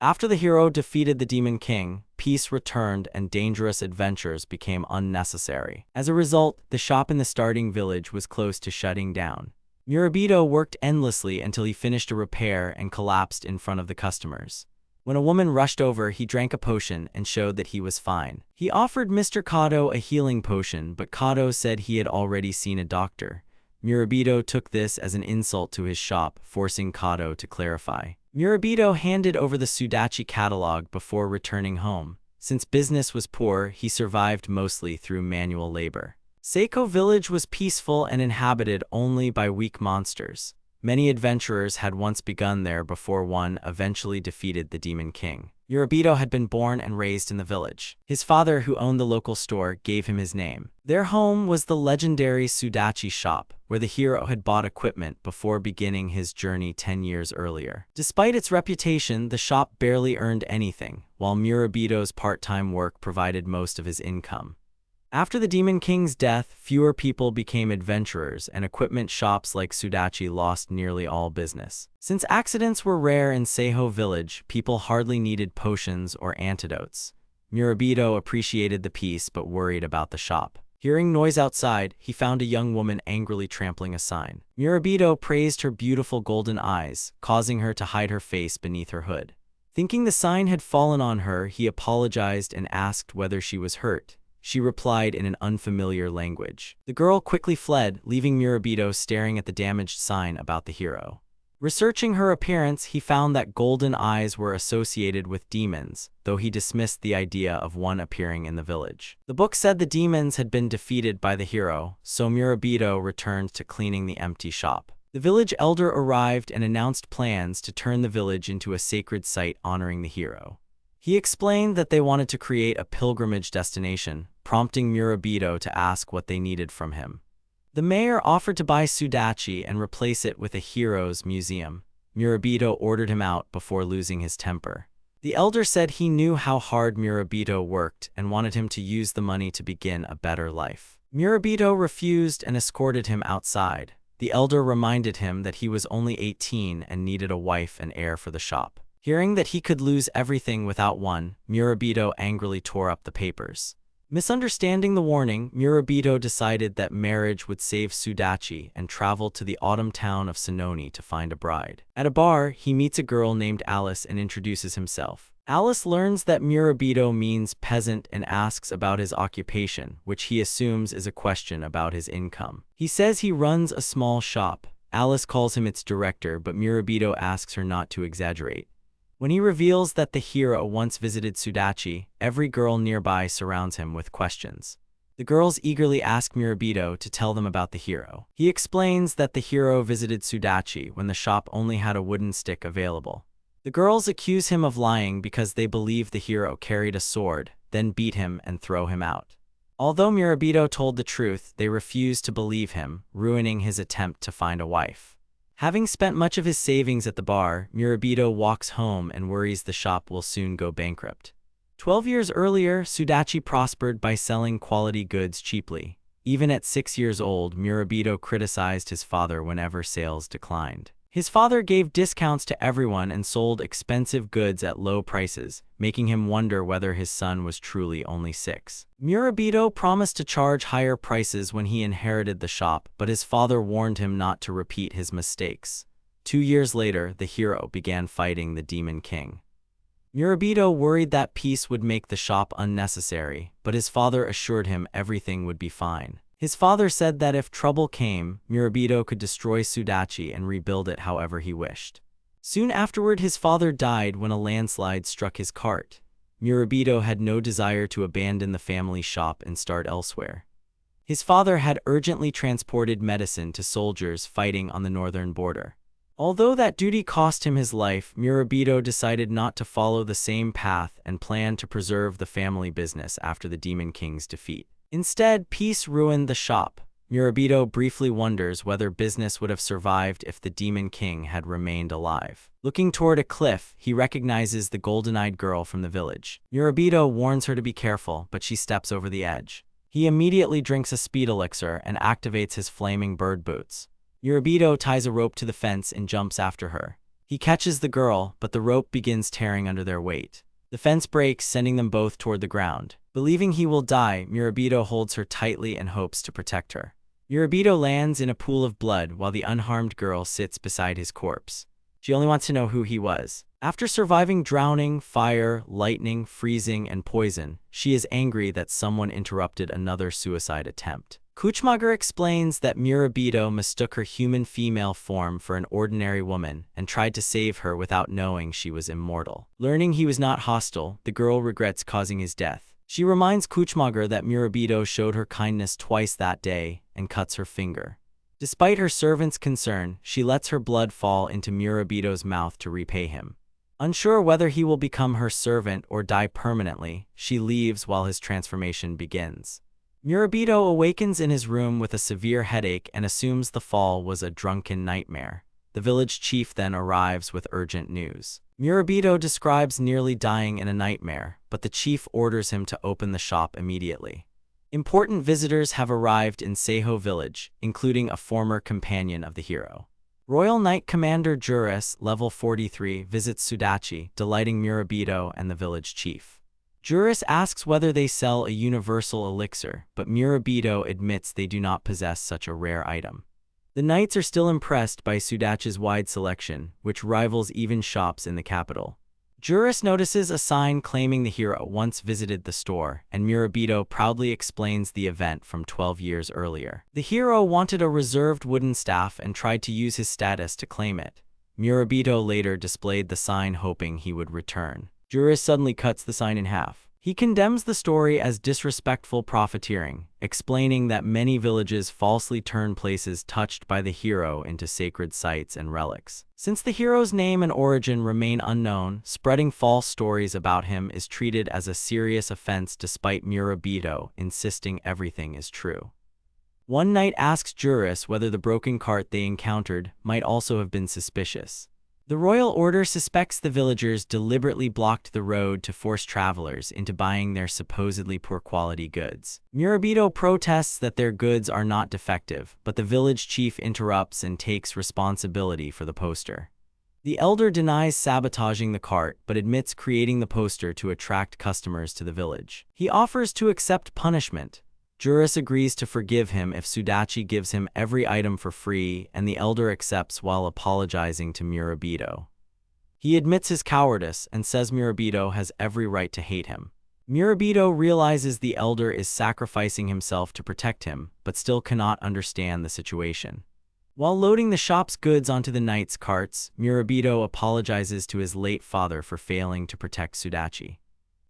After the hero defeated the Demon King, peace returned and dangerous adventures became unnecessary. As a result, the shop in the starting village was close to shutting down. Murabito worked endlessly until he finished a repair and collapsed in front of the customers. When a woman rushed over, he drank a potion and showed that he was fine. He offered Mr. Kato a healing potion, but Kato said he had already seen a doctor. Murabito took this as an insult to his shop, forcing Kato to clarify. Murabito handed over the Sudachi catalog before returning home. Since business was poor, he survived mostly through manual labor. Seiko village was peaceful and inhabited only by weak monsters. Many adventurers had once begun there before one eventually defeated the Demon King. Murabito had been born and raised in the village. His father, who owned the local store, gave him his name. Their home was the legendary Sudachi shop, where the hero had bought equipment before beginning his journey 10 years earlier. Despite its reputation, the shop barely earned anything, while Murabito's part-time work provided most of his income. After the Demon King's death, fewer people became adventurers, and equipment shops like Sudachi lost nearly all business. Since accidents were rare in Seiho village, people hardly needed potions or antidotes. Murabito appreciated the peace but worried about the shop. Hearing noise outside, he found a young woman angrily trampling a sign. Murabito praised her beautiful golden eyes, causing her to hide her face beneath her hood. Thinking the sign had fallen on her, he apologized and asked whether she was hurt. She replied in an unfamiliar language. The girl quickly fled, leaving Murabito staring at the damaged sign about the hero. Researching her appearance, he found that golden eyes were associated with demons, though he dismissed the idea of one appearing in the village. The book said the demons had been defeated by the hero, so Murabito returned to cleaning the empty shop. The village elder arrived and announced plans to turn the village into a sacred site honoring the hero. He explained that they wanted to create a pilgrimage destination, prompting Murabito to ask what they needed from him. The mayor offered to buy Sudachi and replace it with a hero's museum. Murabito ordered him out before losing his temper. The elder said he knew how hard Murabito worked and wanted him to use the money to begin a better life. Murabito refused and escorted him outside. The elder reminded him that he was only 18 and needed a wife and heir for the shop. Hearing that he could lose everything without one, Murabito angrily tore up the papers. Misunderstanding the warning, Murabito decided that marriage would save Sudachi and traveled to the autumn town of Sononi to find a bride. At a bar, he meets a girl named Alice and introduces himself. Alice learns that Murabito means peasant and asks about his occupation, which he assumes is a question about his income. He says he runs a small shop. Alice calls him its director, but Murabito asks her not to exaggerate. When he reveals that the hero once visited Sudachi, every girl nearby surrounds him with questions. The girls eagerly ask Murabito to tell them about the hero. He explains that the hero visited Sudachi when the shop only had a wooden stick available. The girls accuse him of lying because they believe the hero carried a sword, then beat him and throw him out. Although Murabito told the truth, they refuse to believe him, ruining his attempt to find a wife. Having spent much of his savings at the bar, Murabito walks home and worries the shop will soon go bankrupt. 12 years earlier, Sudachi prospered by selling quality goods cheaply. Even at 6 years old, Murabito criticized his father whenever sales declined. His father gave discounts to everyone and sold expensive goods at low prices, making him wonder whether his son was truly only 6. Murabito promised to charge higher prices when he inherited the shop, but his father warned him not to repeat his mistakes. 2 years later, the hero began fighting the Demon King. Murabito worried that peace would make the shop unnecessary, but his father assured him everything would be fine. His father said that if trouble came, Murabito could destroy Sudachi and rebuild it however he wished. Soon afterward, his father died when a landslide struck his cart. Murabito had no desire to abandon the family shop and start elsewhere. His father had urgently transported medicine to soldiers fighting on the northern border. Although that duty cost him his life, Murabito decided not to follow the same path and planned to preserve the family business after the Demon King's defeat. Instead, peace ruined the shop. Murabito briefly wonders whether business would have survived if the Demon King had remained alive. Looking toward a cliff, he recognizes the golden-eyed girl from the village. Murabito warns her to be careful, but she steps over the edge. He immediately drinks a speed elixir and activates his flaming bird boots. Murabito ties a rope to the fence and jumps after her. He catches the girl, but the rope begins tearing under their weight. The fence breaks, sending them both toward the ground. Believing he will die, Murabito holds her tightly and hopes to protect her. Murabito lands in a pool of blood while the unharmed girl sits beside his corpse. She only wants to know who he was. After surviving drowning, fire, lightning, freezing, and poison, she is angry that someone interrupted another suicide attempt. Kuchmager explains that Murabito mistook her human female form for an ordinary woman and tried to save her without knowing she was immortal. Learning he was not hostile, the girl regrets causing his death. She reminds Kuchmager that Murabito showed her kindness twice that day and cuts her finger. Despite her servant's concern, she lets her blood fall into Murabito's mouth to repay him. Unsure whether he will become her servant or die permanently, she leaves while his transformation begins. Murabito awakens in his room with a severe headache and assumes the fall was a drunken nightmare. The village chief then arrives with urgent news. Murabito describes nearly dying in a nightmare, but the chief orders him to open the shop immediately. Important visitors have arrived in Seiho village, including a former companion of the hero. Royal Knight Commander Juris, level 43, visits Sudachi, delighting Murabito and the village chief. Juris asks whether they sell a universal elixir, but Murabito admits they do not possess such a rare item. The knights are still impressed by Sudachi's wide selection, which rivals even shops in the capital. Juris notices a sign claiming the hero once visited the store, and Murabito proudly explains the event from 12 years earlier. The hero wanted a reserved wooden staff and tried to use his status to claim it. Murabito later displayed the sign hoping he would return. Juris suddenly cuts the sign in half. He condemns the story as disrespectful profiteering, explaining that many villages falsely turn places touched by the hero into sacred sites and relics. Since the hero's name and origin remain unknown, spreading false stories about him is treated as a serious offense despite Murabito insisting everything is true. One knight asks Juris whether the broken cart they encountered might also have been suspicious. The royal order suspects the villagers deliberately blocked the road to force travelers into buying their supposedly poor-quality goods. Murabito protests that their goods are not defective, but the village chief interrupts and takes responsibility for the poster. The elder denies sabotaging the cart, but admits creating the poster to attract customers to the village. He offers to accept punishment. Juris agrees to forgive him if Sudachi gives him every item for free, and the elder accepts while apologizing to Murabito. He admits his cowardice and says Murabito has every right to hate him. Murabito realizes the elder is sacrificing himself to protect him, but still cannot understand the situation. While loading the shop's goods onto the knight's carts, Murabito apologizes to his late father for failing to protect Sudachi.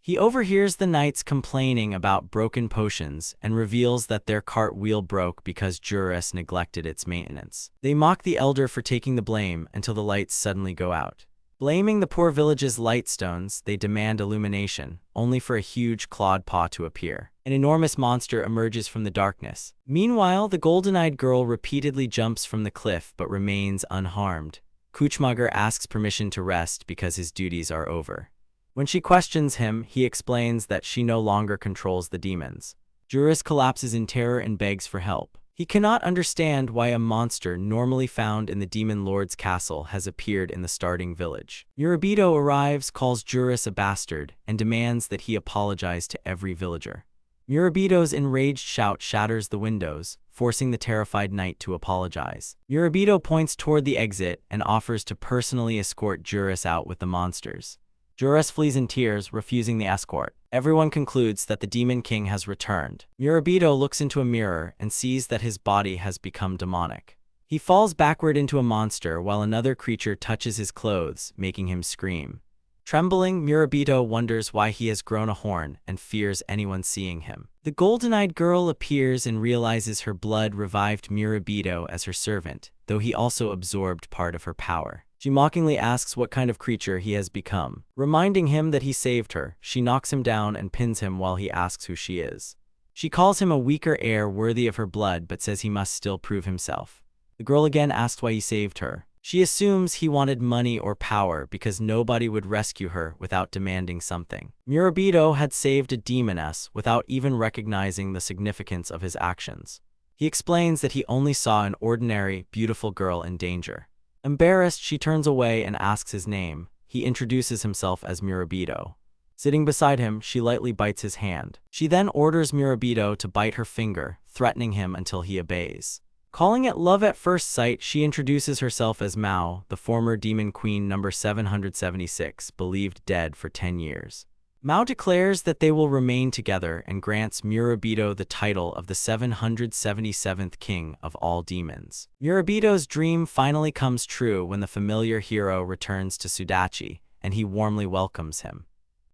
He overhears the knights complaining about broken potions and reveals that their cart wheel broke because Juris neglected its maintenance. They mock the elder for taking the blame until the lights suddenly go out. Blaming the poor village's light stones, they demand illumination, only for a huge clawed paw to appear. An enormous monster emerges from the darkness. Meanwhile, the golden-eyed girl repeatedly jumps from the cliff but remains unharmed. Kuchmager asks permission to rest because his duties are over. When she questions him, he explains that she no longer controls the demons. Juris collapses in terror and begs for help. He cannot understand why a monster normally found in the demon lord's castle has appeared in the starting village. Murabito arrives, calls Juris a bastard, and demands that he apologize to every villager. Murabito's enraged shout shatters the windows, forcing the terrified knight to apologize. Murabito points toward the exit and offers to personally escort Juris out with the monsters. Juris flees in tears, refusing the escort. Everyone concludes that the Demon King has returned. Murabito looks into a mirror and sees that his body has become demonic. He falls backward into a monster while another creature touches his clothes, making him scream. Trembling, Murabito wonders why he has grown a horn and fears anyone seeing him. The golden-eyed girl appears and realizes her blood revived Murabito as her servant, though he also absorbed part of her power. She mockingly asks what kind of creature he has become. Reminding him that he saved her, she knocks him down and pins him while he asks who she is. She calls him a weaker heir worthy of her blood but says he must still prove himself. The girl again asks why he saved her. She assumes he wanted money or power because nobody would rescue her without demanding something. Murabito had saved a demoness without even recognizing the significance of his actions. He explains that he only saw an ordinary, beautiful girl in danger. Embarrassed, she turns away and asks his name. He introduces himself as Murabito. Sitting beside him, she lightly bites his hand. She then orders Murabito to bite her finger, threatening him until he obeys. Calling it love at first sight, she introduces herself as Mao, the former Demon Queen number 776, believed dead for 10 years. Mao declares that they will remain together and grants Murabito the title of the 777th king of all demons. Murabito's dream finally comes true when the familiar hero returns to Sudachi, and he warmly welcomes him.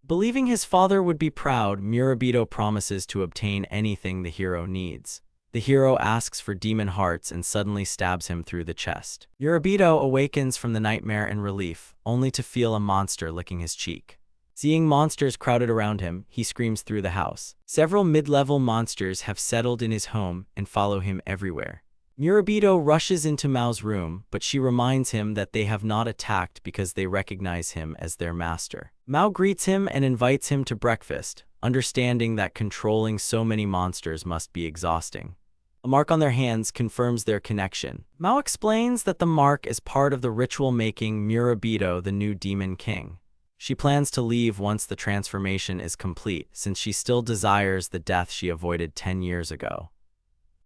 Believing his father would be proud, Murabito promises to obtain anything the hero needs. The hero asks for demon hearts and suddenly stabs him through the chest. Murabito awakens from the nightmare in relief, only to feel a monster licking his cheek. Seeing monsters crowded around him, he screams through the house. Several mid-level monsters have settled in his home and follow him everywhere. Murabito rushes into Mao's room, but she reminds him that they have not attacked because they recognize him as their master. Mao greets him and invites him to breakfast, understanding that controlling so many monsters must be exhausting. A mark on their hands confirms their connection. Mao explains that the mark is part of the ritual making Murabito the new Demon King. She plans to leave once the transformation is complete, since she still desires the death she avoided 10 years ago.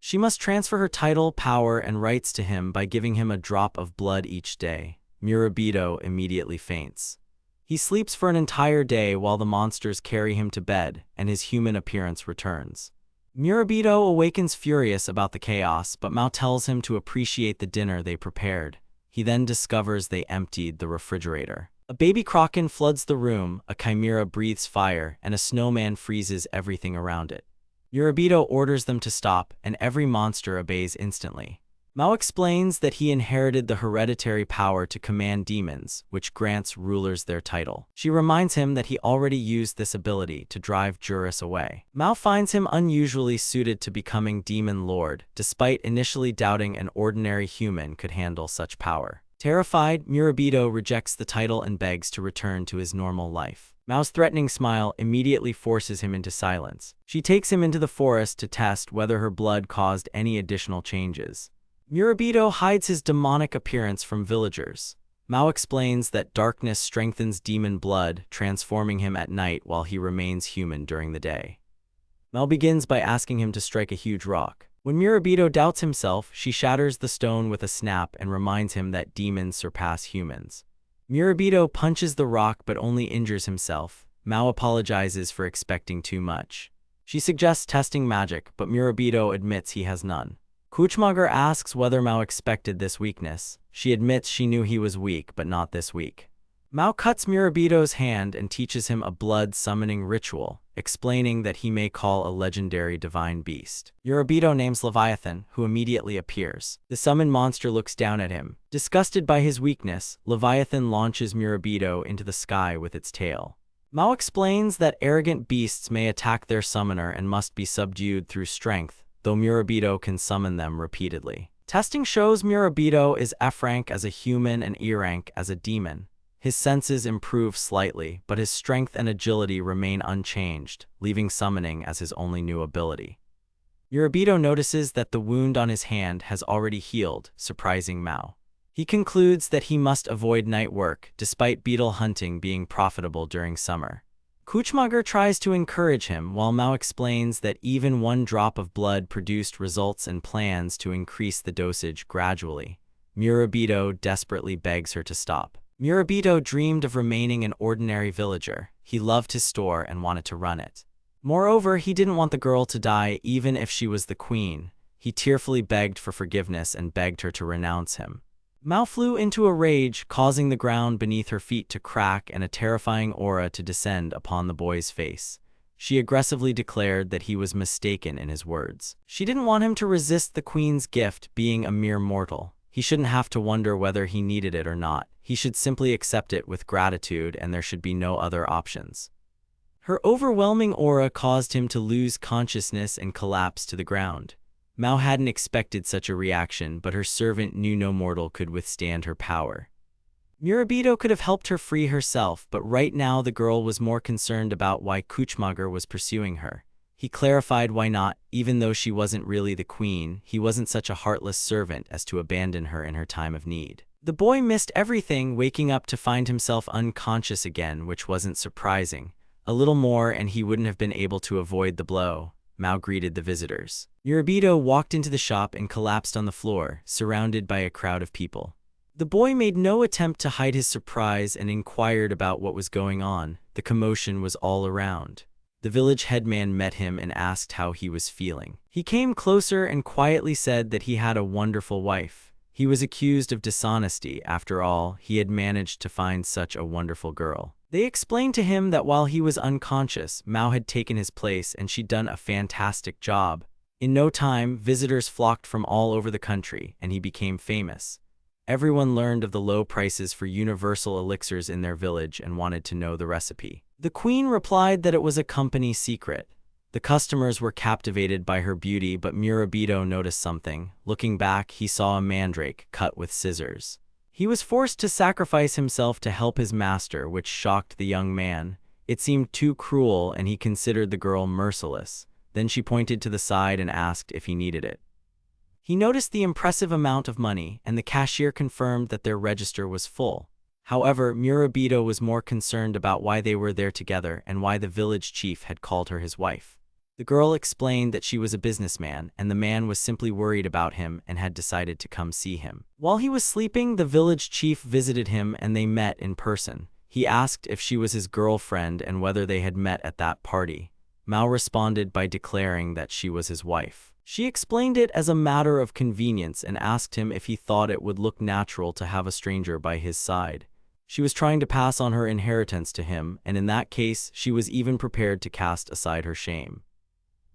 She must transfer her title, power, and rights to him by giving him a drop of blood each day. Murabito immediately faints. He sleeps for an entire day while the monsters carry him to bed, and his human appearance returns. Murabito awakens furious about the chaos, but Mao tells him to appreciate the dinner they prepared. He then discovers they emptied the refrigerator. A baby kraken floods the room, a chimera breathes fire, and a snowman freezes everything around it. Murabito orders them to stop, and every monster obeys instantly. Mao explains that he inherited the hereditary power to command demons, which grants rulers their title. She reminds him that he already used this ability to drive Juris away. Mao finds him unusually suited to becoming Demon Lord, despite initially doubting an ordinary human could handle such power. Terrified, Murabito rejects the title and begs to return to his normal life. Mao's threatening smile immediately forces him into silence. She takes him into the forest to test whether her blood caused any additional changes. Murabito hides his demonic appearance from villagers. Mao explains that darkness strengthens demon blood, transforming him at night while he remains human during the day. Mao begins by asking him to strike a huge rock. When Murabito doubts himself, she shatters the stone with a snap and reminds him that demons surpass humans. Murabito punches the rock but only injures himself. Mao apologizes for expecting too much. She suggests testing magic, but Murabito admits he has none. Kuchmager asks whether Mao expected this weakness. She admits she knew he was weak, but not this weak. Mao cuts Murabito's hand and teaches him a blood-summoning ritual, explaining that he may call a legendary divine beast. Murabito names Leviathan, who immediately appears. The summoned monster looks down at him. Disgusted by his weakness, Leviathan launches Murabito into the sky with its tail. Mao explains that arrogant beasts may attack their summoner and must be subdued through strength, though Murabito can summon them repeatedly. Testing shows Murabito is F rank as a human and E rank as a demon. His senses improve slightly, but his strength and agility remain unchanged, leaving summoning as his only new ability. Murabito notices that the wound on his hand has already healed, surprising Mao. He concludes that he must avoid night work, despite beetle hunting being profitable during summer. Kuchmager tries to encourage him, while Mao explains that even one drop of blood produced results and plans to increase the dosage gradually. Murabito desperately begs her to stop. Murabito dreamed of remaining an ordinary villager. He loved his store and wanted to run it. Moreover, he didn't want the girl to die even if she was the queen. He tearfully begged for forgiveness and begged her to renounce him. Mao flew into a rage, causing the ground beneath her feet to crack and a terrifying aura to descend upon the boy's face. She aggressively declared that he was mistaken in his words. She didn't want him to resist the queen's gift, being a mere mortal. He shouldn't have to wonder whether he needed it or not. He should simply accept it with gratitude, and there should be no other options. Her overwhelming aura caused him to lose consciousness and collapse to the ground. Mao hadn't expected such a reaction, but her servant knew no mortal could withstand her power. Murabito could have helped her free herself, but right now the girl was more concerned about why Kuchmager was pursuing her. He clarified why not. Even though she wasn't really the queen, he wasn't such a heartless servant as to abandon her in her time of need. The boy missed everything, waking up to find himself unconscious again, which wasn't surprising. A little more and he wouldn't have been able to avoid the blow. Mao greeted the visitors. Murabito walked into the shop and collapsed on the floor, surrounded by a crowd of people. The boy made no attempt to hide his surprise and inquired about what was going on. The commotion was all around. The village headman met him and asked how he was feeling. He came closer and quietly said that he had a wonderful wife. He was accused of dishonesty. After all, he had managed to find such a wonderful girl. They explained to him that while he was unconscious, Mao had taken his place and she'd done a fantastic job. In no time, visitors flocked from all over the country, and he became famous. Everyone learned of the low prices for universal elixirs in their village and wanted to know the recipe. The queen replied that it was a company secret. The customers were captivated by her beauty, but Murabito noticed something. Looking back, he saw a mandrake cut with scissors. He was forced to sacrifice himself to help his master, which shocked the young man. It seemed too cruel, and he considered the girl merciless. Then she pointed to the side and asked if he needed it. He noticed the impressive amount of money, and the cashier confirmed that their register was full. However, Murabito was more concerned about why they were there together and why the village chief had called her his wife. The girl explained that she was a businessman, and the man was simply worried about him and had decided to come see him. While he was sleeping, the village chief visited him and they met in person. He asked if she was his girlfriend and whether they had met at that party. Mao responded by declaring that she was his wife. She explained it as a matter of convenience and asked him if he thought it would look natural to have a stranger by his side. She was trying to pass on her inheritance to him, and in that case, she was even prepared to cast aside her shame.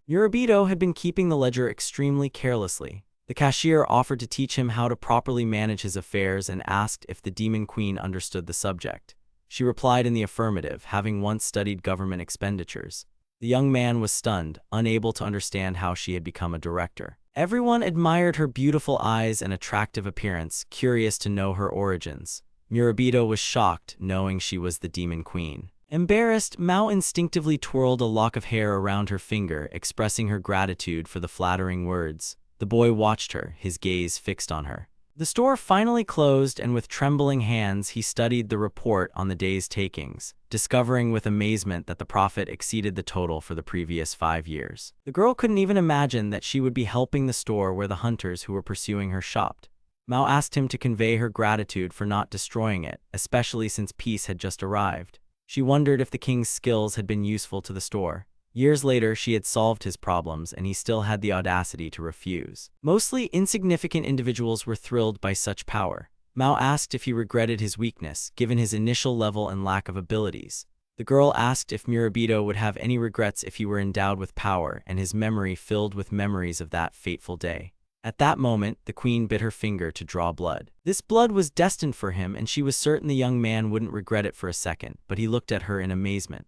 Murabito had been keeping the ledger extremely carelessly. The cashier offered to teach him how to properly manage his affairs and asked if the demon queen understood the subject. She replied in the affirmative, having once studied government expenditures. The young man was stunned, unable to understand how she had become a director. Everyone admired her beautiful eyes and attractive appearance, curious to know her origins. Murabito was shocked, knowing she was the demon queen. Embarrassed, Mao instinctively twirled a lock of hair around her finger, expressing her gratitude for the flattering words. The boy watched her, his gaze fixed on her. The store finally closed, and with trembling hands he studied the report on the day's takings, discovering with amazement that the profit exceeded the total for the previous 5 years. The girl couldn't even imagine that she would be helping the store where the hunters who were pursuing her shopped. Mao asked him to convey her gratitude for not destroying it, especially since peace had just arrived. She wondered if the king's skills had been useful to the store. Years later, she had solved his problems, and he still had the audacity to refuse. Mostly insignificant individuals were thrilled by such power. Mao asked if he regretted his weakness, given his initial level and lack of abilities. The girl asked if Murabito would have any regrets if he were endowed with power, and his memory filled with memories of that fateful day. At that moment, the queen bit her finger to draw blood. This blood was destined for him, and she was certain the young man wouldn't regret it for a second, but he looked at her in amazement.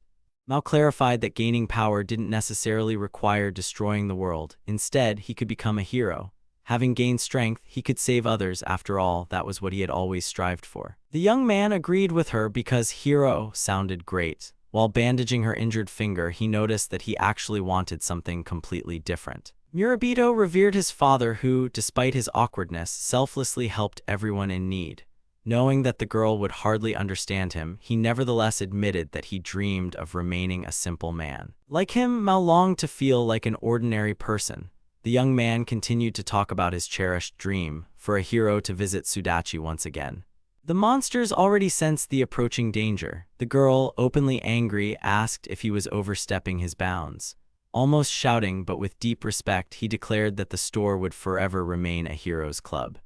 Mao clarified that gaining power didn't necessarily require destroying the world. Instead, he could become a hero. Having gained strength, he could save others. After all, that was what he had always strived for. The young man agreed with her because hero sounded great. While bandaging her injured finger, he noticed that he actually wanted something completely different. Murabito revered his father who, despite his awkwardness, selflessly helped everyone in need. Knowing that the girl would hardly understand him, he nevertheless admitted that he dreamed of remaining a simple man. Like him, Mao longed to feel like an ordinary person. The young man continued to talk about his cherished dream, for a hero to visit Sudachi once again. The monsters already sensed the approaching danger. The girl, openly angry, asked if he was overstepping his bounds. Almost shouting, but with deep respect, he declared that the store would forever remain a hero's club.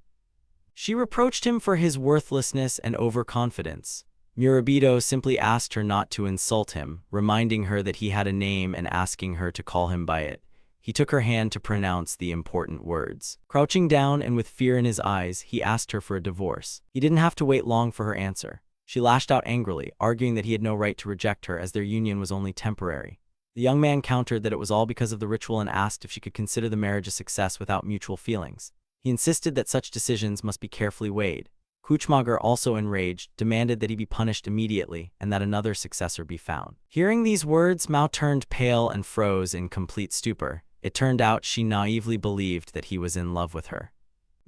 She reproached him for his worthlessness and overconfidence. Murabito simply asked her not to insult him, reminding her that he had a name and asking her to call him by it. He took her hand to pronounce the important words. Crouching down and with fear in his eyes, he asked her for a divorce. He didn't have to wait long for her answer. She lashed out angrily, arguing that he had no right to reject her as their union was only temporary. The young man countered that it was all because of the ritual and asked if she could consider the marriage a success without mutual feelings. He insisted that such decisions must be carefully weighed. Kuchmager, also enraged, demanded that he be punished immediately and that another successor be found. Hearing these words, Mao turned pale and froze in complete stupor. It turned out she naively believed that he was in love with her.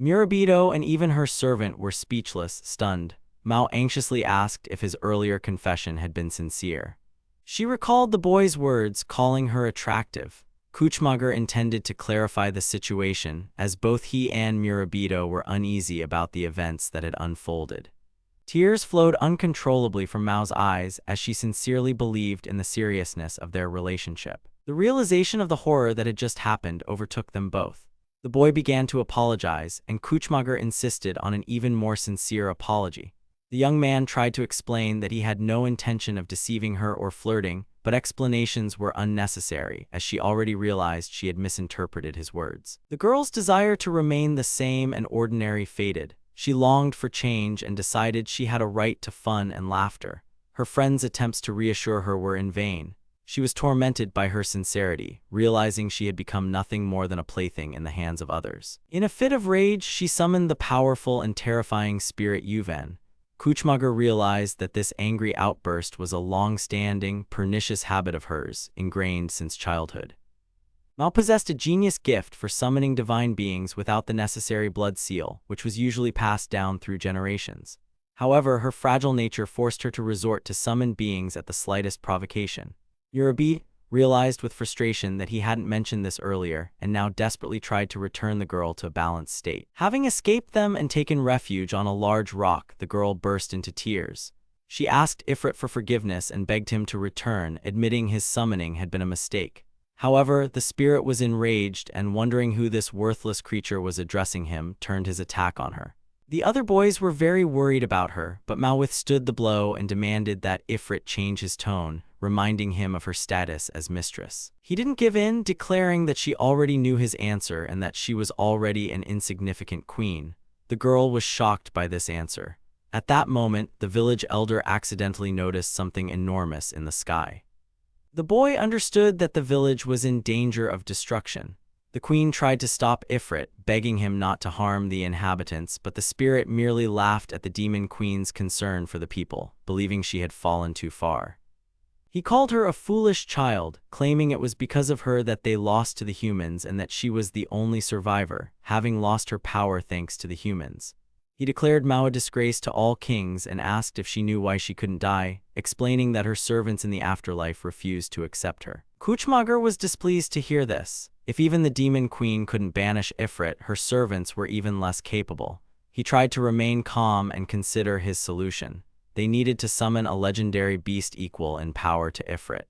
Murabito and even her servant were speechless, stunned. Mao anxiously asked if his earlier confession had been sincere. She recalled the boy's words, calling her attractive. Kuchmager intended to clarify the situation, as both he and Murabito were uneasy about the events that had unfolded. Tears flowed uncontrollably from Mao's eyes as she sincerely believed in the seriousness of their relationship. The realization of the horror that had just happened overtook them both. The boy began to apologize, and Kuchmager insisted on an even more sincere apology. The young man tried to explain that he had no intention of deceiving her or flirting, but explanations were unnecessary, as she already realized she had misinterpreted his words. The girl's desire to remain the same and ordinary faded. She longed for change and decided she had a right to fun and laughter. Her friends' attempts to reassure her were in vain. She was tormented by her sincerity, realizing she had become nothing more than a plaything in the hands of others. In a fit of rage, she summoned the powerful and terrifying spirit Yuven. Kuchmager realized that this angry outburst was a long-standing, pernicious habit of hers, ingrained since childhood. Mao possessed a genius gift for summoning divine beings without the necessary blood seal, which was usually passed down through generations. However, her fragile nature forced her to resort to summoned beings at the slightest provocation. Urabi realized with frustration that he hadn't mentioned this earlier, and now desperately tried to return the girl to a balanced state. Having escaped them and taken refuge on a large rock, the girl burst into tears. She asked Ifrit for forgiveness and begged him to return, admitting his summoning had been a mistake. However, the spirit was enraged and, wondering who this worthless creature was addressing him, turned his attack on her. The other boys were very worried about her, but Mao withstood the blow and demanded that Ifrit change his tone, reminding him of her status as mistress. He didn't give in, declaring that she already knew his answer and that she was already an insignificant queen. The girl was shocked by this answer. At that moment, the village elder accidentally noticed something enormous in the sky. The boy understood that the village was in danger of destruction. The queen tried to stop Ifrit, begging him not to harm the inhabitants, but the spirit merely laughed at the demon queen's concern for the people, believing she had fallen too far. He called her a foolish child, claiming it was because of her that they lost to the humans and that she was the only survivor, having lost her power thanks to the humans. He declared Mao a disgrace to all kings and asked if she knew why she couldn't die, explaining that her servants in the afterlife refused to accept her. Kuchmager was displeased to hear this. If even the demon queen couldn't banish Ifrit, her servants were even less capable. He tried to remain calm and consider his solution. They needed to summon a legendary beast equal in power to Ifrit.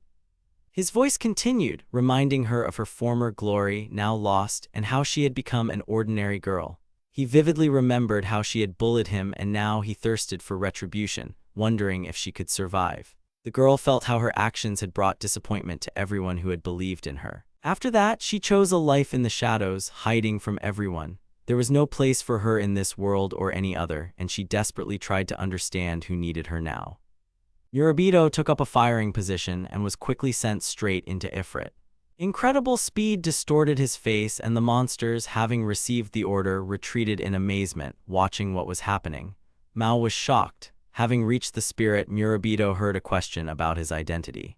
His voice continued, reminding her of her former glory, now lost, and how she had become an ordinary girl. He vividly remembered how she had bullied him, and now he thirsted for retribution, wondering if she could survive. The girl felt how her actions had brought disappointment to everyone who had believed in her. After that, she chose a life in the shadows, hiding from everyone. There was no place for her in this world or any other, and she desperately tried to understand who needed her now. Murabito took up a firing position and was quickly sent straight into Ifrit. Incredible speed distorted his face, and the monsters, having received the order, retreated in amazement, watching what was happening. Mao was shocked. Having reached the spirit, Murabito heard a question about his identity.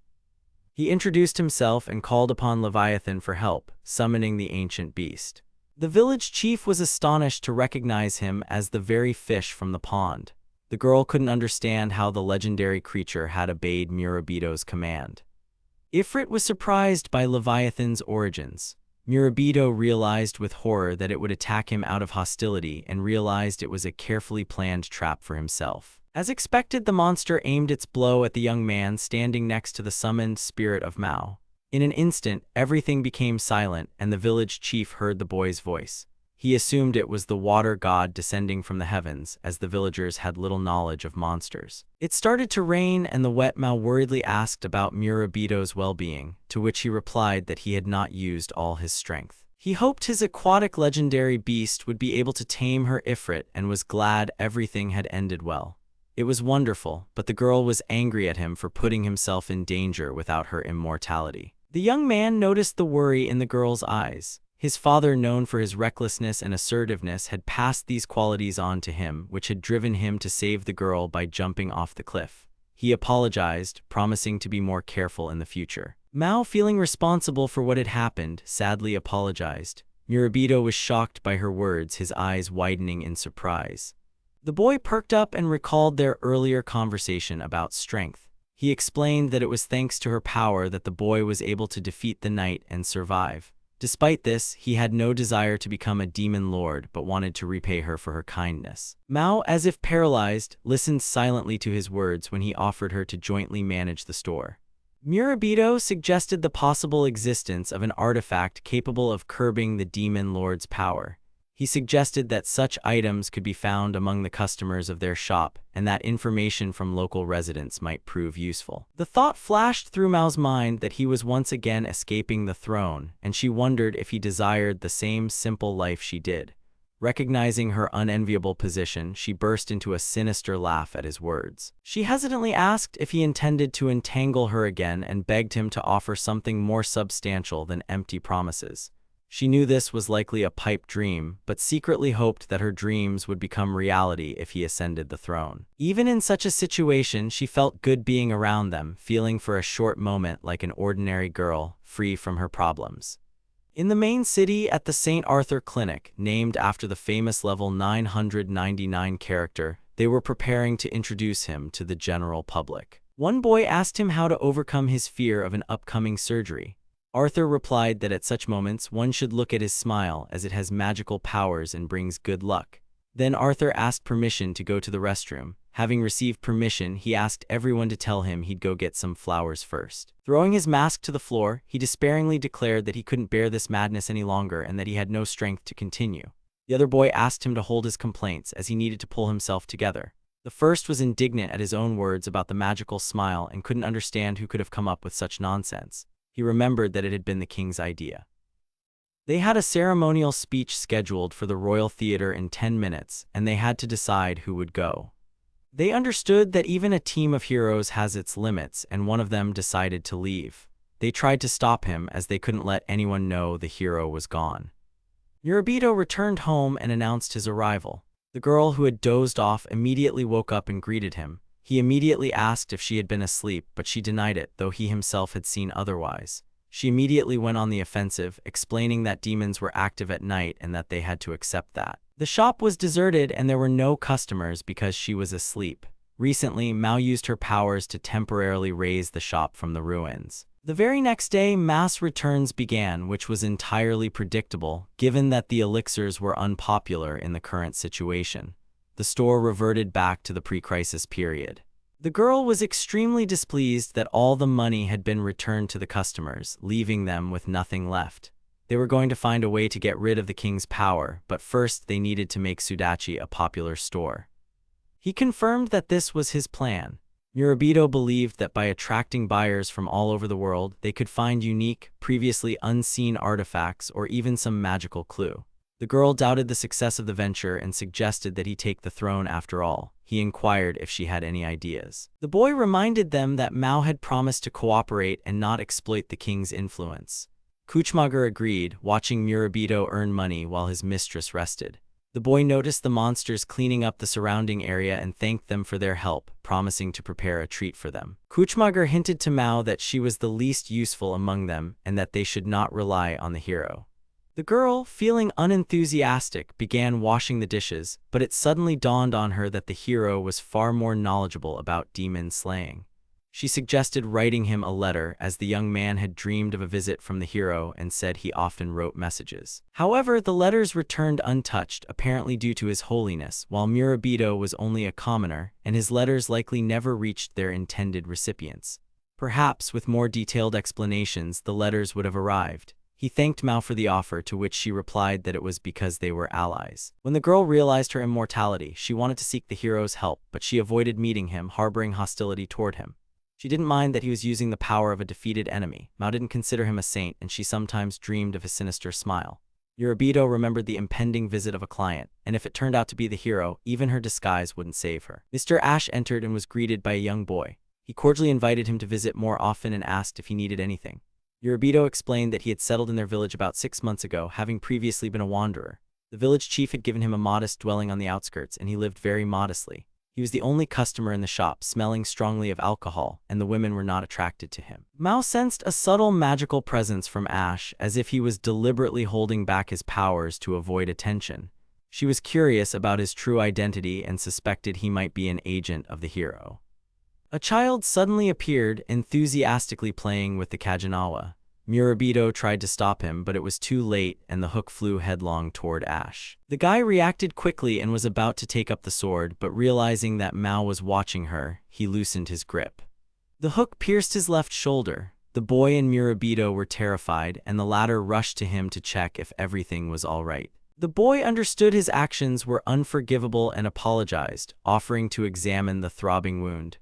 He introduced himself and called upon Leviathan for help, summoning the ancient beast. The village chief was astonished to recognize him as the very fish from the pond. The girl couldn't understand how the legendary creature had obeyed Murabito's command. Ifrit was surprised by Leviathan's origins. Murabito realized with horror that it would attack him out of hostility and realized it was a carefully planned trap for himself. As expected, the monster aimed its blow at the young man standing next to the summoned spirit of Mao. In an instant, everything became silent, and the village chief heard the boy's voice. He assumed it was the water god descending from the heavens, as the villagers had little knowledge of monsters. It started to rain, and the wet Mao worriedly asked about Murabito's well-being, to which he replied that he had not used all his strength. He hoped his aquatic legendary beast would be able to tame her Ifrit and was glad everything had ended well. It was wonderful, but the girl was angry at him for putting himself in danger without her immortality. The young man noticed the worry in the girl's eyes. His father, known for his recklessness and assertiveness, had passed these qualities on to him, which had driven him to save the girl by jumping off the cliff. He apologized, promising to be more careful in the future. Mao, feeling responsible for what had happened, sadly apologized. Murabito was shocked by her words, his eyes widening in surprise. The boy perked up and recalled their earlier conversation about strength. He explained that it was thanks to her power that the boy was able to defeat the knight and survive. Despite this, he had no desire to become a demon lord but wanted to repay her for her kindness. Mao, as if paralyzed, listened silently to his words when he offered her to jointly manage the store. Murabito suggested the possible existence of an artifact capable of curbing the demon lord's power. He suggested that such items could be found among the customers of their shop and that information from local residents might prove useful. The thought flashed through Mao's mind that he was once again escaping the throne, and she wondered if he desired the same simple life she did. Recognizing her unenviable position, she burst into a sinister laugh at his words. She hesitantly asked if he intended to entangle her again and begged him to offer something more substantial than empty promises. She knew this was likely a pipe dream, but secretly hoped that her dreams would become reality if he ascended the throne. Even in such a situation, she felt good being around them, feeling for a short moment like an ordinary girl, free from her problems. In the main city at the St. Arthur Clinic, named after the famous level 999 character, they were preparing to introduce him to the general public. One boy asked him how to overcome his fear of an upcoming surgery. Arthur replied that at such moments one should look at his smile as it has magical powers and brings good luck. Then Arthur asked permission to go to the restroom. Having received permission, he asked everyone to tell him he'd go get some flowers first. Throwing his mask to the floor, he despairingly declared that he couldn't bear this madness any longer and that he had no strength to continue. The other boy asked him to hold his complaints as he needed to pull himself together. The first was indignant at his own words about the magical smile and couldn't understand who could have come up with such nonsense. He remembered that it had been the king's idea. They had a ceremonial speech scheduled for the Royal Theatre in 10 minutes, and they had to decide who would go. They understood that even a team of heroes has its limits, and one of them decided to leave. They tried to stop him as they couldn't let anyone know the hero was gone. Murabito returned home and announced his arrival. The girl who had dozed off immediately woke up and greeted him. He immediately asked if she had been asleep, but she denied it, though he himself had seen otherwise. She immediately went on the offensive, explaining that demons were active at night and that they had to accept that. The shop was deserted and there were no customers because she was asleep. Recently, Mao used her powers to temporarily raise the shop from the ruins. The very next day, mass returns began, which was entirely predictable, given that the elixirs were unpopular in the current situation. The store reverted back to the pre-crisis period. The girl was extremely displeased that all the money had been returned to the customers, leaving them with nothing left. They were going to find a way to get rid of the king's power, but first they needed to make Sudachi a popular store. He confirmed that this was his plan. Murabito believed that by attracting buyers from all over the world, they could find unique, previously unseen artifacts or even some magical clue. The girl doubted the success of the venture and suggested that he take the throne after all. He inquired if she had any ideas. The boy reminded them that Mao had promised to cooperate and not exploit the king's influence. Kuchmager agreed, watching Murabito earn money while his mistress rested. The boy noticed the monsters cleaning up the surrounding area and thanked them for their help, promising to prepare a treat for them. Kuchmager hinted to Mao that she was the least useful among them and that they should not rely on the hero. The girl, feeling unenthusiastic, began washing the dishes, but it suddenly dawned on her that the hero was far more knowledgeable about demon slaying. She suggested writing him a letter, as the young man had dreamed of a visit from the hero and said he often wrote messages. However, the letters returned untouched, apparently due to his holiness, while Murabito was only a commoner, and his letters likely never reached their intended recipients. Perhaps, with more detailed explanations, the letters would have arrived. He thanked Mao for the offer, to which she replied that it was because they were allies. When the girl realized her immortality, she wanted to seek the hero's help, but she avoided meeting him, harboring hostility toward him. She didn't mind that he was using the power of a defeated enemy. Mao didn't consider him a saint, and she sometimes dreamed of his sinister smile. Murabito remembered the impending visit of a client, and if it turned out to be the hero, even her disguise wouldn't save her. Mr. Ash entered and was greeted by a young boy. He cordially invited him to visit more often and asked if he needed anything. Murabito explained that he had settled in their village about 6 months ago, having previously been a wanderer. The village chief had given him a modest dwelling on the outskirts, and he lived very modestly. He was the only customer in the shop, smelling strongly of alcohol, and the women were not attracted to him. Mao sensed a subtle magical presence from Ash, as if he was deliberately holding back his powers to avoid attention. She was curious about his true identity and suspected he might be an agent of the hero. A child suddenly appeared, enthusiastically playing with the Kajinawa. Murabito tried to stop him, but it was too late and the hook flew headlong toward Ash. The guy reacted quickly and was about to take up the sword, but realizing that Mao was watching her, he loosened his grip. The hook pierced his left shoulder. The boy and Murabito were terrified, and the latter rushed to him to check if everything was all right. The boy understood his actions were unforgivable and apologized, offering to examine the throbbing wound.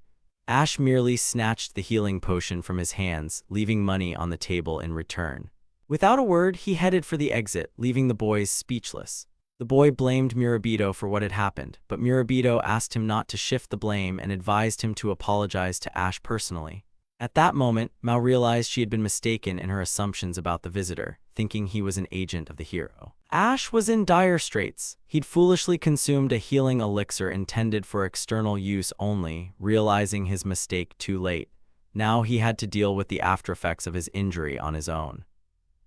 Ash merely snatched the healing potion from his hands, leaving money on the table in return. Without a word, he headed for the exit, leaving the boys speechless. The boy blamed Murabito for what had happened, but Murabito asked him not to shift the blame and advised him to apologize to Ash personally. At that moment, Mao realized she had been mistaken in her assumptions about the visitor, thinking he was an agent of the hero. Ash was in dire straits. He'd foolishly consumed a healing elixir intended for external use only, realizing his mistake too late. Now he had to deal with the aftereffects of his injury on his own.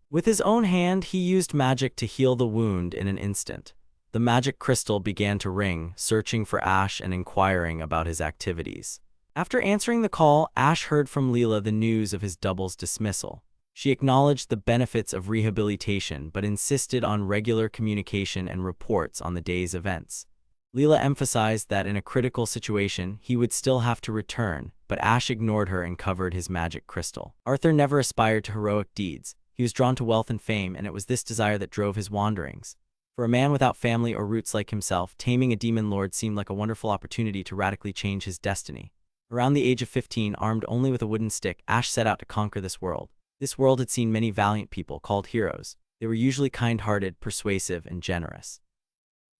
With his own hand, he used magic to heal the wound in an instant. The magic crystal began to ring, searching for Ash and inquiring about his activities. After answering the call, Ash heard from Leela the news of his double's dismissal. She acknowledged the benefits of rehabilitation but insisted on regular communication and reports on the day's events. Leela emphasized that in a critical situation, he would still have to return, but Ash ignored her and covered his magic crystal. Arthur never aspired to heroic deeds. He was drawn to wealth and fame, and it was this desire that drove his wanderings. For a man without family or roots like himself, taming a demon lord seemed like a wonderful opportunity to radically change his destiny. Around the age of 15, armed only with a wooden stick, Ash set out to conquer this world. This world had seen many valiant people called heroes. They were usually kind-hearted, persuasive, and generous.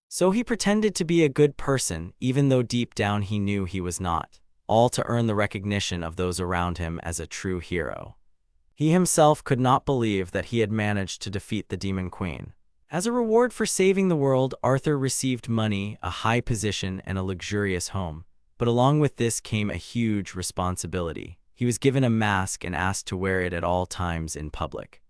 So he pretended to be a good person, even though deep down he knew he was not, all to earn the recognition of those around him as a true hero. He himself could not believe that he had managed to defeat the Demon Queen. As a reward for saving the world, Arthur received money, a high position, and a luxurious home. But along with this came a huge responsibility. He was given a mask and asked to wear it at all times in public.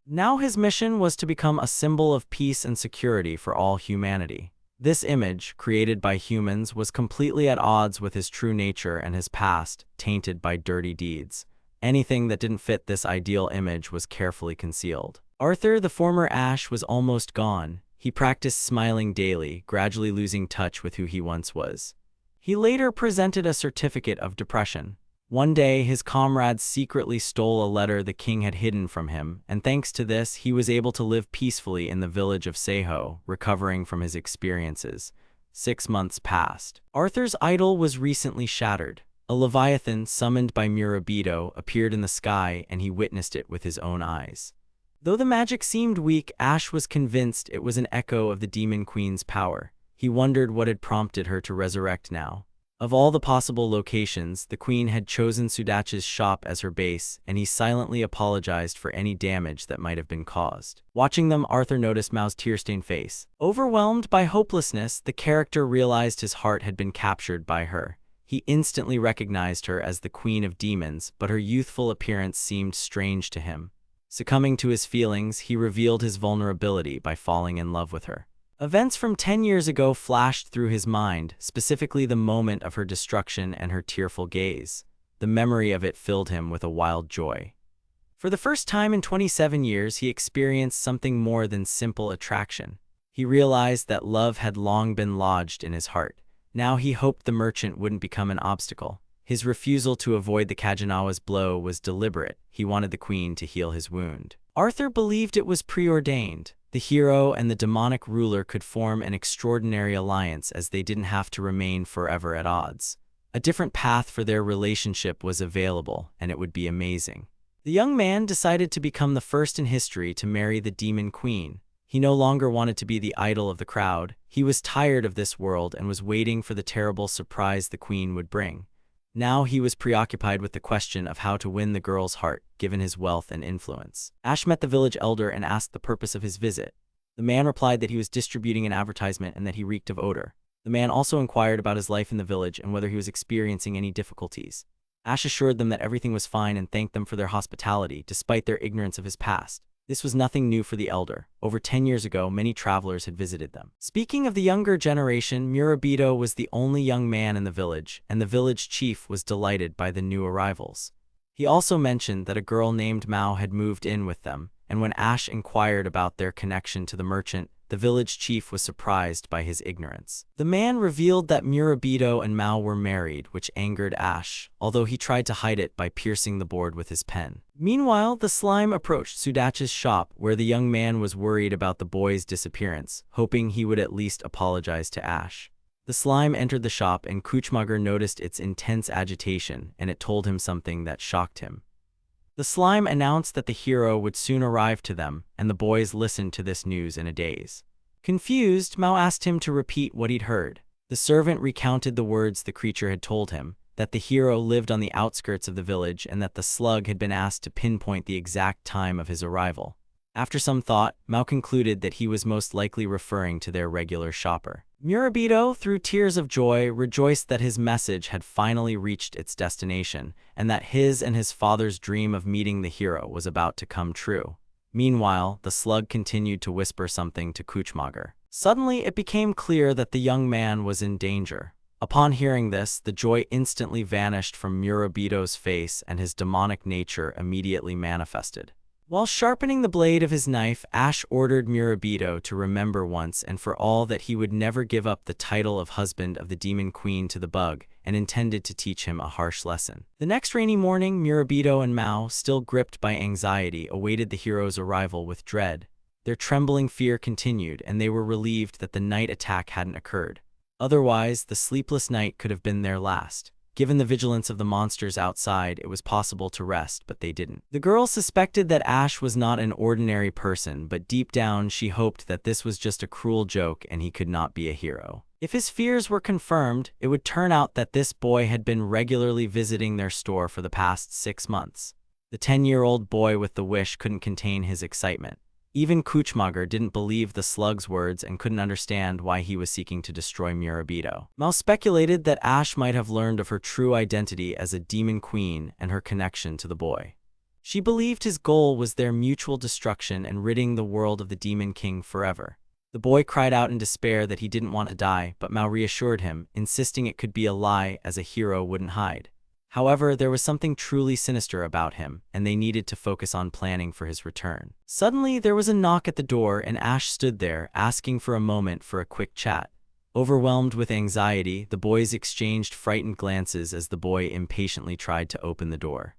Now his mission was to become a symbol of peace and security for all humanity. This image, created by humans, was completely at odds with his true nature and his past, tainted by dirty deeds. Anything that didn't fit this ideal image was carefully concealed. Arthur, the former Ash, was almost gone. He practiced smiling daily, gradually losing touch with who he once was. He later presented a certificate of depression. One day, his comrades secretly stole a letter the king had hidden from him, and thanks to this, he was able to live peacefully in the village of Seiho, recovering from his experiences. 6 months passed. Arthur's idol was recently shattered. A leviathan, summoned by Murabito, appeared in the sky, and he witnessed it with his own eyes. Though the magic seemed weak, Ash was convinced it was an echo of the Demon Queen's power. He wondered what had prompted her to resurrect now. Of all the possible locations, the queen had chosen Sudachi's shop as her base, and he silently apologized for any damage that might have been caused. Watching them, Arthur noticed Mao's tear-stained face. Overwhelmed by hopelessness, the character realized his heart had been captured by her. He instantly recognized her as the Queen of Demons, but her youthful appearance seemed strange to him. Succumbing to his feelings, he revealed his vulnerability by falling in love with her. Events from 10 years ago flashed through his mind, specifically the moment of her destruction and her tearful gaze. The memory of it filled him with a wild joy. For the first time in 27 years, he experienced something more than simple attraction. He realized that love had long been lodged in his heart. Now he hoped the merchant wouldn't become an obstacle. His refusal to avoid the Kajinawa's blow was deliberate. He wanted the queen to heal his wound. Arthur believed it was preordained. The hero and the demonic ruler could form an extraordinary alliance, as they didn't have to remain forever at odds. A different path for their relationship was available, and it would be amazing. The young man decided to become the first in history to marry the Demon Queen. He no longer wanted to be the idol of the crowd. He was tired of this world and was waiting for the terrible surprise the queen would bring. Now he was preoccupied with the question of how to win the girl's heart, given his wealth and influence. Ash met the village elder and asked the purpose of his visit. The man replied that he was distributing an advertisement and that he reeked of odor. The man also inquired about his life in the village and whether he was experiencing any difficulties. Ash assured them that everything was fine and thanked them for their hospitality, despite their ignorance of his past. This was nothing new for the elder. Over 10 years ago, many travelers had visited them. Speaking of the younger generation, Murabito was the only young man in the village, and the village chief was delighted by the new arrivals. He also mentioned that a girl named Mao had moved in with them, and when Ash inquired about their connection to the merchant, the village chief was surprised by his ignorance. The man revealed that Murabito and Mao were married, which angered Ash, although he tried to hide it by piercing the board with his pen. Meanwhile, the slime approached Sudachi's shop, where the young man was worried about the boy's disappearance, hoping he would at least apologize to Ash. The slime entered the shop, and Kuchmager noticed its intense agitation, and it told him something that shocked him. The slime announced that the hero would soon arrive to them, and the boys listened to this news in a daze. Confused, Mao asked him to repeat what he'd heard. The servant recounted the words the creature had told him, that the hero lived on the outskirts of the village and that the slug had been asked to pinpoint the exact time of his arrival. After some thought, Mao concluded that he was most likely referring to their regular shopper. Murabito, through tears of joy, rejoiced that his message had finally reached its destination, and that his and his father's dream of meeting the hero was about to come true. Meanwhile, the slug continued to whisper something to Kuchmager. Suddenly, it became clear that the young man was in danger. Upon hearing this, the joy instantly vanished from Murabito's face, and his demonic nature immediately manifested. While sharpening the blade of his knife, Ash ordered Murabito to remember once and for all that he would never give up the title of husband of the demon queen to the bug, and intended to teach him a harsh lesson. The next rainy morning, Murabito and Mao, still gripped by anxiety, awaited the hero's arrival with dread. Their trembling fear continued, and they were relieved that the night attack hadn't occurred. Otherwise, the sleepless night could have been their last. Given the vigilance of the monsters outside, it was possible to rest, but they didn't. The girl suspected that Ash was not an ordinary person, but deep down she hoped that this was just a cruel joke and he could not be a hero. If his fears were confirmed, it would turn out that this boy had been regularly visiting their store for the past 6 months. The 10-year-old boy with the wish couldn't contain his excitement. Even Kuchmager didn't believe the slug's words and couldn't understand why he was seeking to destroy Murabito. Mao speculated that Ash might have learned of her true identity as a demon queen and her connection to the boy. She believed his goal was their mutual destruction and ridding the world of the demon king forever. The boy cried out in despair that he didn't want to die, but Mao reassured him, insisting it could be a lie as a hero wouldn't hide. However, there was something truly sinister about him, and they needed to focus on planning for his return. Suddenly, there was a knock at the door, and Ash stood there, asking for a moment for a quick chat. Overwhelmed with anxiety, the boys exchanged frightened glances as the boy impatiently tried to open the door.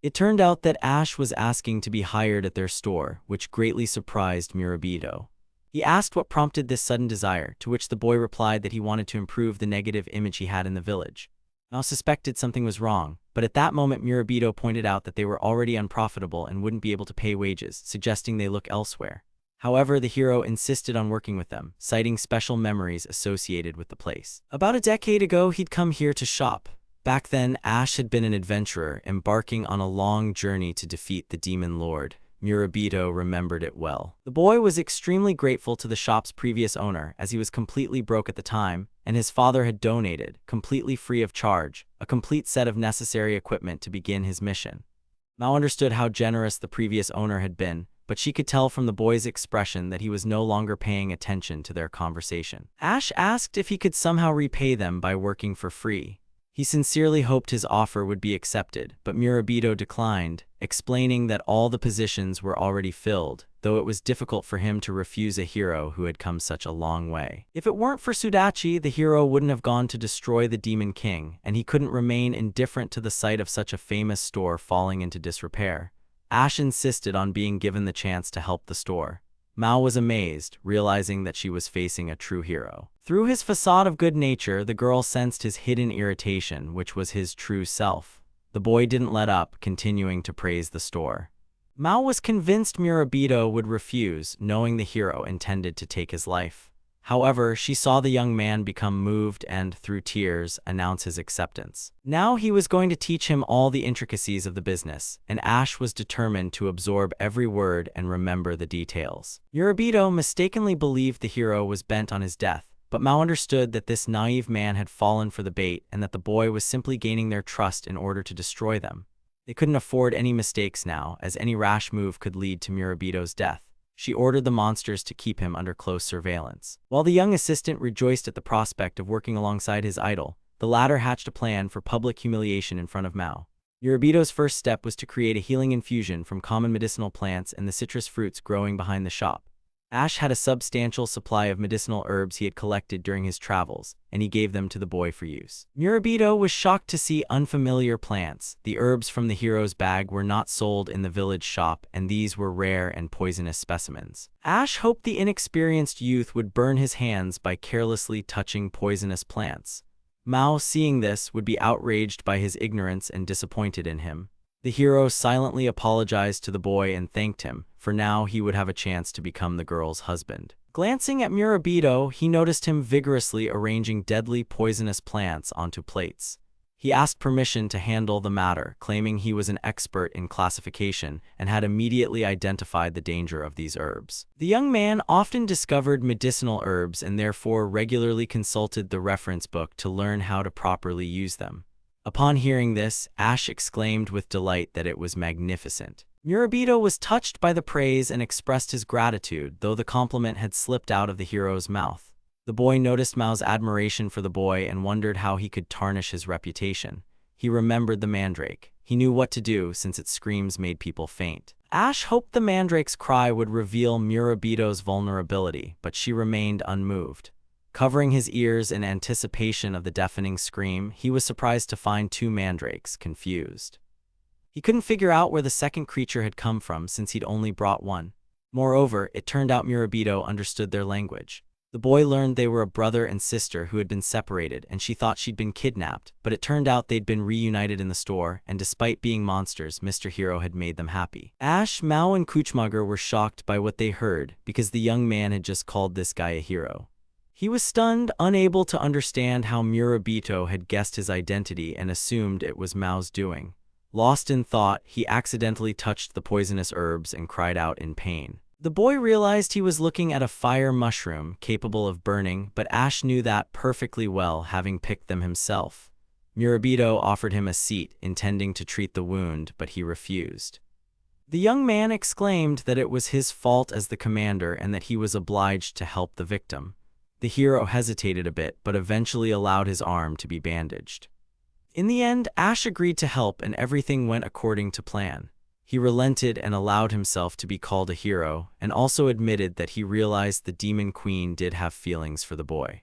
It turned out that Ash was asking to be hired at their store, which greatly surprised Murabito. He asked what prompted this sudden desire, to which the boy replied that he wanted to improve the negative image he had in the village. Mao suspected something was wrong, but at that moment Murabito pointed out that they were already unprofitable and wouldn't be able to pay wages, suggesting they look elsewhere. However, the hero insisted on working with them, citing special memories associated with the place. About a decade ago, he'd come here to shop. Back then, Ash had been an adventurer, embarking on a long journey to defeat the demon lord. Murabito remembered it well. The boy was extremely grateful to the shop's previous owner, as he was completely broke at the time, and his father had donated, completely free of charge, a complete set of necessary equipment to begin his mission. Mao understood how generous the previous owner had been, but she could tell from the boy's expression that he was no longer paying attention to their conversation. Ash asked if he could somehow repay them by working for free. He sincerely hoped his offer would be accepted, but Murabito declined, explaining that all the positions were already filled, though it was difficult for him to refuse a hero who had come such a long way. If it weren't for Sudachi, the hero wouldn't have gone to destroy the Demon King, and he couldn't remain indifferent to the sight of such a famous store falling into disrepair. Ash insisted on being given the chance to help the store. Mao was amazed, realizing that she was facing a true hero. Through his facade of good nature, the girl sensed his hidden irritation, which was his true self. The boy didn't let up, continuing to praise the store. Mao was convinced Murabito would refuse, knowing the hero intended to take his life. However, she saw the young man become moved and, through tears, announce his acceptance. Now he was going to teach him all the intricacies of the business, and Ash was determined to absorb every word and remember the details. Murabito mistakenly believed the hero was bent on his death, but Mao understood that this naive man had fallen for the bait and that the boy was simply gaining their trust in order to destroy them. They couldn't afford any mistakes now, as any rash move could lead to Murabito's death. She ordered the monsters to keep him under close surveillance. While the young assistant rejoiced at the prospect of working alongside his idol, the latter hatched a plan for public humiliation in front of Mao. Murabito's first step was to create a healing infusion from common medicinal plants and the citrus fruits growing behind the shop. Ash had a substantial supply of medicinal herbs he had collected during his travels, and he gave them to the boy for use. Murabito was shocked to see unfamiliar plants. The herbs from the hero's bag were not sold in the village shop, and these were rare and poisonous specimens. Ash hoped the inexperienced youth would burn his hands by carelessly touching poisonous plants. Mao, seeing this, would be outraged by his ignorance and disappointed in him. The hero silently apologized to the boy and thanked him, for now he would have a chance to become the girl's husband. Glancing at Murabito, he noticed him vigorously arranging deadly poisonous plants onto plates. He asked permission to handle the matter, claiming he was an expert in classification and had immediately identified the danger of these herbs. The young man often discovered medicinal herbs and therefore regularly consulted the reference book to learn how to properly use them. Upon hearing this, Ash exclaimed with delight that it was magnificent. Murabito was touched by the praise and expressed his gratitude, though the compliment had slipped out of the hero's mouth. The boy noticed Mao's admiration for the boy and wondered how he could tarnish his reputation. He remembered the mandrake. He knew what to do since its screams made people faint. Ash hoped the mandrake's cry would reveal Murabito's vulnerability, but she remained unmoved. Covering his ears in anticipation of the deafening scream, he was surprised to find two mandrakes, confused. He couldn't figure out where the second creature had come from since he'd only brought one. Moreover, it turned out Murabito understood their language. The boy learned they were a brother and sister who had been separated, and she thought she'd been kidnapped, but it turned out they'd been reunited in the store, and despite being monsters, Mr. Hero had made them happy. Ash, Mao, and Kuchmager were shocked by what they heard, because the young man had just called this guy a hero. He was stunned, unable to understand how Murabito had guessed his identity and assumed it was Mao's doing. Lost in thought, he accidentally touched the poisonous herbs and cried out in pain. The boy realized he was looking at a fire mushroom capable of burning, but Ash knew that perfectly well, having picked them himself. Murabito offered him a seat, intending to treat the wound, but he refused. The young man exclaimed that it was his fault as the commander and that he was obliged to help the victim. The hero hesitated a bit, but eventually allowed his arm to be bandaged. In the end, Ash agreed to help and everything went according to plan. He relented and allowed himself to be called a hero, and also admitted that he realized the Demon Queen did have feelings for the boy.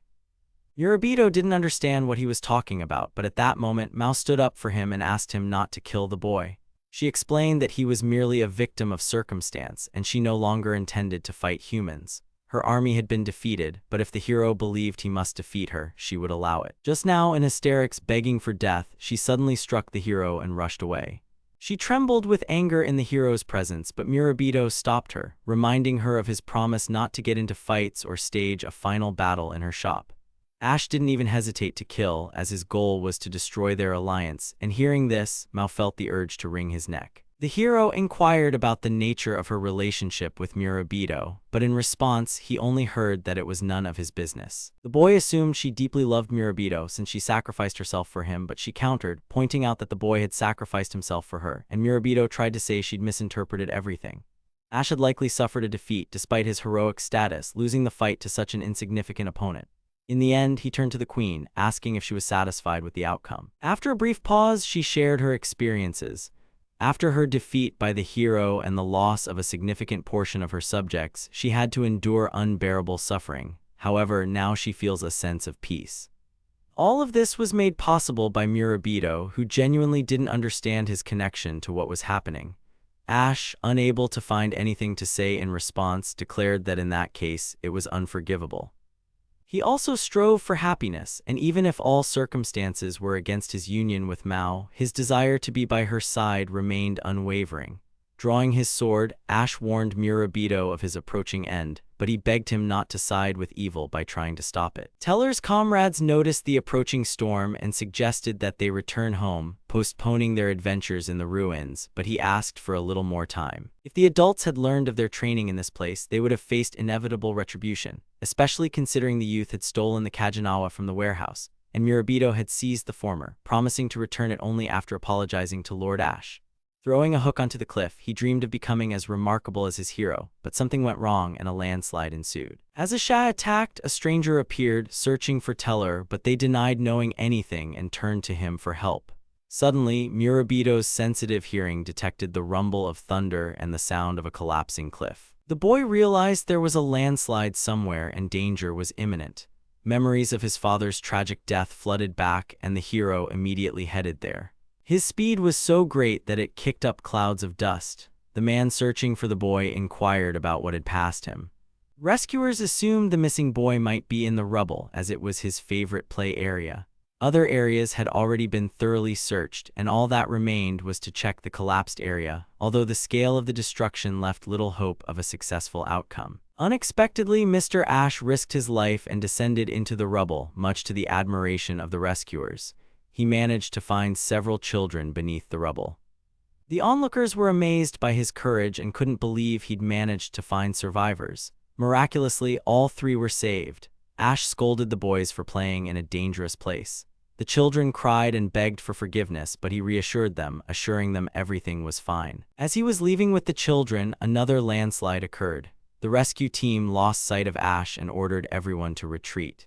Murabito didn't understand what he was talking about, but at that moment Mao stood up for him and asked him not to kill the boy. She explained that he was merely a victim of circumstance, and she no longer intended to fight humans. Her army had been defeated, but if the hero believed he must defeat her, she would allow it. Just now, in hysterics begging for death, she suddenly struck the hero and rushed away. She trembled with anger in the hero's presence, but Murabito stopped her, reminding her of his promise not to get into fights or stage a final battle in her shop. Ash didn't even hesitate to kill, as his goal was to destroy their alliance, and hearing this, Mao felt the urge to wring his neck. The hero inquired about the nature of her relationship with Murabito, but in response, he only heard that it was none of his business. The boy assumed she deeply loved Murabito since she sacrificed herself for him, but she countered, pointing out that the boy had sacrificed himself for her, and Murabito tried to say she'd misinterpreted everything. Ash had likely suffered a defeat despite his heroic status, losing the fight to such an insignificant opponent. In the end, he turned to the queen, asking if she was satisfied with the outcome. After a brief pause, she shared her experiences. After her defeat by the hero and the loss of a significant portion of her subjects, she had to endure unbearable suffering. However, now she feels a sense of peace. All of this was made possible by Murabito, who genuinely didn't understand his connection to what was happening. Ash, unable to find anything to say in response, declared that in that case, it was unforgivable. He also strove for happiness, and even if all circumstances were against his union with Mao, his desire to be by her side remained unwavering. Drawing his sword, Ash warned Murabito of his approaching end, but he begged him not to side with evil by trying to stop it. Teller's comrades noticed the approaching storm and suggested that they return home, postponing their adventures in the ruins, but he asked for a little more time. If the adults had learned of their training in this place, they would have faced inevitable retribution, especially considering the youth had stolen the Kajinawa from the warehouse, and Murabito had seized the former, promising to return it only after apologizing to Lord Ash. Throwing a hook onto the cliff, he dreamed of becoming as remarkable as his hero, but something went wrong and a landslide ensued. As Asha attacked, a stranger appeared, searching for Teller, but they denied knowing anything and turned to him for help. Suddenly, Murabito's sensitive hearing detected the rumble of thunder and the sound of a collapsing cliff. The boy realized there was a landslide somewhere and danger was imminent. Memories of his father's tragic death flooded back, and the hero immediately headed there. His speed was so great that it kicked up clouds of dust. The man searching for the boy inquired about what had passed him. Rescuers assumed the missing boy might be in the rubble, as it was his favorite play area. Other areas had already been thoroughly searched, and all that remained was to check the collapsed area, although the scale of the destruction left little hope of a successful outcome. Unexpectedly, Mr. Ash risked his life and descended into the rubble, much to the admiration of the rescuers. He managed to find several children beneath the rubble. The onlookers were amazed by his courage and couldn't believe he'd managed to find survivors. Miraculously, all three were saved. Ash scolded the boys for playing in a dangerous place. The children cried and begged for forgiveness, but he reassured them, assuring them everything was fine. As he was leaving with the children, another landslide occurred. The rescue team lost sight of Ash and ordered everyone to retreat.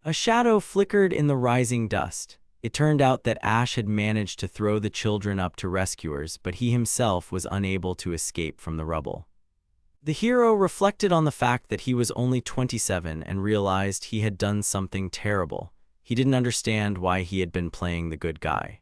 A shadow flickered in the rising dust. It turned out that Ash had managed to throw the children up to rescuers, but he himself was unable to escape from the rubble. The hero reflected on the fact that he was only 27 and realized he had done something terrible. He didn't understand why he had been playing the good guy.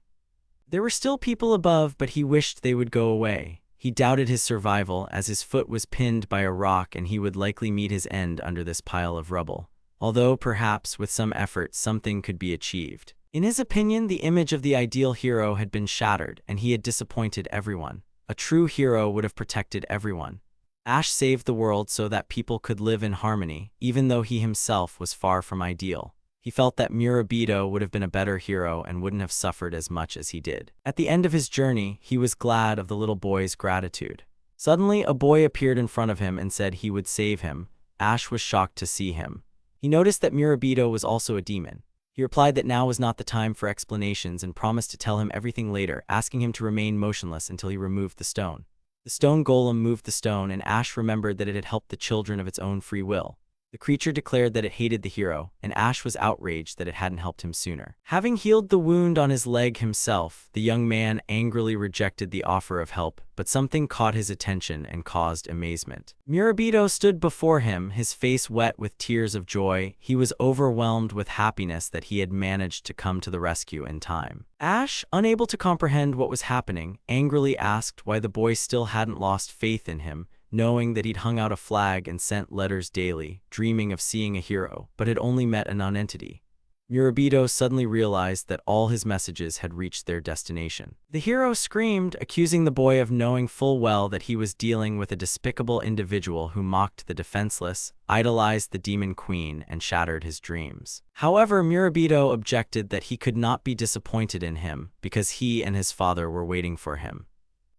There were still people above, but he wished they would go away. He doubted his survival, as his foot was pinned by a rock and he would likely meet his end under this pile of rubble. Although, perhaps, with some effort, something could be achieved. In his opinion, the image of the ideal hero had been shattered, and he had disappointed everyone. A true hero would have protected everyone. Ash saved the world so that people could live in harmony, even though he himself was far from ideal. He felt that Murabito would have been a better hero and wouldn't have suffered as much as he did. At the end of his journey, he was glad of the little boy's gratitude. Suddenly, a boy appeared in front of him and said he would save him. Ash was shocked to see him. He noticed that Murabito was also a demon. He replied that now was not the time for explanations and promised to tell him everything later, asking him to remain motionless until he removed the stone. The stone golem moved the stone, and Ash remembered that it had helped the children of its own free will. The creature declared that it hated the hero, and Ash was outraged that it hadn't helped him sooner. Having healed the wound on his leg himself, the young man angrily rejected the offer of help, but something caught his attention and caused amazement. Murabito stood before him, his face wet with tears of joy. He was overwhelmed with happiness that he had managed to come to the rescue in time. Ash, unable to comprehend what was happening, angrily asked why the boy still hadn't lost faith in him, knowing that he'd hung out a flag and sent letters daily, dreaming of seeing a hero, but had only met a nonentity. Murabito suddenly realized that all his messages had reached their destination. The hero screamed, accusing the boy of knowing full well that he was dealing with a despicable individual who mocked the defenseless, idolized the demon queen, and shattered his dreams. However, Murabito objected that he could not be disappointed in him because he and his father were waiting for him.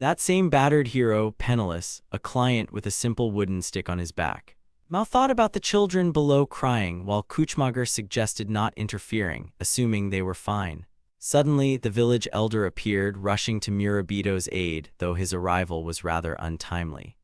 That same battered hero, penniless, a client with a simple wooden stick on his back. Mao thought about the children below crying, while Kuchmager suggested not interfering, assuming they were fine. Suddenly, the village elder appeared, rushing to Murabito's aid, though his arrival was rather untimely.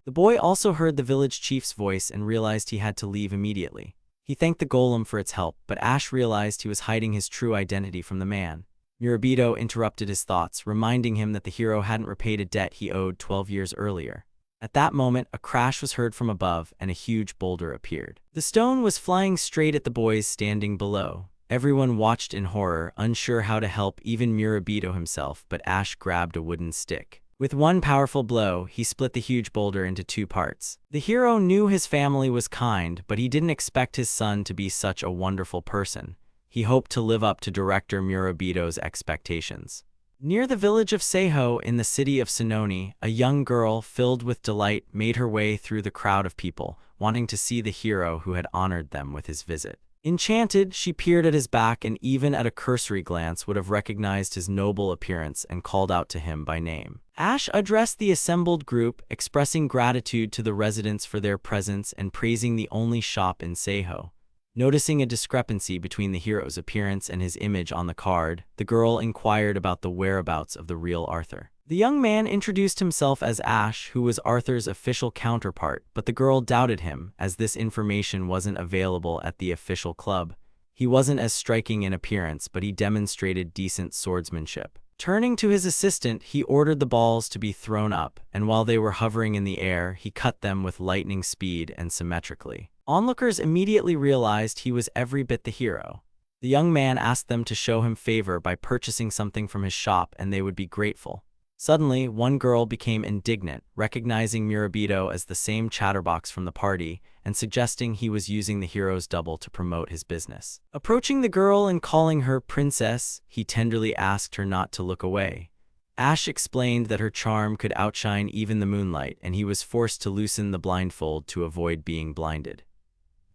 The boy also heard the village chief's voice and realized he had to leave immediately. He thanked the golem for its help, but Ash realized he was hiding his true identity from the man. Murabito interrupted his thoughts, reminding him that the hero hadn't repaid a debt he owed 12 years earlier. At that moment, a crash was heard from above, and a huge boulder appeared. The stone was flying straight at the boys standing below. Everyone watched in horror, unsure how to help even Murabito himself, but Ash grabbed a wooden stick. With one powerful blow, he split the huge boulder into two parts. The hero knew his family was kind, but he didn't expect his son to be such a wonderful person. He hoped to live up to Director Murabito's expectations. Near the village of Seiho in the city of Sononi, a young girl, filled with delight, made her way through the crowd of people, wanting to see the hero who had honored them with his visit. Enchanted, she peered at his back and even at a cursory glance would have recognized his noble appearance and called out to him by name. Ash addressed the assembled group, expressing gratitude to the residents for their presence and praising the only shop in Seiho. Noticing a discrepancy between the hero's appearance and his image on the card, the girl inquired about the whereabouts of the real Arthur. The young man introduced himself as Ash, who was Arthur's official counterpart, but the girl doubted him, as this information wasn't available at the official club. He wasn't as striking in appearance, but he demonstrated decent swordsmanship. Turning to his assistant, he ordered the balls to be thrown up, and while they were hovering in the air, he cut them with lightning speed and symmetrically. Onlookers immediately realized he was every bit the hero. The young man asked them to show him favor by purchasing something from his shop and they would be grateful. Suddenly, one girl became indignant, recognizing Murabito as the same chatterbox from the party and suggesting he was using the hero's double to promote his business. Approaching the girl and calling her princess, he tenderly asked her not to look away. Ash explained that her charm could outshine even the moonlight and he was forced to loosen the blindfold to avoid being blinded.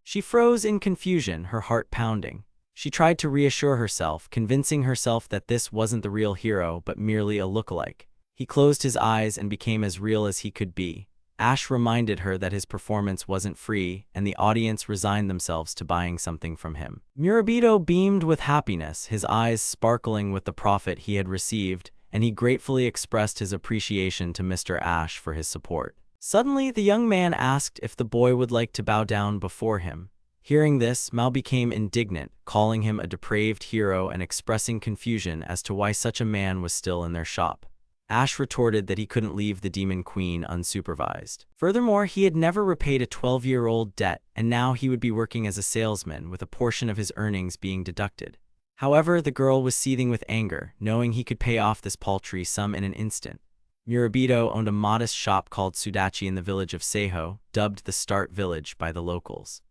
She froze in confusion, her heart pounding. She tried to reassure herself, convincing herself that this wasn't the real hero but merely a lookalike. He closed his eyes and became as real as he could be. Ash reminded her that his performance wasn't free, and the audience resigned themselves to buying something from him. Murabito beamed with happiness, his eyes sparkling with the profit he had received, and he gratefully expressed his appreciation to Mr. Ash for his support. Suddenly, the young man asked if the boy would like to bow down before him. Hearing this, Mao became indignant, calling him a depraved hero and expressing confusion as to why such a man was still in their shop. Ash retorted that he couldn't leave the Demon Queen unsupervised. Furthermore, he had never repaid a 12-year-old debt, and now he would be working as a salesman with a portion of his earnings being deducted. However, the girl was seething with anger, knowing he could pay off this paltry sum in an instant. Murabito owned a modest shop called Sudachi in the village of Seiho, dubbed the Start Village by the locals.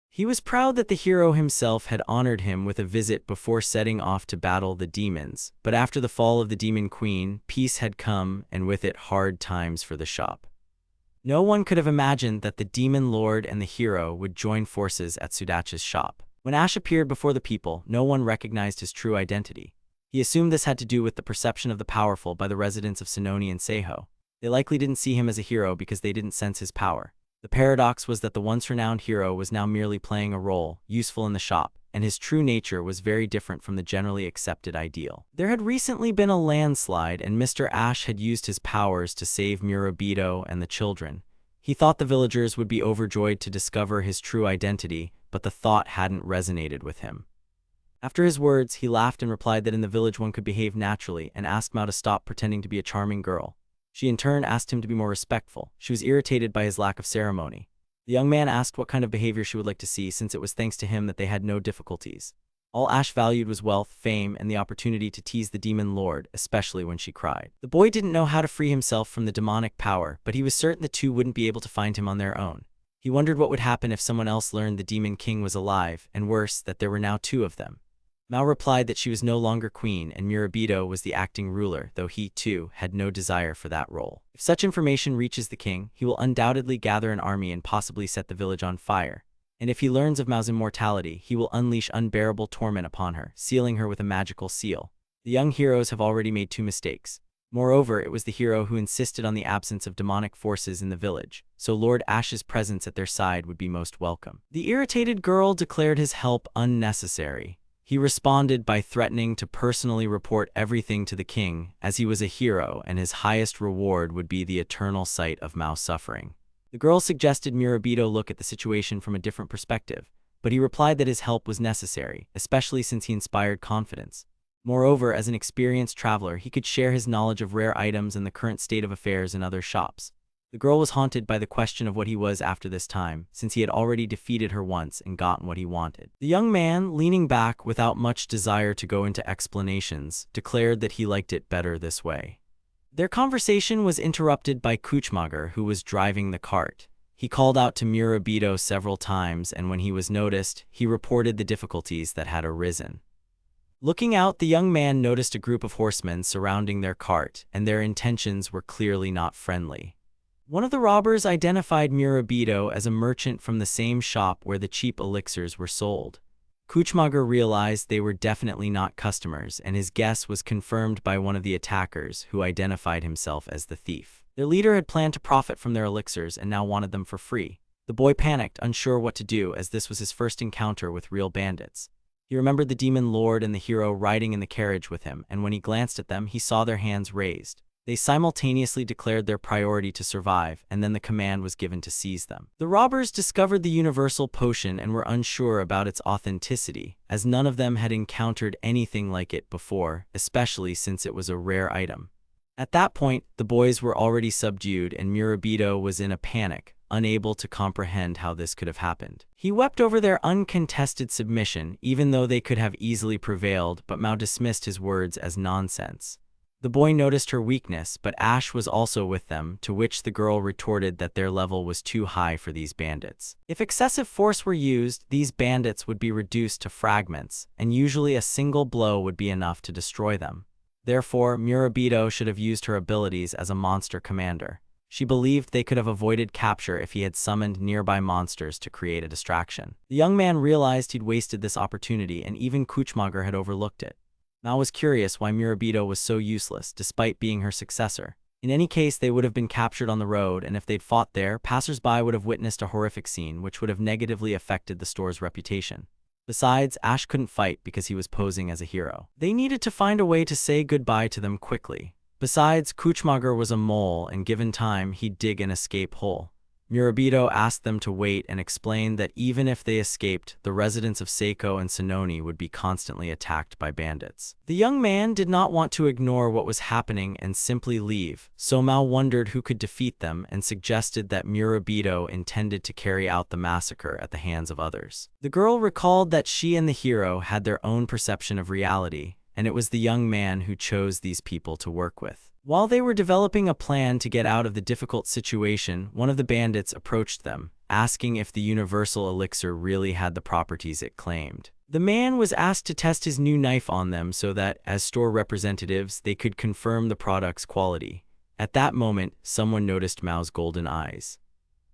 He was proud that the hero himself had honored him with a visit before setting off to battle the demons, but after the fall of the Demon Queen, peace had come, and with it hard times for the shop. No one could have imagined that the Demon Lord and the hero would join forces at Sudachi's shop. When Ash appeared before the people, no one recognized his true identity. He assumed this had to do with the perception of the powerful by the residents of Sononi and Seiho. They likely didn't see him as a hero because they didn't sense his power. The paradox was that the once renowned hero was now merely playing a role, useful in the shop, and his true nature was very different from the generally accepted ideal. There had recently been a landslide and Mr. Ash had used his powers to save Murabito and the children. He thought the villagers would be overjoyed to discover his true identity, but the thought hadn't resonated with him. After his words, he laughed and replied that in the village one could behave naturally and asked Mao to stop pretending to be a charming girl. She in turn asked him to be more respectful. She was irritated by his lack of ceremony. The young man asked what kind of behavior she would like to see, since it was thanks to him that they had no difficulties. All Ash valued was wealth, fame, and the opportunity to tease the Demon Lord, especially when she cried. The boy didn't know how to free himself from the demonic power, but he was certain the two wouldn't be able to find him on their own. He wondered what would happen if someone else learned the Demon King was alive, and worse, that there were now two of them. Mao replied that she was no longer queen and Murabito was the acting ruler, though he, too, had no desire for that role. If such information reaches the king, he will undoubtedly gather an army and possibly set the village on fire. And if he learns of Mao's immortality, he will unleash unbearable torment upon her, sealing her with a magical seal. The young heroes have already made two mistakes. Moreover, it was the hero who insisted on the absence of demonic forces in the village, so Lord Ash's presence at their side would be most welcome. The irritated girl declared his help unnecessary. He responded by threatening to personally report everything to the king, as he was a hero and his highest reward would be the eternal sight of Mao's suffering. The girl suggested Murabito look at the situation from a different perspective, but he replied that his help was necessary, especially since he inspired confidence. Moreover, as an experienced traveler, he could share his knowledge of rare items and the current state of affairs in other shops. The girl was haunted by the question of what he was after this time, since he had already defeated her once and gotten what he wanted. The young man, leaning back without much desire to go into explanations, declared that he liked it better this way. Their conversation was interrupted by Kuchmager, who was driving the cart. He called out to Murabito several times, and when he was noticed, he reported the difficulties that had arisen. Looking out, the young man noticed a group of horsemen surrounding their cart, and their intentions were clearly not friendly. One of the robbers identified Murabito as a merchant from the same shop where the cheap elixirs were sold. Kuchmager realized they were definitely not customers, and his guess was confirmed by one of the attackers, who identified himself as the thief. Their leader had planned to profit from their elixirs and now wanted them for free. The boy panicked, unsure what to do, as this was his first encounter with real bandits. He remembered the demon lord and the hero riding in the carriage with him, and when he glanced at them, he saw their hands raised. They simultaneously declared their priority to survive, and then the command was given to seize them. The robbers discovered the universal potion and were unsure about its authenticity, as none of them had encountered anything like it before, especially since it was a rare item. At that point, the boys were already subdued, and Murabito was in a panic, unable to comprehend how this could have happened. He wept over their uncontested submission, even though they could have easily prevailed, but Mao dismissed his words as nonsense. The boy noticed her weakness, but Ash was also with them, to which the girl retorted that their level was too high for these bandits. If excessive force were used, these bandits would be reduced to fragments, and usually a single blow would be enough to destroy them. Therefore, Murabito should have used her abilities as a monster commander. She believed they could have avoided capture if he had summoned nearby monsters to create a distraction. The young man realized he'd wasted this opportunity, and even Kuchmager had overlooked it. Mao was curious why Murabito was so useless, despite being her successor. In any case, they would have been captured on the road, and if they'd fought there, passers-by would have witnessed a horrific scene which would have negatively affected the store's reputation. Besides, Ash couldn't fight because he was posing as a hero. They needed to find a way to say goodbye to them quickly. Besides, Kuchmager was a mole, and given time, he'd dig an escape hole. Murabito asked them to wait and explained that even if they escaped, the residents of Seiko and Sononi would be constantly attacked by bandits. The young man did not want to ignore what was happening and simply leave, so Mao wondered who could defeat them and suggested that Murabito intended to carry out the massacre at the hands of others. The girl recalled that she and the hero had their own perception of reality, and it was the young man who chose these people to work with. While they were developing a plan to get out of the difficult situation, one of the bandits approached them, asking if the universal elixir really had the properties it claimed. The man was asked to test his new knife on them so that, as store representatives, they could confirm the product's quality. At that moment, someone noticed Mao's golden eyes.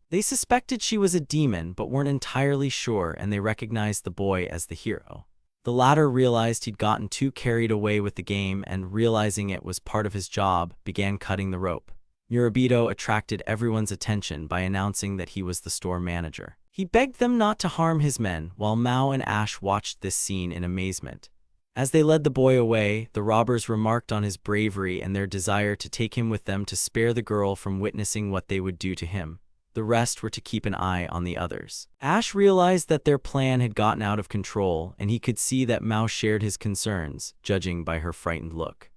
They suspected she was a demon but weren't entirely sure, and they recognized the boy as the hero. The latter realized he'd gotten too carried away with the game and, realizing it was part of his job, began cutting the rope. Murabito attracted everyone's attention by announcing that he was the store manager. He begged them not to harm his men, while Mao and Ash watched this scene in amazement. As they led the boy away, the robbers remarked on his bravery and their desire to take him with them to spare the girl from witnessing what they would do to him. The rest were to keep an eye on the others. Ash realized that their plan had gotten out of control, and he could see that Mao shared his concerns, judging by her frightened look.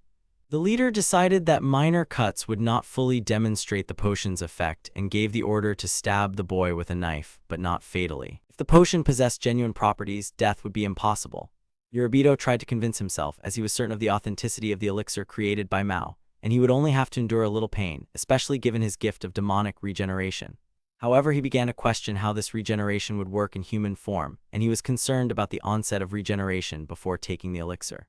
The leader decided that minor cuts would not fully demonstrate the potion's effect and gave the order to stab the boy with a knife, but not fatally. If the potion possessed genuine properties, death would be impossible. Murabito tried to convince himself, as he was certain of the authenticity of the elixir created by Mao, and he would only have to endure a little pain, especially given his gift of demonic regeneration. However, he began to question how this regeneration would work in human form, and he was concerned about the onset of regeneration before taking the elixir.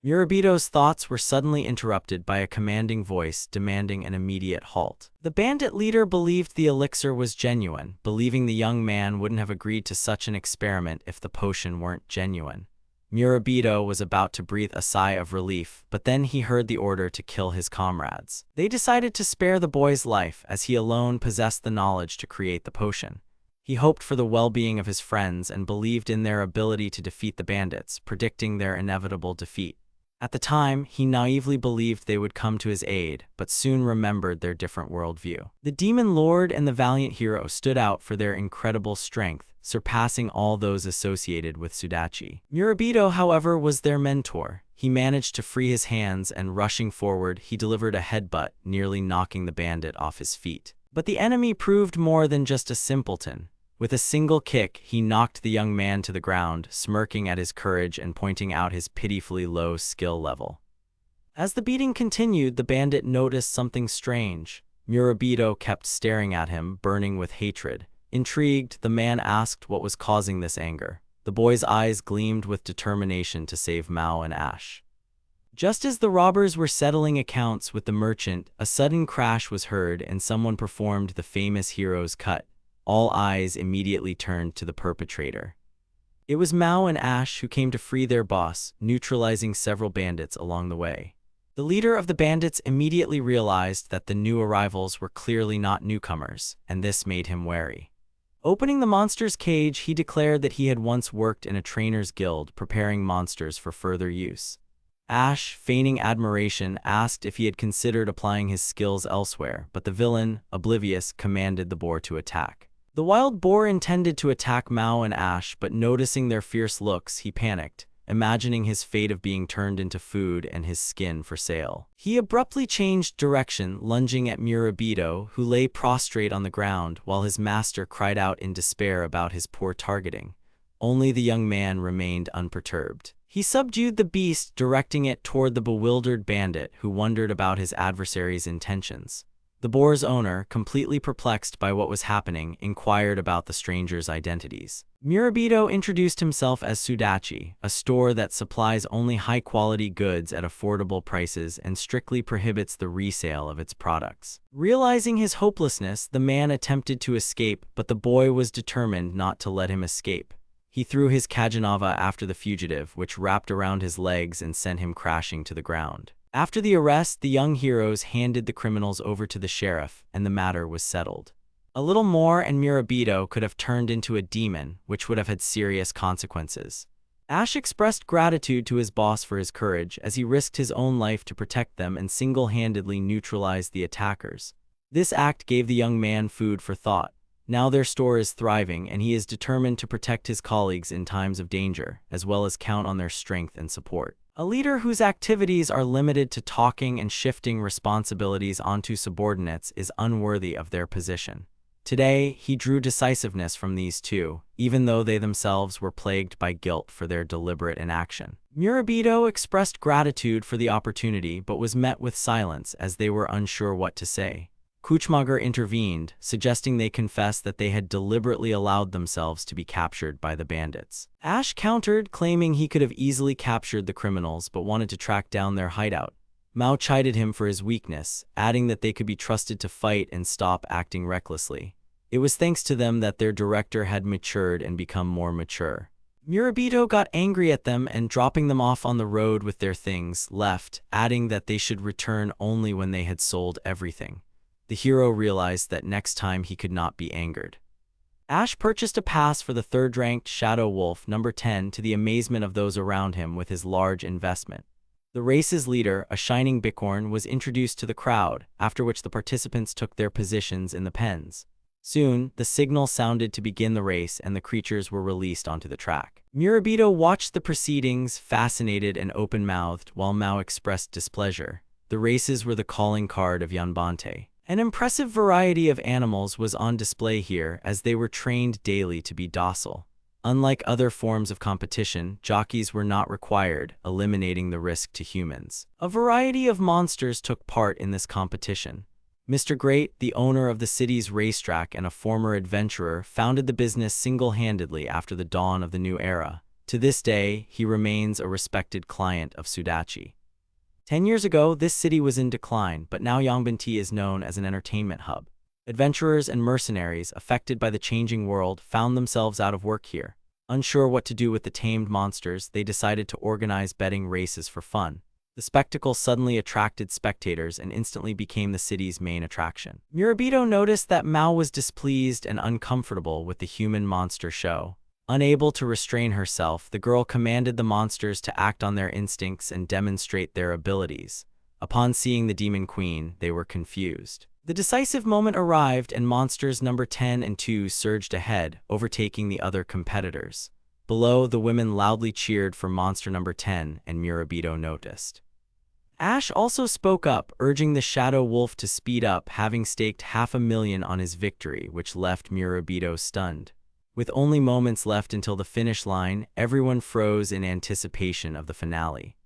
Murabito's thoughts were suddenly interrupted by a commanding voice demanding an immediate halt. The bandit leader believed the elixir was genuine, believing the young man wouldn't have agreed to such an experiment if the potion weren't genuine. Murabito was about to breathe a sigh of relief, but then he heard the order to kill his comrades. They decided to spare the boy's life, as he alone possessed the knowledge to create the potion. He hoped for the well-being of his friends and believed in their ability to defeat the bandits, predicting their inevitable defeat. At the time, he naively believed they would come to his aid, but soon remembered their different worldview. The demon lord and the valiant hero stood out for their incredible strength, surpassing all those associated with Sudachi. Murabito, however, was their mentor. He managed to free his hands, and rushing forward, he delivered a headbutt, nearly knocking the bandit off his feet. But the enemy proved more than just a simpleton. With a single kick, he knocked the young man to the ground, smirking at his courage and pointing out his pitifully low skill level. As the beating continued, the bandit noticed something strange. Murabito kept staring at him, burning with hatred. Intrigued, the man asked what was causing this anger. The boy's eyes gleamed with determination to save Mao and Ash. Just as the robbers were settling accounts with the merchant, a sudden crash was heard and someone performed the famous hero's cut. All eyes immediately turned to the perpetrator. It was Mao and Ash who came to free their boss, neutralizing several bandits along the way. The leader of the bandits immediately realized that the new arrivals were clearly not newcomers, and this made him wary. Opening the monster's cage, he declared that he had once worked in a trainer's guild preparing monsters for further use. Ash, feigning admiration, asked if he had considered applying his skills elsewhere, but the villain, oblivious, commanded the boar to attack. The wild boar intended to attack Mao and Ash, but noticing their fierce looks, he panicked, imagining his fate of being turned into food and his skin for sale. He abruptly changed direction, lunging at Murabito, who lay prostrate on the ground, while his master cried out in despair about his poor targeting. Only the young man remained unperturbed. He subdued the beast, directing it toward the bewildered bandit, who wondered about his adversary's intentions. The boar's owner, completely perplexed by what was happening, inquired about the strangers' identities. Murabito introduced himself as Sudachi, a store that supplies only high-quality goods at affordable prices and strictly prohibits the resale of its products. Realizing his hopelessness, the man attempted to escape, but the boy was determined not to let him escape. He threw his Kajanava after the fugitive, which wrapped around his legs and sent him crashing to the ground. After the arrest, the young heroes handed the criminals over to the sheriff, and the matter was settled. A little more and Murabito could have turned into a demon, which would have had serious consequences. Ash expressed gratitude to his boss for his courage, as he risked his own life to protect them and single-handedly neutralized the attackers. This act gave the young man food for thought. Now their store is thriving, and he is determined to protect his colleagues in times of danger, as well as count on their strength and support. A leader whose activities are limited to talking and shifting responsibilities onto subordinates is unworthy of their position. Today, he drew decisiveness from these two, even though they themselves were plagued by guilt for their deliberate inaction. Murabito expressed gratitude for the opportunity but was met with silence as they were unsure what to say. Kuchmager intervened, suggesting they confess that they had deliberately allowed themselves to be captured by the bandits. Ash countered, claiming he could have easily captured the criminals but wanted to track down their hideout. Mao chided him for his weakness, adding that they could be trusted to fight and stop acting recklessly. It was thanks to them that their director had matured and become more mature. Murabito got angry at them and, dropping them off on the road with their things, left, adding that they should return only when they had sold everything. The hero realized that next time he could not be angered. Ash purchased a pass for the third-ranked Shadow Wolf number 10 to the amazement of those around him with his large investment. The race's leader, a shining bicorn, was introduced to the crowd, after which the participants took their positions in the pens. Soon, the signal sounded to begin the race and the creatures were released onto the track. Murabito watched the proceedings, fascinated and open-mouthed, while Mao expressed displeasure. The races were the calling card of Yanbante. An impressive variety of animals was on display here, as they were trained daily to be docile. Unlike other forms of competition, jockeys were not required, eliminating the risk to humans. A variety of monsters took part in this competition. Mr. Great, the owner of the city's racetrack and a former adventurer, founded the business single-handedly after the dawn of the new era. To this day, he remains a respected client of Sudachi. 10 years ago, this city was in decline, but now Yongbin is known as an entertainment hub. Adventurers and mercenaries, affected by the changing world, found themselves out of work here. Unsure what to do with the tamed monsters, they decided to organize betting races for fun. The spectacle suddenly attracted spectators and instantly became the city's main attraction. Murabito noticed that Mao was displeased and uncomfortable with the human-monster show. Unable to restrain herself, the girl commanded the monsters to act on their instincts and demonstrate their abilities. Upon seeing the Demon Queen, they were confused. The decisive moment arrived and monsters number 10 and 2 surged ahead, overtaking the other competitors. Below, the women loudly cheered for monster number 10, and Murabito noticed. Ash also spoke up, urging the Shadow Wolf to speed up, having staked $500,000 on his victory, which left Murabito stunned. With only moments left until the finish line, everyone froze in anticipation of the finale.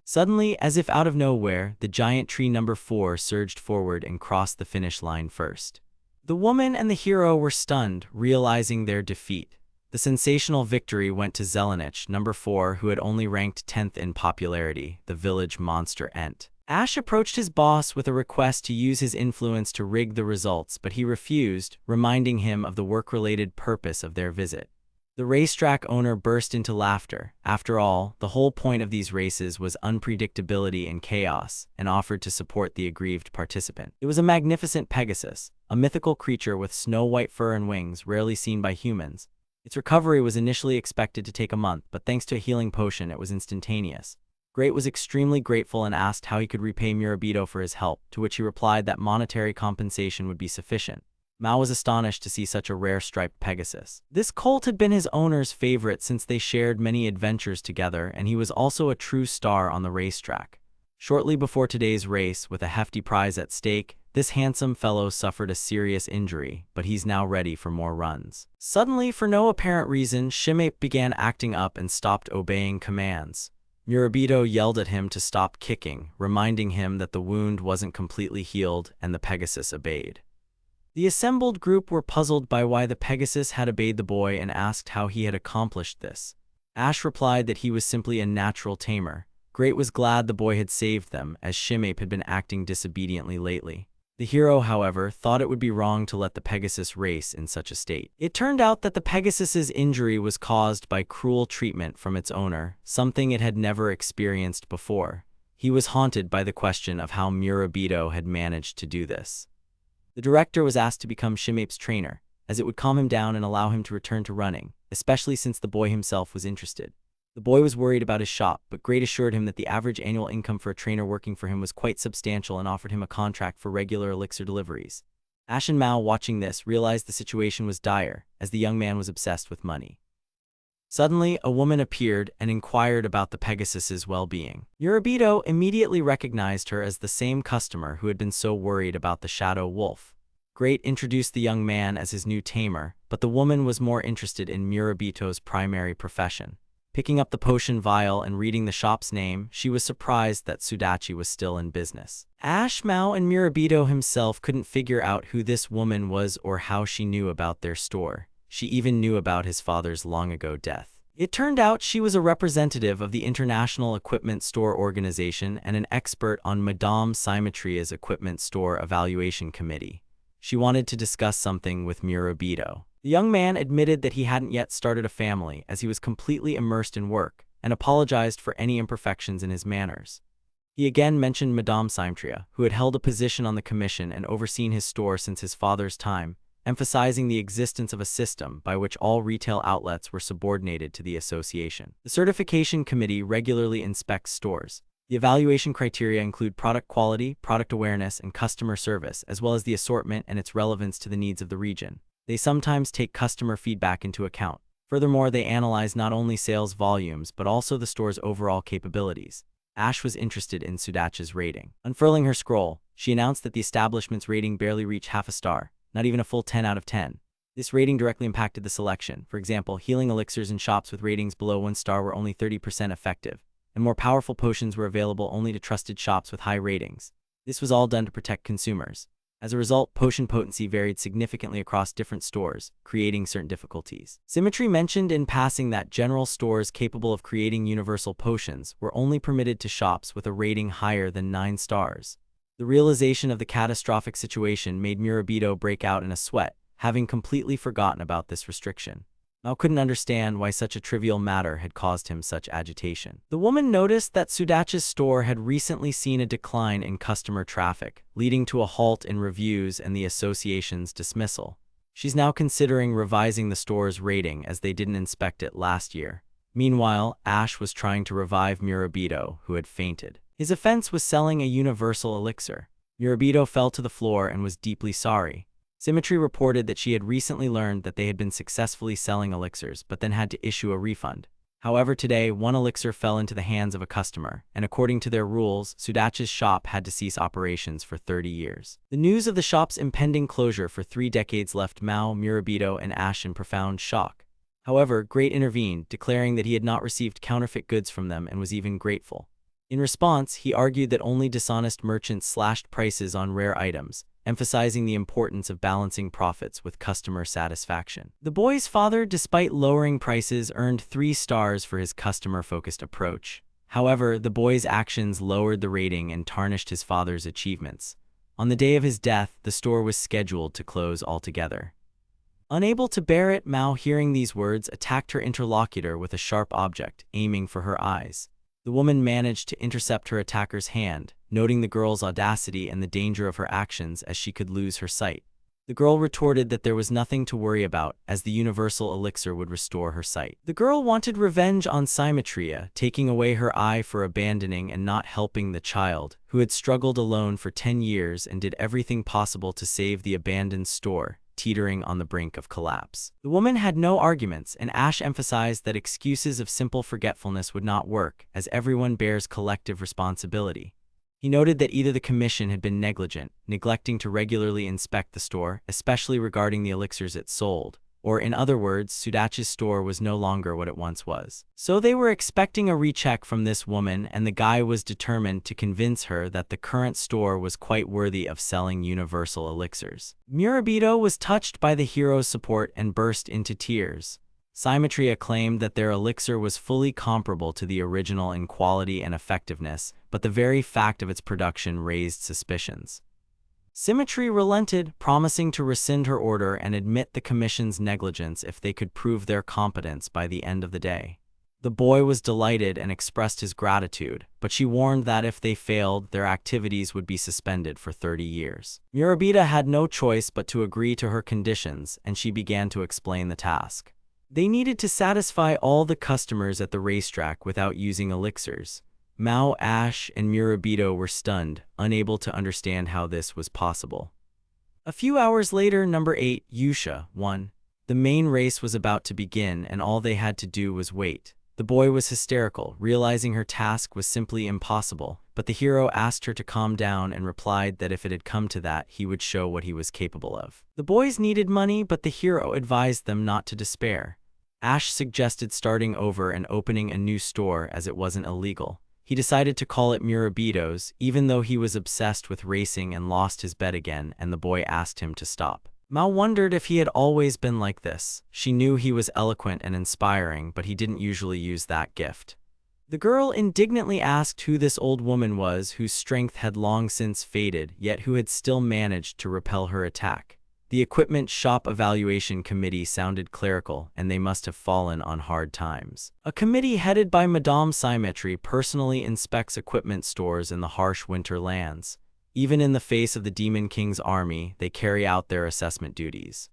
Suddenly, as if out of nowhere, the giant tree number 4 surged forward and crossed the finish line first. The woman and the hero were stunned, realizing their defeat. The sensational victory went to Zelenich, number 4, who had only ranked 10th in popularity, the village monster Ent. Ash approached his boss with a request to use his influence to rig the results, but he refused, reminding him of the work-related purpose of their visit. The racetrack owner burst into laughter. After all, the whole point of these races was unpredictability and chaos, and offered to support the aggrieved participant. It was a magnificent Pegasus, a mythical creature with snow-white fur and wings rarely seen by humans. Its recovery was initially expected to take a month, but thanks to a healing potion, it was instantaneous. Great was extremely grateful and asked how he could repay Murabito for his help, to which he replied that monetary compensation would be sufficient. Mao was astonished to see such a rare striped Pegasus. This colt had been his owner's favorite since they shared many adventures together, and he was also a true star on the racetrack. Shortly before today's race, with a hefty prize at stake, this handsome fellow suffered a serious injury, but he's now ready for more runs. Suddenly, for no apparent reason, Shimape began acting up and stopped obeying commands. Murabito yelled at him to stop kicking, reminding him that the wound wasn't completely healed, and the Pegasus obeyed. The assembled group were puzzled by why the Pegasus had obeyed the boy and asked how he had accomplished this. Ash replied that he was simply a natural tamer. Great was glad the boy had saved them, as Shimape had been acting disobediently lately. The hero, however, thought it would be wrong to let the Pegasus race in such a state. It turned out that the Pegasus's injury was caused by cruel treatment from its owner, something it had never experienced before. He was haunted by the question of how Murabito had managed to do this. The director was asked to become Shimape's trainer, as it would calm him down and allow him to return to running, especially since the boy himself was interested. The boy was worried about his shop, but Great assured him that the average annual income for a trainer working for him was quite substantial and offered him a contract for regular elixir deliveries. Ash and Mao, watching this, realized the situation was dire, as the young man was obsessed with money. Suddenly, a woman appeared and inquired about the Pegasus's well-being. Murabito immediately recognized her as the same customer who had been so worried about the shadow wolf. Great introduced the young man as his new tamer, but the woman was more interested in Murabito's primary profession. Picking up the potion vial and reading the shop's name, she was surprised that Sudachi was still in business. Ash, Mao, and Murabito himself couldn't figure out who this woman was or how she knew about their store. She even knew about his father's long-ago death. It turned out she was a representative of the International Equipment Store Organization and an expert on Madame Symmetria's Equipment Store Evaluation Committee. She wanted to discuss something with Murabito. The young man admitted that he hadn't yet started a family, as he was completely immersed in work, and apologized for any imperfections in his manners. He again mentioned Madame Symmetria, who had held a position on the commission and overseen his store since his father's time, emphasizing the existence of a system by which all retail outlets were subordinated to the association. The certification committee regularly inspects stores. The evaluation criteria include product quality, product awareness, and customer service, as well as the assortment and its relevance to the needs of the region. They sometimes take customer feedback into account. Furthermore, they analyze not only sales volumes but also the store's overall capabilities. Ash was interested in Sudachi's rating. Unfurling her scroll, she announced that the establishment's rating barely reached half a star, not even a full 10 out of 10. This rating directly impacted the selection. For example, healing elixirs in shops with ratings below 1 star were only 30% effective, and more powerful potions were available only to trusted shops with high ratings. This was all done to protect consumers. As a result, potion potency varied significantly across different stores, creating certain difficulties. Symmetry mentioned in passing that general stores capable of creating universal potions were only permitted to shops with a rating higher than 9 stars. The realization of the catastrophic situation made Murabito break out in a sweat, having completely forgotten about this restriction. Mao couldn't understand why such a trivial matter had caused him such agitation. The woman noticed that Sudachi's store had recently seen a decline in customer traffic, leading to a halt in reviews and the association's dismissal. She's now considering revising the store's rating as they didn't inspect it last year. Meanwhile, Ash was trying to revive Murabito, who had fainted. His offense was selling a universal elixir. Murabito fell to the floor and was deeply sorry. Symmetry reported that she had recently learned that they had been successfully selling elixirs, but then had to issue a refund. However, today, one elixir fell into the hands of a customer, and according to their rules, Sudachi's shop had to cease operations for 30 years. The news of the shop's impending closure for 3 decades left Mao, Murabito, and Ash in profound shock. However, Great intervened, declaring that he had not received counterfeit goods from them and was even grateful. In response, he argued that only dishonest merchants slashed prices on rare items, emphasizing the importance of balancing profits with customer satisfaction. The boy's father, despite lowering prices, earned 3 stars for his customer-focused approach. However, the boy's actions lowered the rating and tarnished his father's achievements. On the day of his death, the store was scheduled to close altogether. Unable to bear it, Mao, hearing these words, attacked her interlocutor with a sharp object, aiming for her eyes. The woman managed to intercept her attacker's hand, noting the girl's audacity and the danger of her actions as she could lose her sight. The girl retorted that there was nothing to worry about, as the universal elixir would restore her sight. The girl wanted revenge on Symmetria, taking away her eye for abandoning and not helping the child, who had struggled alone for 10 years and did everything possible to save the abandoned store, teetering on the brink of collapse. The woman had no arguments, and Ash emphasized that excuses of simple forgetfulness would not work, as everyone bears collective responsibility. He noted that either the commission had been negligent, neglecting to regularly inspect the store, especially regarding the elixirs it sold, or in other words, Sudachi's store was no longer what it once was. So they were expecting a recheck from this woman, and the guy was determined to convince her that the current store was quite worthy of selling universal elixirs. Murabito was touched by the hero's support and burst into tears. Symmetria claimed that their elixir was fully comparable to the original in quality and effectiveness, but the very fact of its production raised suspicions. Symmetry relented, promising to rescind her order and admit the commission's negligence if they could prove their competence by the end of the day. The boy was delighted and expressed his gratitude, but she warned that if they failed, their activities would be suspended for 30 years. Murabita had no choice but to agree to her conditions, and she began to explain the task. They needed to satisfy all the customers at the racetrack without using elixirs. Mao, Ash, and Murabito were stunned, unable to understand how this was possible. A few hours later, number 8, Yusha, won. The main race was about to begin, and all they had to do was wait. The boy was hysterical, realizing her task was simply impossible, but the hero asked her to calm down and replied that if it had come to that, he would show what he was capable of. The boys needed money, but the hero advised them not to despair. Ash suggested starting over and opening a new store as it wasn't illegal. He decided to call it Murabito's, even though he was obsessed with racing and lost his bet again, and the boy asked him to stop. Mao wondered if he had always been like this. She knew he was eloquent and inspiring, but he didn't usually use that gift. The girl indignantly asked who this old woman was, whose strength had long since faded, yet who had still managed to repel her attack. The equipment shop evaluation committee sounded clerical, and they must have fallen on hard times. A committee headed by Madame Symmetry personally inspects equipment stores in the harsh winter lands. Even in the face of the Demon King's army, they carry out their assessment duties.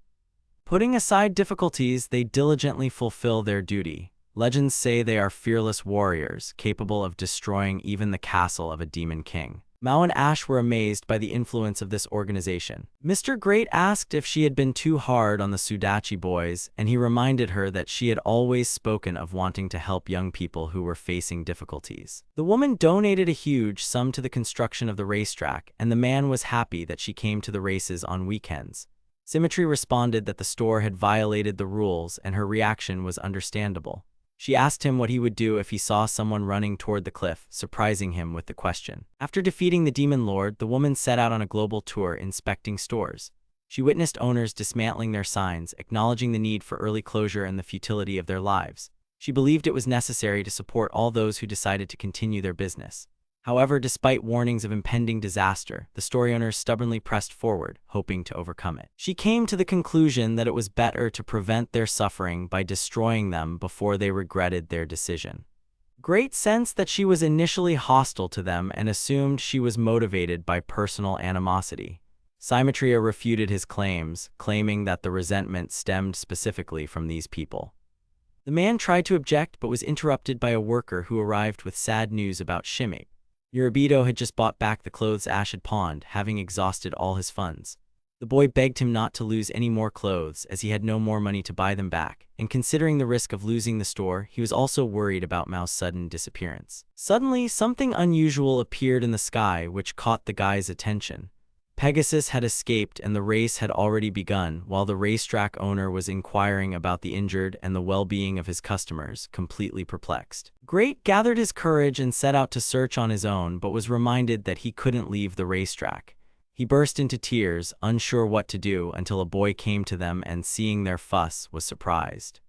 Putting aside difficulties, they diligently fulfill their duty. Legends say they are fearless warriors, capable of destroying even the castle of a Demon King. Mao and Ash were amazed by the influence of this organization. Mr. Great asked if she had been too hard on the Sudachi boys, and he reminded her that she had always spoken of wanting to help young people who were facing difficulties. The woman donated a huge sum to the construction of the racetrack, and the man was happy that she came to the races on weekends. Symmetry responded that the store had violated the rules, and her reaction was understandable. She asked him what he would do if he saw someone running toward the cliff, surprising him with the question. After defeating the Demon Lord, the woman set out on a global tour inspecting stores. She witnessed owners dismantling their signs, acknowledging the need for early closure and the futility of their lives. She believed it was necessary to support all those who decided to continue their business. However, despite warnings of impending disaster, the store owners stubbornly pressed forward, hoping to overcome it. She came to the conclusion that it was better to prevent their suffering by destroying them before they regretted their decision. Great sensed that she was initially hostile to them and assumed she was motivated by personal animosity. Symmetria refuted his claims, claiming that the resentment stemmed specifically from these people. The man tried to object but was interrupted by a worker who arrived with sad news about Shimei. Murabito had just bought back the clothes Ash had pawned, having exhausted all his funds. The boy begged him not to lose any more clothes as he had no more money to buy them back, and considering the risk of losing the store, he was also worried about Mao's sudden disappearance. Suddenly, something unusual appeared in the sky which caught the guy's attention. Pegasus had escaped and the race had already begun, while the racetrack owner was inquiring about the injured and the well-being of his customers, completely perplexed. Great gathered his courage and set out to search on his own, but was reminded that he couldn't leave the racetrack. He burst into tears, unsure what to do, until a boy came to them and, seeing their fuss, was surprised.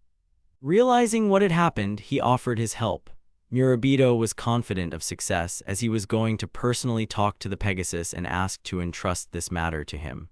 Realizing what had happened, he offered his help. Murabito was confident of success, as he was going to personally talk to the Pegasus and ask to entrust this matter to him.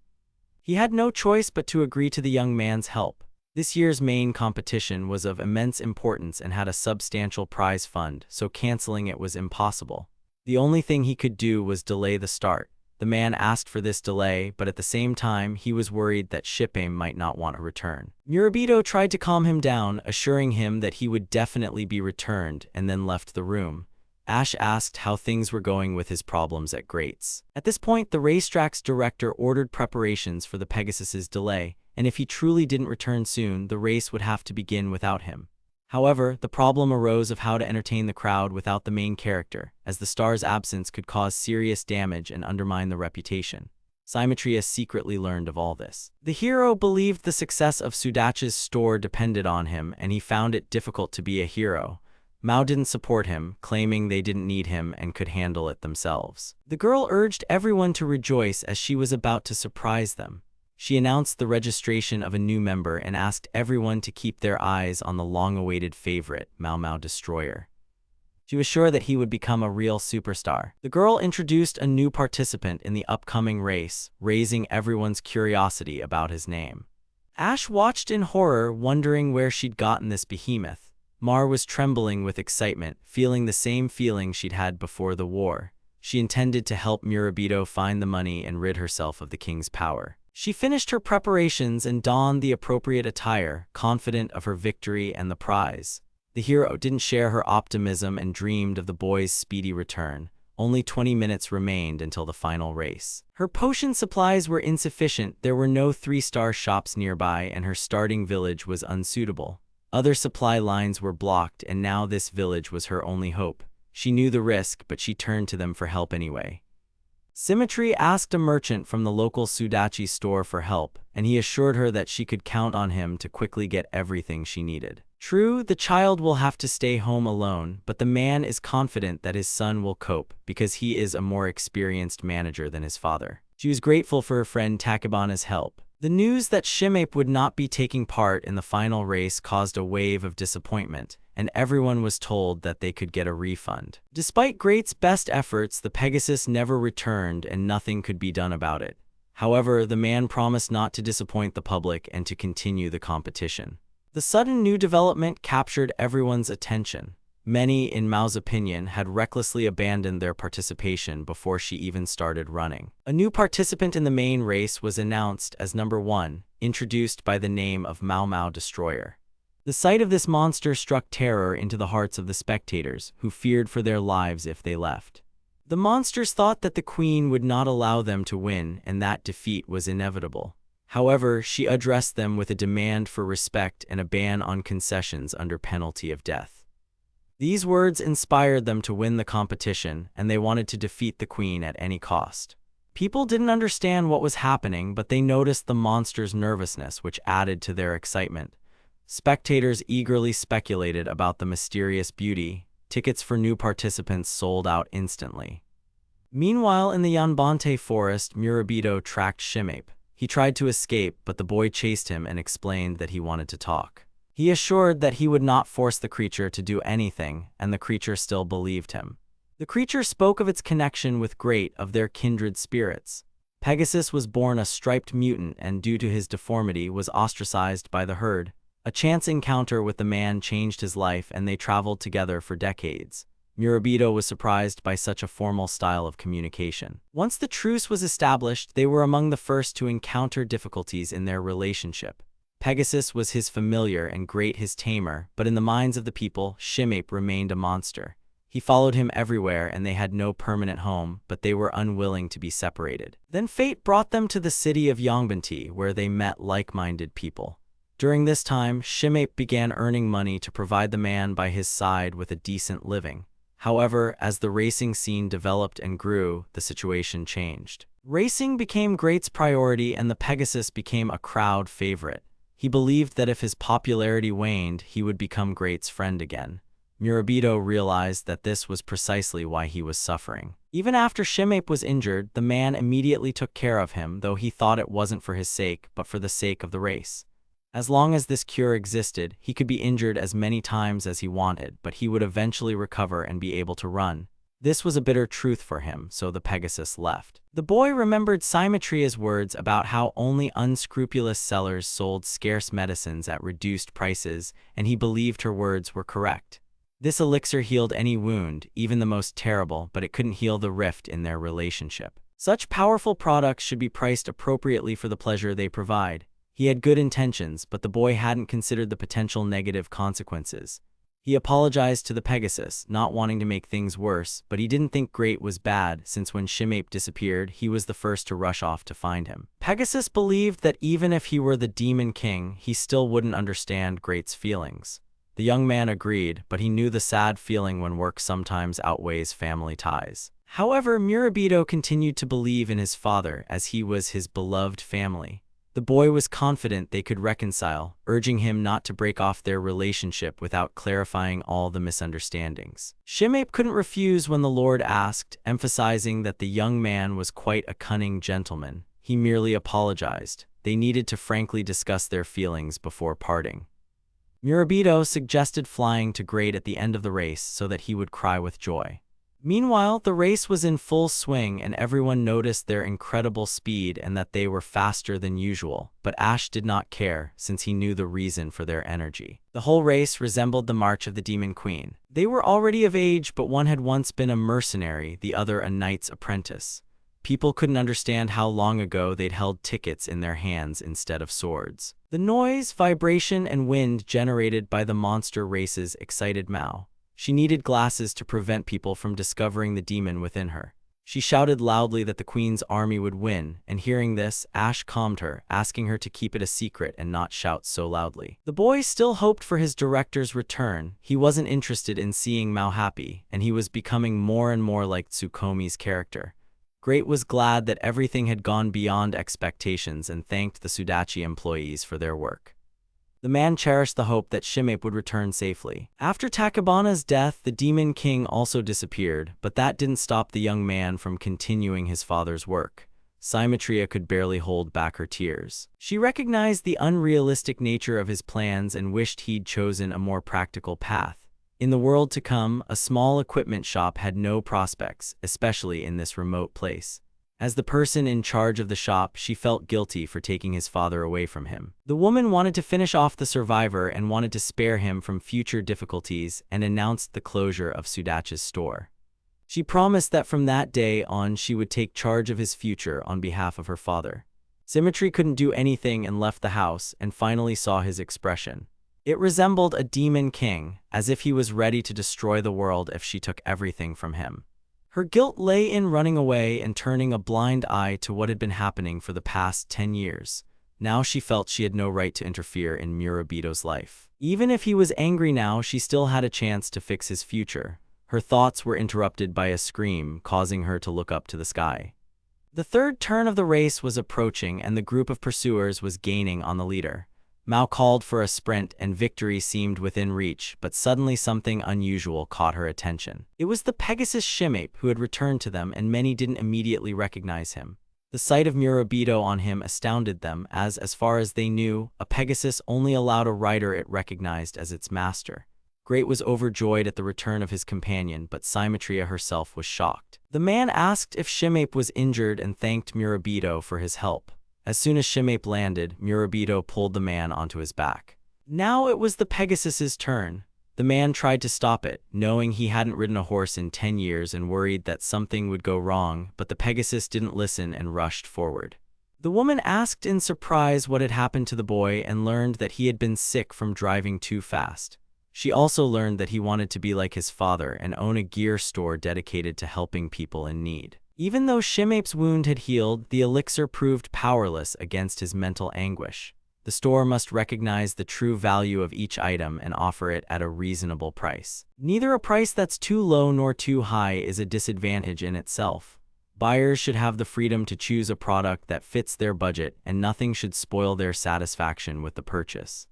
He had no choice but to agree to the young man's help. This year's main competition was of immense importance and had a substantial prize fund, so canceling it was impossible. The only thing he could do was delay the start. The man asked for this delay, but at the same time, he was worried that Shippame might not want to return. Murabito tried to calm him down, assuring him that he would definitely be returned, and then left the room. Ash asked how things were going with his problems at Greats. At this point, the racetrack's director ordered preparations for the Pegasus's delay, and if he truly didn't return soon, the race would have to begin without him. However, the problem arose of how to entertain the crowd without the main character, as the star's absence could cause serious damage and undermine the reputation. Symmetria secretly learned of all this. The hero believed the success of Sudachi's store depended on him, and he found it difficult to be a hero. Mao didn't support him, claiming they didn't need him and could handle it themselves. The girl urged everyone to rejoice as she was about to surprise them. She announced the registration of a new member and asked everyone to keep their eyes on the long-awaited favorite, Mao Destroyer. She was sure that he would become a real superstar. The girl introduced a new participant in the upcoming race, raising everyone's curiosity about his name. Ash watched in horror, wondering where she'd gotten this behemoth. Mar was trembling with excitement, feeling the same feeling she'd had before the war. She intended to help Murabito find the money and rid herself of the king's power. She finished her preparations and donned the appropriate attire, confident of her victory and the prize. The hero didn't share her optimism and dreamed of the boy's speedy return. Only 20 minutes remained until the final race. Her potion supplies were insufficient, there were no 3-star shops nearby, and her starting village was unsuitable. Other supply lines were blocked, and now this village was her only hope. She knew the risk, but she turned to them for help anyway. Symmetry asked a merchant from the local Sudachi store for help, and he assured her that she could count on him to quickly get everything she needed. True, the child will have to stay home alone, but the man is confident that his son will cope because he is a more experienced manager than his father. She was grateful for her friend Takebana's help. The news that Shimape would not be taking part in the final race caused a wave of disappointment, and everyone was told that they could get a refund. Despite Great's best efforts, the Pegasus never returned and nothing could be done about it. However, the man promised not to disappoint the public and to continue the competition. The sudden new development captured everyone's attention. Many, in Mao's opinion, had recklessly abandoned their participation before she even started running. A new participant in the main race was announced as number 1, introduced by the name of Mao Destroyer. The sight of this monster struck terror into the hearts of the spectators, who feared for their lives if they left. The monsters thought that the queen would not allow them to win and that defeat was inevitable. However, she addressed them with a demand for respect and a ban on concessions under penalty of death. These words inspired them to win the competition, and they wanted to defeat the queen at any cost. People didn't understand what was happening, but they noticed the monster's nervousness, which added to their excitement. Spectators eagerly speculated about the mysterious beauty. Tickets for new participants sold out instantly. Meanwhile, in the Yanbante forest, Murabito tracked Shimape. He tried to escape, but the boy chased him and explained that he wanted to talk. He assured that he would not force the creature to do anything, and the creature still believed him. The creature spoke of its connection with Great, of their kindred spirits. Pegasus was born a striped mutant and, due to his deformity, was ostracized by the herd. A chance encounter with the man changed his life, and they traveled together for decades. Murabito was surprised by such a formal style of communication. Once the truce was established, they were among the first to encounter difficulties in their relationship. Pegasus was his familiar and Great his tamer, but in the minds of the people, Shimape remained a monster. He followed him everywhere and they had no permanent home, but they were unwilling to be separated. Then fate brought them to the city of Yangbanti, where they met like-minded people. During this time, Shimape began earning money to provide the man by his side with a decent living. However, as the racing scene developed and grew, the situation changed. Racing became Great's priority and the Pegasus became a crowd favorite. He believed that if his popularity waned, he would become Great's friend again. Murabito realized that this was precisely why he was suffering. Even after Shimape was injured, the man immediately took care of him, though he thought it wasn't for his sake, but for the sake of the race. As long as this cure existed, he could be injured as many times as he wanted, but he would eventually recover and be able to run. This was a bitter truth for him, so the Pegasus left. The boy remembered Symmetria's words about how only unscrupulous sellers sold scarce medicines at reduced prices, and he believed her words were correct. This elixir healed any wound, even the most terrible, but it couldn't heal the rift in their relationship. Such powerful products should be priced appropriately for the pleasure they provide. He had good intentions, but the boy hadn't considered the potential negative consequences. He apologized to the Pegasus, not wanting to make things worse, but he didn't think Great was bad, since when Shimape disappeared, he was the first to rush off to find him. Pegasus believed that even if he were the Demon King, he still wouldn't understand Great's feelings. The young man agreed, but he knew the sad feeling when work sometimes outweighs family ties. However, Murabito continued to believe in his father, as he was his beloved family. The boy was confident they could reconcile, urging him not to break off their relationship without clarifying all the misunderstandings. Shimape couldn't refuse when the Lord asked, emphasizing that the young man was quite a cunning gentleman. He merely apologized. They needed to frankly discuss their feelings before parting. Murabito suggested flying to Great at the end of the race so that he would cry with joy. Meanwhile, the race was in full swing and everyone noticed their incredible speed and that they were faster than usual, but Ash did not care since he knew the reason for their energy. The whole race resembled the march of the Demon Queen. They were already of age, but one had once been a mercenary, the other a knight's apprentice. People couldn't understand how long ago they'd held tickets in their hands instead of swords. The noise, vibration, and wind generated by the monster races excited Mao. She needed glasses to prevent people from discovering the demon within her. She shouted loudly that the Queen's army would win, and hearing this, Ash calmed her, asking her to keep it a secret and not shout so loudly. The boy still hoped for his director's return. He wasn't interested in seeing Mao happy, and he was becoming more and more like Tsukomi's character. Great was glad that everything had gone beyond expectations and thanked the Sudachi employees for their work. The man cherished the hope that Shimape would return safely. After Takabana's death, the Demon King also disappeared, but that didn't stop the young man from continuing his father's work. Symmetria could barely hold back her tears. She recognized the unrealistic nature of his plans and wished he'd chosen a more practical path. In the world to come, a small equipment shop had no prospects, especially in this remote place. As the person in charge of the shop, she felt guilty for taking his father away from him. The woman wanted to finish off the survivor and wanted to spare him from future difficulties and announced the closure of Sudachi's store. She promised that from that day on she would take charge of his future on behalf of her father. Symmetry couldn't do anything and left the house and finally saw his expression. It resembled a demon king, as if he was ready to destroy the world if she took everything from him. Her guilt lay in running away and turning a blind eye to what had been happening for the past 10 years. Now she felt she had no right to interfere in Murabito's life. Even if he was angry now, she still had a chance to fix his future. Her thoughts were interrupted by a scream, causing her to look up to the sky. The third turn of the race was approaching and the group of pursuers was gaining on the leader. Mao called for a sprint and victory seemed within reach, but suddenly something unusual caught her attention. It was the Pegasus Shimape who had returned to them, and many didn't immediately recognize him. The sight of Murabito on him astounded them, as far as they knew, a Pegasus only allowed a rider it recognized as its master. Great was overjoyed at the return of his companion, but Symmetria herself was shocked. The man asked if Shimape was injured and thanked Murabito for his help. As soon as Shimape landed, Murabito pulled the man onto his back. Now it was the Pegasus's turn. The man tried to stop it, knowing he hadn't ridden a horse in 10 years and worried that something would go wrong, but the Pegasus didn't listen and rushed forward. The woman asked in surprise what had happened to the boy and learned that he had been sick from driving too fast. She also learned that he wanted to be like his father and own a gear store dedicated to helping people in need. Even though Shimape's wound had healed, the elixir proved powerless against his mental anguish. The store must recognize the true value of each item and offer it at a reasonable price. Neither a price that's too low nor too high is a disadvantage in itself. Buyers should have the freedom to choose a product that fits their budget, and nothing should spoil their satisfaction with the purchase.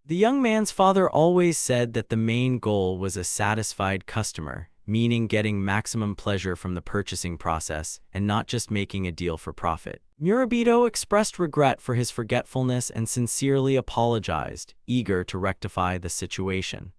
The young man's father always said that the main goal was a satisfied customer, meaning getting maximum pleasure from the purchasing process and not just making a deal for profit. Murabito expressed regret for his forgetfulness and sincerely apologized, eager to rectify the situation.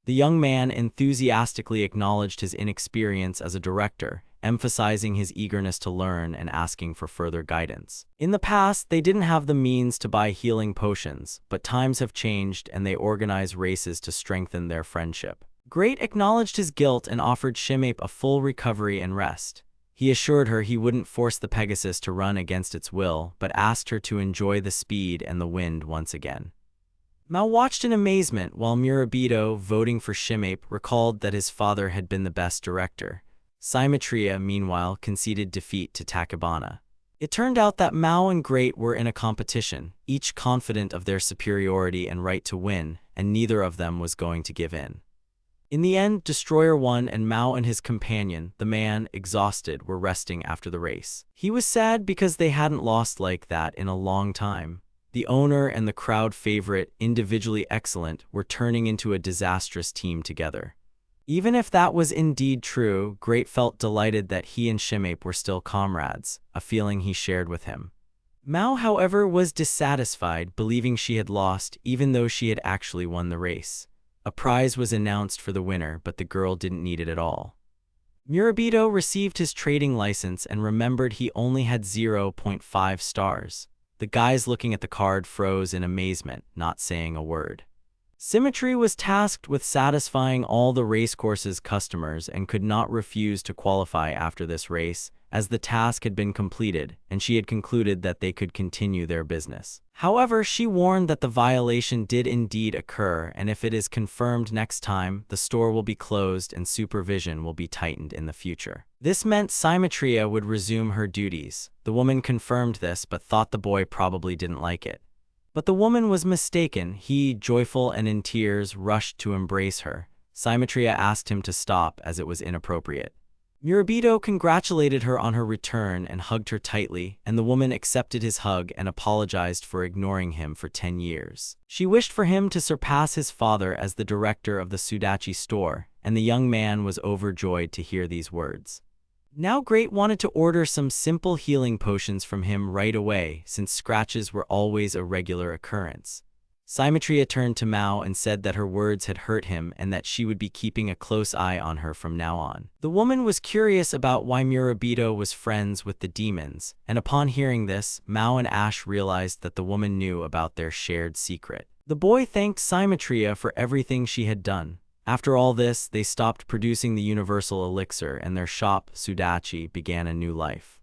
The young man enthusiastically acknowledged his inexperience as a director, emphasizing his eagerness to learn and asking for further guidance. In the past, they didn't have the means to buy healing potions, but times have changed and they organize races to strengthen their friendship. Great acknowledged his guilt and offered Shimape a full recovery and rest. He assured her he wouldn't force the Pegasus to run against its will, but asked her to enjoy the speed and the wind once again. Mao watched in amazement while Murabito, voting for Shimape, recalled that his father had been the best director. Symmetria, meanwhile, conceded defeat to Tachibana. It turned out that Mao and Great were in a competition, each confident of their superiority and right to win, and neither of them was going to give in. In the end, Destroyer won and Mao and his companion, the man, exhausted, were resting after the race. He was sad because they hadn't lost like that in a long time. The owner and the crowd favorite, individually excellent, were turning into a disastrous team together. Even if that was indeed true, Great felt delighted that he and Shimape were still comrades, a feeling he shared with him. Mao, however, was dissatisfied, believing she had lost even though she had actually won the race. A prize was announced for the winner, but the girl didn't need it at all. Murabito received his trading license and remembered he only had 0.5 stars. The guys looking at the card froze in amazement, not saying a word. Symmetry was tasked with satisfying all the racecourse's customers and could not refuse to qualify after this race, as the task had been completed and she had concluded that they could continue their business. However, she warned that the violation did indeed occur, and if it is confirmed next time, the store will be closed and supervision will be tightened in the future. This meant Symmetria would resume her duties. The woman confirmed this but thought the boy probably didn't like it. But the woman was mistaken. He, joyful and in tears, rushed to embrace her. Symmetria asked him to stop as it was inappropriate. Murabito congratulated her on her return and hugged her tightly, and the woman accepted his hug and apologized for ignoring him for 10 years. She wished for him to surpass his father as the director of the Sudachi store, and the young man was overjoyed to hear these words. Now Great wanted to order some simple healing potions from him right away, since scratches were always a regular occurrence. Symmetria turned to Mao and said that her words had hurt him and that she would be keeping a close eye on her from now on. The woman was curious about why Murabito was friends with the demons, and upon hearing this, Mao and Ash realized that the woman knew about their shared secret. The boy thanked Symmetria for everything she had done. After all this, they stopped producing the universal elixir and their shop, Sudachi, began a new life.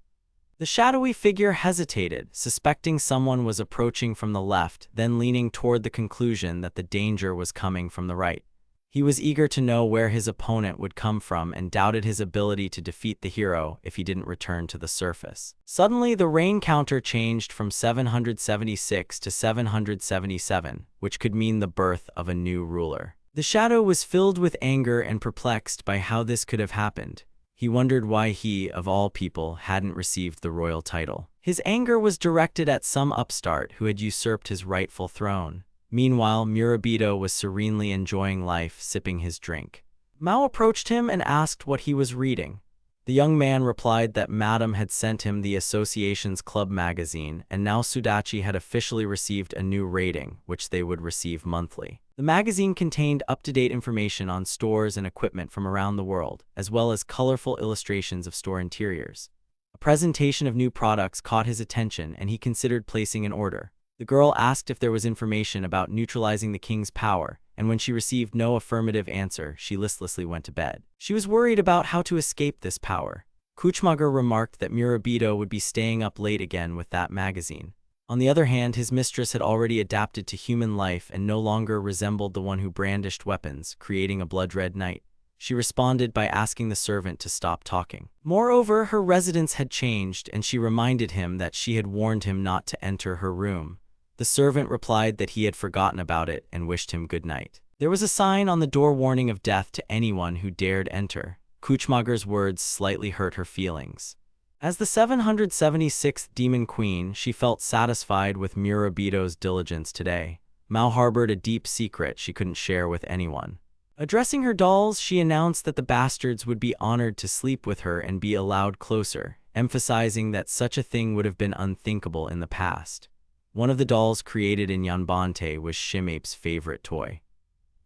The shadowy figure hesitated, suspecting someone was approaching from the left, then leaning toward the conclusion that the danger was coming from the right. He was eager to know where his opponent would come from and doubted his ability to defeat the hero if he didn't return to the surface. Suddenly, the rain counter changed from 776 to 777, which could mean the birth of a new ruler. The shadow was filled with anger and perplexed by how this could have happened. He wondered why he, of all people, hadn't received the royal title. His anger was directed at some upstart who had usurped his rightful throne. Meanwhile, Murabito was serenely enjoying life, sipping his drink. Mao approached him and asked what he was reading. The young man replied that Madame had sent him the association's club magazine, and now Sudachi had officially received a new rating, which they would receive monthly. The magazine contained up-to-date information on stores and equipment from around the world, as well as colorful illustrations of store interiors. A presentation of new products caught his attention, and he considered placing an order. The girl asked if there was information about neutralizing the king's power, and when she received no affirmative answer, she listlessly went to bed. She was worried about how to escape this power. Kuchmager remarked that Murabito would be staying up late again with that magazine. On the other hand, his mistress had already adapted to human life and no longer resembled the one who brandished weapons, creating a blood-red night. She responded by asking the servant to stop talking. Moreover, her residence had changed, and she reminded him that she had warned him not to enter her room. The servant replied that he had forgotten about it and wished him good night. There was a sign on the door warning of death to anyone who dared enter. Kuchmager's words slightly hurt her feelings. As the 776th Demon Queen, she felt satisfied with Murabito's diligence today. Mao harbored a deep secret she couldn't share with anyone. Addressing her dolls, she announced that the bastards would be honored to sleep with her and be allowed closer, emphasizing that such a thing would have been unthinkable in the past. One of the dolls created in Yanbante was Shimape's favorite toy.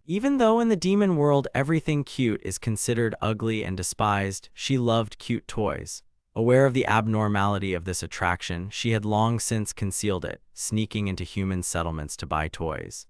Even though in the demon world everything cute is considered ugly and despised, she loved cute toys. Aware of the abnormality of this attraction, she had long since concealed it, sneaking into human settlements to buy toys.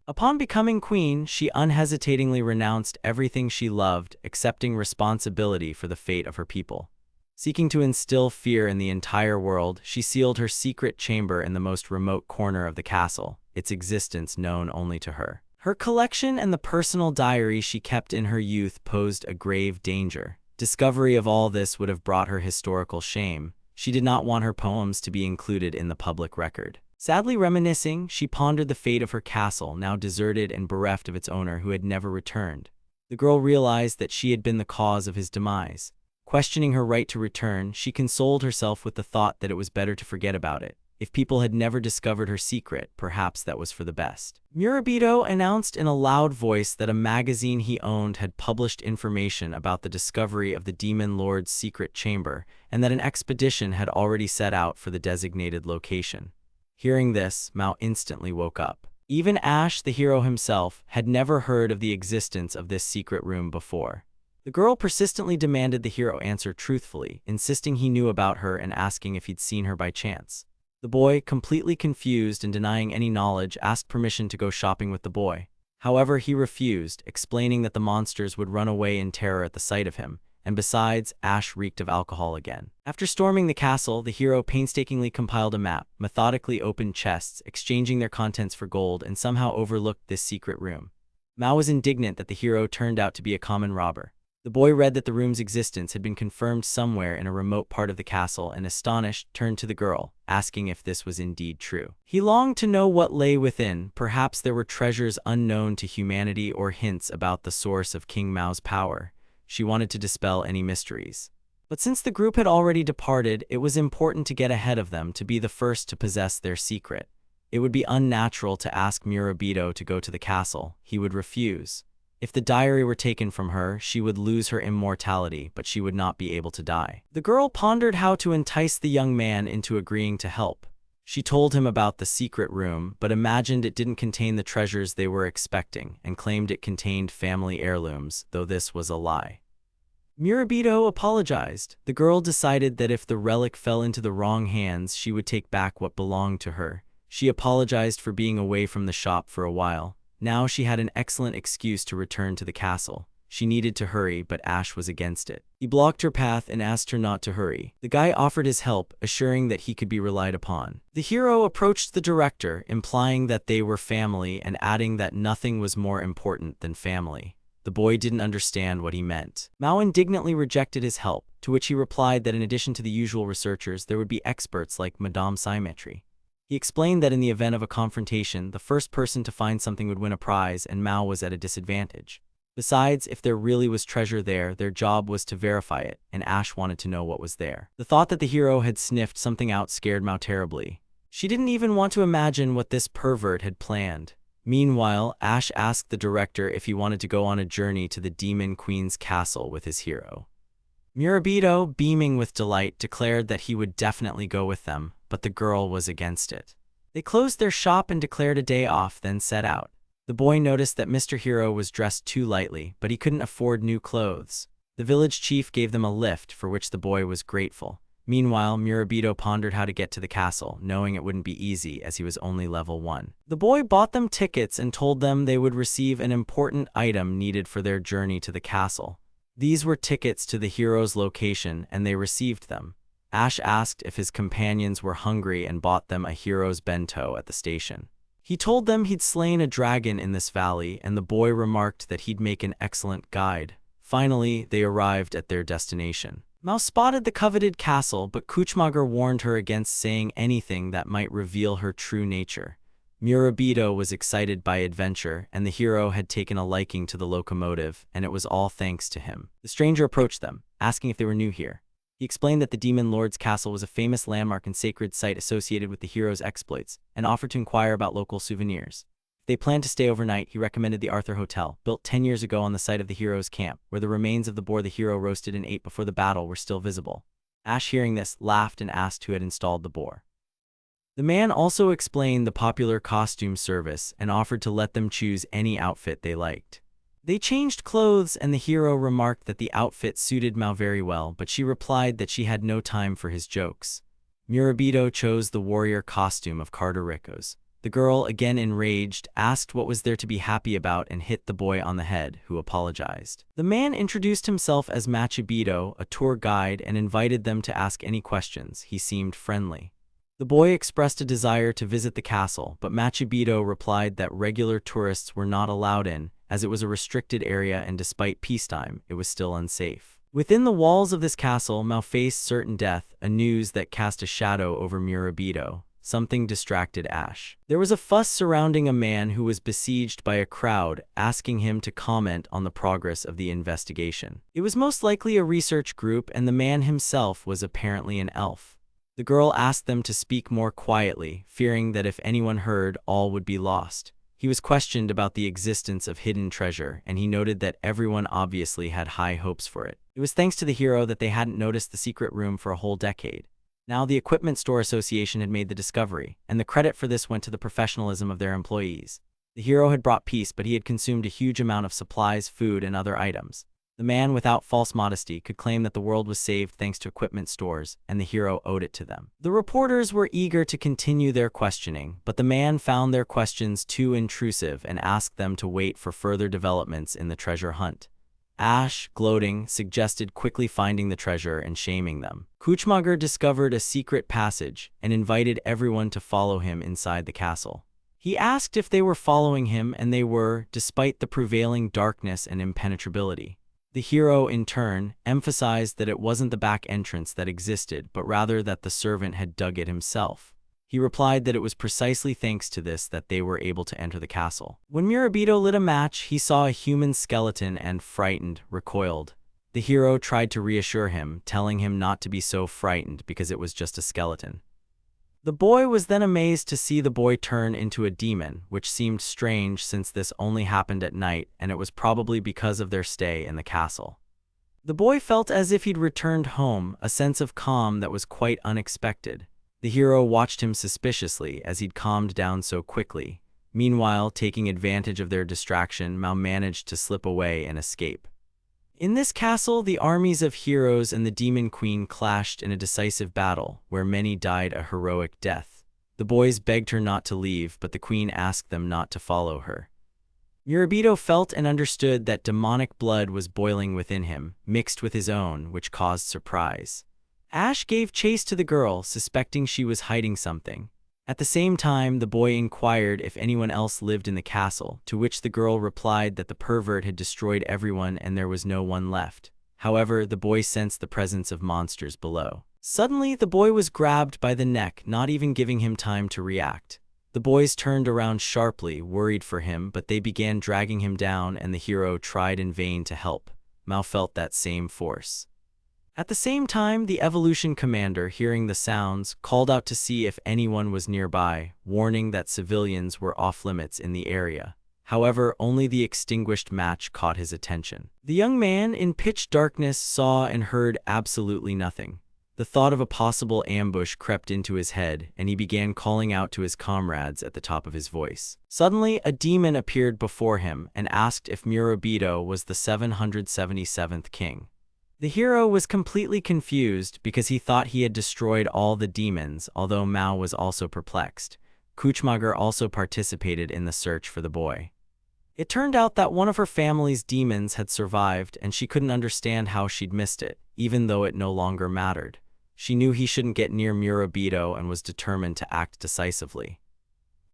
Upon becoming queen, she unhesitatingly renounced everything she loved, accepting responsibility for the fate of her people. Seeking to instill fear in the entire world, she sealed her secret chamber in the most remote corner of the castle, its existence known only to her. Her collection and the personal diary she kept in her youth posed a grave danger. Discovery of all this would have brought her historical shame. She did not want her poems to be included in the public record. Sadly reminiscing, she pondered the fate of her castle, now deserted and bereft of its owner who had never returned. The girl realized that she had been the cause of his demise. Questioning her right to return, she consoled herself with the thought that it was better to forget about it. If people had never discovered her secret, perhaps that was for the best. Murabito announced in a loud voice that a magazine he owned had published information about the discovery of the Demon Lord's secret chamber, and that an expedition had already set out for the designated location. Hearing this, Mao instantly woke up. Even Ash, the hero himself, had never heard of the existence of this secret room before. The girl persistently demanded the hero answer truthfully, insisting he knew about her and asking if he'd seen her by chance. The boy, completely confused and denying any knowledge, asked permission to go shopping with the boy. However, he refused, explaining that the monsters would run away in terror at the sight of him, and besides, Ash reeked of alcohol again. After storming the castle, the hero painstakingly compiled a map, methodically opened chests, exchanging their contents for gold, and somehow overlooked this secret room. Mao was indignant that the hero turned out to be a common robber. The boy read that the room's existence had been confirmed somewhere in a remote part of the castle and, astonished, turned to the girl, asking if this was indeed true. He longed to know what lay within. Perhaps there were treasures unknown to humanity or hints about the source of King Mao's power. She wanted to dispel any mysteries. But since the group had already departed, it was important to get ahead of them, to be the first to possess their secret. It would be unnatural to ask Murabito to go to the castle. He would refuse. If the diary were taken from her, she would lose her immortality, but she would not be able to die. The girl pondered how to entice the young man into agreeing to help. She told him about the secret room, but imagined it didn't contain the treasures they were expecting, and claimed it contained family heirlooms, though this was a lie. Murabito apologized. The girl decided that if the relic fell into the wrong hands, she would take back what belonged to her. She apologized for being away from the shop for a while. Now she had an excellent excuse to return to the castle. She needed to hurry, but Ash was against it. He blocked her path and asked her not to hurry. The guy offered his help, assuring that he could be relied upon. The hero approached the director, implying that they were family and adding that nothing was more important than family. The boy didn't understand what he meant. Mao indignantly rejected his help, to which he replied that in addition to the usual researchers, there would be experts like Madame Symmetry. He explained that in the event of a confrontation, the first person to find something would win a prize, and Mao was at a disadvantage. Besides, if there really was treasure there, their job was to verify it, and Ash wanted to know what was there. The thought that the hero had sniffed something out scared Mao terribly. She didn't even want to imagine what this pervert had planned. Meanwhile, Ash asked the director if he wanted to go on a journey to the Demon Queen's castle with his hero. Murabito, beaming with delight, declared that he would definitely go with them, but the girl was against it. They closed their shop and declared a day off, then set out. The boy noticed that Mr. Hero was dressed too lightly, but he couldn't afford new clothes. The village chief gave them a lift, for which the boy was grateful. Meanwhile, Murabito pondered how to get to the castle, knowing it wouldn't be easy as he was only level 1. The boy bought them tickets and told them they would receive an important item needed for their journey to the castle. These were tickets to the hero's location, and they received them. Ash asked if his companions were hungry and bought them a hero's bento at the station. He told them he'd slain a dragon in this valley, and the boy remarked that he'd make an excellent guide. Finally, they arrived at their destination. Mao spotted the coveted castle, but Kuchmager warned her against saying anything that might reveal her true nature. Murabito was excited by adventure, and the hero had taken a liking to the locomotive, and it was all thanks to him. The stranger approached them, asking if they were new here. He explained that the Demon Lord's castle was a famous landmark and sacred site associated with the hero's exploits, and offered to inquire about local souvenirs. If they planned to stay overnight, he recommended the Arthur Hotel, built 10 years ago on the site of the hero's camp, where the remains of the boar the hero roasted and ate before the battle were still visible. Ash, hearing this, laughed and asked who had installed the boar. The man also explained the popular costume service and offered to let them choose any outfit they liked. They changed clothes, and the hero remarked that the outfit suited Mao very well, but she replied that she had no time for his jokes. Murabito chose the warrior costume of Cartericos. The girl, again enraged, asked what was there to be happy about and hit the boy on the head, who apologized. The man introduced himself as Machibito, a tour guide, and invited them to ask any questions. He seemed friendly. The boy expressed a desire to visit the castle, but Machibito replied that regular tourists were not allowed in, as it was a restricted area and despite peacetime, it was still unsafe. Within the walls of this castle, Mao faced certain death, a news that cast a shadow over Murabito. Something distracted Ash. There was a fuss surrounding a man who was besieged by a crowd, asking him to comment on the progress of the investigation. It was most likely a research group, and the man himself was apparently an elf. The girl asked them to speak more quietly, fearing that if anyone heard, all would be lost. He was questioned about the existence of hidden treasure, and he noted that everyone obviously had high hopes for it. It was thanks to the hero that they hadn't noticed the secret room for a whole decade. Now the Equipment Store Association had made the discovery, and the credit for this went to the professionalism of their employees. The hero had brought peace, but he had consumed a huge amount of supplies, food, and other items. The man, without false modesty, could claim that the world was saved thanks to equipment stores, and the hero owed it to them. The reporters were eager to continue their questioning, but the man found their questions too intrusive and asked them to wait for further developments in the treasure hunt. Ash, gloating, suggested quickly finding the treasure and shaming them. Kuchmager discovered a secret passage and invited everyone to follow him inside the castle. He asked if they were following him, and they were, despite the prevailing darkness and impenetrability. The hero, in turn, emphasized that it wasn't the back entrance that existed, but rather that the servant had dug it himself. He replied that it was precisely thanks to this that they were able to enter the castle. When Murabito lit a match, he saw a human skeleton and, frightened, recoiled. The hero tried to reassure him, telling him not to be so frightened because it was just a skeleton. The boy was then amazed to see the boy turn into a demon, which seemed strange since this only happened at night, and it was probably because of their stay in the castle. The boy felt as if he'd returned home, a sense of calm that was quite unexpected. The hero watched him suspiciously as he'd calmed down so quickly. Meanwhile, taking advantage of their distraction, Mao managed to slip away and escape. In this castle, the armies of heroes and the Demon Queen clashed in a decisive battle, where many died a heroic death. The boys begged her not to leave, but the queen asked them not to follow her. Murabito felt and understood that demonic blood was boiling within him, mixed with his own, which caused surprise. Ash gave chase to the girl, suspecting she was hiding something. At the same time, the boy inquired if anyone else lived in the castle, to which the girl replied that the pervert had destroyed everyone and there was no one left. However, the boy sensed the presence of monsters below. Suddenly, the boy was grabbed by the neck, not even giving him time to react. The boys turned around sharply, worried for him, but they began dragging him down, and the hero tried in vain to help. Mao felt that same force. At the same time, the evolution commander, hearing the sounds, called out to see if anyone was nearby, warning that civilians were off-limits in the area. However, only the extinguished match caught his attention. The young man, in pitch darkness, saw and heard absolutely nothing. The thought of a possible ambush crept into his head, and he began calling out to his comrades at the top of his voice. Suddenly, a demon appeared before him and asked if Murabito was the 777th king. The hero was completely confused because he thought he had destroyed all the demons, although Mao was also perplexed. Kuchmager also participated in the search for the boy. It turned out that one of her family's demons had survived, and she couldn't understand how she'd missed it, even though it no longer mattered. She knew he shouldn't get near Murabito and was determined to act decisively.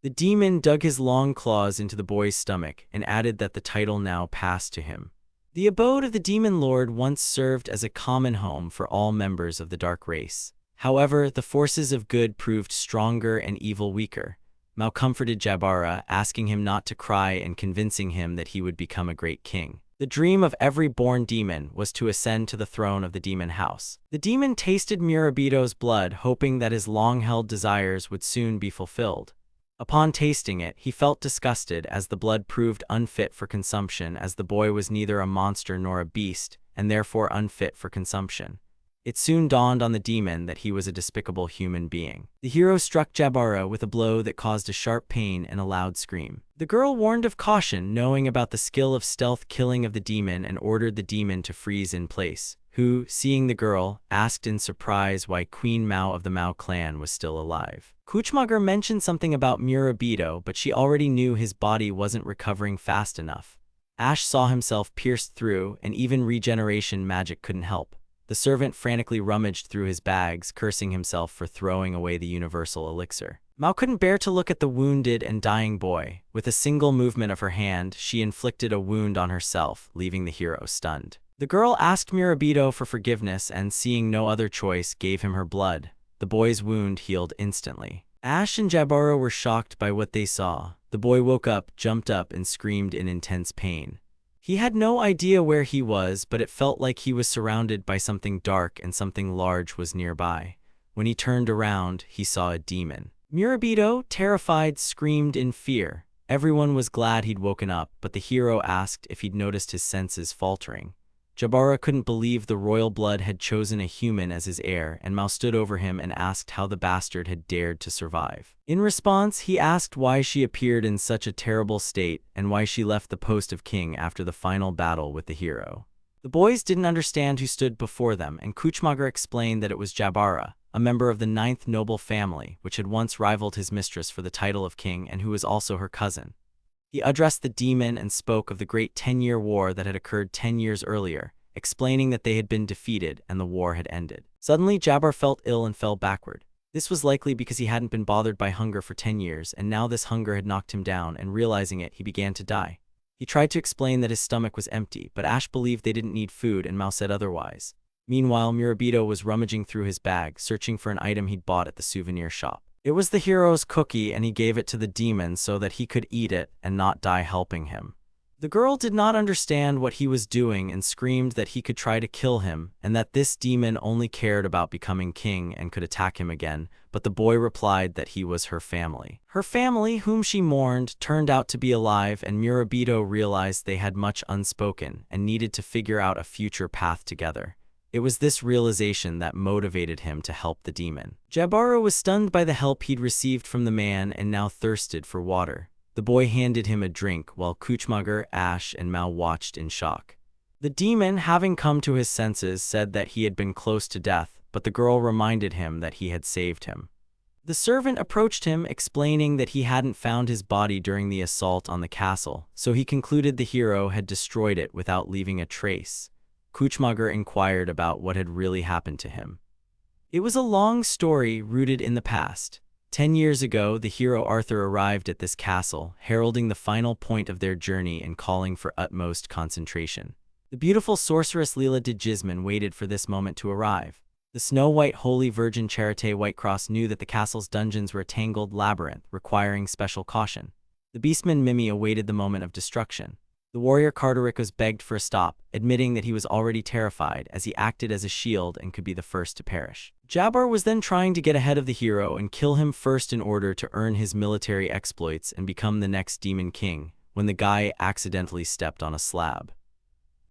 The demon dug his long claws into the boy's stomach and added that the title now passed to him. The abode of the Demon Lord once served as a common home for all members of the dark race. However, the forces of good proved stronger and evil weaker. Mao comforted Jabara, asking him not to cry and convincing him that he would become a great king. The dream of every born demon was to ascend to the throne of the demon house. The demon tasted Murabito's blood, hoping that his long-held desires would soon be fulfilled. Upon tasting it, he felt disgusted as the blood proved unfit for consumption, as the boy was neither a monster nor a beast, and therefore unfit for consumption. It soon dawned on the demon that he was a despicable human being. The hero struck Jabara with a blow that caused a sharp pain and a loud scream. The girl warned of caution, knowing about the skill of stealth killing of the demon, and ordered the demon to freeze in place, who, seeing the girl, asked in surprise why Queen Mao of the Mao clan was still alive. Kuchmager mentioned something about Murabito, but she already knew his body wasn't recovering fast enough. Ash saw himself pierced through, and even regeneration magic couldn't help. The servant frantically rummaged through his bags, cursing himself for throwing away the universal elixir. Mao couldn't bear to look at the wounded and dying boy. With a single movement of her hand, she inflicted a wound on herself, leaving the hero stunned. The girl asked Murabito for forgiveness and, seeing no other choice, gave him her blood. The boy's wound healed instantly. Ash and Jabara were shocked by what they saw. The boy woke up, jumped up, and screamed in intense pain. He had no idea where he was, but it felt like he was surrounded by something dark and something large was nearby. When he turned around, he saw a demon. Murabito, terrified, screamed in fear. Everyone was glad he'd woken up, but the hero asked if he'd noticed his senses faltering. Jabara couldn't believe the royal blood had chosen a human as his heir, and Mao stood over him and asked how the bastard had dared to survive. In response, he asked why she appeared in such a terrible state and why she left the post of king after the final battle with the hero. The boys didn't understand who stood before them, and Kuchmager explained that it was Jabara, a member of the 9th noble family, which had once rivaled his mistress for the title of king and who was also her cousin. He addressed the demon and spoke of the great 10-year war that had occurred 10 years earlier, explaining that they had been defeated and the war had ended. Suddenly, Jabbar felt ill and fell backward. This was likely because he hadn't been bothered by hunger for 10 years, and now this hunger had knocked him down, and realizing it, he began to die. He tried to explain that his stomach was empty, but Ash believed they didn't need food and Mao said otherwise. Meanwhile, Murabito was rummaging through his bag, searching for an item he'd bought at the souvenir shop. It was the hero's cookie, and he gave it to the demon so that he could eat it and not die helping him. The girl did not understand what he was doing and screamed that he could try to kill him and that this demon only cared about becoming king and could attack him again, but the boy replied that he was her family. Her family, whom she mourned, turned out to be alive, and Murabito realized they had much unspoken and needed to figure out a future path together. It was this realization that motivated him to help the demon. Jabara was stunned by the help he'd received from the man and now thirsted for water. The boy handed him a drink while Kuchmager, Ash, and Mao watched in shock. The demon, having come to his senses, said that he had been close to death, but the girl reminded him that he had saved him. The servant approached him, explaining that he hadn't found his body during the assault on the castle, so he concluded the hero had destroyed it without leaving a trace. Kuchmager inquired about what had really happened to him. It was a long story rooted in the past. 10 years ago, the hero Arthur arrived at this castle, heralding the final point of their journey and calling for utmost concentration. The beautiful sorceress Leela de Gisman waited for this moment to arrive. The snow-white Holy Virgin Charité Whitecross knew that the castle's dungeons were a tangled labyrinth, requiring special caution. The beastman Mimi awaited the moment of destruction. The warrior Cardaricos begged for a stop, admitting that he was already terrified as he acted as a shield and could be the first to perish. Jabbar was then trying to get ahead of the hero and kill him first in order to earn his military exploits and become the next demon king, when the guy accidentally stepped on a slab.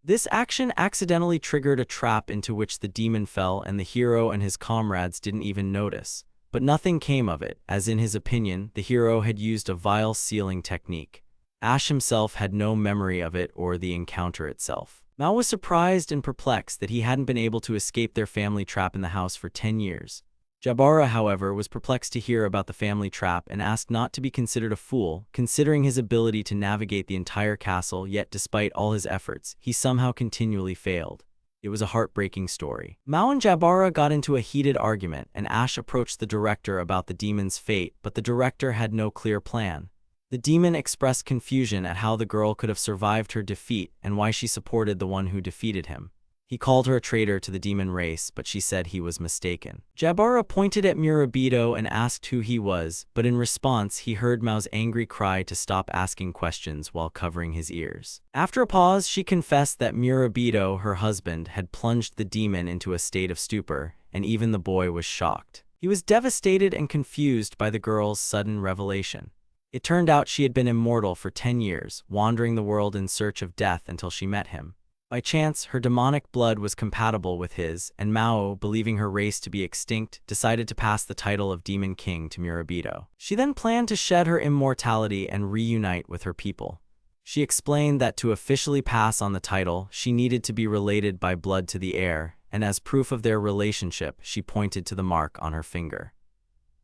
This action accidentally triggered a trap into which the demon fell, and the hero and his comrades didn't even notice. But nothing came of it, as in his opinion, the hero had used a vile sealing technique. Ash himself had no memory of it or the encounter itself. Mao was surprised and perplexed that he hadn't been able to escape their family trap in the house for 10 years. Jabara, however, was perplexed to hear about the family trap and asked not to be considered a fool, considering his ability to navigate the entire castle, yet despite all his efforts, he somehow continually failed. It was a heartbreaking story. Mao and Jabara got into a heated argument, and Ash approached the director about the demon's fate, but the director had no clear plan. The demon expressed confusion at how the girl could have survived her defeat and why she supported the one who defeated him. He called her a traitor to the demon race, but she said he was mistaken. Jabara pointed at Murabito and asked who he was, but in response he heard Mao's angry cry to stop asking questions while covering his ears. After a pause, she confessed that Murabito, her husband, had plunged the demon into a state of stupor, and even the boy was shocked. He was devastated and confused by the girl's sudden revelation. It turned out she had been immortal for 10 years, wandering the world in search of death until she met him. By chance, her demonic blood was compatible with his, and Mao, believing her race to be extinct, decided to pass the title of Demon King to Murabito. She then planned to shed her immortality and reunite with her people. She explained that to officially pass on the title, she needed to be related by blood to the heir, and as proof of their relationship, she pointed to the mark on her finger.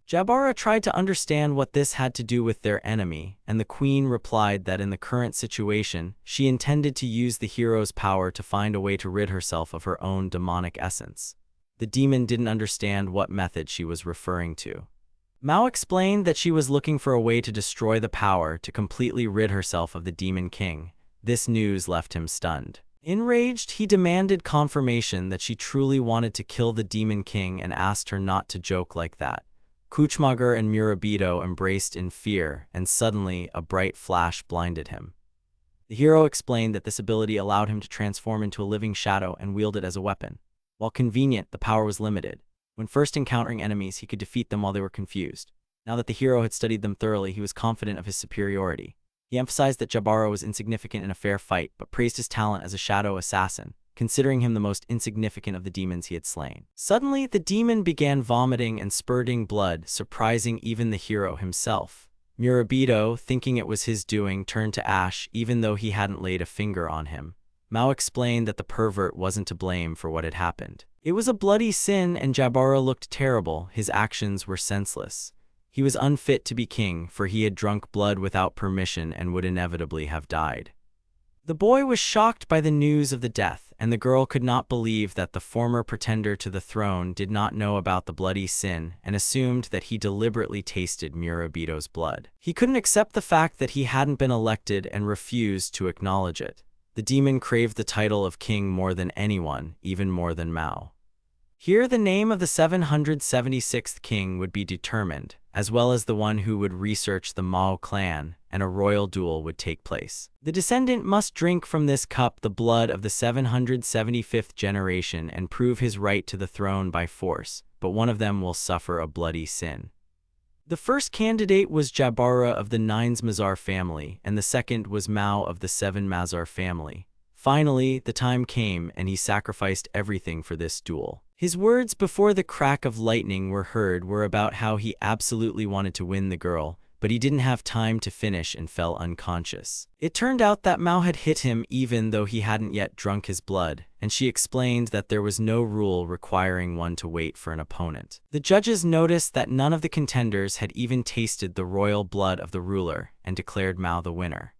Jabara tried to understand what this had to do with their enemy, and the queen replied that in the current situation, she intended to use the hero's power to find a way to rid herself of her own demonic essence. The demon didn't understand what method she was referring to. Mao explained that she was looking for a way to destroy the power to completely rid herself of the Demon King. This news left him stunned. Enraged, he demanded confirmation that she truly wanted to kill the Demon King and asked her not to joke like that. Kuchmager and Murabito embraced in fear, and suddenly a bright flash blinded him. The hero explained that this ability allowed him to transform into a living shadow and wield it as a weapon. While convenient, the power was limited. When first encountering enemies, he could defeat them while they were confused. Now that the hero had studied them thoroughly, he was confident of his superiority. He emphasized that Jabara was insignificant in a fair fight, but praised his talent as a shadow assassin, considering him the most insignificant of the demons he had slain. Suddenly, the demon began vomiting and spurting blood, surprising even the hero himself. Murabito, thinking it was his doing, turned to ash even though he hadn't laid a finger on him. Mao explained that the pervert wasn't to blame for what had happened. It was a bloody sin, and Jabara looked terrible. His actions were senseless. He was unfit to be king, for he had drunk blood without permission and would inevitably have died. The boy was shocked by the news of the death, and the girl could not believe that the former pretender to the throne did not know about the bloody sin and assumed that he deliberately tasted Murabito's blood. He couldn't accept the fact that he hadn't been elected and refused to acknowledge it. The demon craved the title of king more than anyone, even more than Mao. Here the name of the 776th king would be determined, as well as the one who would research the Mao clan, and a royal duel would take place. The descendant must drink from this cup the blood of the 775th generation and prove his right to the throne by force, but one of them will suffer a bloody sin. The first candidate was Jabara of the Nines Mazar family, and the second was Mao of the Seven Mazar family. Finally, the time came, and he sacrificed everything for this duel. His words before the crack of lightning were heard were about how he absolutely wanted to win the girl, but he didn't have time to finish and fell unconscious. It turned out that Mao had hit him even though he hadn't yet drunk his blood, and she explained that there was no rule requiring one to wait for an opponent. The judges noticed that none of the contenders had even tasted the royal blood of the ruler, and declared Mao the winner.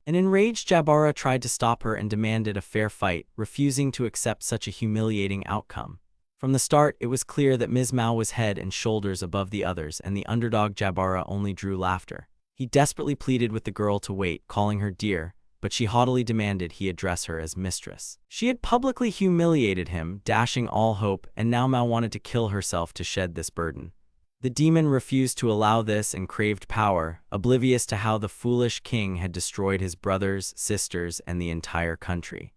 An enraged Jabara tried to stop her and demanded a fair fight, refusing to accept such a humiliating outcome. From the start, it was clear that Ms. Mao was head and shoulders above the others, and the underdog Jabara only drew laughter. He desperately pleaded with the girl to wait, calling her dear, but she haughtily demanded he address her as mistress. She had publicly humiliated him, dashing all hope, and now Mao wanted to kill herself to shed this burden. The demon refused to allow this and craved power, oblivious to how the foolish king had destroyed his brothers, sisters, and the entire country.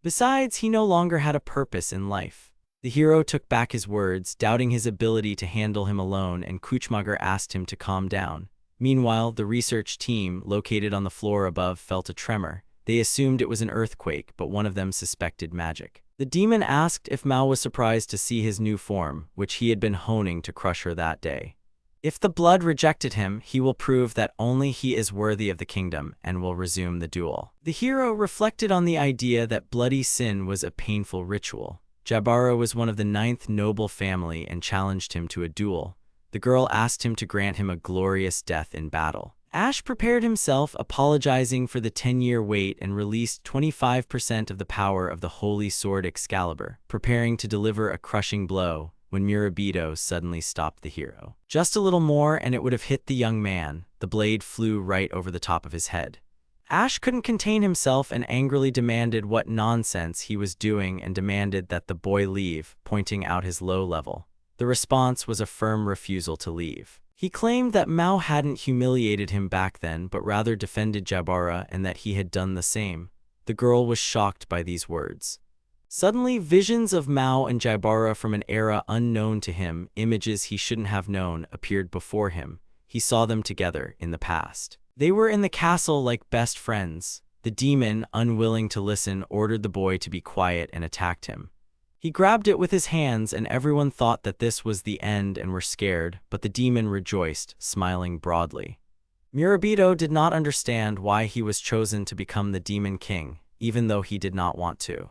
Besides, he no longer had a purpose in life. The hero took back his words, doubting his ability to handle him alone, and Kuchmager asked him to calm down. Meanwhile, the research team, located on the floor above, felt a tremor. They assumed it was an earthquake, but one of them suspected magic. The demon asked if Mao was surprised to see his new form, which he had been honing to crush her that day. If the blood rejected him, he will prove that only he is worthy of the kingdom and will resume the duel. The hero reflected on the idea that bloody sin was a painful ritual. Jabara was one of the 9th noble family and challenged him to a duel. The girl asked him to grant him a glorious death in battle. Ash prepared himself, apologizing for the 10-year wait, and released 25% of the power of the holy sword Excalibur, preparing to deliver a crushing blow, when Murabito suddenly stopped the hero. Just a little more and it would have hit the young man. The blade flew right over the top of his head. Ash couldn't contain himself and angrily demanded what nonsense he was doing and demanded that the boy leave, pointing out his low level. The response was a firm refusal to leave. He claimed that Mao hadn't humiliated him back then, but rather defended Jabara and that he had done the same. The girl was shocked by these words. Suddenly, visions of Mao and Jabara from an era unknown to him, images he shouldn't have known, appeared before him. he saw them together in the past. They were in the castle like best friends. The demon, unwilling to listen, ordered the boy to be quiet and attacked him. He grabbed it with his hands, and everyone thought that this was the end and were scared, but the demon rejoiced, smiling broadly. Murabito did not understand why he was chosen to become the Demon King, even though he did not want to.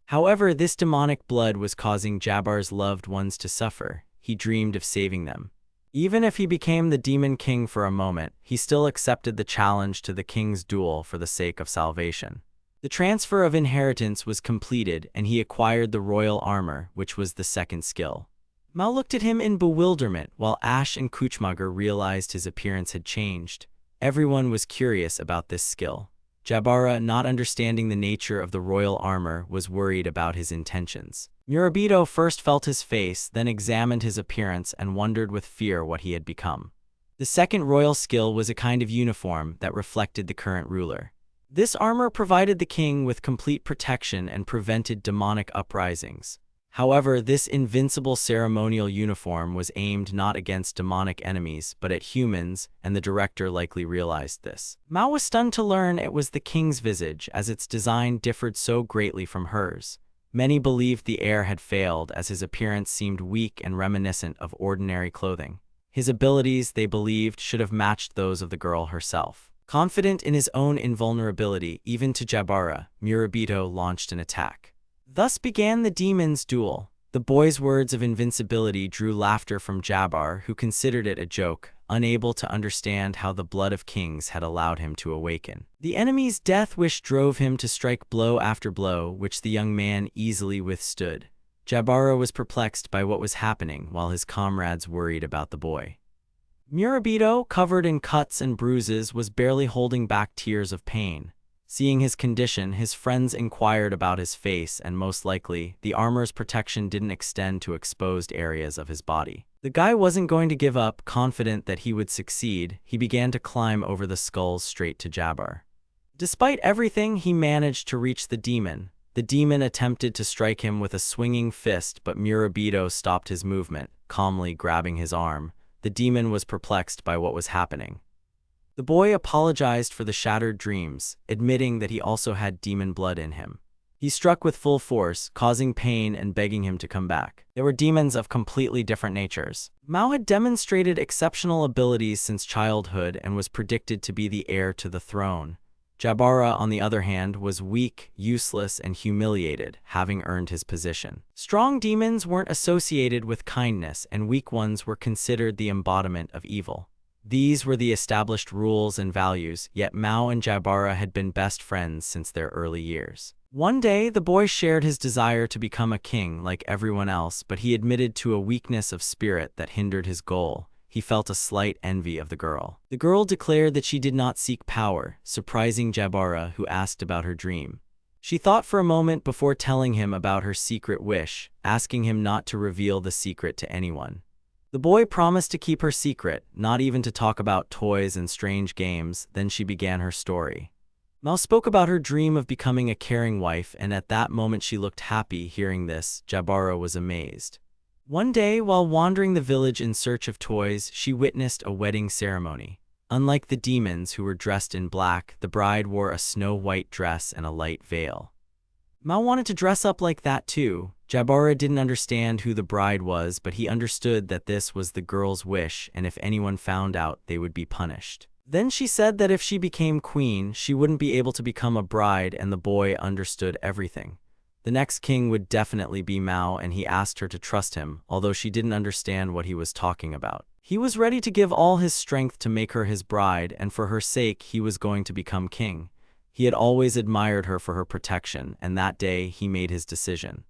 However, this demonic blood was causing Jabbar's loved ones to suffer. He dreamed of saving them. Even if he became the Demon King for a moment, he still accepted the challenge to the king's duel for the sake of salvation. The transfer of inheritance was completed, and he acquired the royal armor, which was the second skill. Mao looked at him in bewilderment, while Ash and Kuchmager realized his appearance had changed. Everyone was curious about this skill. Jabbara, not understanding the nature of the royal armor, was worried about his intentions. Murabito first felt his face, then examined his appearance and wondered with fear what he had become. The second royal skill was a kind of uniform that reflected the current ruler. This armor provided the king with complete protection and prevented demonic uprisings. However, this invincible ceremonial uniform was aimed not against demonic enemies, but at humans, and the director likely realized this. Mao was stunned to learn it was the king's visage, as its design differed so greatly from hers. Many believed the heir had failed, as his appearance seemed weak and reminiscent of ordinary clothing. His abilities, they believed, should have matched those of the girl herself. Confident in his own invulnerability, even to Jabbara, Murabito launched an attack. Thus began the demon's duel. The boy's words of invincibility drew laughter from Jabbar, who considered it a joke, unable to understand how the blood of kings had allowed him to awaken. The enemy's death wish drove him to strike blow after blow, which the young man easily withstood. Jabbara was perplexed by what was happening, while his comrades worried about the boy. Murabito, covered in cuts and bruises, was barely holding back tears of pain. Seeing his condition, his friends inquired about his face, and most likely, the armor's protection didn't extend to exposed areas of his body. The guy wasn't going to give up. Confident that he would succeed, he began to climb over the skulls straight to Jabbar. Despite everything, he managed to reach the demon. The demon attempted to strike him with a swinging fist, but Murabito stopped his movement, calmly grabbing his arm. The demon was perplexed by what was happening. The boy apologized for the shattered dreams, admitting that he also had demon blood in him. He struck with full force, causing pain and begging him to come back. They were demons of completely different natures. Mao had demonstrated exceptional abilities since childhood and was predicted to be the heir to the throne. Jabbara, on the other hand, was weak, useless, and humiliated, having earned his position. Strong demons weren't associated with kindness, and weak ones were considered the embodiment of evil. These were the established rules and values, yet Mao and Jabbara had been best friends since their early years. One day, the boy shared his desire to become a king like everyone else, but he admitted to a weakness of spirit that hindered his goal. He felt a slight envy of the girl. The girl declared that she did not seek power, surprising Jabbara, who asked about her dream. She thought for a moment before telling him about her secret wish, asking him not to reveal the secret to anyone. The boy promised to keep her secret, not even to talk about toys and strange games. Then she began her story. Mao spoke about her dream of becoming a caring wife, and at that moment she looked happy. Hearing this, Jabbara was amazed. One day, while wandering the village in search of toys, she witnessed a wedding ceremony. Unlike the demons, who were dressed in black, the bride wore a snow-white dress and a light veil. Mao wanted to dress up like that too. Jabbara didn't understand who the bride was, but he understood that this was the girl's wish, and if anyone found out, they would be punished. Then she said that if she became queen, she wouldn't be able to become a bride, and the boy understood everything. The next king would definitely be Mao, and he asked her to trust him, although she didn't understand what he was talking about. He was ready to give all his strength to make her his bride, and for her sake, he was going to become king. He had always admired her for her protection, and that day he made his decision.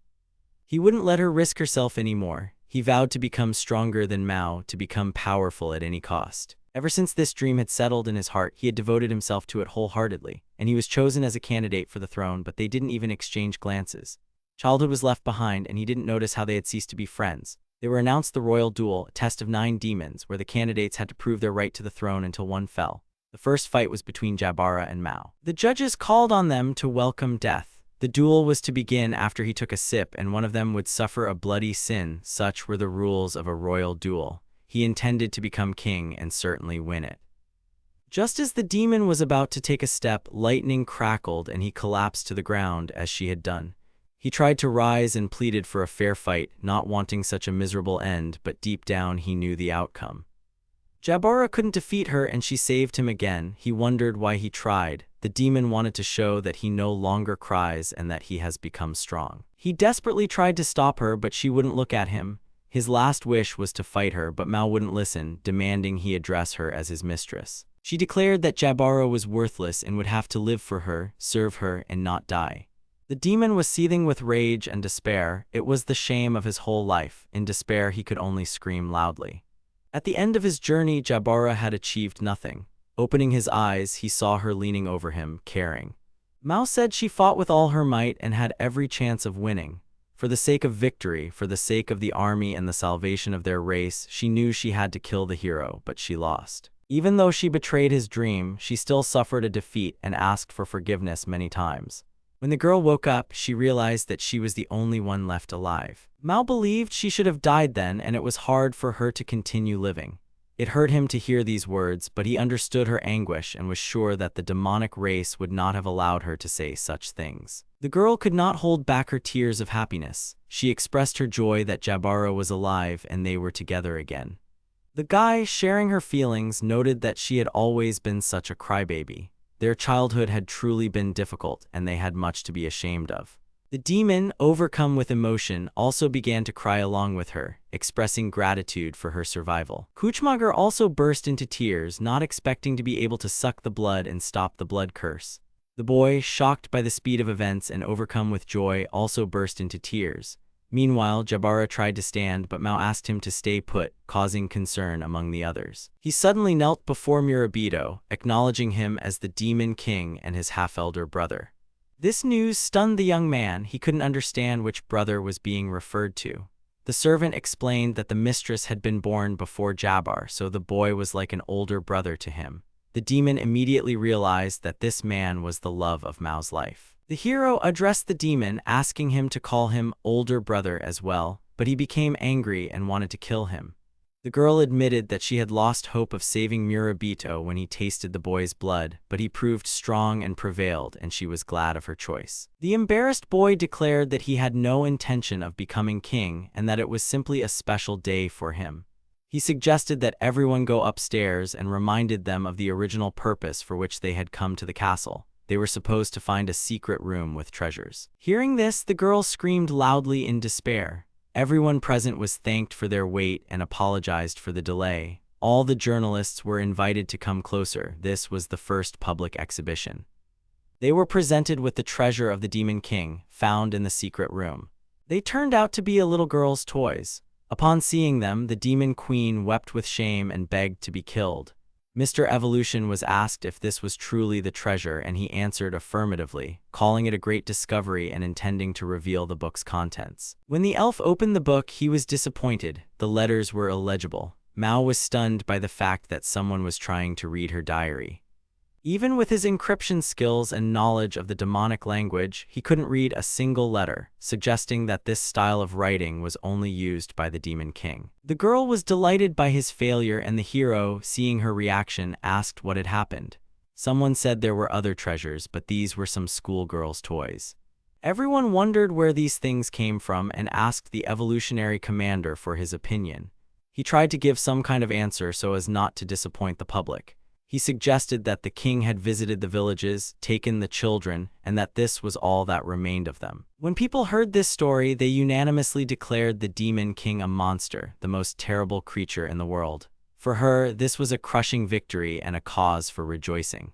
He wouldn't let her risk herself anymore. He vowed to become stronger than Mao, to become powerful at any cost. Ever since this dream had settled in his heart, he had devoted himself to it wholeheartedly, and he was chosen as a candidate for the throne, but they didn't even exchange glances. Childhood was left behind, and he didn't notice how they had ceased to be friends. They were announced the royal duel, a test of 9 demons, where the candidates had to prove their right to the throne until one fell. The first fight was between Jabbara and Mao. The judges called on them to welcome death. The duel was to begin after he took a sip, and one of them would suffer a bloody sin. Such were the rules of a royal duel. He intended to become king and certainly win it. Just as the demon was about to take a step, lightning crackled and he collapsed to the ground as she had done. He tried to rise and pleaded for a fair fight, not wanting such a miserable end, but deep down he knew the outcome. Jabara couldn't defeat her and she saved him again. He wondered why he tried. The demon wanted to show that he no longer cries and that he has become strong. He desperately tried to stop her, but she wouldn't look at him. His last wish was to fight her, but Mao wouldn't listen, demanding he address her as his mistress. She declared that Jabara was worthless and would have to live for her, serve her, and not die. The demon was seething with rage and despair. It was the shame of his whole life. In despair, he could only scream loudly. At the end of his journey, Jabara had achieved nothing. Opening his eyes, he saw her leaning over him, caring. Mao said she fought with all her might and had every chance of winning. For the sake of victory, for the sake of the army and the salvation of their race, she knew she had to kill the hero, but she lost. Even though she betrayed his dream, she still suffered a defeat and asked for forgiveness many times. When the girl woke up, she realized that she was the only one left alive. Mao believed she should have died then, and it was hard for her to continue living. It hurt him to hear these words, but he understood her anguish and was sure that the demonic race would not have allowed her to say such things. The girl could not hold back her tears of happiness. She expressed her joy that Jabara was alive and they were together again. The guy, sharing her feelings, noted that she had always been such a crybaby. Their childhood had truly been difficult, and they had much to be ashamed of. The demon, overcome with emotion, also began to cry along with her, expressing gratitude for her survival. Kuchmagar also burst into tears, not expecting to be able to suck the blood and stop the blood curse. The boy, shocked by the speed of events and overcome with joy, also burst into tears. Meanwhile, Jabara tried to stand, but Mao asked him to stay put, causing concern among the others. He suddenly knelt before Murabito, acknowledging him as the Demon King and his half-elder brother. This news stunned the young man. He couldn't understand which brother was being referred to. The servant explained that the mistress had been born before Jabar, so the boy was like an older brother to him. The demon immediately realized that this man was the love of Mao's life. The hero addressed the demon, asking him to call him older brother as well, but he became angry and wanted to kill him. The girl admitted that she had lost hope of saving Murabito when he tasted the boy's blood, but he proved strong and prevailed, and she was glad of her choice. The embarrassed boy declared that he had no intention of becoming king and that it was simply a special day for him. He suggested that everyone go upstairs and reminded them of the original purpose for which they had come to the castle. They were supposed to find a secret room with treasures. Hearing this, the girl screamed loudly in despair. Everyone present was thanked for their wait and apologized for the delay. All the journalists were invited to come closer. This was the first public exhibition. They were presented with the treasure of the Demon King, found in the secret room. They turned out to be a little girl's toys. Upon seeing them, the Demon Queen wept with shame and begged to be killed. Mr. Evolution was asked if this was truly the treasure, and he answered affirmatively, calling it a great discovery and intending to reveal the book's contents. When the elf opened the book, he was disappointed. The letters were illegible. Mao was stunned by the fact that someone was trying to read her diary. Even with his encryption skills and knowledge of the demonic language, he couldn't read a single letter, suggesting that this style of writing was only used by the Demon King. The girl was delighted by his failure, and the hero, seeing her reaction, asked what had happened. Someone said there were other treasures, but these were some schoolgirl's toys. Everyone wondered where these things came from and asked the evolutionary commander for his opinion. He tried to give some kind of answer so as not to disappoint the public. He suggested that the king had visited the villages, taken the children, and that this was all that remained of them. When people heard this story, they unanimously declared the Demon King a monster, the most terrible creature in the world. For her, this was a crushing victory and a cause for rejoicing.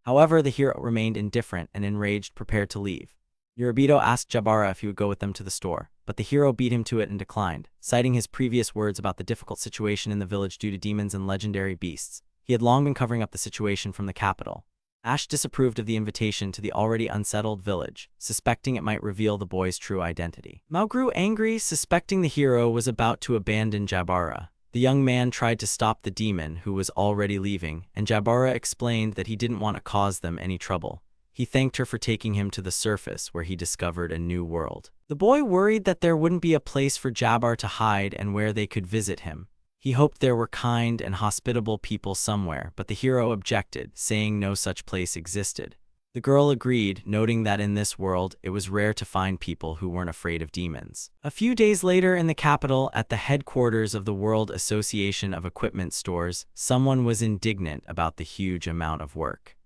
However, the hero remained indifferent and enraged, prepared to leave. Murabito asked Jabara if he would go with them to the store, but the hero beat him to it and declined, citing his previous words about the difficult situation in the village due to demons and legendary beasts. He had long been covering up the situation from the capital. Ash disapproved of the invitation to the already unsettled village, suspecting it might reveal the boy's true identity. Mao grew angry, suspecting the hero was about to abandon Jabara. The young man tried to stop the demon, who was already leaving, and Jabara explained that he didn't want to cause them any trouble. He thanked her for taking him to the surface, where he discovered a new world. The boy worried that there wouldn't be a place for Jabar to hide and where they could visit him. He hoped there were kind and hospitable people somewhere, but the hero objected, saying no such place existed. The girl agreed, noting that in this world, it was rare to find people who weren't afraid of demons. A few days later in the capital, at the headquarters of the World Association of Equipment Stores, someone was indignant about the huge amount of work.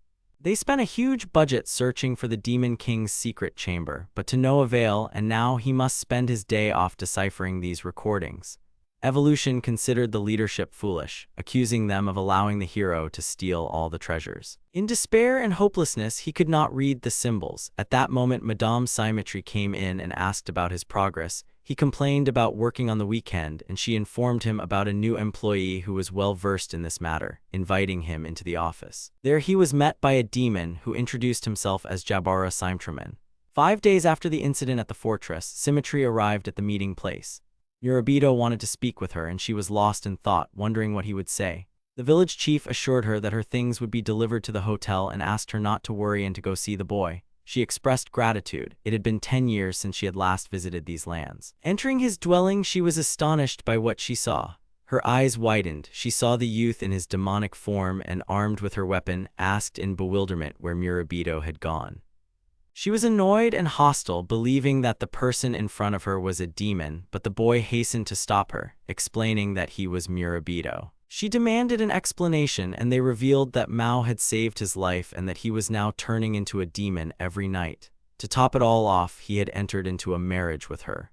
They spent a huge budget searching for the Demon King's secret chamber, but to no avail, and now he must spend his day off deciphering these recordings. Evolution considered the leadership foolish, accusing them of allowing the hero to steal all the treasures. In despair and hopelessness, he could not read the symbols. At that moment, Madame Symmetry came in and asked about his progress. He complained about working on the weekend, and she informed him about a new employee who was well versed in this matter, inviting him into the office. There he was met by a demon who introduced himself as Jabara Symtraman. 5 days after the incident at the fortress, Symmetry arrived at the meeting place. Murabito wanted to speak with her, and she was lost in thought, wondering what he would say. The village chief assured her that her things would be delivered to the hotel and asked her not to worry and to go see the boy. She expressed gratitude. It had been 10 years since she had last visited these lands. Entering his dwelling, she was astonished by what she saw. Her eyes widened. She saw the youth in his demonic form and, armed with her weapon, asked in bewilderment where Murabito had gone. She was annoyed and hostile, believing that the person in front of her was a demon, but the boy hastened to stop her, explaining that he was Murabito. She demanded an explanation, and they revealed that Mao had saved his life and that he was now turning into a demon every night. To top it all off, he had entered into a marriage with her.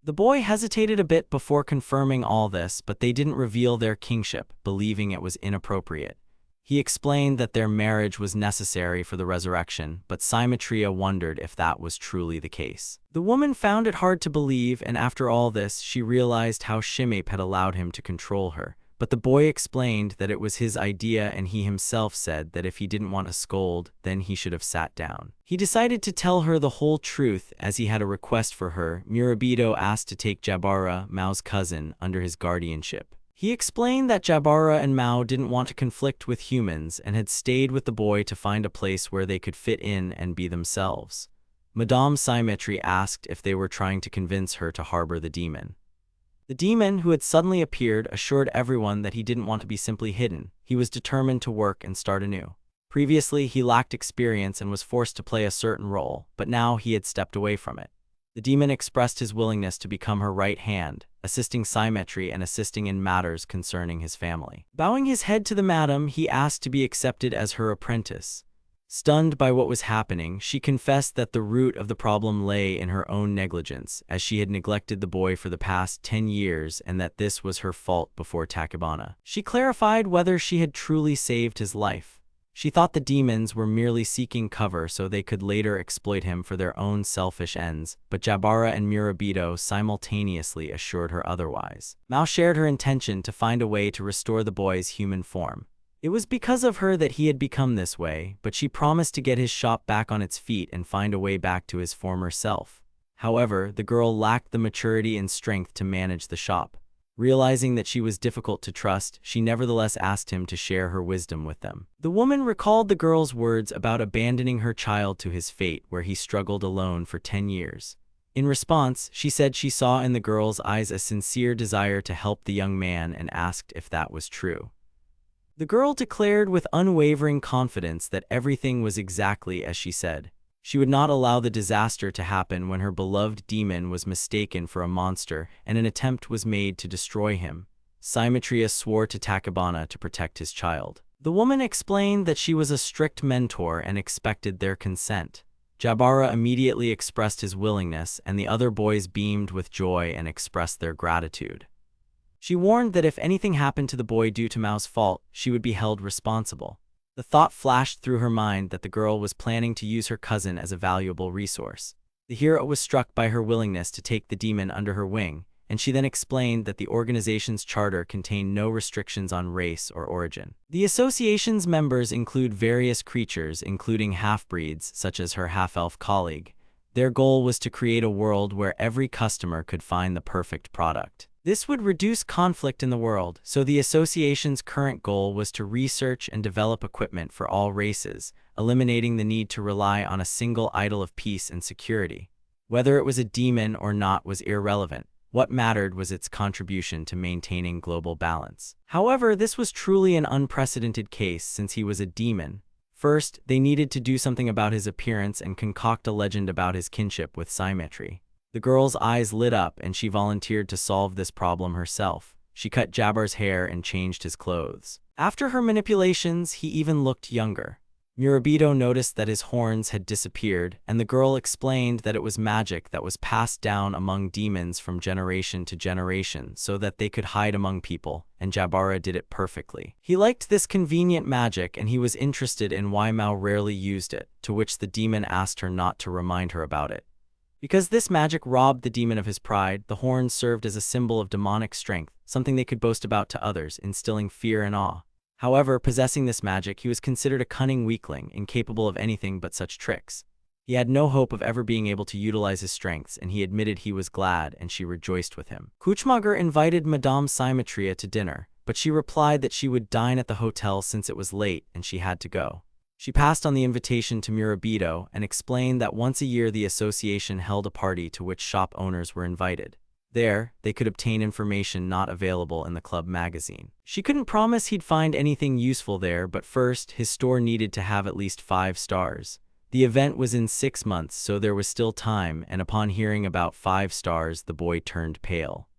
The boy hesitated a bit before confirming all this, but they didn't reveal their kingship, believing it was inappropriate. He explained that their marriage was necessary for the resurrection, but Symmetria wondered if that was truly the case. The woman found it hard to believe, and after all this, she realized how Shimape had allowed him to control her. But the boy explained that it was his idea, and he himself said that if he didn't want to scold, then he should have sat down. He decided to tell her the whole truth, as he had a request for her. Murabito asked to take Jabara, Mao's cousin, under his guardianship. He explained that Jabara and Mao didn't want to conflict with humans and had stayed with the boy to find a place where they could fit in and be themselves. Madame Symmetry asked if they were trying to convince her to harbor the demon. The demon, who had suddenly appeared, assured everyone that he didn't want to be simply hidden. He was determined to work and start anew. Previously, he lacked experience and was forced to play a certain role, but now he had stepped away from it. The demon expressed his willingness to become her right hand, assisting Symmetry and assisting in matters concerning his family. Bowing his head to the madam, he asked to be accepted as her apprentice. Stunned by what was happening, she confessed that the root of the problem lay in her own negligence, as she had neglected the boy for the past 10 years and that this was her fault before Takebana. She clarified whether she had truly saved his life. She thought the demons were merely seeking cover so they could later exploit him for their own selfish ends, but Jabara and Murabito simultaneously assured her otherwise. Mao shared her intention to find a way to restore the boy's human form. It was because of her that he had become this way, but she promised to get his shop back on its feet and find a way back to his former self. However, the girl lacked the maturity and strength to manage the shop. Realizing that she was difficult to trust, she nevertheless asked him to share her wisdom with them. The woman recalled the girl's words about abandoning her child to his fate, where he struggled alone for 10 years. In response, she said she saw in the girl's eyes a sincere desire to help the young man and asked if that was true. The girl declared with unwavering confidence that everything was exactly as she said. She would not allow the disaster to happen when her beloved demon was mistaken for a monster and an attempt was made to destroy him. Symmetria swore to Takebana to protect his child. The woman explained that she was a strict mentor and expected their consent. Jabara immediately expressed his willingness, and the other boys beamed with joy and expressed their gratitude. She warned that if anything happened to the boy due to Mao's fault, she would be held responsible. The thought flashed through her mind that the girl was planning to use her cousin as a valuable resource. The hero was struck by her willingness to take the demon under her wing, and she then explained that the organization's charter contained no restrictions on race or origin. The association's members include various creatures, including half-breeds, such as her half-elf colleague. Their goal was to create a world where every customer could find the perfect product. This would reduce conflict in the world, so the association's current goal was to research and develop equipment for all races, eliminating the need to rely on a single idol of peace and security. Whether it was a demon or not was irrelevant. What mattered was its contribution to maintaining global balance. However, this was truly an unprecedented case since he was a demon. First, they needed to do something about his appearance and concoct a legend about his kinship with symmetry. The girl's eyes lit up and she volunteered to solve this problem herself. She cut Jabbar's hair and changed his clothes. After her manipulations, he even looked younger. Murabito noticed that his horns had disappeared, and the girl explained that it was magic that was passed down among demons from generation to generation so that they could hide among people, and Jabara did it perfectly. He liked this convenient magic and he was interested in why Mao rarely used it, to which the demon asked her not to remind her about it. Because this magic robbed the demon of his pride, the horns served as a symbol of demonic strength, something they could boast about to others, instilling fear and awe. However, possessing this magic, he was considered a cunning weakling, incapable of anything but such tricks. He had no hope of ever being able to utilize his strengths, and he admitted he was glad, and she rejoiced with him. Kuchmager invited Madame Symmetria to dinner, but she replied that she would dine at the hotel since it was late and she had to go. She passed on the invitation to Murabito and explained that once a year the association held a party to which shop owners were invited. There, they could obtain information not available in the club magazine. She couldn't promise he'd find anything useful there, but first, his store needed to have at least 5 stars. The event was in 6 months, so there was still time, and upon hearing about 5 stars, the boy turned pale.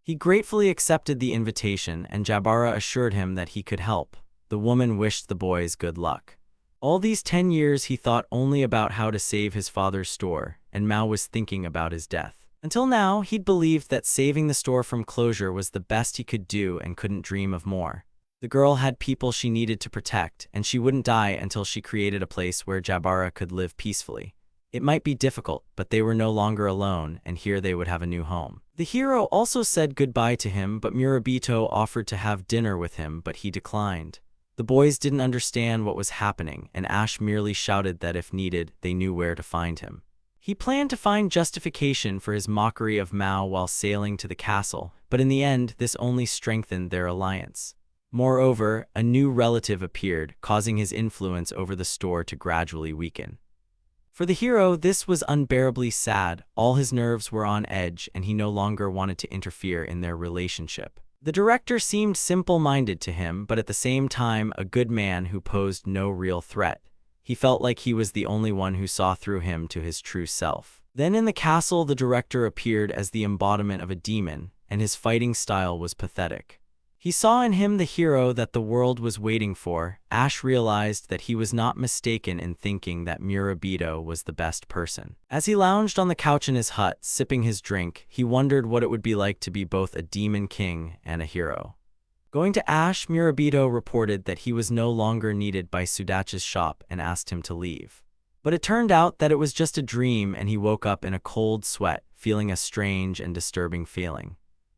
He gratefully accepted the invitation, and Jabara assured him that he could help. The woman wished the boys good luck. All these 10 years he thought only about how to save his father's store, and Mao was thinking about his death. Until now, he'd believed that saving the store from closure was the best he could do and couldn't dream of more. The girl had people she needed to protect, and she wouldn't die until she created a place where Jabara could live peacefully. It might be difficult, but they were no longer alone, and here they would have a new home. The hero also said goodbye to him, but Murabito offered to have dinner with him, but he declined. The boys didn't understand what was happening, and Ash merely shouted that if needed, they knew where to find him. He planned to find justification for his mockery of Mao while sailing to the castle, but in the end, this only strengthened their alliance. Moreover, a new relative appeared, causing his influence over the store to gradually weaken. For the hero, this was unbearably sad. All his nerves were on edge, and he no longer wanted to interfere in their relationship. The director seemed simple-minded to him, but at the same time, a good man who posed no real threat. He felt like he was the only one who saw through him to his true self. Then in the castle, the director appeared as the embodiment of a demon, and his fighting style was pathetic. He saw in him the hero that the world was waiting for. Ash realized that he was not mistaken in thinking that Murabito was the best person. As he lounged on the couch in his hut, sipping his drink, he wondered what it would be like to be both a demon king and a hero. Going to Ash, Murabito reported that he was no longer needed by Sudachi's shop and asked him to leave. But it turned out that it was just a dream, and he woke up in a cold sweat, feeling a strange and disturbing feeling.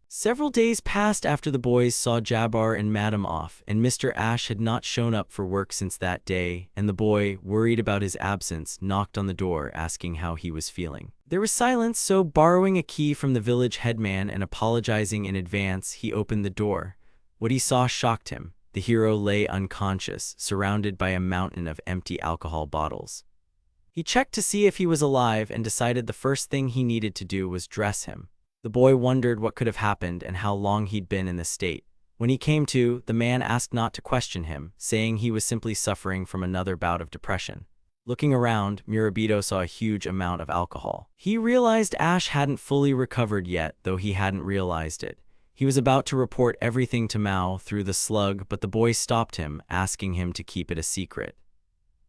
Several days passed after the boys saw Jabbar and Madam off, and Mr. Ash had not shown up for work since that day, and the boy, worried about his absence, knocked on the door asking how he was feeling. There was silence, so borrowing a key from the village headman and apologizing in advance, he opened the door. What he saw shocked him. The hero lay unconscious, surrounded by a mountain of empty alcohol bottles. He checked to see if he was alive and decided the first thing he needed to do was dress him. The boy wondered what could have happened and how long he'd been in this state. When he came to, the man asked not to question him, saying he was simply suffering from another bout of depression. Looking around, Murabito saw a huge amount of alcohol. He realized Ash hadn't fully recovered yet, though he hadn't realized it. He was about to report everything to Mao through the slug, but the boy stopped him, asking him to keep it a secret.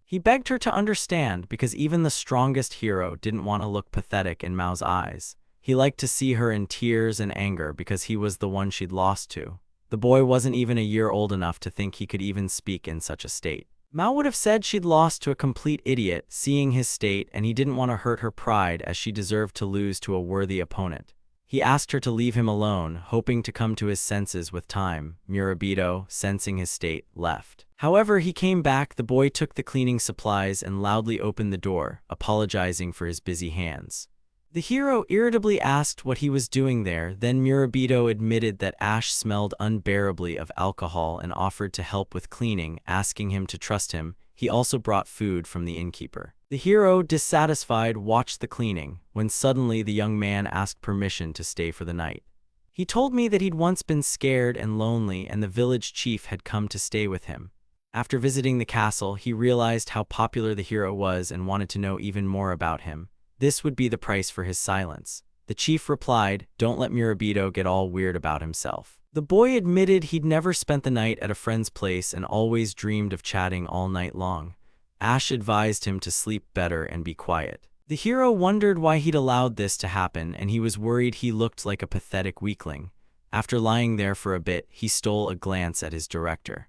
He begged her to understand, because even the strongest hero didn't want to look pathetic in Mao's eyes. He liked to see her in tears and anger because he was the one she'd lost to. The boy wasn't even a year old enough to think he could even speak in such a state. Mao would have said she'd lost to a complete idiot, seeing his state, and he didn't want to hurt her pride as she deserved to lose to a worthy opponent. He asked her to leave him alone, hoping to come to his senses with time. Murabito, sensing his state, left. However, he came back. The boy took the cleaning supplies and loudly opened the door, apologizing for his busy hands. The hero irritably asked what he was doing there. Then Murabito admitted that Ash smelled unbearably of alcohol and offered to help with cleaning, asking him to trust him. he also brought food from the innkeeper. The hero, dissatisfied, watched the cleaning, when suddenly the young man asked permission to stay for the night. He told me that he'd once been scared and lonely and the village chief had come to stay with him. After visiting the castle, he realized how popular the hero was and wanted to know even more about him. This would be the price for his silence. The chief replied, "Don't let Murabito get all weird about himself." The boy admitted he'd never spent the night at a friend's place and always dreamed of chatting all night long. Ash advised him to sleep better and be quiet. The hero wondered why he'd allowed this to happen, and he was worried he looked like a pathetic weakling. After lying there for a bit, he stole a glance at his director.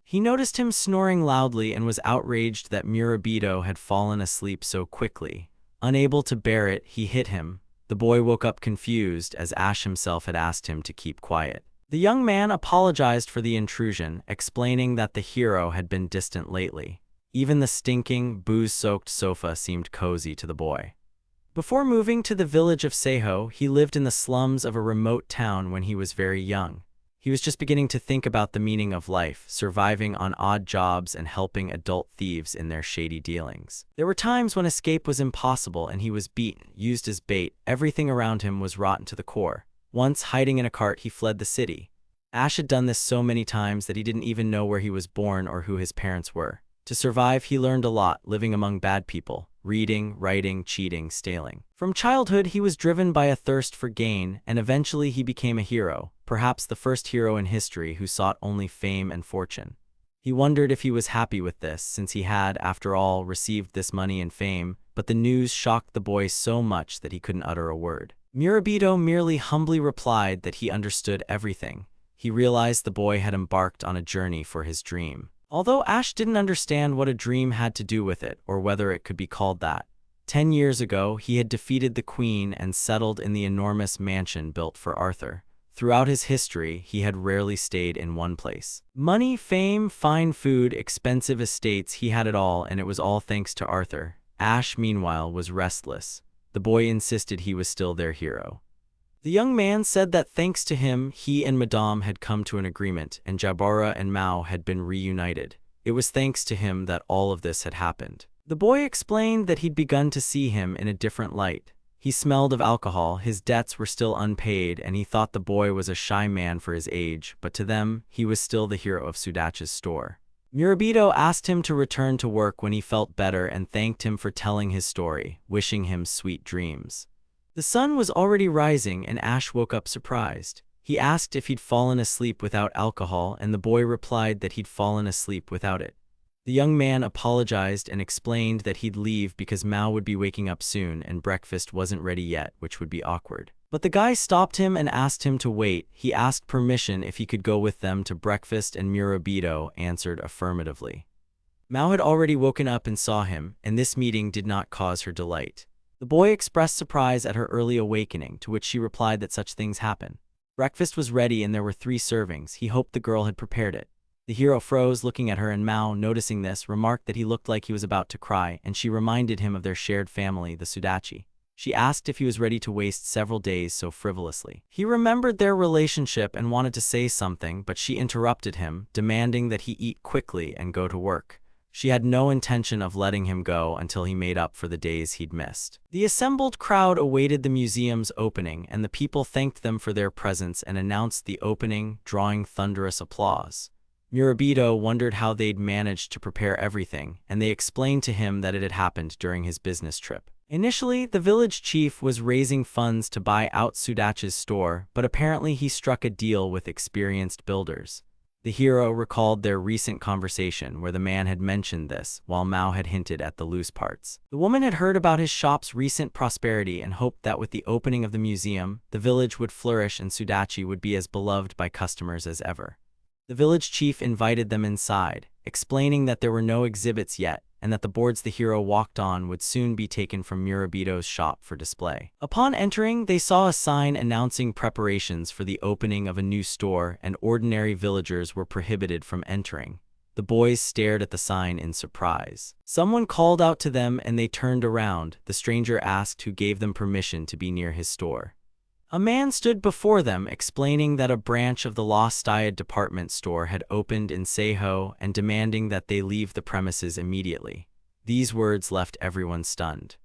He noticed him snoring loudly and was outraged that Murabito had fallen asleep so quickly. Unable to bear it, he hit him. The boy woke up confused, as Ash himself had asked him to keep quiet. The young man apologized for the intrusion, explaining that the hero had been distant lately. Even the stinking, booze-soaked sofa seemed cozy to the boy. Before moving to the village of Seiho, he lived in the slums of a remote town when he was very young. He was just beginning to think about the meaning of life, surviving on odd jobs and helping adult thieves in their shady dealings. There were times when escape was impossible and he was beaten, used as bait. Everything around him was rotten to the core. Once, hiding in a cart, he fled the city. Ash had done this so many times that he didn't even know where he was born or who his parents were. To survive, he learned a lot, living among bad people, reading, writing, cheating, stealing. From childhood, he was driven by a thirst for gain, and eventually he became a hero, perhaps the first hero in history who sought only fame and fortune. He wondered if he was happy with this, since he had, after all, received this money and fame, but the news shocked the boy so much that he couldn't utter a word. Murabito merely humbly replied that he understood everything. He realized the boy had embarked on a journey for his dream. Although Ash didn't understand what a dream had to do with it, or whether it could be called that. 10 years ago, he had defeated the queen and settled in the enormous mansion built for Arthur. Throughout his history, he had rarely stayed in one place. Money, fame, fine food, expensive estates, he had it all, and it was all thanks to Arthur. Ash, meanwhile, was restless. The boy insisted he was still their hero. The young man said that thanks to him, he and Madame had come to an agreement, and Jabara and Mao had been reunited. It was thanks to him that all of this had happened. The boy explained that he'd begun to see him in a different light. He smelled of alcohol, his debts were still unpaid, and he thought the boy was a shy man for his age, but to them, he was still the hero of Sudachi's store. Murabito asked him to return to work when he felt better and thanked him for telling his story, wishing him sweet dreams. The sun was already rising and Ash woke up surprised. He asked if he'd fallen asleep without alcohol, and the boy replied that he'd fallen asleep without it. The young man apologized and explained that he'd leave because Mao would be waking up soon and breakfast wasn't ready yet, which would be awkward. But the guy stopped him and asked him to wait. He asked permission if he could go with them to breakfast, and Murabito answered affirmatively. Mao had already woken up and saw him, and this meeting did not cause her delight. The boy expressed surprise at her early awakening, to which she replied that such things happen. Breakfast was ready and there were 3 servings. He hoped the girl had prepared it. The hero froze, looking at her, and Mao, noticing this, remarked that he looked like he was about to cry, and she reminded him of their shared family, the Sudachi. She asked if he was ready to waste several days so frivolously. He remembered their relationship and wanted to say something, but she interrupted him, demanding that he eat quickly and go to work. She had no intention of letting him go until he made up for the days he'd missed. The assembled crowd awaited the museum's opening, and the people thanked them for their presence and announced the opening, drawing thunderous applause. Murabito wondered how they'd managed to prepare everything, and they explained to him that it had happened during his business trip. Initially, the village chief was raising funds to buy out Sudachi's store, but apparently he struck a deal with experienced builders. The hero recalled their recent conversation where the man had mentioned this, while Mao had hinted at the loose parts. The woman had heard about his shop's recent prosperity and hoped that with the opening of the museum, the village would flourish and Sudachi would be as beloved by customers as ever. The village chief invited them inside, explaining that there were no exhibits yet, and that the boards the hero walked on would soon be taken from Murabito's shop for display. Upon entering, they saw a sign announcing preparations for the opening of a new store, and ordinary villagers were prohibited from entering. The boys stared at the sign in surprise. Someone called out to them and they turned around. The stranger asked who gave them permission to be near his store. A man stood before them explaining that a branch of the Lost Diet department store had opened in Seiho and demanding that they leave the premises immediately. These words left everyone stunned.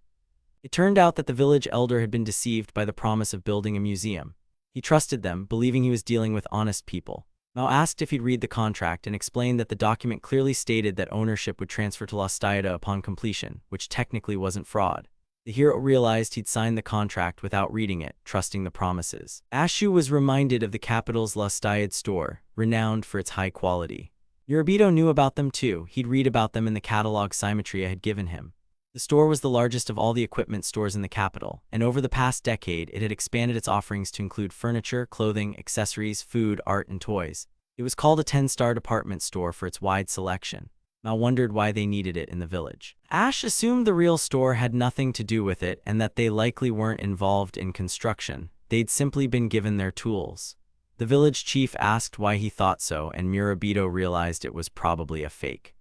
It turned out that the village elder had been deceived by the promise of building a museum. He trusted them, believing he was dealing with honest people. Mao asked if he'd read the contract and explained that the document clearly stated that ownership would transfer to Lost Diet upon completion, which technically wasn't fraud. The hero realized he'd signed the contract without reading it, trusting the promises. Ashu was reminded of the capital's Lost Diet store, renowned for its high quality. Yorobito knew about them too. He'd read about them in the catalog Symmetria had given him. The store was the largest of all the equipment stores in the capital, and over the past decade it had expanded its offerings to include furniture, clothing, accessories, food, art, and toys. It was called a 10-star department store for its wide selection. Mao wondered why they needed it in the village. Ash assumed the real store had nothing to do with it and that they likely weren't involved in construction. They'd simply been given their tools. The village chief asked why he thought so, and Murabito realized it was probably a fake.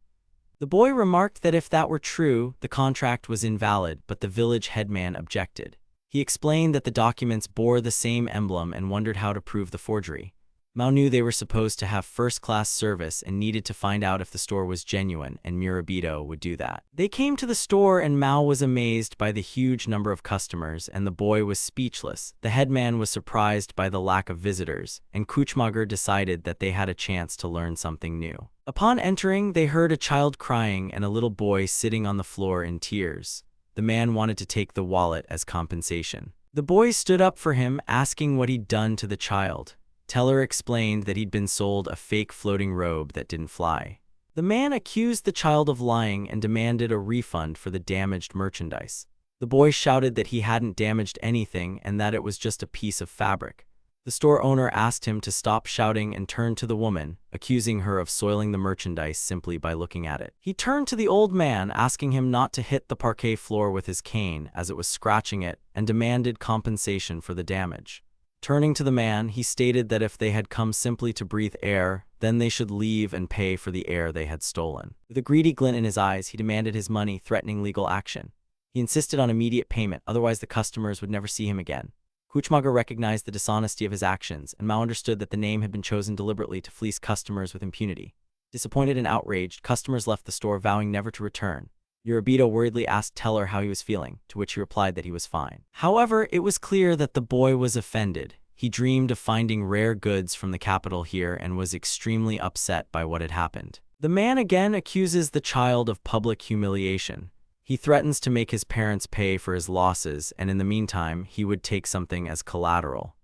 The boy remarked that if that were true, the contract was invalid, but the village headman objected. He explained that the documents bore the same emblem and wondered how to prove the forgery. Mao knew they were supposed to have first-class service and needed to find out if the store was genuine, and Murabito would do that. They came to the store and Mao was amazed by the huge number of customers, and the boy was speechless. The headman was surprised by the lack of visitors, and Kuchmager decided that they had a chance to learn something new. Upon entering, they heard a child crying and a little boy sitting on the floor in tears. The man wanted to take the wallet as compensation. The boy stood up for him, asking what he'd done to the child. Teller explained that he'd been sold a fake floating robe that didn't fly. The man accused the child of lying and demanded a refund for the damaged merchandise. The boy shouted that he hadn't damaged anything and that it was just a piece of fabric. The store owner asked him to stop shouting and turned to the woman, accusing her of soiling the merchandise simply by looking at it. He turned to the old man, asking him not to hit the parquet floor with his cane as it was scratching it, and demanded compensation for the damage. Turning to the man, he stated that if they had come simply to breathe air, then they should leave and pay for the air they had stolen. With a greedy glint in his eyes, he demanded his money, threatening legal action. He insisted on immediate payment, otherwise the customers would never see him again. Kuchmager recognized the dishonesty of his actions, and Mao understood that the name had been chosen deliberately to fleece customers with impunity. Disappointed and outraged, customers left the store, vowing never to return. Yorobito worriedly asked Teller how he was feeling, to which he replied that he was fine. However, it was clear that the boy was offended. He dreamed of finding rare goods from the capital here and was extremely upset by what had happened. The man again accuses the child of public humiliation. He threatens to make his parents pay for his losses, and in the meantime, he would take something as collateral.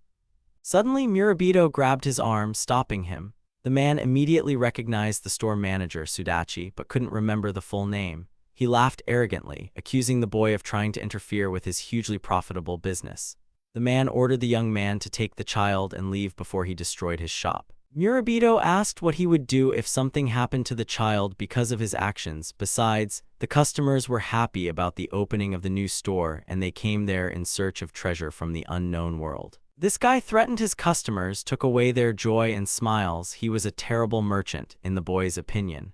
Suddenly, Murabito grabbed his arm, stopping him. The man immediately recognized the store manager, Sudachi, but couldn't remember the full name. He laughed arrogantly, accusing the boy of trying to interfere with his hugely profitable business. The man ordered the young man to take the child and leave before he destroyed his shop. Murabito asked what he would do if something happened to the child because of his actions. Besides, the customers were happy about the opening of the new store and they came there in search of treasure from the unknown world. This guy threatened his customers, took away their joy and smiles. He was a terrible merchant, in the boy's opinion.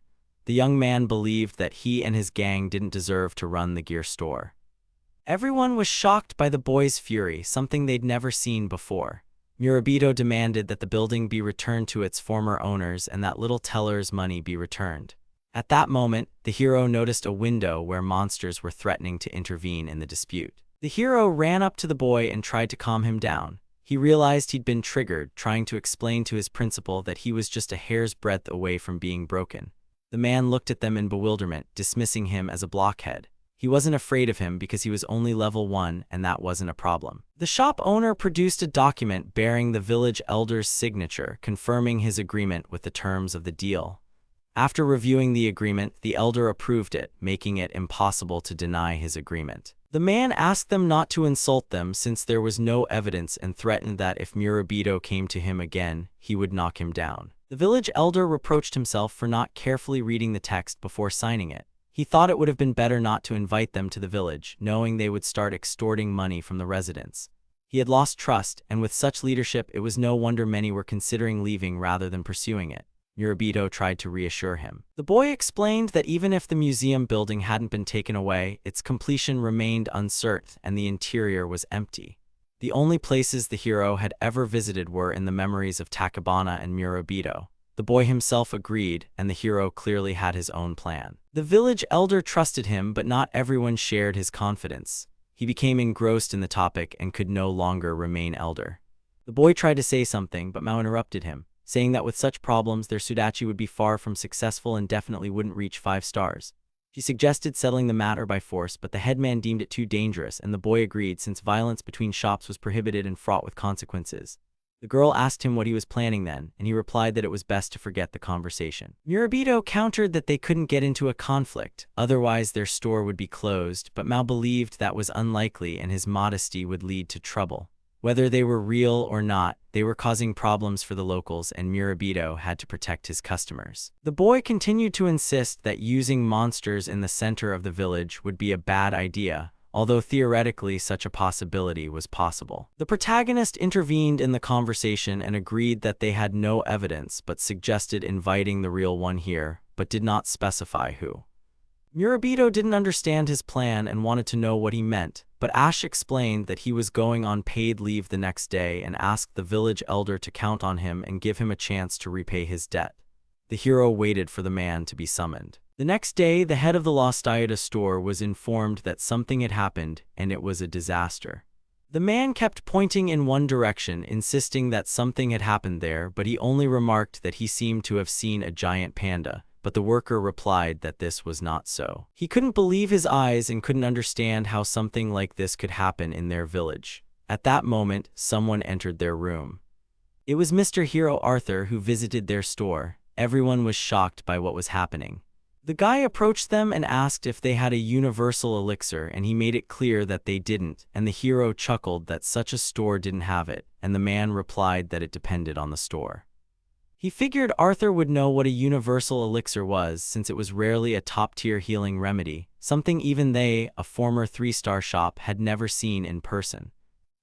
The young man believed that he and his gang didn't deserve to run the gear store. Everyone was shocked by the boy's fury, something they'd never seen before. Murabito demanded that the building be returned to its former owners and that little Teller's money be returned. At that moment, the hero noticed a window where monsters were threatening to intervene in the dispute. The hero ran up to the boy and tried to calm him down. He realized he'd been triggered, trying to explain to his principal that he was just a hair's breadth away from being broken. The man looked at them in bewilderment, dismissing him as a blockhead. He wasn't afraid of him because he was only level 1 and that wasn't a problem. The shop owner produced a document bearing the village elder's signature, confirming his agreement with the terms of the deal. After reviewing the agreement, the elder approved it, making it impossible to deny his agreement. The man asked them not to insult them since there was no evidence and threatened that if Murabito came to him again, he would knock him down. The village elder reproached himself for not carefully reading the text before signing it. He thought it would have been better not to invite them to the village, knowing they would start extorting money from the residents. He had lost trust, and with such leadership it was no wonder many were considering leaving rather than pursuing it. Murabito tried to reassure him. The boy explained that even if the museum building hadn't been taken away, its completion remained uncertain and the interior was empty. The only places the hero had ever visited were in the memories of Takabana and Murabito. The boy himself agreed, and the hero clearly had his own plan. The village elder trusted him, but not everyone shared his confidence. He became engrossed in the topic and could no longer remain elder. The boy tried to say something, but Mao interrupted him, saying that with such problems, their sudachi would be far from successful and definitely wouldn't reach 5 stars. She suggested settling the matter by force, but the headman deemed it too dangerous, and the boy agreed since violence between shops was prohibited and fraught with consequences. The girl asked him what he was planning then, and he replied that it was best to forget the conversation. Murabito countered that they couldn't get into a conflict, otherwise their store would be closed, but Mao believed that was unlikely and his modesty would lead to trouble. Whether they were real or not, they were causing problems for the locals, and Murabito had to protect his customers. The boy continued to insist that using monsters in the center of the village would be a bad idea, although theoretically such a possibility was possible. The protagonist intervened in the conversation and agreed that they had no evidence but suggested inviting the real one here, but did not specify who. Murabito didn't understand his plan and wanted to know what he meant, but Ash explained that he was going on paid leave the next day and asked the village elder to count on him and give him a chance to repay his debt. The hero waited for the man to be summoned. The next day, the head of the Lost Iota store was informed that something had happened, and it was a disaster. The man kept pointing in one direction, insisting that something had happened there, but he only remarked that he seemed to have seen a giant panda. But the worker replied that this was not so. He couldn't believe his eyes and couldn't understand how something like this could happen in their village. At that moment, someone entered their room. It was Mr. Hero Arthur who visited their store. Everyone was shocked by what was happening. The guy approached them and asked if they had a universal elixir, and he made it clear that they didn't, and the hero chuckled that such a store didn't have it, and the man replied that it depended on the store. He figured Arthur would know what a universal elixir was, since it was rarely a top-tier healing remedy, something even they, a former 3-star shop, had never seen in person.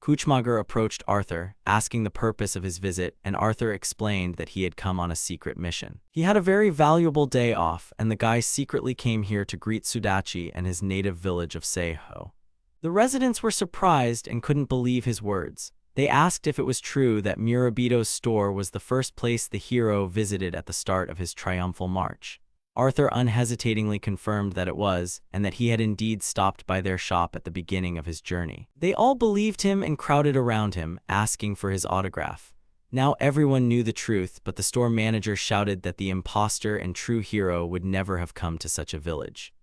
Kuchmager approached Arthur, asking the purpose of his visit, and Arthur explained that he had come on a secret mission. He had a very valuable day off, and the guy secretly came here to greet Sudachi and his native village of Seiho. The residents were surprised and couldn't believe his words. They asked if it was true that Murabito's store was the first place the hero visited at the start of his triumphal march. Arthur unhesitatingly confirmed that it was, and that he had indeed stopped by their shop at the beginning of his journey. They all believed him and crowded around him, asking for his autograph. Now everyone knew the truth, but the store manager shouted that the imposter and true hero would never have come to such a village.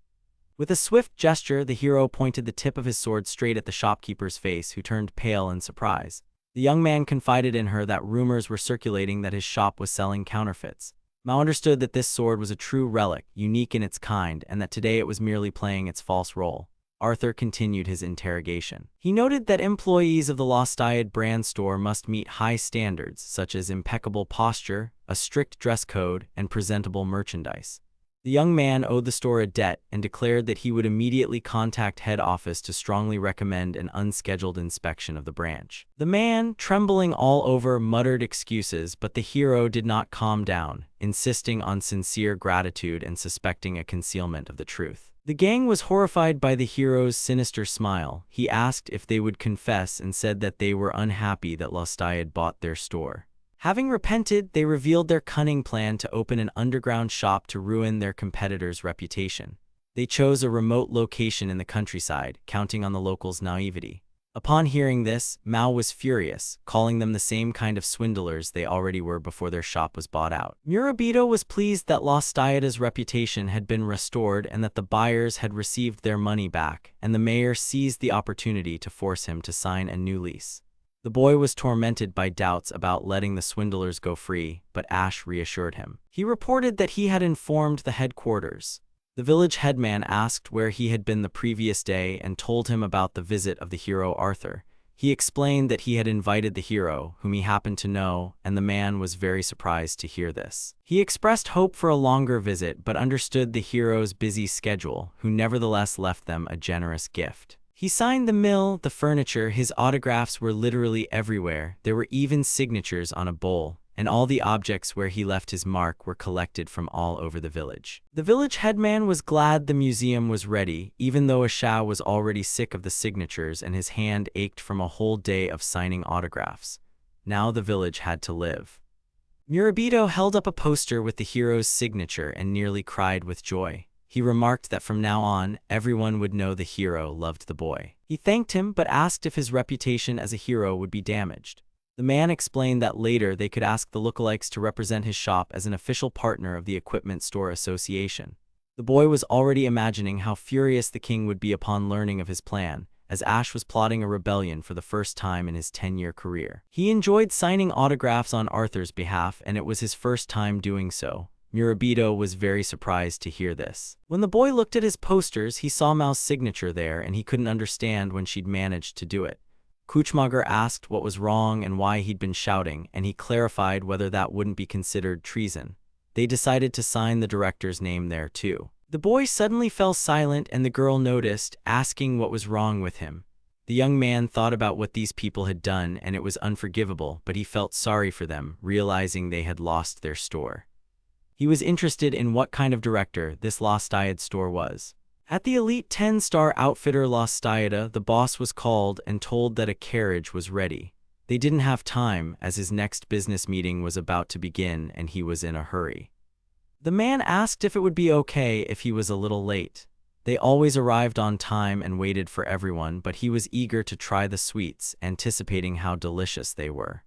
With a swift gesture, the hero pointed the tip of his sword straight at the shopkeeper's face, who turned pale in surprise. The young man confided in her that rumors were circulating that his shop was selling counterfeits. Mao understood that this sword was a true relic, unique in its kind, and that today it was merely playing its false role. Arthur continued his interrogation. He noted that employees of the Lost Iod brand store must meet high standards, such as impeccable posture, a strict dress code, and presentable merchandise. The young man owed the store a debt and declared that he would immediately contact head office to strongly recommend an unscheduled inspection of the branch. The man, trembling all over, muttered excuses, but the hero did not calm down, insisting on sincere gratitude and suspecting a concealment of the truth. The gang was horrified by the hero's sinister smile. He asked if they would confess and said that they were unhappy that Lost Iod bought their store. Having repented, they revealed their cunning plan to open an underground shop to ruin their competitor's reputation. They chose a remote location in the countryside, counting on the locals' naivety. Upon hearing this, Mao was furious, calling them the same kind of swindlers they already were before their shop was bought out. Murabito was pleased that Lost Ioda's reputation had been restored and that the buyers had received their money back, and the mayor seized the opportunity to force him to sign a new lease. The boy was tormented by doubts about letting the swindlers go free, but Ash reassured him. He reported that he had informed the headquarters. The village headman asked where he had been the previous day and told him about the visit of the hero Arthur. He explained that he had invited the hero, whom he happened to know, and the man was very surprised to hear this. He expressed hope for a longer visit, but understood the hero's busy schedule, who nevertheless left them a generous gift. He signed the mill, the furniture, his autographs were literally everywhere. There were even signatures on a bowl. and all the objects where he left his mark were collected from all over the village. The village headman was glad the museum was ready, even though Asha was already sick of the signatures and his hand ached from a whole day of signing autographs. Now the village had to live. Murabito held up a poster with the hero's signature and nearly cried with joy. He remarked that from now on, everyone would know the hero loved the boy. He thanked him but asked if his reputation as a hero would be damaged. The man explained that later they could ask the lookalikes to represent his shop as an official partner of the Equipment Store Association. The boy was already imagining how furious the king would be upon learning of his plan, as Ash was plotting a rebellion for the first time in his 10-year career. He enjoyed signing autographs on Arthur's behalf, and it was his first time doing so. Murabito was very surprised to hear this. When the boy looked at his posters, he saw Mao's signature there, and he couldn't understand when she'd managed to do it. Kuchmager asked what was wrong and why he'd been shouting, and he clarified whether that wouldn't be considered treason. They decided to sign the director's name there too. The boy suddenly fell silent, and the girl noticed, asking what was wrong with him. The young man thought about what these people had done, and it was unforgivable, but he felt sorry for them, realizing they had lost their store. He was interested in what kind of director this Lost Diad store was. At the elite 10-star outfitter Lost Diada, the boss was called and told that a carriage was ready. They didn't have time, as his next business meeting was about to begin and he was in a hurry. The man asked if it would be okay if he was a little late. They always arrived on time and waited for everyone, but he was eager to try the sweets, anticipating how delicious they were.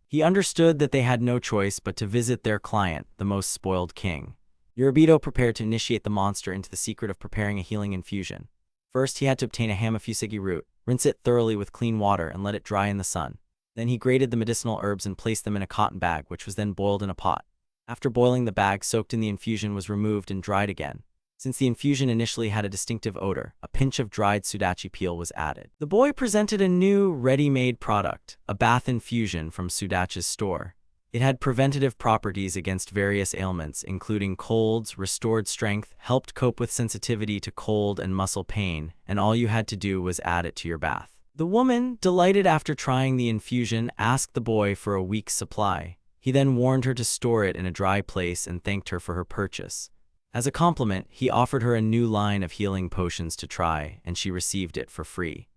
He understood that they had no choice but to visit their client, the most spoiled king. Murabito prepared to initiate the monster into the secret of preparing a healing infusion. First, he had to obtain a Hamafusigi root, rinse it thoroughly with clean water, and let it dry in the sun. Then he grated the medicinal herbs and placed them in a cotton bag, which was then boiled in a pot. After boiling, the bag soaked in the infusion was removed and dried again. Since the infusion initially had a distinctive odor, a pinch of dried sudachi peel was added. The boy presented a new, ready-made product, a bath infusion from Sudachi's store. It had preventative properties against various ailments, including colds, restored strength, helped cope with sensitivity to cold and muscle pain, and all you had to do was add it to your bath. The woman, delighted after trying the infusion, asked the boy for a week's supply. He then warned her to store it in a dry place and thanked her for her purchase. As a compliment, he offered her a new line of healing potions to try, and she received it for free.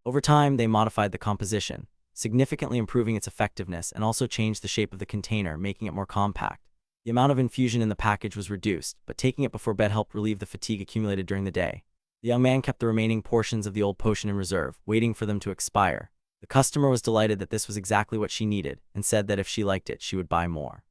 Over time, they modified the composition, significantly improving its effectiveness, and also changed the shape of the container, making it more compact. The amount of infusion in the package was reduced, but taking it before bed helped relieve the fatigue accumulated during the day. The young man kept the remaining portions of the old potion in reserve, waiting for them to expire. The customer was delighted that this was exactly what she needed, and said that if she liked it, she would buy more.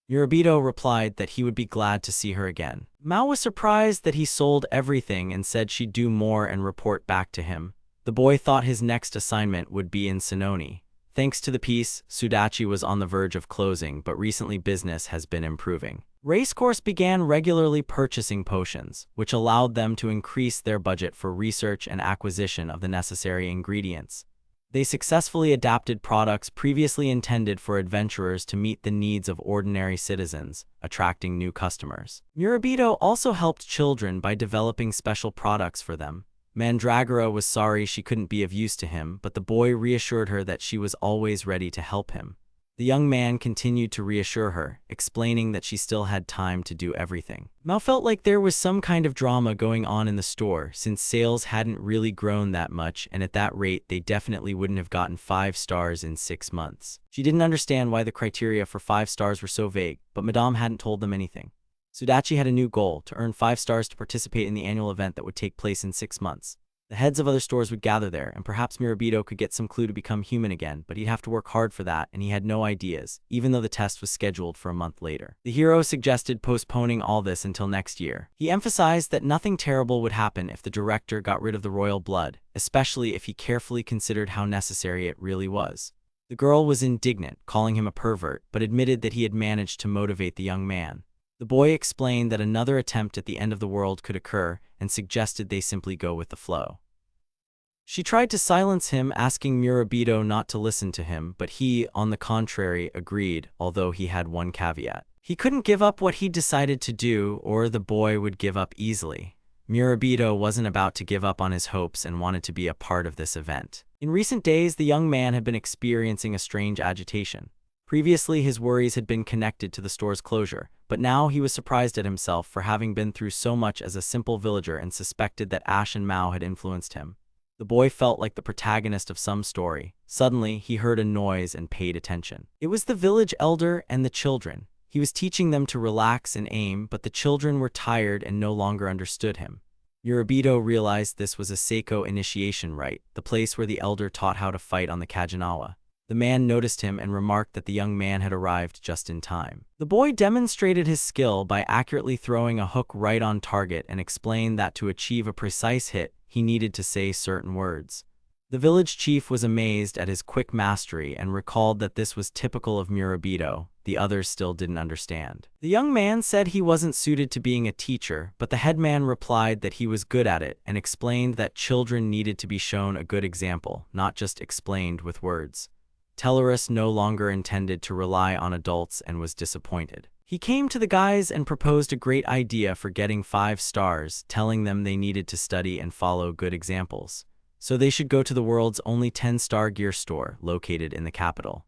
Murabito replied that he would be glad to see her again. Mao was surprised that he sold everything and said she'd do more and report back to him. The boy thought his next assignment would be in Sononi. Thanks to the peace, Sudachi was on the verge of closing, but recently business has been improving. Racecourse began regularly purchasing potions, which allowed them to increase their budget for research and acquisition of the necessary ingredients. They successfully adapted products previously intended for adventurers to meet the needs of ordinary citizens, attracting new customers. Murabito also helped children by developing special products for them. Mandragora was sorry she couldn't be of use to him, but the boy reassured her that she was always ready to help him. The young man continued to reassure her, explaining that she still had time to do everything. Mao felt like there was some kind of drama going on in the store, since sales hadn't really grown that much, and at that rate they definitely wouldn't have gotten 5 stars in 6 months. She didn't understand why the criteria for 5 stars were so vague, but Madame hadn't told them anything. Sudachi had a new goal, to earn 5 stars to participate in the annual event that would take place in 6 months. The heads of other stores would gather there, and perhaps Murabito could get some clue to become human again, but he'd have to work hard for that, and he had no ideas, even though the test was scheduled for a month later. The hero suggested postponing all this until next year. He emphasized that nothing terrible would happen if the director got rid of the royal blood, especially if he carefully considered how necessary it really was. The girl was indignant, calling him a pervert, but admitted that he had managed to motivate the young man. The boy explained that another attempt at the end of the world could occur, and suggested they simply go with the flow. She tried to silence him, asking Murabito not to listen to him, but he, on the contrary, agreed, although he had one caveat. He couldn't give up what he'd decided to do, or the boy would give up easily. Murabito wasn't about to give up on his hopes and wanted to be a part of this event. In recent days, the young man had been experiencing a strange agitation. Previously, his worries had been connected to the store's closure, but now he was surprised at himself for having been through so much as a simple villager and suspected that Ash and Mao had influenced him. The boy felt like the protagonist of some story. Suddenly, he heard a noise and paid attention. It was the village elder and the children. He was teaching them to relax and aim, but the children were tired and no longer understood him. Murabito realized this was a Seiko initiation rite, the place where the elder taught how to fight on the Kajinawa. The man noticed him and remarked that the young man had arrived just in time. The boy demonstrated his skill by accurately throwing a hook right on target and explained that to achieve a precise hit, he needed to say certain words. The village chief was amazed at his quick mastery and recalled that this was typical of Murabito. The others still didn't understand. The young man said he wasn't suited to being a teacher, but the headman replied that he was good at it and explained that children needed to be shown a good example, not just explained with words. Tellerus no longer intended to rely on adults and was disappointed. He came to the guys and proposed a great idea for getting 5 stars, telling them they needed to study and follow good examples. So they should go to the world's only 10-star gear store, located in the capital.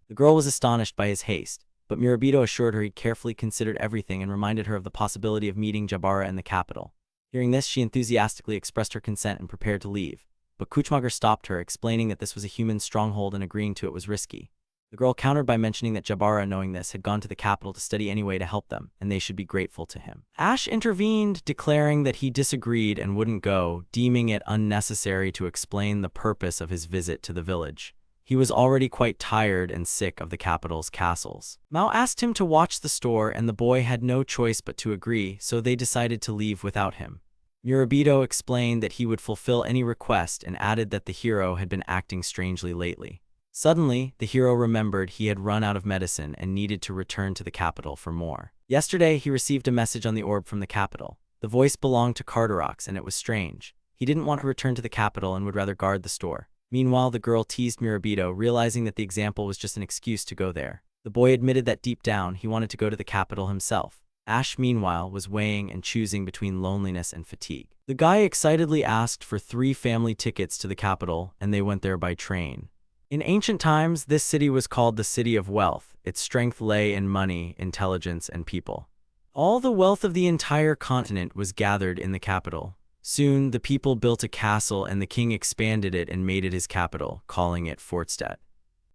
The girl was astonished by his haste, but Murabito assured her he'd carefully considered everything and reminded her of the possibility of meeting Jabara in the capital. Hearing this, she enthusiastically expressed her consent and prepared to leave. But Kuchmager stopped her, explaining that this was a human stronghold and agreeing to it was risky. The girl countered by mentioning that Jabara, knowing this, had gone to the capital to study anyway to help them, and they should be grateful to him. Ash intervened, declaring that he disagreed and wouldn't go, deeming it unnecessary to explain the purpose of his visit to the village. He was already quite tired and sick of the capital's castles. Mao asked him to watch the store, and the boy had no choice but to agree, so they decided to leave without him. Murabito explained that he would fulfill any request and added that the hero had been acting strangely lately. Suddenly, the hero remembered he had run out of medicine and needed to return to the capital for more. Yesterday, he received a message on the orb from the capital. The voice belonged to Carterox, and it was strange. He didn't want to return to the capital and would rather guard the store. Meanwhile, the girl teased Murabito, realizing that the example was just an excuse to go there. The boy admitted that deep down, he wanted to go to the capital himself. Ash, meanwhile, was weighing and choosing between loneliness and fatigue. The guy excitedly asked for 3 family tickets to the capital, and they went there by train. In ancient times, this city was called the City of Wealth. Its strength lay in money, intelligence, and people. All the wealth of the entire continent was gathered in the capital. Soon, the people built a castle and the king expanded it and made it his capital, calling it Fortstedt.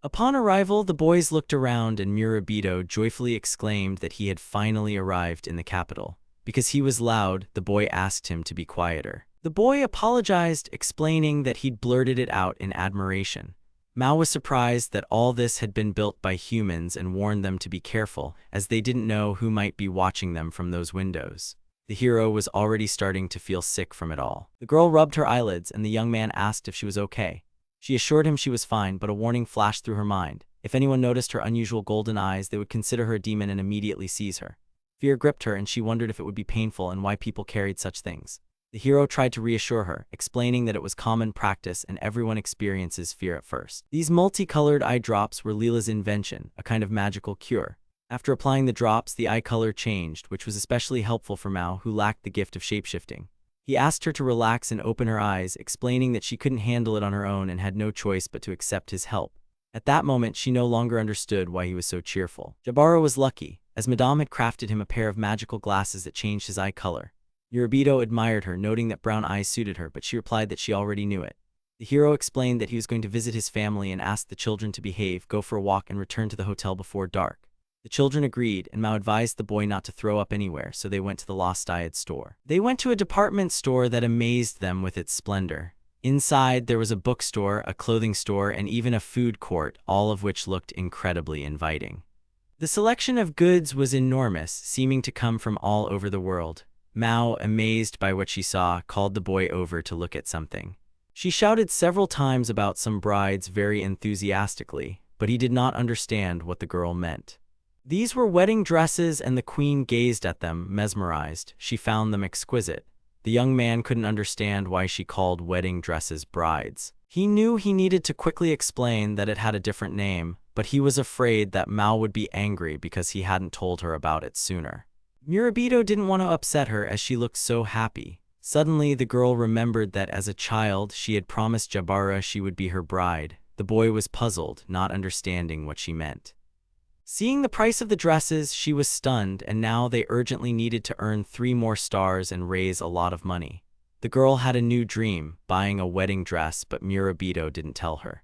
Upon arrival, the boys looked around and Murabito joyfully exclaimed that he had finally arrived in the capital. Because he was loud, the boy asked him to be quieter. The boy apologized, explaining that he'd blurted it out in admiration. Mao was surprised that all this had been built by humans and warned them to be careful, as they didn't know who might be watching them from those windows. The hero was already starting to feel sick from it all. The girl rubbed her eyelids and the young man asked if she was okay. She assured him she was fine, but a warning flashed through her mind. If anyone noticed her unusual golden eyes, they would consider her a demon and immediately seize her. Fear gripped her and she wondered if it would be painful and why people carried such things. The hero tried to reassure her, explaining that it was common practice and everyone experiences fear at first. These multicolored eye drops were Leela's invention, a kind of magical cure. After applying the drops, the eye color changed, which was especially helpful for Mao, who lacked the gift of shapeshifting. He asked her to relax and open her eyes, explaining that she couldn't handle it on her own and had no choice but to accept his help. At that moment, she no longer understood why he was so cheerful. Jabara was lucky, as Madame had crafted him a pair of magical glasses that changed his eye color. Murabito admired her, noting that brown eyes suited her, but she replied that she already knew it. The hero explained that he was going to visit his family and asked the children to behave, go for a walk, and return to the hotel before dark. The children agreed, and Mao advised the boy not to throw up anywhere, so they went to the Lost Dyad store. They went to a department store that amazed them with its splendor. Inside, there was a bookstore, a clothing store, and even a food court, all of which looked incredibly inviting. The selection of goods was enormous, seeming to come from all over the world. Mao, amazed by what she saw, called the boy over to look at something. She shouted several times about some brides very enthusiastically, but he did not understand what the girl meant. These were wedding dresses, and the queen gazed at them, mesmerized. She found them exquisite. The young man couldn't understand why she called wedding dresses brides. He knew he needed to quickly explain that it had a different name, but he was afraid that Mao would be angry because he hadn't told her about it sooner. Murabito didn't want to upset her as she looked so happy. Suddenly, the girl remembered that as a child, she had promised Jabara she would be her bride. The boy was puzzled, not understanding what she meant. Seeing the price of the dresses, she was stunned, and now they urgently needed to earn 3 more stars and raise a lot of money. The girl had a new dream, buying a wedding dress, but Murabito didn't tell her.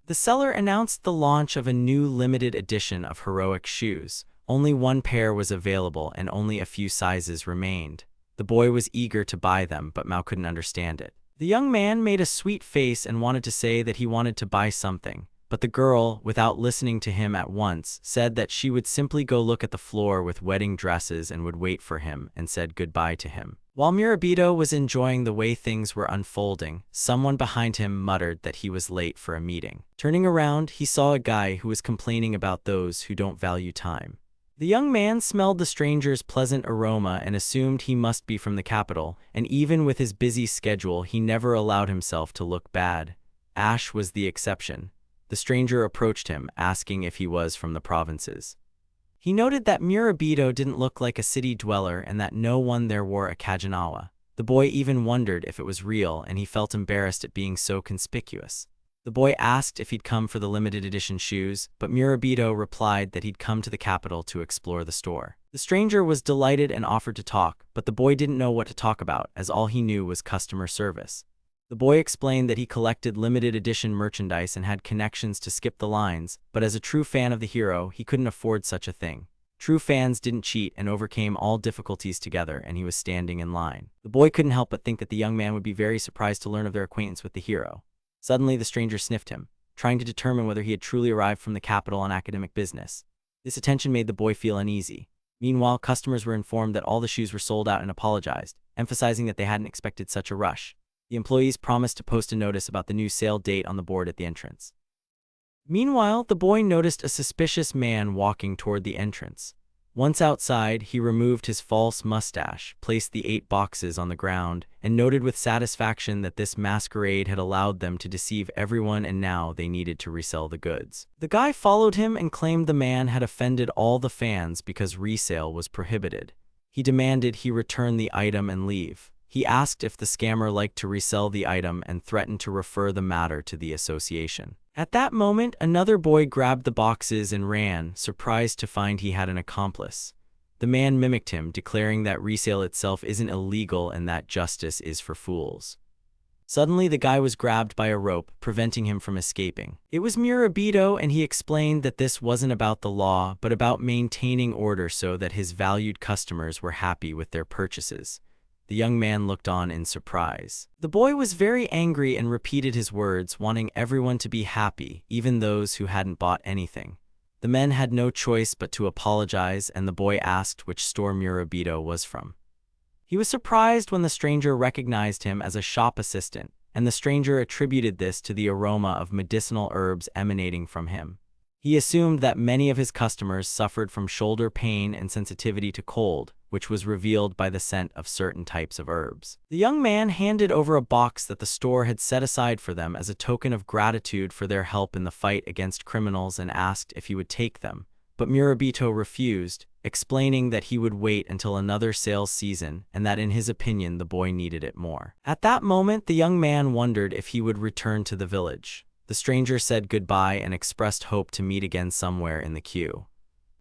The seller announced the launch of a new limited edition of heroic shoes. Only 1 pair was available and only a few sizes remained. The boy was eager to buy them, but Mao couldn't understand it. The young man made a sweet face and wanted to say that he wanted to buy something, but the girl, without listening to him at once, said that she would simply go look at the floor with wedding dresses and would wait for him, and said goodbye to him. While Murabito was enjoying the way things were unfolding, someone behind him muttered that he was late for a meeting. Turning around, he saw a guy who was complaining about those who don't value time. The young man smelled the stranger's pleasant aroma and assumed he must be from the capital, and even with his busy schedule, he never allowed himself to look bad. Ash was the exception. The stranger approached him, asking if he was from the provinces. He noted that Murabito didn't look like a city dweller and that no one there wore a kajinawa. The boy even wondered if it was real, and he felt embarrassed at being so conspicuous. The boy asked if he'd come for the limited edition shoes, but Murabito replied that he'd come to the capital to explore the store. The stranger was delighted and offered to talk, but the boy didn't know what to talk about, as all he knew was customer service. The boy explained that he collected limited edition merchandise and had connections to skip the lines, but as a true fan of the hero, he couldn't afford such a thing. True fans didn't cheat and overcame all difficulties together, and he was standing in line. The boy couldn't help but think that the young man would be very surprised to learn of their acquaintance with the hero. Suddenly, the stranger sniffed him, trying to determine whether he had truly arrived from the capital on academic business. This attention made the boy feel uneasy. Meanwhile, customers were informed that all the shoes were sold out and apologized, emphasizing that they hadn't expected such a rush. The employees promised to post a notice about the new sale date on the board at the entrance. Meanwhile, the boy noticed a suspicious man walking toward the entrance. Once outside, he removed his false mustache, placed the 8 boxes on the ground, and noted with satisfaction that this masquerade had allowed them to deceive everyone, and now they needed to resell the goods. The guy followed him and claimed the man had offended all the fans because resale was prohibited. He demanded he return the item and leave. He asked if the scammer liked to resell the item and threatened to refer the matter to the association. At that moment, another boy grabbed the boxes and ran, surprised to find he had an accomplice. The man mimicked him, declaring that resale itself isn't illegal and that justice is for fools. Suddenly, the guy was grabbed by a rope, preventing him from escaping. It was Murabito, and he explained that this wasn't about the law, but about maintaining order so that his valued customers were happy with their purchases. The young man looked on in surprise. The boy was very angry and repeated his words, wanting everyone to be happy, even those who hadn't bought anything. The men had no choice but to apologize, and the boy asked which store Murabito was from. He was surprised when the stranger recognized him as a shop assistant, and the stranger attributed this to the aroma of medicinal herbs emanating from him. He assumed that many of his customers suffered from shoulder pain and sensitivity to cold, which was revealed by the scent of certain types of herbs. The young man handed over a box that the store had set aside for them as a token of gratitude for their help in the fight against criminals and asked if he would take them, but Murabito refused, explaining that he would wait until another sales season and that in his opinion the boy needed it more. At that moment, the young man wondered if he would return to the village. The stranger said goodbye and expressed hope to meet again somewhere in the queue.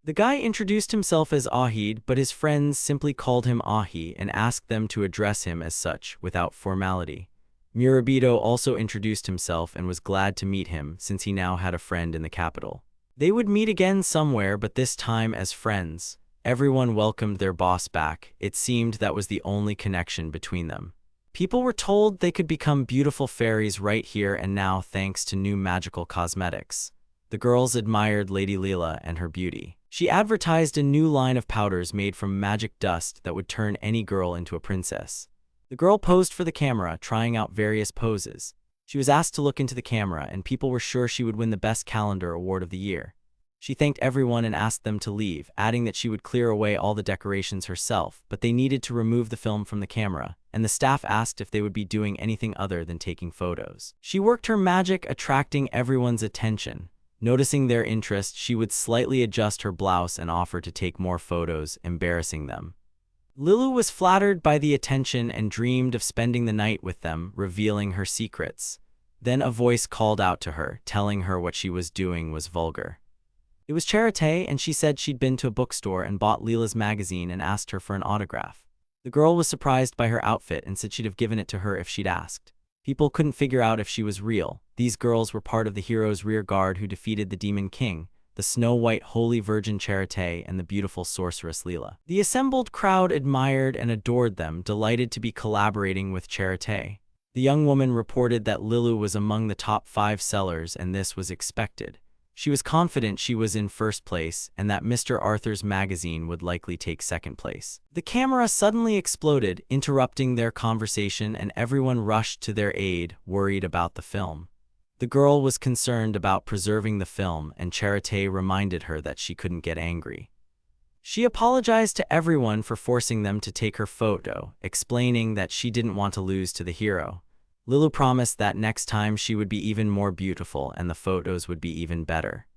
The guy introduced himself as Ahid, but his friends simply called him Ahi and asked them to address him as such, without formality. Murabito also introduced himself and was glad to meet him since he now had a friend in the capital. They would meet again somewhere, but this time as friends. Everyone welcomed their boss back. It seemed that was the only connection between them. People were told they could become beautiful fairies right here and now thanks to new magical cosmetics. The girls admired Lady Leela and her beauty. She advertised a new line of powders made from magic dust that would turn any girl into a princess. The girl posed for the camera, trying out various poses. She was asked to look into the camera, and people were sure she would win the Best Calendar Award of the year. She thanked everyone and asked them to leave, adding that she would clear away all the decorations herself, but they needed to remove the film from the camera, and the staff asked if they would be doing anything other than taking photos. She worked her magic, attracting everyone's attention. Noticing their interest, she would slightly adjust her blouse and offer to take more photos, embarrassing them. Lilu was flattered by the attention and dreamed of spending the night with them, revealing her secrets. Then a voice called out to her, telling her what she was doing was vulgar. It was Charité, and she said she'd been to a bookstore and bought Leela's magazine and asked her for an autograph. The girl was surprised by her outfit and said she'd have given it to her if she'd asked. People couldn't figure out if she was real. These girls were part of the hero's rear guard who defeated the Demon King, the Snow-White Holy Virgin Charité, and the beautiful sorceress Leela. The assembled crowd admired and adored them, delighted to be collaborating with Charité. The young woman reported that Lilu was among the top 5 sellers, and this was expected. She was confident she was in first place and that Mr. Arthur's magazine would likely take second place. The camera suddenly exploded, interrupting their conversation, and everyone rushed to their aid, worried about the film. The girl was concerned about preserving the film, and Charité reminded her that she couldn't get angry. She apologized to everyone for forcing them to take her photo, explaining that she didn't want to lose to the hero. Lilu promised that next time she would be even more beautiful and the photos would be even better.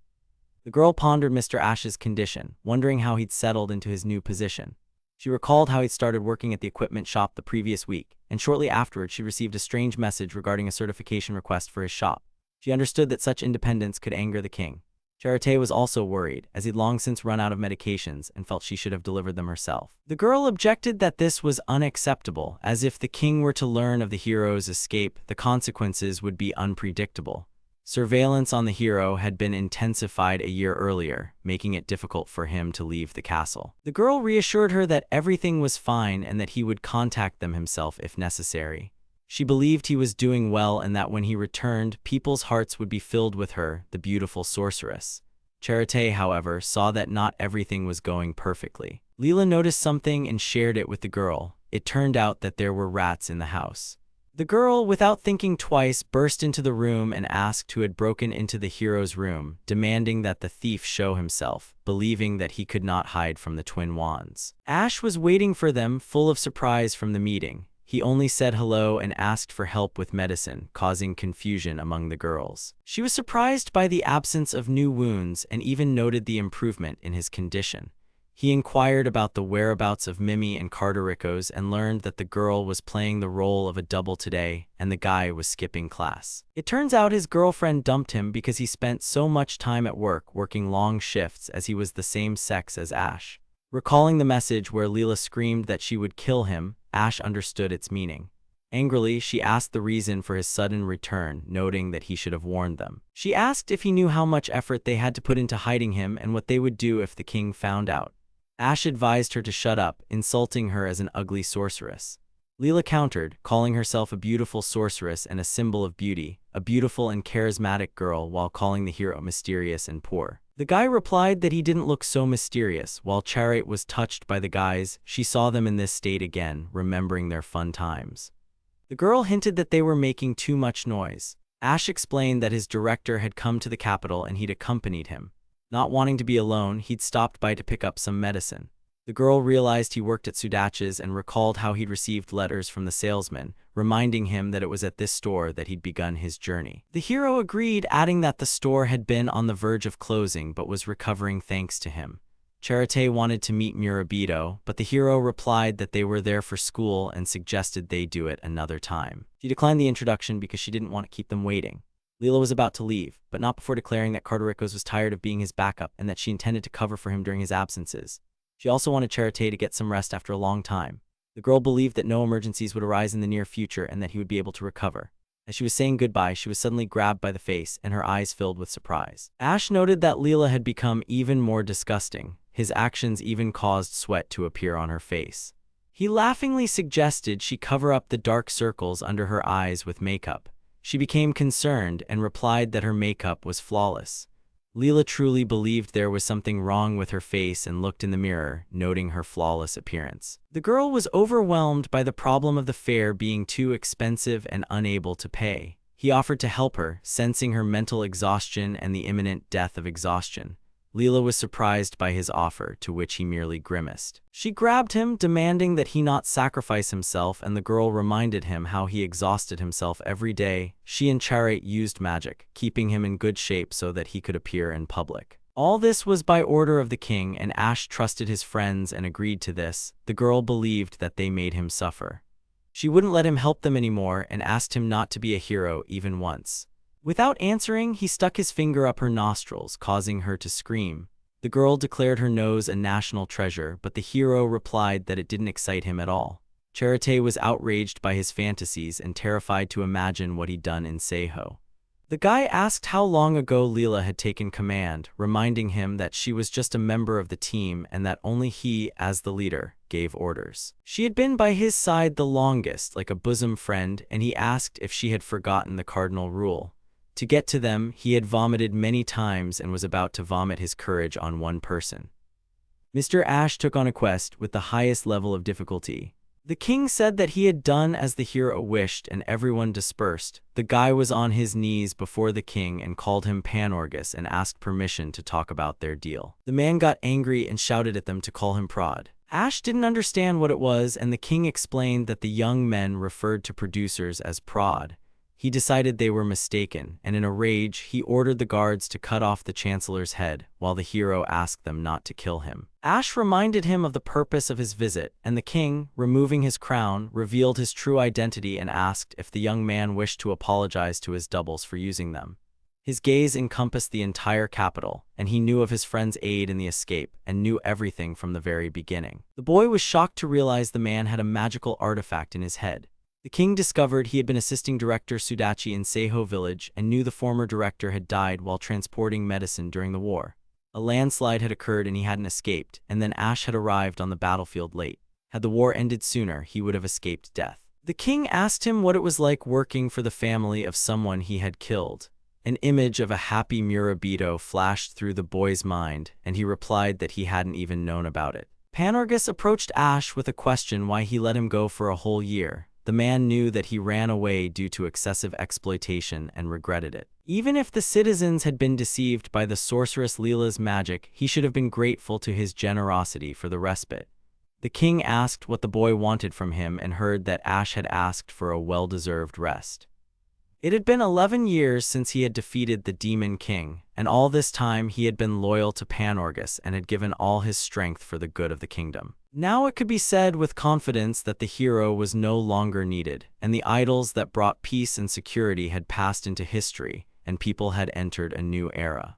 The girl pondered Mr. Ash's condition, wondering how he'd settled into his new position. She recalled how he'd started working at the equipment shop the previous week, and shortly afterwards she received a strange message regarding a certification request for his shop. She understood that such independence could anger the king. Charité was also worried, as he'd long since run out of medications and felt she should have delivered them herself. The girl objected that this was unacceptable, as if the king were to learn of the hero's escape, the consequences would be unpredictable. Surveillance on the hero had been intensified a year earlier, making it difficult for him to leave the castle. The girl reassured her that everything was fine and that he would contact them himself if necessary. She believed he was doing well and that when he returned, people's hearts would be filled with her, the beautiful sorceress. Charité, however, saw that not everything was going perfectly. Leela noticed something and shared it with the girl. It turned out that there were rats in the house. The girl, without thinking twice, burst into the room and asked who had broken into the hero's room, demanding that the thief show himself, believing that he could not hide from the twin wands. Ash was waiting for them, full of surprise from the meeting. He only said hello and asked for help with medicine, causing confusion among the girls. She was surprised by the absence of new wounds and even noted the improvement in his condition. He inquired about the whereabouts of Mimi and Cartericos and learned that the girl was playing the role of a double today and the guy was skipping class. It turns out his girlfriend dumped him because he spent so much time at work working long shifts, as he was the same sex as Ash. Recalling the message where Leela screamed that she would kill him, Ash understood its meaning. Angrily, she asked the reason for his sudden return, noting that he should have warned them. She asked if he knew how much effort they had to put into hiding him and what they would do if the king found out. Ash advised her to shut up, insulting her as an ugly sorceress. Leela countered, calling herself a beautiful sorceress and a symbol of beauty, a beautiful and charismatic girl, while calling the hero mysterious and poor. The guy replied that he didn't look so mysterious. While Charité was touched by the guys, she saw them in this state again, remembering their fun times. The girl hinted that they were making too much noise. Ash explained that his director had come to the capital and he'd accompanied him. Not wanting to be alone, he'd stopped by to pick up some medicine. The girl realized he worked at Sudache's and recalled how he'd received letters from the salesman, reminding him that it was at this store that he'd begun his journey. The hero agreed, adding that the store had been on the verge of closing but was recovering thanks to him. Charité wanted to meet Murabito, but the hero replied that they were there for school and suggested they do it another time. She declined the introduction because she didn't want to keep them waiting. Leela was about to leave, but not before declaring that Cartericos was tired of being his backup and that she intended to cover for him during his absences. She also wanted Charité to get some rest after a long time. The girl believed that no emergencies would arise in the near future and that he would be able to recover. As she was saying goodbye, she was suddenly grabbed by the face and her eyes filled with surprise. Ash noted that Leela had become even more disgusting. His actions even caused sweat to appear on her face. He laughingly suggested she cover up the dark circles under her eyes with makeup. She became concerned and replied that her makeup was flawless. Leela truly believed there was something wrong with her face and looked in the mirror, noting her flawless appearance. The girl was overwhelmed by the problem of the fare being too expensive and unable to pay. He offered to help her, sensing her mental exhaustion and the imminent death of exhaustion. Leela was surprised by his offer, to which he merely grimaced. She grabbed him, demanding that he not sacrifice himself, and the girl reminded him how he exhausted himself every day. She and Charité used magic, keeping him in good shape so that he could appear in public. All this was by order of the king, and Ash trusted his friends and agreed to this. The girl believed that they made him suffer. She wouldn't let him help them anymore and asked him not to be a hero even once. Without answering, he stuck his finger up her nostrils, causing her to scream. The girl declared her nose a national treasure, but the hero replied that it didn't excite him at all. Charité was outraged by his fantasies and terrified to imagine what he'd done in Seiho. The guy asked how long ago Leela had taken command, reminding him that she was just a member of the team and that only he, as the leader, gave orders. She had been by his side the longest, like a bosom friend, and he asked if she had forgotten the cardinal rule. To get to them, he had vomited many times and was about to vomit his courage on one person. Mr. Ash took on a quest with the highest level of difficulty. The king said that he had done as the hero wished and everyone dispersed. The guy was on his knees before the king and called him Panorgus and asked permission to talk about their deal. The man got angry and shouted at them to call him prod. Ash didn't understand what it was, and the king explained that the young men referred to producers as prod. He decided they were mistaken, and in a rage, he ordered the guards to cut off the chancellor's head, while the hero asked them not to kill him. Ash reminded him of the purpose of his visit, and the king, removing his crown, revealed his true identity and asked if the young man wished to apologize to his doubles for using them. His gaze encompassed the entire capital, and he knew of his friend's aid in the escape and knew everything from the very beginning. The boy was shocked to realize the man had a magical artifact in his head. The king discovered he had been assisting director Sudachi in Seiho village and knew the former director had died while transporting medicine during the war. A landslide had occurred and he hadn't escaped, and then Ash had arrived on the battlefield late. Had the war ended sooner, he would have escaped death. The king asked him what it was like working for the family of someone he had killed. An image of a happy Murabito flashed through the boy's mind, and he replied that he hadn't even known about it. Panorgus approached Ash with a question why he let him go for a whole year. The man knew that he ran away due to excessive exploitation and regretted it. Even if the citizens had been deceived by the sorceress Leela's magic, he should have been grateful to his generosity for the respite. The king asked what the boy wanted from him and heard that Ash had asked for a well-deserved rest. It had been 11 years since he had defeated the Demon King, and all this time he had been loyal to Panorgus and had given all his strength for the good of the kingdom. Now it could be said with confidence that the hero was no longer needed, and the idols that brought peace and security had passed into history, and people had entered a new era.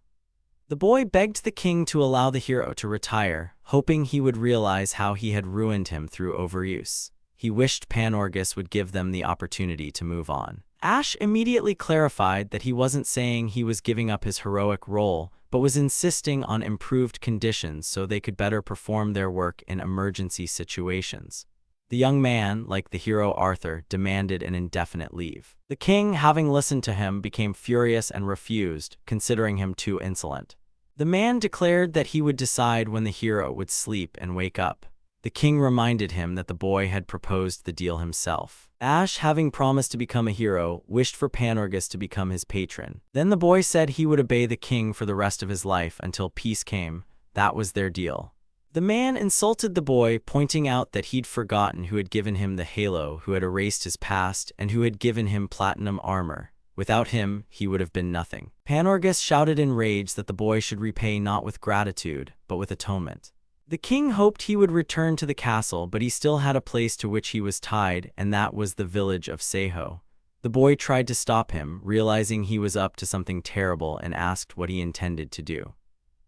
The boy begged the king to allow the hero to retire, hoping he would realize how he had ruined him through overuse. He wished Panorgus would give them the opportunity to move on. Ash immediately clarified that he wasn't saying he was giving up his heroic role, but was insisting on improved conditions so they could better perform their work in emergency situations. The young man, like the hero Arthur, demanded an indefinite leave. The king, having listened to him, became furious and refused, considering him too insolent. The man declared that he would decide when the hero would sleep and wake up. The king reminded him that the boy had proposed the deal himself. Ash, having promised to become a hero, wished for Panorgus to become his patron. Then the boy said he would obey the king for the rest of his life until peace came. That was their deal. The man insulted the boy, pointing out that he'd forgotten who had given him the halo, who had erased his past, and who had given him platinum armor. Without him, he would have been nothing. Panorgus shouted in rage that the boy should repay not with gratitude, but with atonement. The king hoped he would return to the castle, but he still had a place to which he was tied, and that was the village of Seiho. The boy tried to stop him, realizing he was up to something terrible, and asked what he intended to do.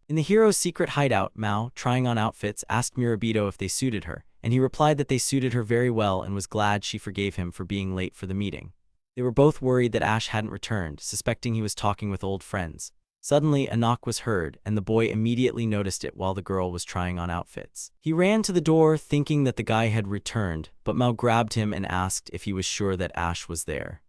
In the hero's secret hideout, Mao, trying on outfits, asked Murabito if they suited her, and he replied that they suited her very well and was glad she forgave him for being late for the meeting. They were both worried that Ash hadn't returned, suspecting he was talking with old friends. Suddenly, a knock was heard, and the boy immediately noticed it while the girl was trying on outfits. He ran to the door, thinking that the guy had returned, but Mao grabbed him and asked if he was sure that Ash was there.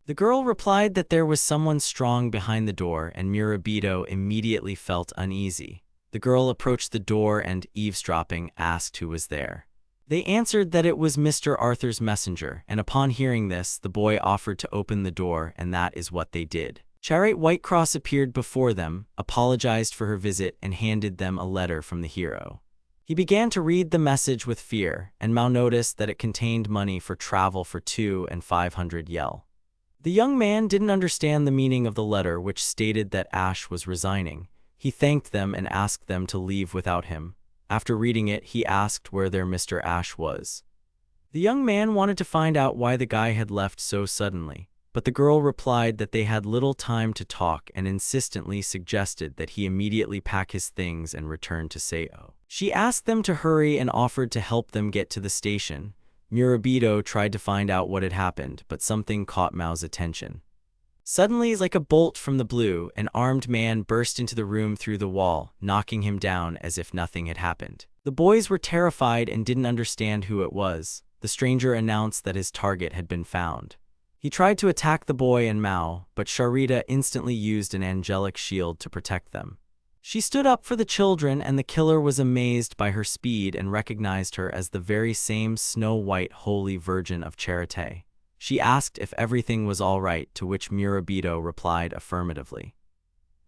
The girl replied that there was someone strong behind the door, and Murabito immediately felt uneasy. The girl approached the door and, eavesdropping, asked who was there. They answered that it was Mr. Arthur's messenger, and upon hearing this, the boy offered to open the door, and that is what they did. Charité Whitecross appeared before them, apologized for her visit, and handed them a letter from the hero. He began to read the message with fear, and Mao noticed that it contained money for travel for 2 and 500 yahello. The young man didn't understand the meaning of the letter, which stated that Ash was resigning. He thanked them and asked them to leave without him. After reading it, he asked where their Mr. Ash was. The young man wanted to find out why the guy had left so suddenly. but the girl replied that they had little time to talk and insistently suggested that he immediately pack his things and return to Seo. She asked them to hurry and offered to help them get to the station. Murabito tried to find out what had happened, but something caught Mao's attention. Suddenly, like a bolt from the blue, an armed man burst into the room through the wall, knocking him down as if nothing had happened. The boys were terrified and didn't understand who it was. The stranger announced that his target had been found. He tried to attack the boy and Mao, but Sharita instantly used an angelic shield to protect them. She stood up for the children, and the killer was amazed by her speed and recognized her as the very same Snow-White Holy Virgin of Charité. She asked if everything was all right, to which Murabito replied affirmatively.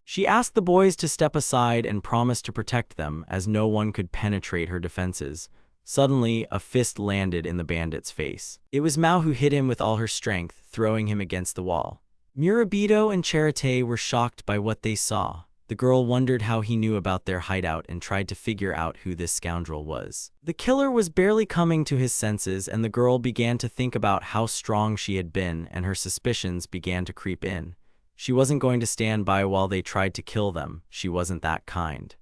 She asked the boys to step aside and promised to protect them, as no one could penetrate her defenses. Suddenly, a fist landed in the bandit's face. It was Mao who hit him with all her strength, throwing him against the wall. Murabito and Charité were shocked by what they saw. The girl wondered how he knew about their hideout and tried to figure out who this scoundrel was. The killer was barely coming to his senses, and the girl began to think about how strong she had been, and her suspicions began to creep in. She wasn't going to stand by while they tried to kill them. She wasn't that kind.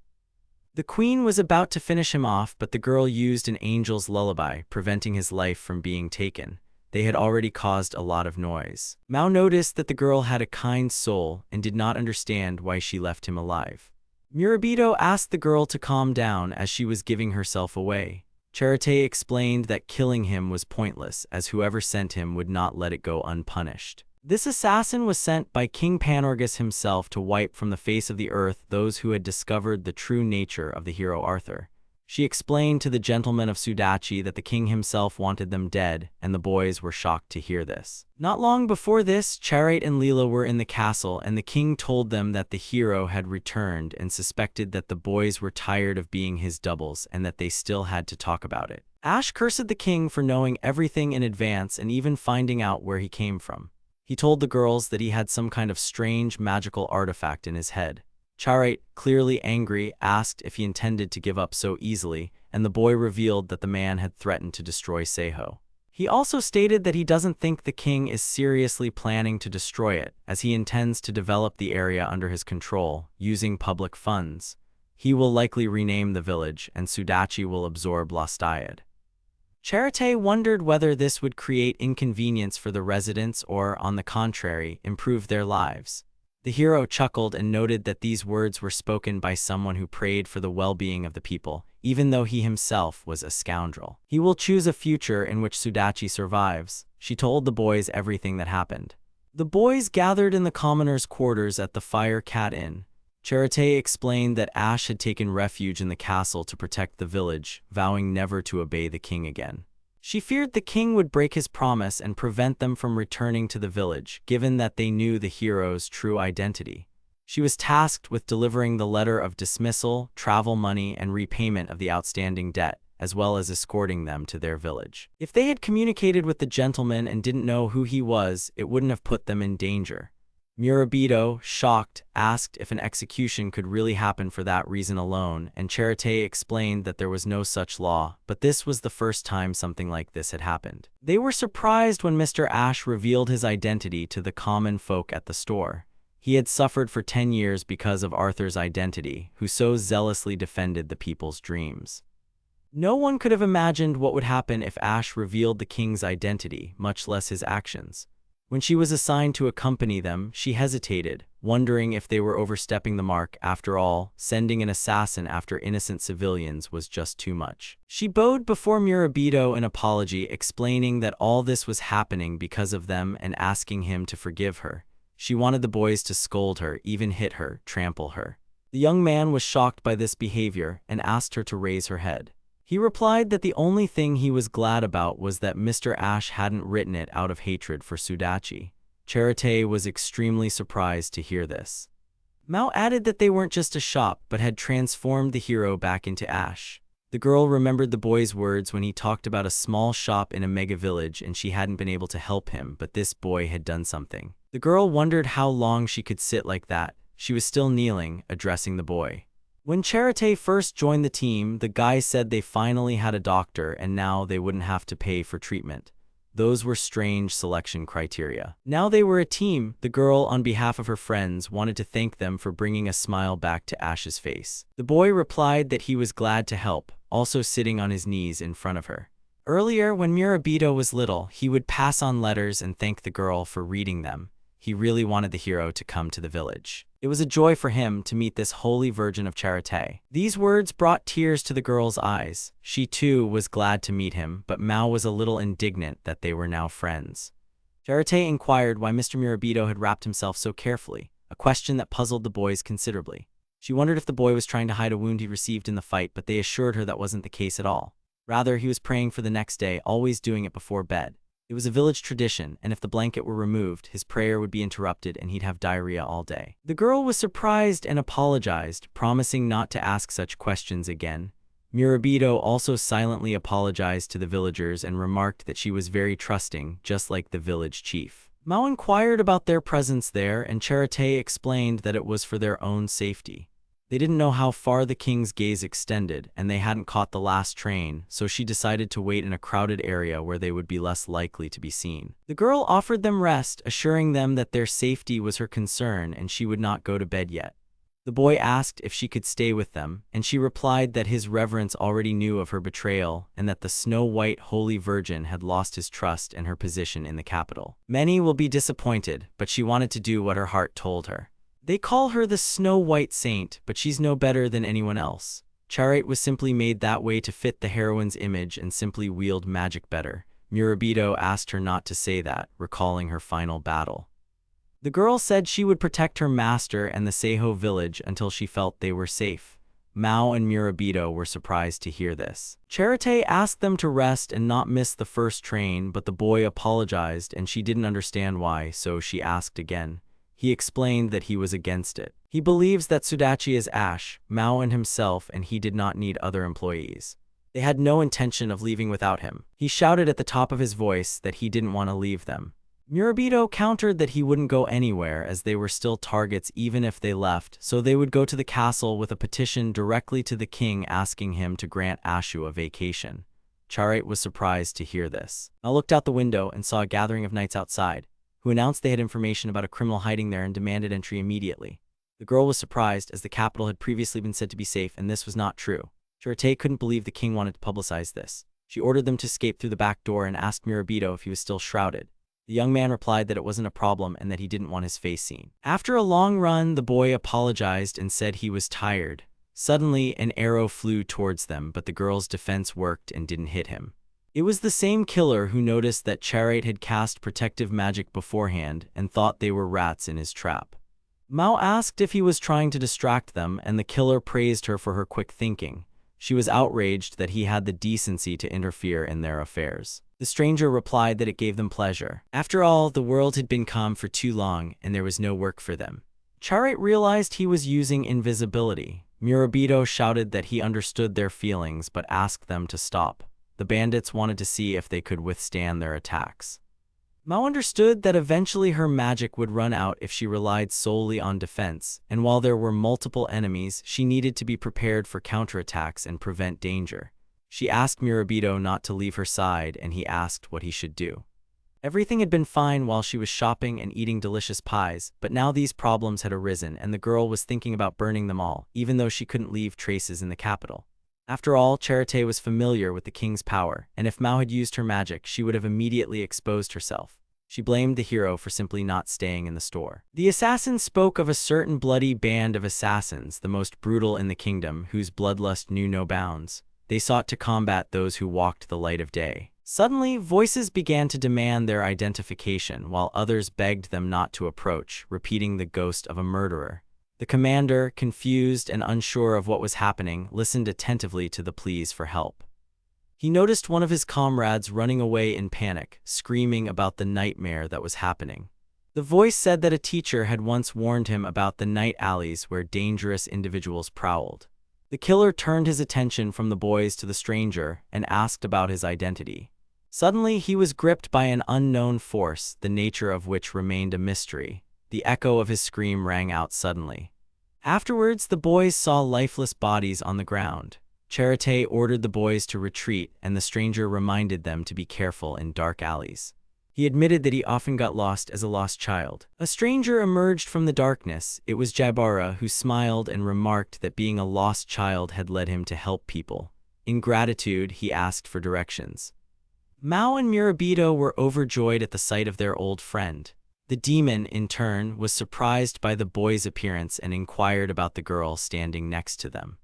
The queen was about to finish him off, but the girl used an angel's lullaby, preventing his life from being taken. They had already caused a lot of noise. Mao noticed that the girl had a kind soul and did not understand why she left him alive. Murabito asked the girl to calm down as she was giving herself away. Charité explained that killing him was pointless, as whoever sent him would not let it go unpunished. This assassin was sent by King Panorgus himself to wipe from the face of the earth those who had discovered the true nature of the hero Arthur. She explained to the gentlemen of Sudachi that the king himself wanted them dead, and the boys were shocked to hear this. Not long before this, Charité and Leela were in the castle, and the king told them that the hero had returned and suspected that the boys were tired of being his doubles and that they still had to talk about it. Ash cursed the king for knowing everything in advance and even finding out where he came from. He told the girls that he had some kind of strange magical artifact in his head. Charité, clearly angry, asked if he intended to give up so easily, and the boy revealed that the man had threatened to destroy Seiho. He also stated that he doesn't think the king is seriously planning to destroy it, as he intends to develop the area under his control, using public funds. He will likely rename the village, and Sudachi will absorb Lostayad. Charité wondered whether this would create inconvenience for the residents or, on the contrary, improve their lives. The hero chuckled and noted that these words were spoken by someone who prayed for the well-being of the people, even though he himself was a scoundrel. He will choose a future in which Sudachi survives. She told the boys everything that happened. The boys gathered in the commoners' quarters at the Fire Cat Inn. Charité explained that Ash had taken refuge in the castle to protect the village, vowing never to obey the king again. She feared the king would break his promise and prevent them from returning to the village, given that they knew the hero's true identity. She was tasked with delivering the letter of dismissal, travel money, and repayment of the outstanding debt, as well as escorting them to their village. If they had communicated with the gentleman and didn't know who he was, it wouldn't have put them in danger. Murabito, shocked, asked if an execution could really happen for that reason alone, and Charité explained that there was no such law, but this was the first time something like this had happened. They were surprised when Mr. Ash revealed his identity to the common folk at the store. He had suffered for 10 years because of Arthur's identity, who so zealously defended the people's dreams. No one could have imagined what would happen if Ash revealed the king's identity, much less his actions. When she was assigned to accompany them, she hesitated, wondering if they were overstepping the mark. After all, sending an assassin after innocent civilians was just too much. She bowed before Murabito an apology, explaining that all this was happening because of them and asking him to forgive her. She wanted the boys to scold her, even hit her, trample her. The young man was shocked by this behavior and asked her to raise her head. He replied that the only thing he was glad about was that Mr. Ash hadn't written it out of hatred for Sudachi. Charité was extremely surprised to hear this. Mao added that they weren't just a shop but had transformed the hero back into Ash. The girl remembered the boy's words when he talked about a small shop in a mega village and she hadn't been able to help him, but this boy had done something. The girl wondered how long she could sit like that. She was still kneeling, addressing the boy. When Charité first joined the team, the guy said they finally had a doctor and now they wouldn't have to pay for treatment. Those were strange selection criteria. Now they were a team. The girl, on behalf of her friends, wanted to thank them for bringing a smile back to Ash's face. The boy replied that he was glad to help, also sitting on his knees in front of her. Earlier, when Murabito was little, he would pass on letters and thank the girl for reading them. He really wanted the hero to come to the village. It was a joy for him to meet this holy virgin of charité. These words brought tears to the girl's eyes. She too was glad to meet him, but Mao was a little indignant that they were now friends. Charité inquired why Mr. Murabito had wrapped himself so carefully, a question that puzzled the boys considerably. She wondered if the boy was trying to hide a wound he received in the fight, but they assured her that wasn't the case at all. Rather, he was praying for the next day, always doing it before bed. It was a village tradition, and if the blanket were removed, his prayer would be interrupted and he'd have diarrhea all day. The girl was surprised and apologized, promising not to ask such questions again. Murabito also silently apologized to the villagers and remarked that she was very trusting, just like the village chief. Mao inquired about their presence there, and Charité explained that it was for their own safety. They didn't know how far the king's gaze extended, and they hadn't caught the last train, so she decided to wait in a crowded area where they would be less likely to be seen. The girl offered them rest, assuring them that their safety was her concern and she would not go to bed yet. The boy asked if she could stay with them, and she replied that his reverence already knew of her betrayal and that the Snow-White Holy Virgin had lost his trust and her position in the capital. Many will be disappointed, but she wanted to do what her heart told her. They call her the Snow-White Saint, but she's no better than anyone else. Charité was simply made that way to fit the heroine's image and simply wield magic better. Murabito asked her not to say that, recalling her final battle. The girl said she would protect her master and the Seiho village until she felt they were safe. Mao and Murabito were surprised to hear this. Charité asked them to rest and not miss the first train, but the boy apologized and she didn't understand why, so she asked again. He explained that he was against it. He believes that Sudachi is Ash, Mao and himself, and he did not need other employees. They had no intention of leaving without him. He shouted at the top of his voice that he didn't want to leave them. Murabito countered that he wouldn't go anywhere as they were still targets even if they left, so they would go to the castle with a petition directly to the king asking him to grant Ashu a vacation. Charité was surprised to hear this. I looked out the window and saw a gathering of knights outside, who announced they had information about a criminal hiding there and demanded entry immediately. The girl was surprised, as the capital had previously been said to be safe, and this was not true. Charité couldn't believe the king wanted to publicize this. She ordered them to escape through the back door and asked Murabito if he was still shrouded. The young man replied that it wasn't a problem and that he didn't want his face seen. After a long run, the boy apologized and said he was tired. Suddenly, an arrow flew towards them, but the girl's defense worked and didn't hit him. It was the same killer who noticed that Charité had cast protective magic beforehand and thought they were rats in his trap. Mao asked if he was trying to distract them, and the killer praised her for her quick thinking. She was outraged that he had the decency to interfere in their affairs. The stranger replied that it gave them pleasure. After all, the world had been calm for too long, and there was no work for them. Charité realized he was using invisibility. Murabito shouted that he understood their feelings but asked them to stop. The bandits wanted to see if they could withstand their attacks. Mao understood that eventually her magic would run out if she relied solely on defense, and while there were multiple enemies, she needed to be prepared for counterattacks and prevent danger. She asked Murabito not to leave her side, and he asked what he should do. Everything had been fine while she was shopping and eating delicious pies, but now these problems had arisen, and the girl was thinking about burning them all, even though she couldn't leave traces in the capital. After all, Charité was familiar with the king's power, and if Mao had used her magic, she would have immediately exposed herself. She blamed the hero for simply not staying in the store. The assassin spoke of a certain bloody band of assassins, the most brutal in the kingdom, whose bloodlust knew no bounds. They sought to combat those who walked the light of day. Suddenly, voices began to demand their identification, while others begged them not to approach, repeating the ghost of a murderer. The commander, confused and unsure of what was happening, listened attentively to the pleas for help. He noticed one of his comrades running away in panic, screaming about the nightmare that was happening. The voice said that a teacher had once warned him about the night alleys where dangerous individuals prowled. The killer turned his attention from the boys to the stranger and asked about his identity. Suddenly, he was gripped by an unknown force, the nature of which remained a mystery. The echo of his scream rang out suddenly. Afterwards, the boys saw lifeless bodies on the ground. Charité ordered the boys to retreat, and the stranger reminded them to be careful in dark alleys. He admitted that he often got lost as a lost child. A stranger emerged from the darkness. It was Jabara, who smiled and remarked that being a lost child had led him to help people. In gratitude, he asked for directions. Mao and Murabito were overjoyed at the sight of their old friend. The demon, in turn, was surprised by the boy's appearance and inquired about the girl standing next to them.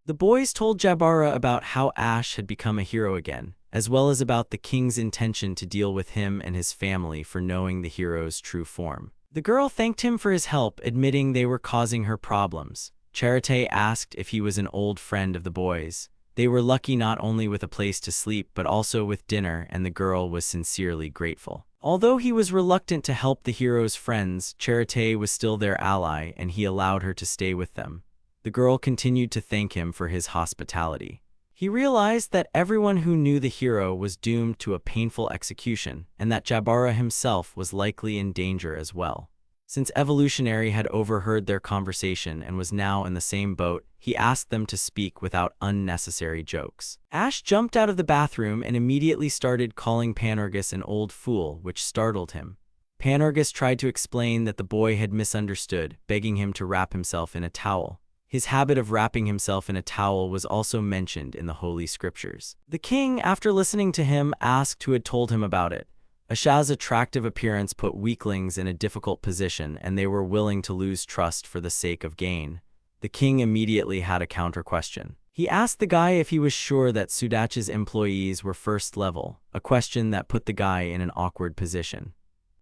The boys told Jabara about how Ash had become a hero again, as well as about the king's intention to deal with him and his family for knowing the hero's true form. The girl thanked him for his help, admitting they were causing her problems. Charité asked if he was an old friend of the boys. They were lucky not only with a place to sleep but also with dinner, and the girl was sincerely grateful. Although he was reluctant to help the hero's friends, Charité was still their ally, and he allowed her to stay with them. The girl continued to thank him for his hospitality. He realized that everyone who knew the hero was doomed to a painful execution, and that Jabara himself was likely in danger as well. Since Evolutionary had overheard their conversation and was now in the same boat, he asked them to speak without unnecessary jokes. Ash jumped out of the bathroom and immediately started calling Panorgus an old fool, which startled him. Panorgus tried to explain that the boy had misunderstood, begging him to wrap himself in a towel. His habit of wrapping himself in a towel was also mentioned in the Holy Scriptures. The king, after listening to him, asked who had told him about it. Ash's attractive appearance put weaklings in a difficult position, and they were willing to lose trust for the sake of gain. The king immediately had a counter-question. He asked the guy if he was sure that Sudachi's employees were first level, a question that put the guy in an awkward position.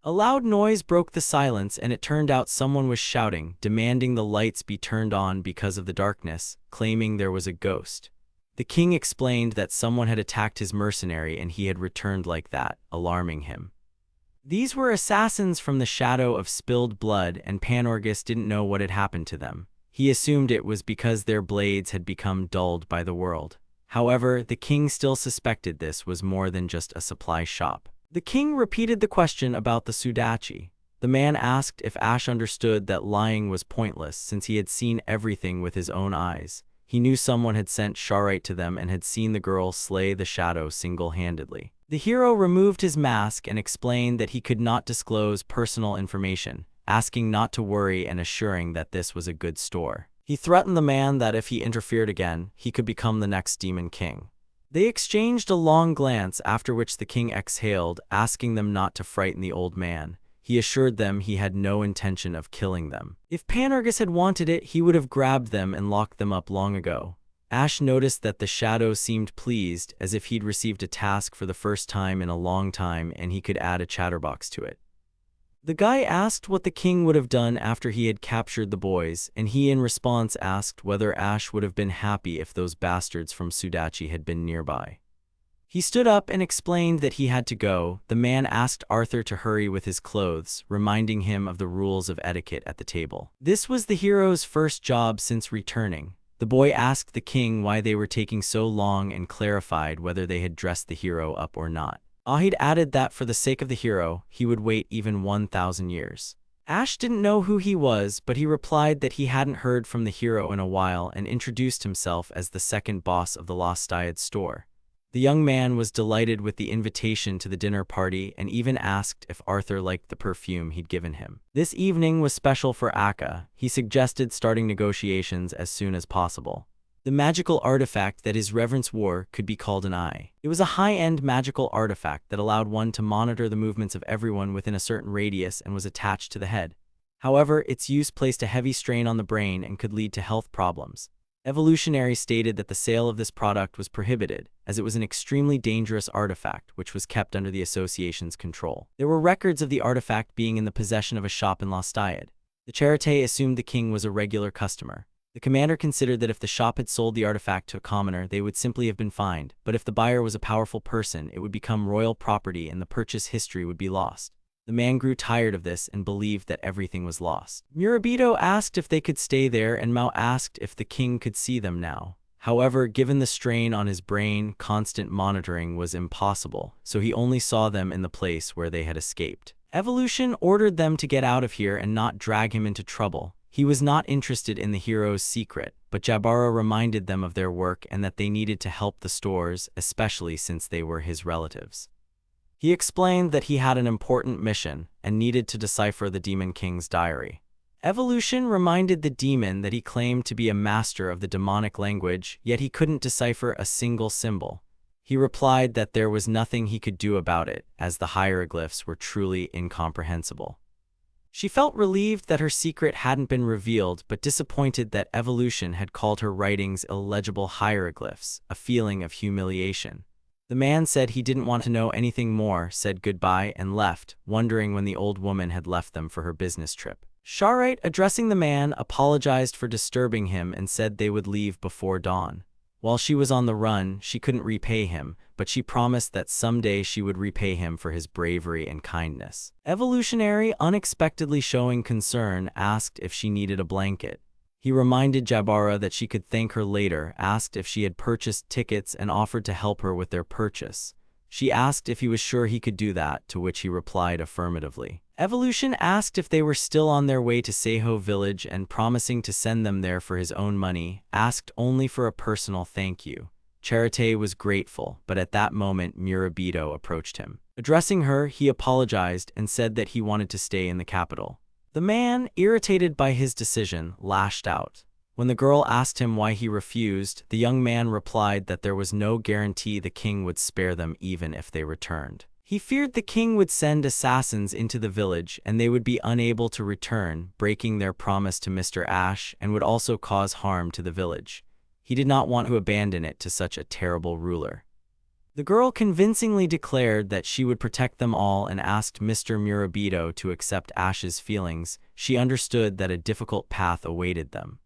A loud noise broke the silence, and it turned out someone was shouting, demanding the lights be turned on because of the darkness, claiming there was a ghost. The king explained that someone had attacked his mercenary and he had returned like that, alarming him. These were assassins from the shadow of spilled blood, and Panorgus didn't know what had happened to them. He assumed it was because their blades had become dulled by the world. However, the king still suspected this was more than just a supply shop. The king repeated the question about the Sudachi. The man asked if Ash understood that lying was pointless since he had seen everything with his own eyes. He knew someone had sent Sharite to them and had seen the girl slay the shadow single-handedly. The hero removed his mask and explained that he could not disclose personal information, asking not to worry and assuring that this was a good store. He threatened the man that if he interfered again, he could become the next demon king. They exchanged a long glance, after which the king exhaled, asking them not to frighten the old man. He assured them he had no intention of killing them. If Panorgus had wanted it, he would have grabbed them and locked them up long ago. Ash noticed that the shadow seemed pleased, as if he'd received a task for the first time in a long time and he could add a chatterbox to it. The guy asked what the king would have done after he had captured the boys, and he in response asked whether Ash would have been happy if those bastards from Sudachi had been nearby. He stood up and explained that he had to go. The man asked Arthur to hurry with his clothes, reminding him of the rules of etiquette at the table. This was the hero's first job since returning. The boy asked the king why they were taking so long and clarified whether they had dressed the hero up or not. Ahid added that for the sake of the hero, he would wait even 1,000 years. Ash didn't know who he was, but he replied that he hadn't heard from the hero in a while and introduced himself as the second boss of the Lost Dyad store. The young man was delighted with the invitation to the dinner party and even asked if Arthur liked the perfume he'd given him. This evening was special for Akka. He suggested starting negotiations as soon as possible. The magical artifact that His Reverence wore could be called an eye. It was a high-end magical artifact that allowed one to monitor the movements of everyone within a certain radius and was attached to the head. However, its use placed a heavy strain on the brain and could lead to health problems. Evolutionary stated that the sale of this product was prohibited, as it was an extremely dangerous artifact which was kept under the association's control. There were records of the artifact being in the possession of a shop in Lost Dyad. The Charité assumed the king was a regular customer. The commander considered that if the shop had sold the artifact to a commoner, they would simply have been fined, but if the buyer was a powerful person, it would become royal property and the purchase history would be lost. The man grew tired of this and believed that everything was lost. Murabito asked if they could stay there, and Mao asked if the king could see them now. However, given the strain on his brain, constant monitoring was impossible, so he only saw them in the place where they had escaped. Evolution ordered them to get out of here and not drag him into trouble. He was not interested in the hero's secret, but Jabara reminded them of their work and that they needed to help the stores, especially since they were his relatives. He explained that he had an important mission and needed to decipher the Demon King's diary. Evolution reminded the demon that he claimed to be a master of the demonic language, yet he couldn't decipher a single symbol. He replied that there was nothing he could do about it, as the hieroglyphs were truly incomprehensible. She felt relieved that her secret hadn't been revealed, but disappointed that Evolution had called her writings illegible hieroglyphs, a feeling of humiliation. The man said he didn't want to know anything more, said goodbye, and left, wondering when the old woman had left them for her business trip. Charlotte, addressing the man, apologized for disturbing him and said they would leave before dawn. While she was on the run, she couldn't repay him, but she promised that someday she would repay him for his bravery and kindness. Evolutionary, unexpectedly showing concern, asked if she needed a blanket. He reminded Jabara that she could thank her later, asked if she had purchased tickets, and offered to help her with their purchase. She asked if he was sure he could do that, to which he replied affirmatively. Evolution asked if they were still on their way to Seiho village and promising to send them there for his own money, asked only for a personal thank you. Charite was grateful, but at that moment Murabito approached him. Addressing her, he apologized and said that he wanted to stay in the capital. The man, irritated by his decision, lashed out. When the girl asked him why he refused, the young man replied that there was no guarantee the king would spare them even if they returned. He feared the king would send assassins into the village and they would be unable to return, breaking their promise to Mr. Ash, and would also cause harm to the village. He did not want to abandon it to such a terrible ruler. The girl convincingly declared that she would protect them all and asked Mr. Murabito to accept Ash's feelings. She understood that a difficult path awaited them.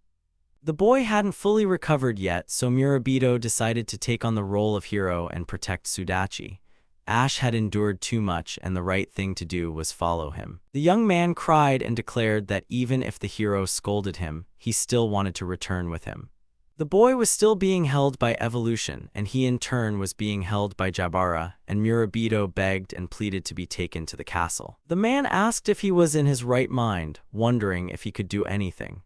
The boy hadn't fully recovered yet, so Murabito decided to take on the role of hero and protect Sudachi. Ash had endured too much, and the right thing to do was follow him. The young man cried and declared that even if the hero scolded him, he still wanted to return with him. The boy was still being held by Evolution, and he in turn was being held by Jabara, and Murabito begged and pleaded to be taken to the castle. The man asked if he was in his right mind, wondering if he could do anything.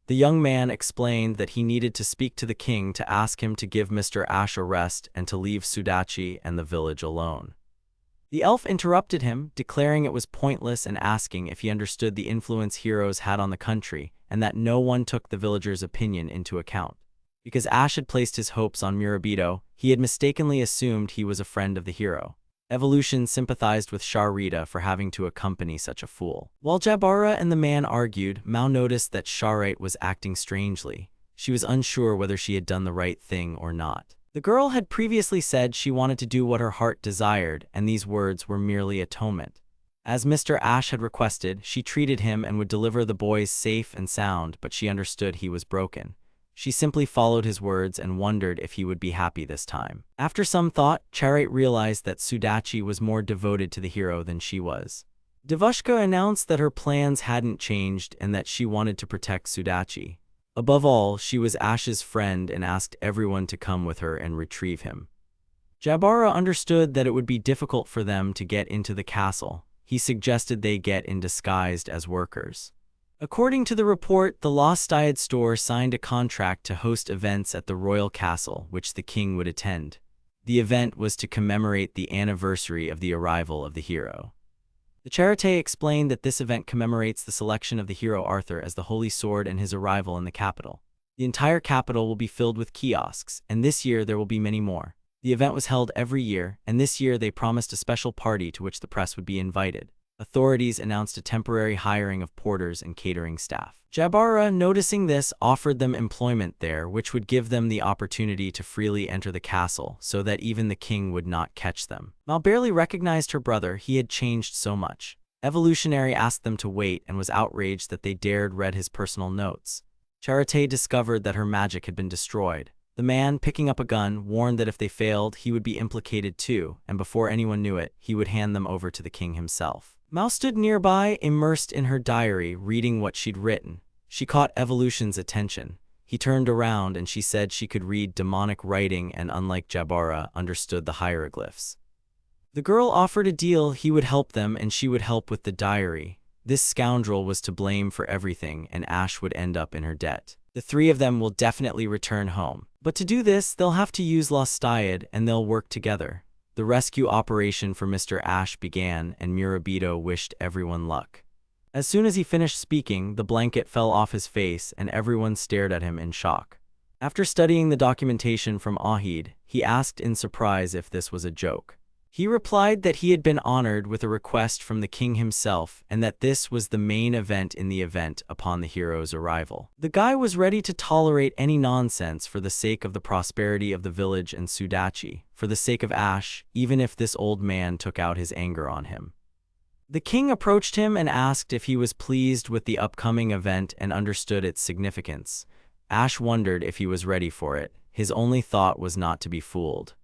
The young man explained that he needed to speak to the king to ask him to give Mr. Ash a rest and to leave Sudachi and the village alone. The elf interrupted him, declaring it was pointless and asking if he understood the influence heroes had on the country and that no one took the villagers' opinion into account. Because Ash had placed his hopes on Murabito, he had mistakenly assumed he was a friend of the hero. Evolution sympathized with Sharita for having to accompany such a fool. While Jabara and the man argued, Mao noticed that Charite was acting strangely. She was unsure whether she had done the right thing or not. The girl had previously said she wanted to do what her heart desired, and these words were merely atonement. As Mr. Ash had requested, she treated him and would deliver the boys safe and sound, but she understood he was broken. She simply followed his words and wondered if he would be happy this time. After some thought, Charite realized that Sudachi was more devoted to the hero than she was. Devushka announced that her plans hadn't changed and that she wanted to protect Sudachi. Above all, she was Ash's friend and asked everyone to come with her and retrieve him. Jabara understood that it would be difficult for them to get into the castle. He suggested they get in disguised as workers. According to the report, the Lost Dyad store signed a contract to host events at the royal castle, which the king would attend. The event was to commemorate the anniversary of the arrival of the hero. The Charite explained that this event commemorates the selection of the hero Arthur as the Holy Sword and his arrival in the capital. The entire capital will be filled with kiosks, and this year there will be many more. The event was held every year, and this year they promised a special party to which the press would be invited. Authorities announced a temporary hiring of porters and catering staff. Jabara, noticing this, offered them employment there, which would give them the opportunity to freely enter the castle, so that even the king would not catch them. Mal barely recognized her brother, he had changed so much. Evolutionary asked them to wait and was outraged that they dared read his personal notes. Charite discovered that her magic had been destroyed. The man, picking up a gun, warned that if they failed, he would be implicated too, and before anyone knew it, he would hand them over to the king himself. Mao stood nearby, immersed in her diary, reading what she'd written. She caught Evolution's attention. He turned around and she said she could read demonic writing and, unlike Jabara, understood the hieroglyphs. The girl offered a deal: he would help them and she would help with the diary. This scoundrel was to blame for everything and Ash would end up in her debt. The three of them will definitely return home. But to do this, they'll have to use Lastiad and they'll work together. The rescue operation for Mr. Ash began and Murabito wished everyone luck. As soon as he finished speaking, the blanket fell off his face and everyone stared at him in shock. After studying the documentation from Ahid, he asked in surprise if this was a joke. He replied that he had been honored with a request from the king himself and that this was the main event in the event upon the hero's arrival. The guy was ready to tolerate any nonsense for the sake of the prosperity of the village and Sudachi, for the sake of Ash, even if this old man took out his anger on him. The king approached him and asked if he was pleased with the upcoming event and understood its significance. Ash wondered if he was ready for it. His only thought was not to be fooled.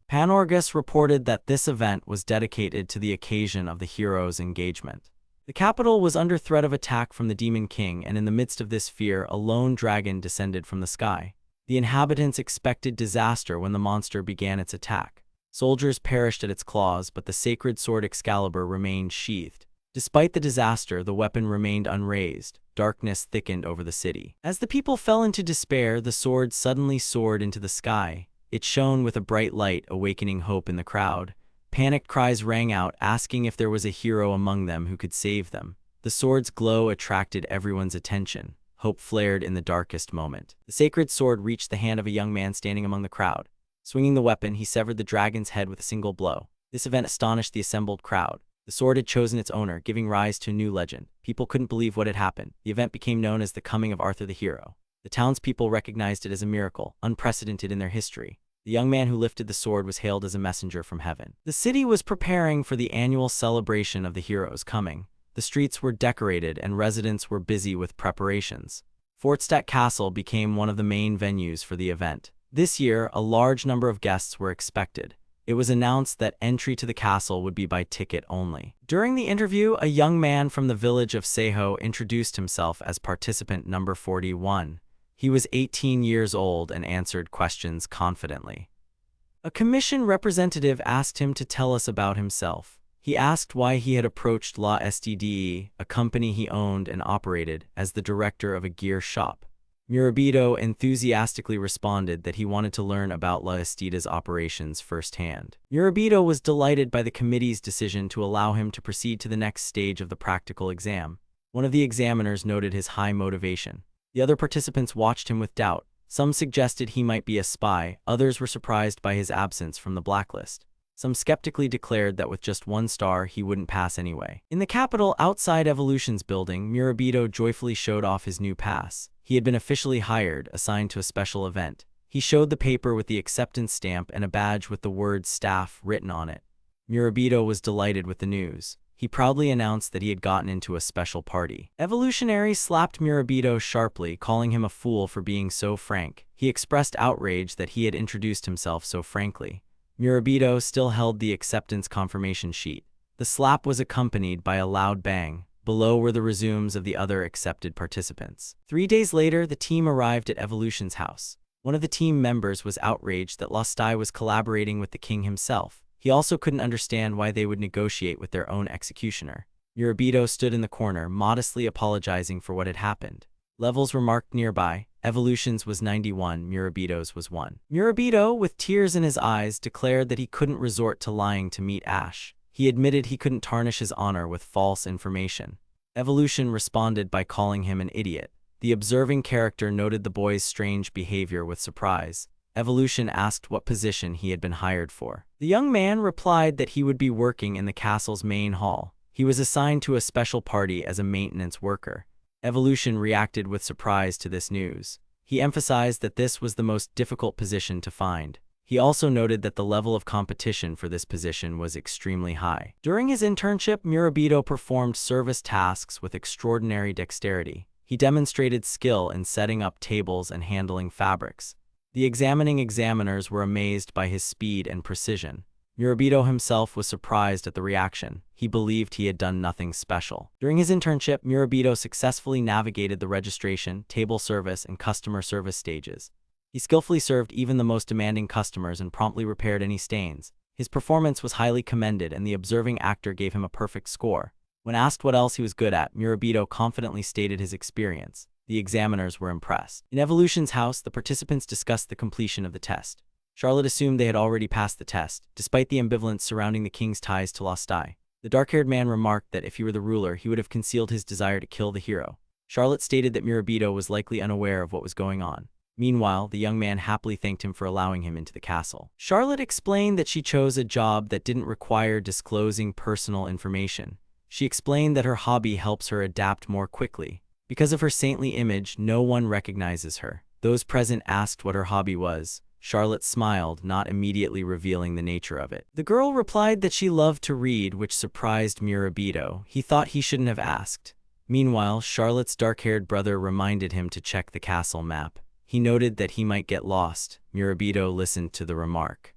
Panorgus reported that this event was dedicated to the occasion of the hero's engagement. The capital was under threat of attack from the Demon King, and in the midst of this fear, a lone dragon descended from the sky. The inhabitants expected disaster when the monster began its attack. Soldiers perished at its claws, but the sacred sword Excalibur remained sheathed. Despite the disaster, the weapon remained unraised. Darkness thickened over the city. As the people fell into despair, the sword suddenly soared into the sky. It shone with a bright light, awakening hope in the crowd. Panicked cries rang out, asking if there was a hero among them who could save them. The sword's glow attracted everyone's attention. Hope flared in the darkest moment. The sacred sword reached the hand of a young man standing among the crowd. Swinging the weapon, he severed the dragon's head with a single blow. This event astonished the assembled crowd. The sword had chosen its owner, giving rise to a new legend. People couldn't believe what had happened. The event became known as the coming of Arthur the hero. The townspeople recognized it as a miracle, unprecedented in their history. The young man who lifted the sword was hailed as a messenger from heaven. The city was preparing for the annual celebration of the hero's coming. The streets were decorated and residents were busy with preparations. Fortstadt Castle became one of the main venues for the event. This year, a large number of guests were expected. It was announced that entry to the castle would be by ticket only. During the interview, a young man from the village of Seiho introduced himself as participant number 41. He was 18 years old and answered questions confidently. A commission representative asked him to tell us about himself. He asked why he had approached La STDE, a company he owned and operated, as the director of a gear shop. Murabito enthusiastically responded that he wanted to learn about La Estida's operations firsthand. Murabito was delighted by the committee's decision to allow him to proceed to the next stage of the practical exam. One of the examiners noted his high motivation. The other participants watched him with doubt. Some suggested he might be a spy, others were surprised by his absence from the blacklist. Some skeptically declared that with just 1 star he wouldn't pass anyway. In the capital, outside Evolution's building, Murabito joyfully showed off his new pass. He had been officially hired, assigned to a special event. He showed the paper with the acceptance stamp and a badge with the word staff written on it. Murabito was delighted with the news. He proudly announced that he had gotten into a special party. Evolutionary slapped Murabito sharply, calling him a fool for being so frank. He expressed outrage that he had introduced himself so frankly. Murabito still held the acceptance confirmation sheet. The slap was accompanied by a loud bang. Below were the resumes of the other accepted participants. 3 days later, the team arrived at Evolution's house. One of the team members was outraged that Lostai was collaborating with the king himself. He also couldn't understand why they would negotiate with their own executioner. Murabito stood in the corner, modestly apologizing for what had happened. Levels were marked nearby. Evolution's was 91, Murabito's was 1. Murabito, with tears in his eyes, declared that he couldn't resort to lying to meet Ash. He admitted he couldn't tarnish his honor with false information. Evolution responded by calling him an idiot. The observing character noted the boy's strange behavior with surprise. Evolution asked what position he had been hired for. The young man replied that he would be working in the castle's main hall. He was assigned to a special party as a maintenance worker. Evolution reacted with surprise to this news. He emphasized that this was the most difficult position to find. He also noted that the level of competition for this position was extremely high. During his internship, Murabito performed service tasks with extraordinary dexterity. He demonstrated skill in setting up tables and handling fabrics. The examining examiners were amazed by his speed and precision. Murabito himself was surprised at the reaction. He believed he had done nothing special. During his internship, Murabito successfully navigated the registration, table service, and customer service stages. He skillfully served even the most demanding customers and promptly repaired any stains. His performance was highly commended, and the observing actor gave him a perfect score. When asked what else he was good at, Murabito confidently stated his experience. The examiners were impressed. In Evolution's house, the participants discussed the completion of the test. Charlotte assumed they had already passed the test, despite the ambivalence surrounding the king's ties to Lost Eye. The dark-haired man remarked that if he were the ruler, he would have concealed his desire to kill the hero. Charlotte stated that Murabito was likely unaware of what was going on. Meanwhile, the young man happily thanked him for allowing him into the castle. Charlotte explained that she chose a job that didn't require disclosing personal information. She explained that her hobby helps her adapt more quickly. Because of her saintly image, no one recognizes her. Those present asked what her hobby was. Charlotte smiled, not immediately revealing the nature of it. The girl replied that she loved to read, which surprised Murabito. He thought he shouldn't have asked. Meanwhile, Charlotte's dark-haired brother reminded him to check the castle map. He noted that he might get lost. Murabito listened to the remark.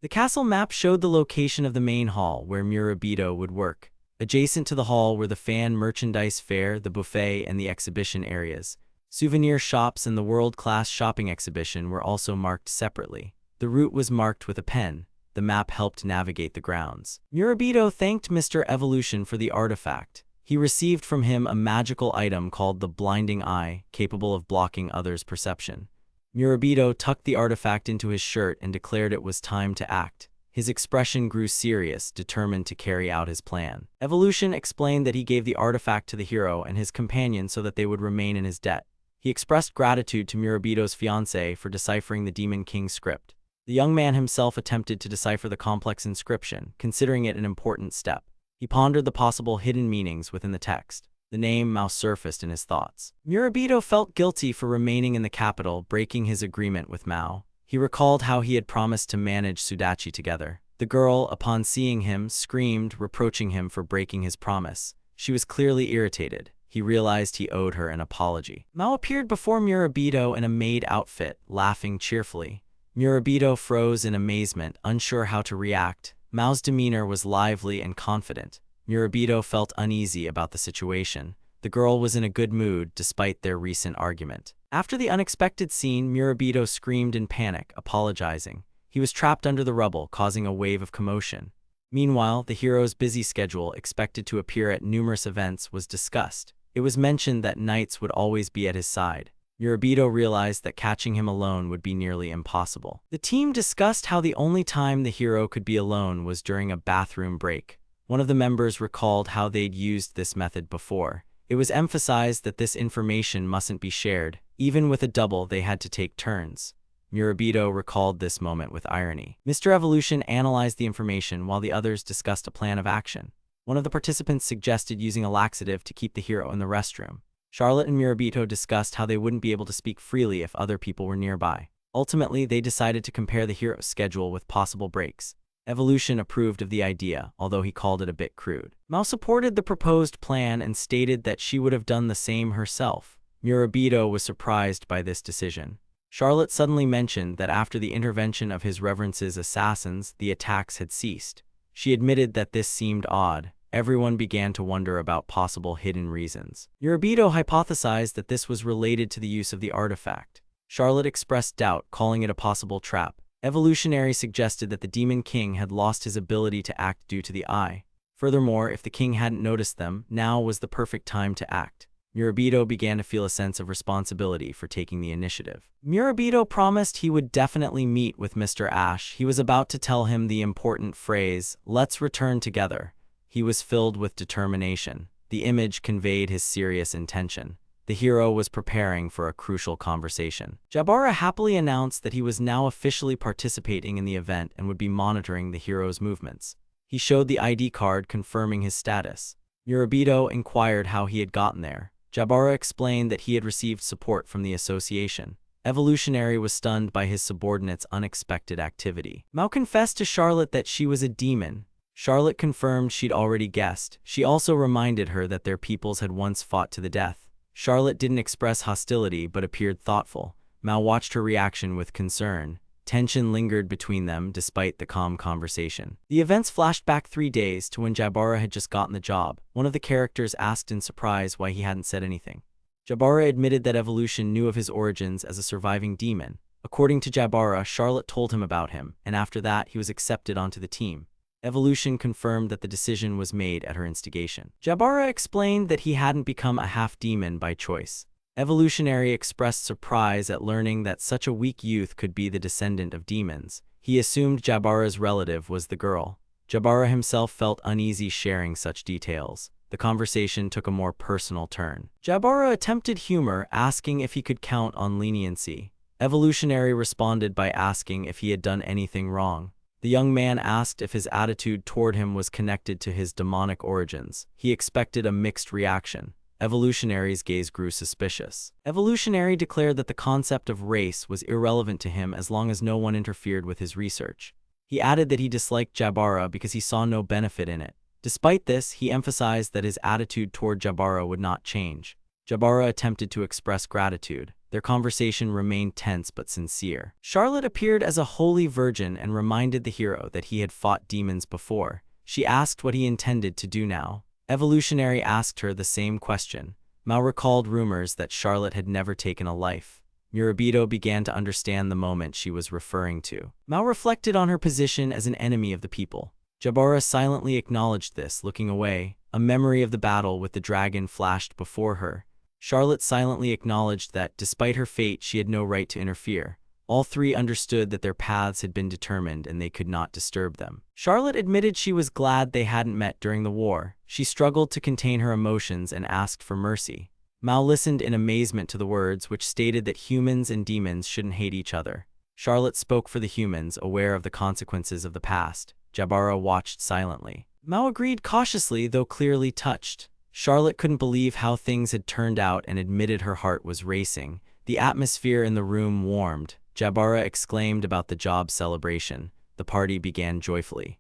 The castle map showed the location of the main hall where Murabito would work. Adjacent to the hall were the fan merchandise fair, the buffet, and the exhibition areas. Souvenir shops and the world-class shopping exhibition were also marked separately. The route was marked with a pen. The map helped navigate the grounds. Murabito thanked Mr. Evolution for the artifact. He received from him a magical item called the Blinding Eye, capable of blocking others' perception. Murabito tucked the artifact into his shirt and declared it was time to act. His expression grew serious, determined to carry out his plan. Evolution explained that he gave the artifact to the hero and his companion so that they would remain in his debt. He expressed gratitude to Murabito's fiancée for deciphering the Demon King's script. The young man himself attempted to decipher the complex inscription, considering it an important step. He pondered the possible hidden meanings within the text. The name Mao surfaced in his thoughts. Murabito felt guilty for remaining in the capital, breaking his agreement with Mao. He recalled how he had promised to manage Sudachi together. The girl, upon seeing him, screamed, reproaching him for breaking his promise. She was clearly irritated. He realized he owed her an apology. Mao appeared before Murabito in a maid outfit, laughing cheerfully. Murabito froze in amazement, unsure how to react. Mao's demeanor was lively and confident. Murabito felt uneasy about the situation. The girl was in a good mood, despite their recent argument. After the unexpected scene, Murabito screamed in panic, apologizing. He was trapped under the rubble, causing a wave of commotion. Meanwhile, the hero's busy schedule, expected to appear at numerous events, was discussed. It was mentioned that knights would always be at his side. Murabito realized that catching him alone would be nearly impossible. The team discussed how the only time the hero could be alone was during a bathroom break. One of the members recalled how they'd used this method before. It was emphasized that this information mustn't be shared. Even with a double, they had to take turns. Murabito recalled this moment with irony. Mr. Evolution analyzed the information while the others discussed a plan of action. One of the participants suggested using a laxative to keep the hero in the restroom. Charlotte and Murabito discussed how they wouldn't be able to speak freely if other people were nearby. Ultimately, they decided to compare the hero's schedule with possible breaks. Evolution approved of the idea, although he called it a bit crude. Mao supported the proposed plan and stated that she would have done the same herself. Murabito was surprised by this decision. Charlotte suddenly mentioned that after the intervention of His Reverence's assassins, the attacks had ceased. She admitted that this seemed odd. Everyone began to wonder about possible hidden reasons. Murabito hypothesized that this was related to the use of the artifact. Charlotte expressed doubt, calling it a possible trap. Evolutionary suggested that the Demon King had lost his ability to act due to the eye. Furthermore, if the king hadn't noticed them, now was the perfect time to act. Murabito began to feel a sense of responsibility for taking the initiative. Murabito promised he would definitely meet with Mr. Ash. He was about to tell him the important phrase, "Let's return together." He was filled with determination. The image conveyed his serious intention. The hero was preparing for a crucial conversation. Jabara happily announced that he was now officially participating in the event and would be monitoring the hero's movements. He showed the ID card confirming his status. Murabito inquired how he had gotten there. Jabara explained that he had received support from the association. Evolutionary was stunned by his subordinate's unexpected activity. Mao confessed to Charlotte that she was a demon. Charlotte confirmed she'd already guessed. She also reminded her that their peoples had once fought to the death. Charlotte didn't express hostility but appeared thoughtful. Mao watched her reaction with concern. Tension lingered between them despite the calm conversation. The events flashed back 3 days to when Jabara had just gotten the job. One of the characters asked in surprise why he hadn't said anything. Jabara admitted that Evolution knew of his origins as a surviving demon. According to Jabara, Charlotte told him about him, and after that he was accepted onto the team. Evolution confirmed that the decision was made at her instigation. Jabara explained that he hadn't become a half-demon by choice. Evolutionary expressed surprise at learning that such a weak youth could be the descendant of demons. He assumed Jabara's relative was the girl. Jabara himself felt uneasy sharing such details. The conversation took a more personal turn. Jabara attempted humor, asking if he could count on leniency. Evolutionary responded by asking if he had done anything wrong. The young man asked if his attitude toward him was connected to his demonic origins. He expected a mixed reaction. Evolutionary's gaze grew suspicious. Evolutionary declared that the concept of race was irrelevant to him as long as no one interfered with his research. He added that he disliked Jabara because he saw no benefit in it. Despite this, he emphasized that his attitude toward Jabara would not change. Jabara attempted to express gratitude. Their conversation remained tense but sincere. Charlotte appeared as a holy virgin and reminded the hero that he had fought demons before. She asked what he intended to do now. Evolutionary asked her the same question. Mao recalled rumors that Charlotte had never taken a life. Murabito began to understand the moment she was referring to. Mao reflected on her position as an enemy of the people. Jabara silently acknowledged this, looking away. A memory of the battle with the dragon flashed before her. Charlotte silently acknowledged that, despite her fate, she had no right to interfere. All three understood that their paths had been determined and they could not disturb them. Charlotte admitted she was glad they hadn't met during the war. She struggled to contain her emotions and asked for mercy. Mao listened in amazement to the words, which stated that humans and demons shouldn't hate each other. Charlotte spoke for the humans, aware of the consequences of the past. Jabara watched silently. Mao agreed cautiously, though clearly touched. Charlotte couldn't believe how things had turned out and admitted her heart was racing. The atmosphere in the room warmed. Jabara exclaimed about the job celebration. The party began joyfully.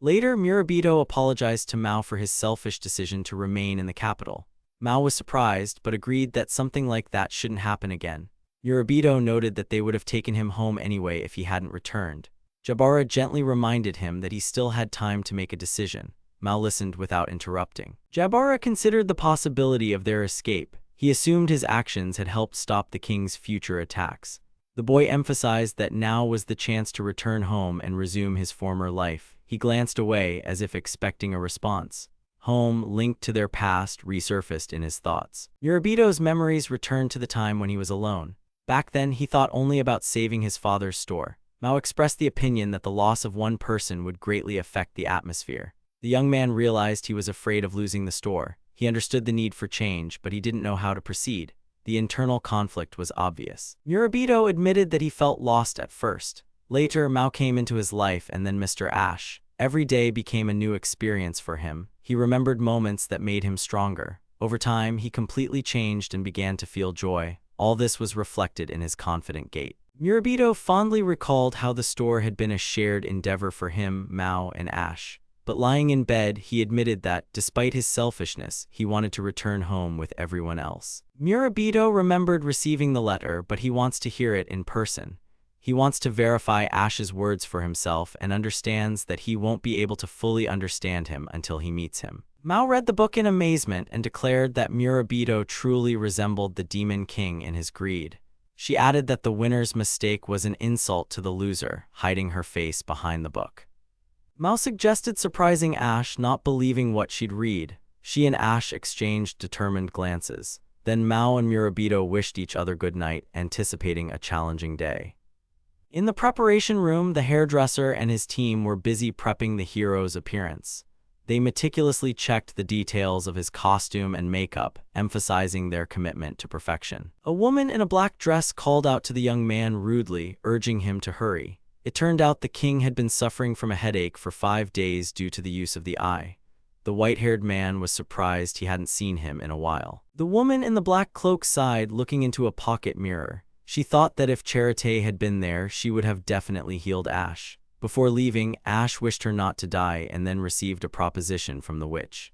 Later, Murabito apologized to Mao for his selfish decision to remain in the capital. Mao was surprised, but agreed that something like that shouldn't happen again. Murabito noted that they would have taken him home anyway if he hadn't returned. Jabara gently reminded him that he still had time to make a decision. Mao listened without interrupting. Jabara considered the possibility of their escape. He assumed his actions had helped stop the king's future attacks. The boy emphasized that now was the chance to return home and resume his former life. He glanced away as if expecting a response. Home, linked to their past, resurfaced in his thoughts. Murabito's memories returned to the time when he was alone. Back then, he thought only about saving his father's store. Mao expressed the opinion that the loss of one person would greatly affect the atmosphere. The young man realized he was afraid of losing the store. He understood the need for change, but he didn't know how to proceed. The internal conflict was obvious. Murabito admitted that he felt lost at first. Later, Mao came into his life and then Mr. Ash. Every day became a new experience for him. He remembered moments that made him stronger. Over time, he completely changed and began to feel joy. All this was reflected in his confident gait. Murabito fondly recalled how the store had been a shared endeavor for him, Mao, and Ash. But lying in bed, he admitted that, despite his selfishness, he wanted to return home with everyone else. Murabito remembered receiving the letter, but he wants to hear it in person. He wants to verify Ash's words for himself and understands that he won't be able to fully understand him until he meets him. Mao read the book in amazement and declared that Murabito truly resembled the Demon King in his greed. She added that the winner's mistake was an insult to the loser, hiding her face behind the book. Mao suggested surprising Ash, not believing what she'd read. She and Ash exchanged determined glances. Then Mao and Murabito wished each other good night, anticipating a challenging day. In the preparation room, the hairdresser and his team were busy prepping the hero's appearance. They meticulously checked the details of his costume and makeup, emphasizing their commitment to perfection. A woman in a black dress called out to the young man rudely, urging him to hurry. It turned out the king had been suffering from a headache for 5 days due to the use of the eye. The white-haired man was surprised he hadn't seen him in a while. The woman in the black cloak sighed, looking into a pocket mirror. She thought that if Charité had been there, she would have definitely healed Ash. Before leaving, Ash wished her not to die and then received a proposition from the witch.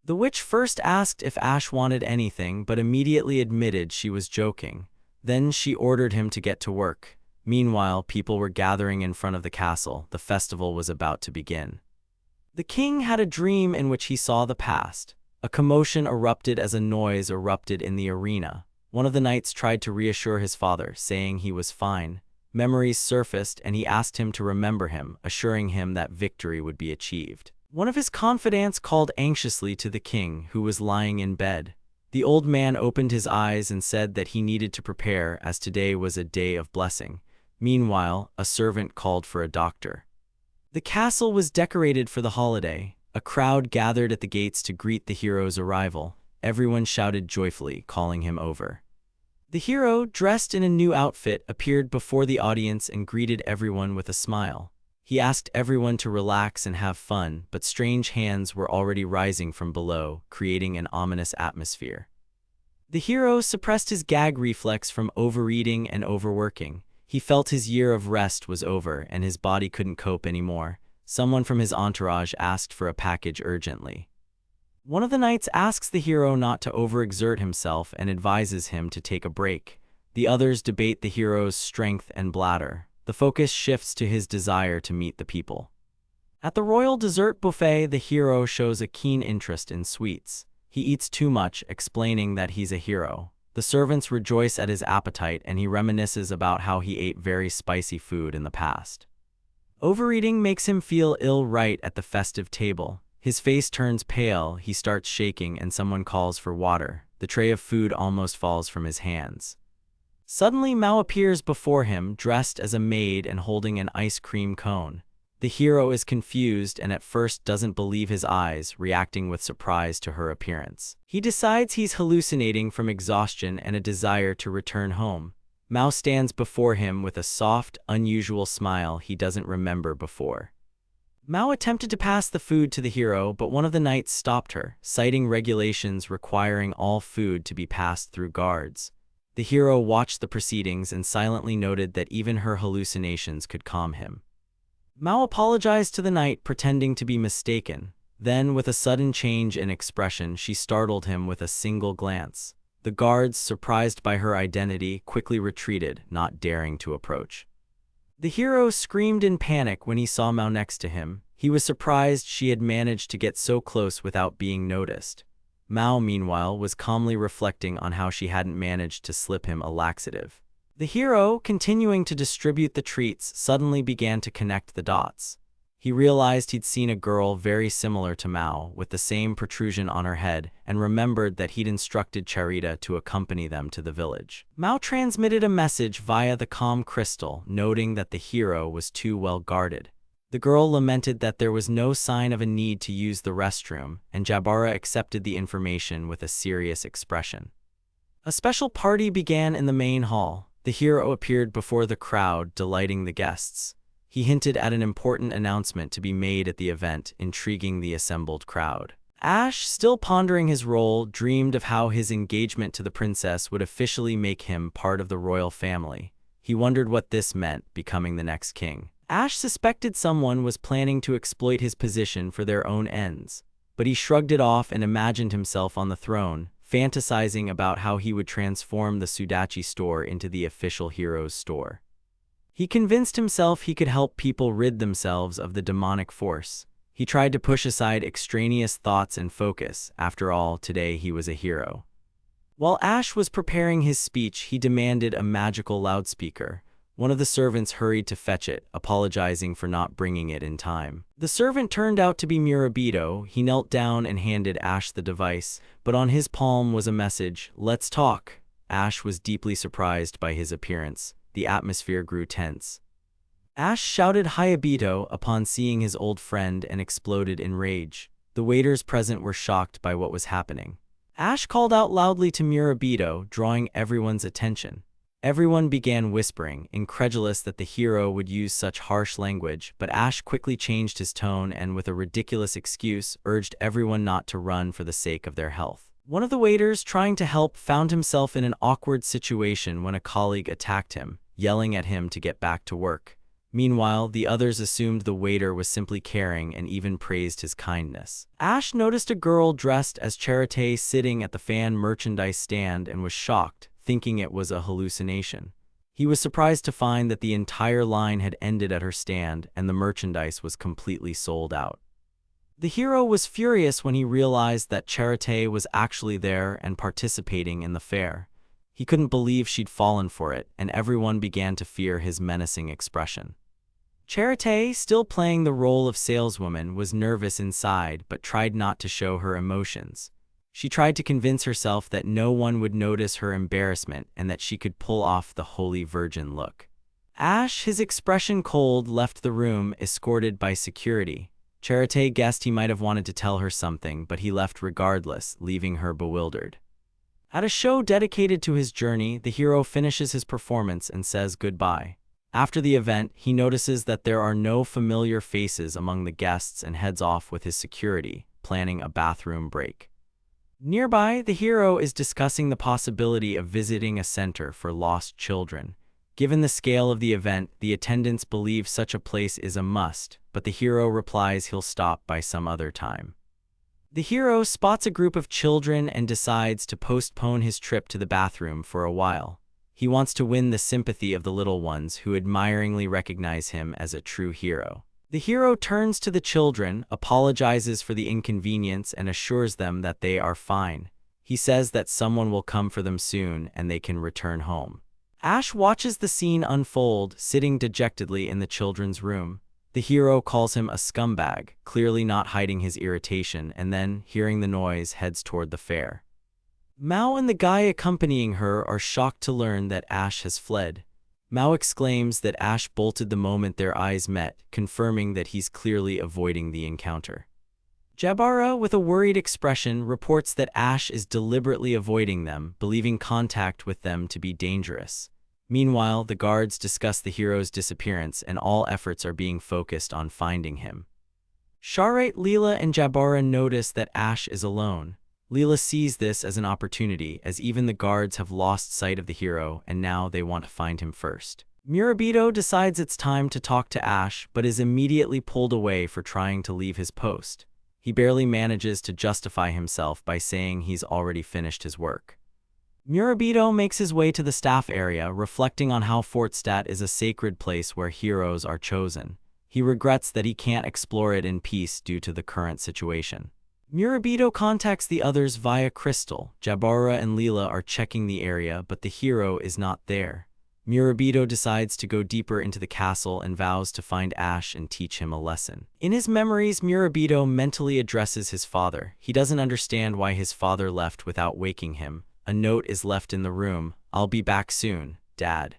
The witch first asked if Ash wanted anything, but immediately admitted she was joking. Then she ordered him to get to work. Meanwhile, people were gathering in front of the castle. The festival was about to begin. The king had a dream in which he saw the past. A commotion erupted as a noise erupted in the arena. One of the knights tried to reassure his father, saying he was fine. Memories surfaced and he asked him to remember him, assuring him that victory would be achieved. One of his confidants called anxiously to the king, who was lying in bed. The old man opened his eyes and said that he needed to prepare as today was a day of blessing. Meanwhile, a servant called for a doctor. The castle was decorated for the holiday. A crowd gathered at the gates to greet the hero's arrival. Everyone shouted joyfully, calling him over. The hero, dressed in a new outfit, appeared before the audience and greeted everyone with a smile. He asked everyone to relax and have fun, but strange hands were already rising from below, creating an ominous atmosphere. The hero suppressed his gag reflex from overeating and overworking. He felt his year of rest was over and his body couldn't cope anymore. Someone from his entourage asked for a package urgently. One of the knights asks the hero not to overexert himself and advises him to take a break. The others debate the hero's strength and bladder. The focus shifts to his desire to meet the people. At the royal dessert buffet, the hero shows a keen interest in sweets. He eats too much, explaining that he's a hero. The servants rejoice at his appetite and he reminisces about how he ate very spicy food in the past. Overeating makes him feel ill right at the festive table. His face turns pale, he starts shaking, and someone calls for water. The tray of food almost falls from his hands. Suddenly, Mao appears before him, dressed as a maid and holding an ice cream cone. The hero is confused and at first doesn't believe his eyes, reacting with surprise to her appearance. He decides he's hallucinating from exhaustion and a desire to return home. Mao stands before him with a soft, unusual smile he doesn't remember before. Mao attempted to pass the food to the hero, but one of the knights stopped her, citing regulations requiring all food to be passed through guards. The hero watched the proceedings and silently noted that even her hallucinations could calm him. Mao apologized to the knight, pretending to be mistaken. Then, with a sudden change in expression, she startled him with a single glance. The guards, surprised by her identity, quickly retreated, not daring to approach. The hero screamed in panic when he saw Mao next to him. He was surprised she had managed to get so close without being noticed. Mao, meanwhile, was calmly reflecting on how she hadn't managed to slip him a laxative. The hero, continuing to distribute the treats, suddenly began to connect the dots. He realized he'd seen a girl very similar to Mao, with the same protrusion on her head, and remembered that he'd instructed Charita to accompany them to the village. Mao transmitted a message via the calm crystal, noting that the hero was too well guarded. The girl lamented that there was no sign of a need to use the restroom, and Jabara accepted the information with a serious expression. A special party began in the main hall. The hero appeared before the crowd, delighting the guests. He hinted at an important announcement to be made at the event, intriguing the assembled crowd. Ash, still pondering his role, dreamed of how his engagement to the princess would officially make him part of the royal family. He wondered what this meant, becoming the next king. Ash suspected someone was planning to exploit his position for their own ends, but he shrugged it off and imagined himself on the throne, fantasizing about how he would transform the Sudachi store into the official hero's store. He convinced himself he could help people rid themselves of the demonic force. He tried to push aside extraneous thoughts and focus. After all, today he was a hero. While Ash was preparing his speech, he demanded a magical loudspeaker. One of the servants hurried to fetch it, apologizing for not bringing it in time. The servant turned out to be Murabito. He knelt down and handed Ash the device, but on his palm was a message, "Let's talk." Ash was deeply surprised by his appearance. The atmosphere grew tense. Ash shouted Hayabito upon seeing his old friend and exploded in rage. The waiters present were shocked by what was happening. Ash called out loudly to Murabito, drawing everyone's attention. Everyone began whispering, incredulous that the hero would use such harsh language, but Ash quickly changed his tone and, with a ridiculous excuse, urged everyone not to run for the sake of their health. One of the waiters, trying to help, found himself in an awkward situation when a colleague attacked him, yelling at him to get back to work. Meanwhile, the others assumed the waiter was simply caring and even praised his kindness. Ash noticed a girl dressed as Charite sitting at the fan merchandise stand and was shocked, thinking it was a hallucination. He was surprised to find that the entire line had ended at her stand and the merchandise was completely sold out. The hero was furious when he realized that Charite was actually there and participating in the fair. He couldn't believe she'd fallen for it, and everyone began to fear his menacing expression. Charite, still playing the role of saleswoman, was nervous inside but tried not to show her emotions. She tried to convince herself that no one would notice her embarrassment and that she could pull off the Holy Virgin look. Ash, his expression cold, left the room, escorted by security. Charité guessed he might have wanted to tell her something, but he left regardless, leaving her bewildered. At a show dedicated to his journey, the hero finishes his performance and says goodbye. After the event, he notices that there are no familiar faces among the guests and heads off with his security, planning a bathroom break. Nearby, the hero is discussing the possibility of visiting a center for lost children. Given the scale of the event, the attendants believe such a place is a must, but the hero replies he'll stop by some other time. The hero spots a group of children and decides to postpone his trip to the bathroom for a while. He wants to win the sympathy of the little ones who admiringly recognize him as a true hero. The hero turns to the children, apologizes for the inconvenience, and assures them that they are fine. He says that someone will come for them soon and they can return home. Ash watches the scene unfold, sitting dejectedly in the children's room. The hero calls him a scumbag, clearly not hiding his irritation, and then, hearing the noise, heads toward the fair. Mao and the guy accompanying her are shocked to learn that Ash has fled. Mao exclaims that Ash bolted the moment their eyes met, confirming that he's clearly avoiding the encounter. Jabara, with a worried expression, reports that Ash is deliberately avoiding them, believing contact with them to be dangerous. Meanwhile, the guards discuss the hero's disappearance and all efforts are being focused on finding him. Charette, Leela, and Jabara notice that Ash is alone. Leela sees this as an opportunity, as even the guards have lost sight of the hero and now they want to find him first. Murabito decides it's time to talk to Ash, but is immediately pulled away for trying to leave his post. He barely manages to justify himself by saying he's already finished his work. Murabito makes his way to the staff area, reflecting on how Fortstadt is a sacred place where heroes are chosen. He regrets that he can't explore it in peace due to the current situation. Murabito contacts the others via Crystal. Jabara and Leela are checking the area, but the hero is not there. Murabito decides to go deeper into the castle and vows to find Ash and teach him a lesson. In his memories, Murabito mentally addresses his father. He doesn't understand why his father left without waking him. A note is left in the room. "I'll be back soon, Dad."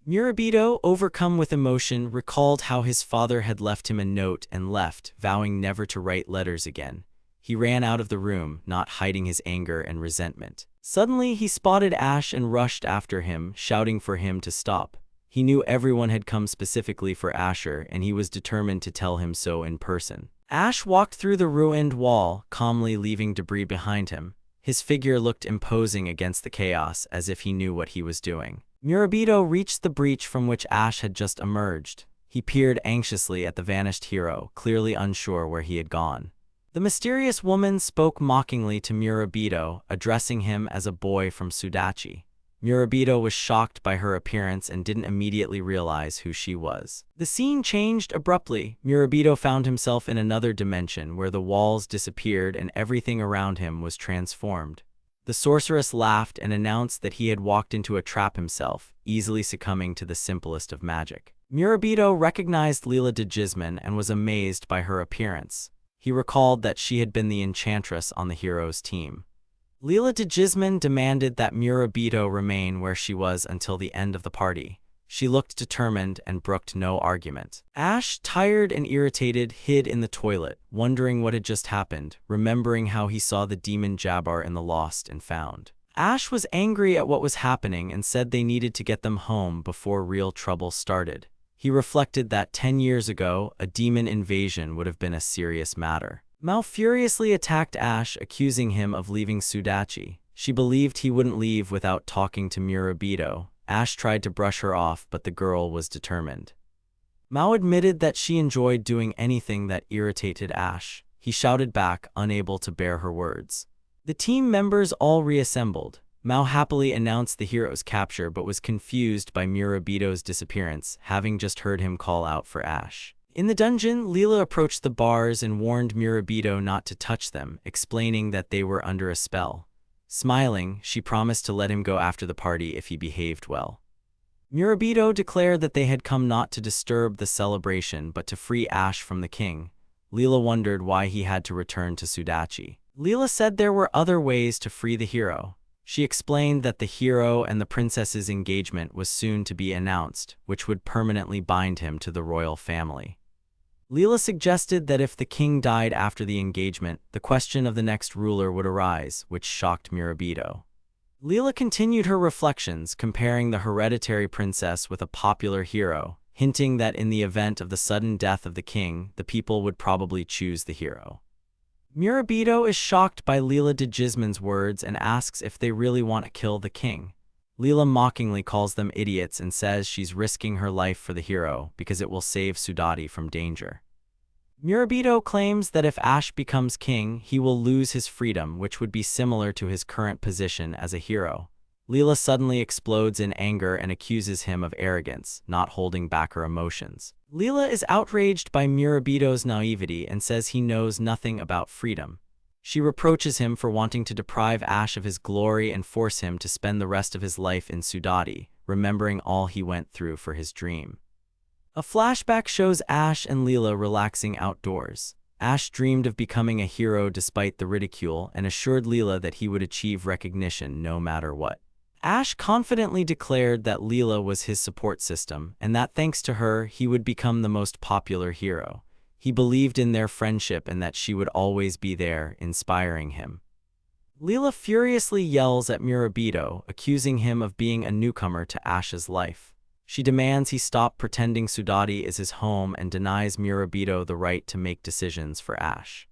Murabito, overcome with emotion, recalled how his father had left him a note and left, vowing never to write letters again. He ran out of the room, not hiding his anger and resentment. Suddenly, he spotted Ash and rushed after him, shouting for him to stop. He knew everyone had come specifically for Asher, and he was determined to tell him so in person. Ash walked through the ruined wall, calmly leaving debris behind him. His figure looked imposing against the chaos, as if he knew what he was doing. Murabito reached the breach from which Ash had just emerged. He peered anxiously at the vanished hero, clearly unsure where he had gone. The mysterious woman spoke mockingly to Murabito, addressing him as a boy from Sudachi. Murabito was shocked by her appearance and didn't immediately realize who she was. The scene changed abruptly. Murabito found himself in another dimension where the walls disappeared and everything around him was transformed. The sorceress laughed and announced that he had walked into a trap himself, easily succumbing to the simplest of magic. Murabito recognized Leela de Gisman and was amazed by her appearance. He recalled that she had been the enchantress on the hero's team. Leela de Gisman demanded that Murabito remain where she was until the end of the party. She looked determined and brooked no argument. Ash, tired and irritated, hid in the toilet, wondering what had just happened, remembering how he saw the demon Jabbar in the Lost and Found. Ash was angry at what was happening and said they needed to get them home before real trouble started. He reflected that 10 years ago, a demon invasion would have been a serious matter. Mao furiously attacked Ash, accusing him of leaving Sudachi. She believed he wouldn't leave without talking to Murabito. Ash tried to brush her off, but the girl was determined. Mao admitted that she enjoyed doing anything that irritated Ash. He shouted back, unable to bear her words. The team members all reassembled. Mao happily announced the hero's capture but was confused by Murabito's disappearance, having just heard him call out for Ash. In the dungeon, Leela approached the bars and warned Murabito not to touch them, explaining that they were under a spell. Smiling, she promised to let him go after the party if he behaved well. Murabito declared that they had come not to disturb the celebration but to free Ash from the king. Leela wondered why he had to return to Sudachi. Leela said there were other ways to free the hero. She explained that the hero and the princess's engagement was soon to be announced, which would permanently bind him to the royal family. Leela suggested that if the king died after the engagement, the question of the next ruler would arise, which shocked Murabito. Leela continued her reflections, comparing the hereditary princess with a popular hero, hinting that in the event of the sudden death of the king, the people would probably choose the hero. Murabito is shocked by Leela de Gismon's words and asks if they really want to kill the king. Leela mockingly calls them idiots and says she's risking her life for the hero because it will save Sudati from danger. Murabito claims that if Ash becomes king, he will lose his freedom, which would be similar to his current position as a hero. Leela suddenly explodes in anger and accuses him of arrogance, not holding back her emotions. Leela is outraged by Murabito's naivety and says he knows nothing about freedom. She reproaches him for wanting to deprive Ash of his glory and force him to spend the rest of his life in Sudati, remembering all he went through for his dream. A flashback shows Ash and Leela relaxing outdoors. Ash dreamed of becoming a hero despite the ridicule and assured Leela that he would achieve recognition no matter what. Ash confidently declared that Leela was his support system and that thanks to her, he would become the most popular hero. He believed in their friendship and that she would always be there, inspiring him. Leela furiously yells at Murabito, accusing him of being a newcomer to Ash's life. She demands he stop pretending Sudati is his home and denies Murabito the right to make decisions for Ash.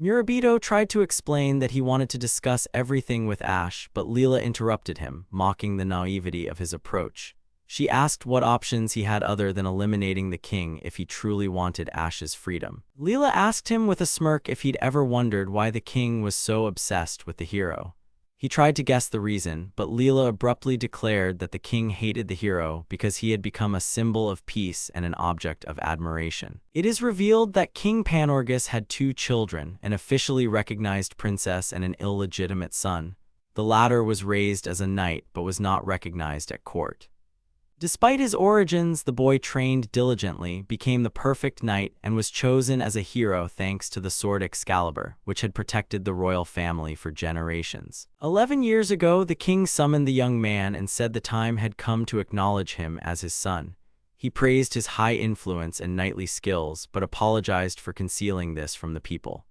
Murabito tried to explain that he wanted to discuss everything with Ash, but Leela interrupted him, mocking the naivety of his approach. She asked what options he had other than eliminating the king if he truly wanted Ash's freedom. Leela asked him with a smirk if he'd ever wondered why the king was so obsessed with the hero. He tried to guess the reason, but Leela abruptly declared that the king hated the hero because he had become a symbol of peace and an object of admiration. It is revealed that King Panorgus had 2 children, an officially recognized princess and an illegitimate son. The latter was raised as a knight but was not recognized at court. Despite his origins, the boy trained diligently, became the perfect knight, and was chosen as a hero thanks to the sword Excalibur, which had protected the royal family for generations. 11 years ago, the king summoned the young man and said the time had come to acknowledge him as his son. He praised his high influence and knightly skills, but apologized for concealing this from the people.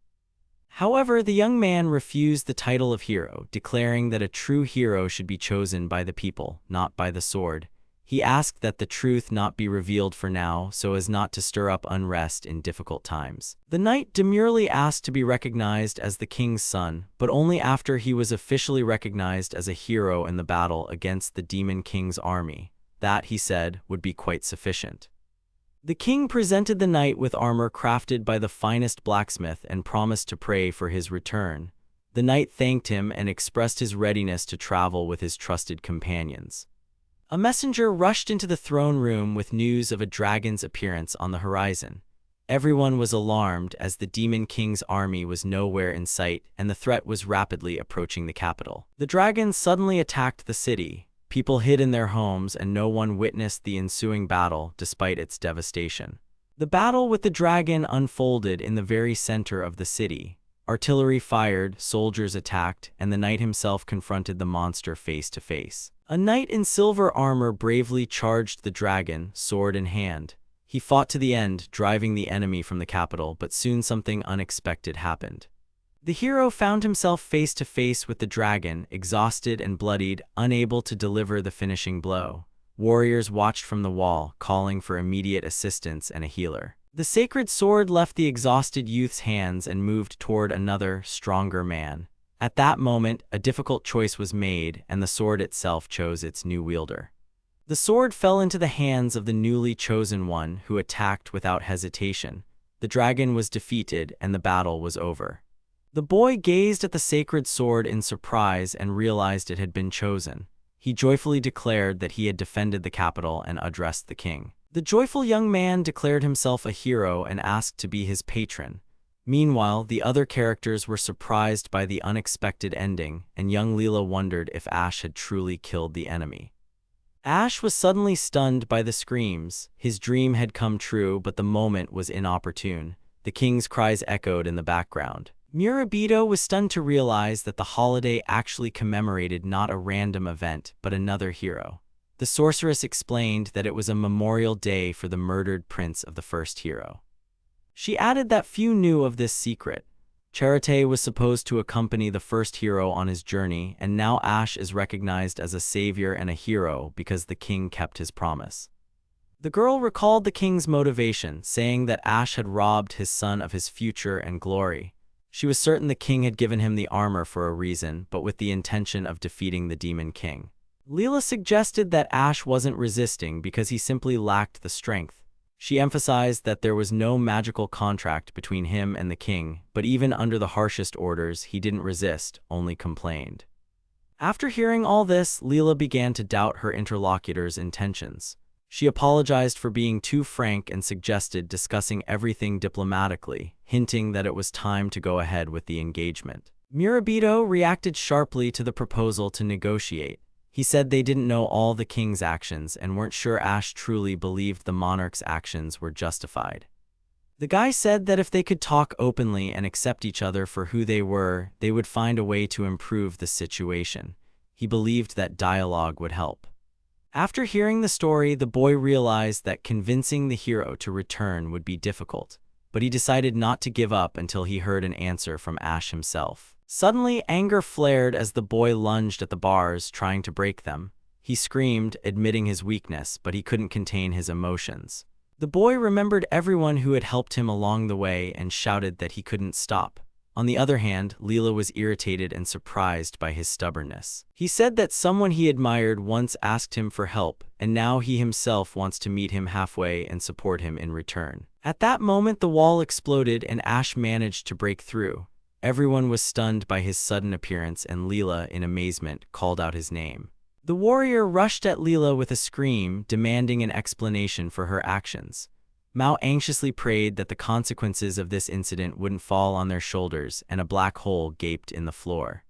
However, the young man refused the title of hero, declaring that a true hero should be chosen by the people, not by the sword. He asked that the truth not be revealed for now so as not to stir up unrest in difficult times. The knight demurely asked to be recognized as the king's son, but only after he was officially recognized as a hero in the battle against the Demon King's army. That, he said, would be quite sufficient. The king presented the knight with armor crafted by the finest blacksmith and promised to pray for his return. The knight thanked him and expressed his readiness to travel with his trusted companions. A messenger rushed into the throne room with news of a dragon's appearance on the horizon. Everyone was alarmed as the Demon King's army was nowhere in sight and the threat was rapidly approaching the capital. The dragon suddenly attacked the city. People hid in their homes and no one witnessed the ensuing battle despite its devastation. The battle with the dragon unfolded in the very center of the city. Artillery fired, soldiers attacked, and the knight himself confronted the monster face to face. A knight in silver armor bravely charged the dragon, sword in hand. He fought to the end, driving the enemy from the capital, but soon something unexpected happened. The hero found himself face to face with the dragon, exhausted and bloodied, unable to deliver the finishing blow. Warriors watched from the wall, calling for immediate assistance and a healer. The sacred sword left the exhausted youth's hands and moved toward another, stronger man. At that moment, a difficult choice was made, and the sword itself chose its new wielder. The sword fell into the hands of the newly chosen one, who attacked without hesitation. The dragon was defeated, and the battle was over. The boy gazed at the sacred sword in surprise and realized it had been chosen. He joyfully declared that he had defended the capital and addressed the king. The joyful young man declared himself a hero and asked to be his patron. Meanwhile, the other characters were surprised by the unexpected ending, and young Leela wondered if Ash had truly killed the enemy. Ash was suddenly stunned by the screams. His dream had come true, but the moment was inopportune. The king's cries echoed in the background. Murabito was stunned to realize that the holiday actually commemorated not a random event, but another hero. The sorceress explained that it was a memorial day for the murdered prince of the first hero. She added that few knew of this secret. Charité was supposed to accompany the first hero on his journey, and now Ash is recognized as a savior and a hero because the king kept his promise. The girl recalled the king's motivation, saying that Ash had robbed his son of his future and glory. She was certain the king had given him the armor for a reason, but with the intention of defeating the Demon King. Leela suggested that Ash wasn't resisting because he simply lacked the strength. She emphasized that there was no magical contract between him and the king, but even under the harshest orders, he didn't resist, only complained. After hearing all this, Leela began to doubt her interlocutor's intentions. She apologized for being too frank and suggested discussing everything diplomatically, hinting that it was time to go ahead with the engagement. Murabito reacted sharply to the proposal to negotiate. He said they didn't know all the king's actions and weren't sure Ash truly believed the monarch's actions were justified. The guy said that if they could talk openly and accept each other for who they were, they would find a way to improve the situation. He believed that dialogue would help. After hearing the story, the boy realized that convincing the hero to return would be difficult, but he decided not to give up until he heard an answer from Ash himself. Suddenly, anger flared as the boy lunged at the bars, trying to break them. He screamed, admitting his weakness, but he couldn't contain his emotions. The boy remembered everyone who had helped him along the way and shouted that he couldn't stop. On the other hand, Leela was irritated and surprised by his stubbornness. He said that someone he admired once asked him for help, and now he himself wants to meet him halfway and support him in return. At that moment, the wall exploded and Ash managed to break through. Everyone was stunned by his sudden appearance, and Leela, in amazement, called out his name. The warrior rushed at Leela with a scream, demanding an explanation for her actions. Mao anxiously prayed that the consequences of this incident wouldn't fall on their shoulders, and a black hole gaped in the floor.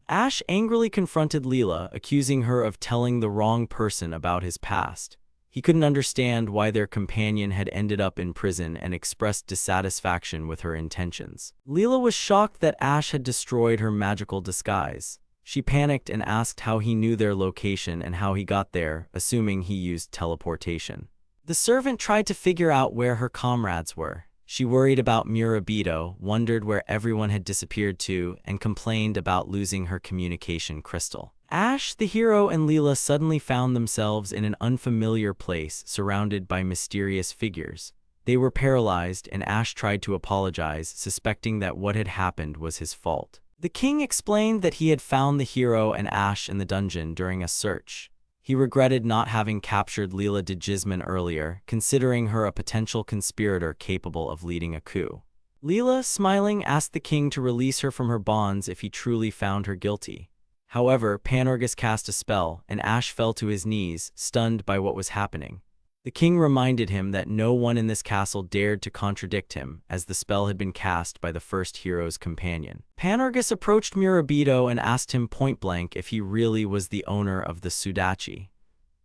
Ash angrily confronted Leela, accusing her of telling the wrong person about his past. He couldn't understand why their companion had ended up in prison and expressed dissatisfaction with her intentions. Leela was shocked that Ash had destroyed her magical disguise. She panicked and asked how he knew their location and how he got there, assuming he used teleportation. The servant tried to figure out where her comrades were. She worried about Murabito, wondered where everyone had disappeared to, and complained about losing her communication crystal. Ash, the hero, and Leela suddenly found themselves in an unfamiliar place, surrounded by mysterious figures. They were paralyzed, and Ash tried to apologize, suspecting that what had happened was his fault. The king explained that he had found the hero and Ash in the dungeon during a search. He regretted not having captured Leela de Gisman earlier, considering her a potential conspirator capable of leading a coup. Leela, smiling, asked the king to release her from her bonds if he truly found her guilty. However, Panorgus cast a spell, and Ash fell to his knees, stunned by what was happening. The king reminded him that no one in this castle dared to contradict him, as the spell had been cast by the first hero's companion. Panorgus approached Murabito and asked him point-blank if he really was the owner of the Sudachi.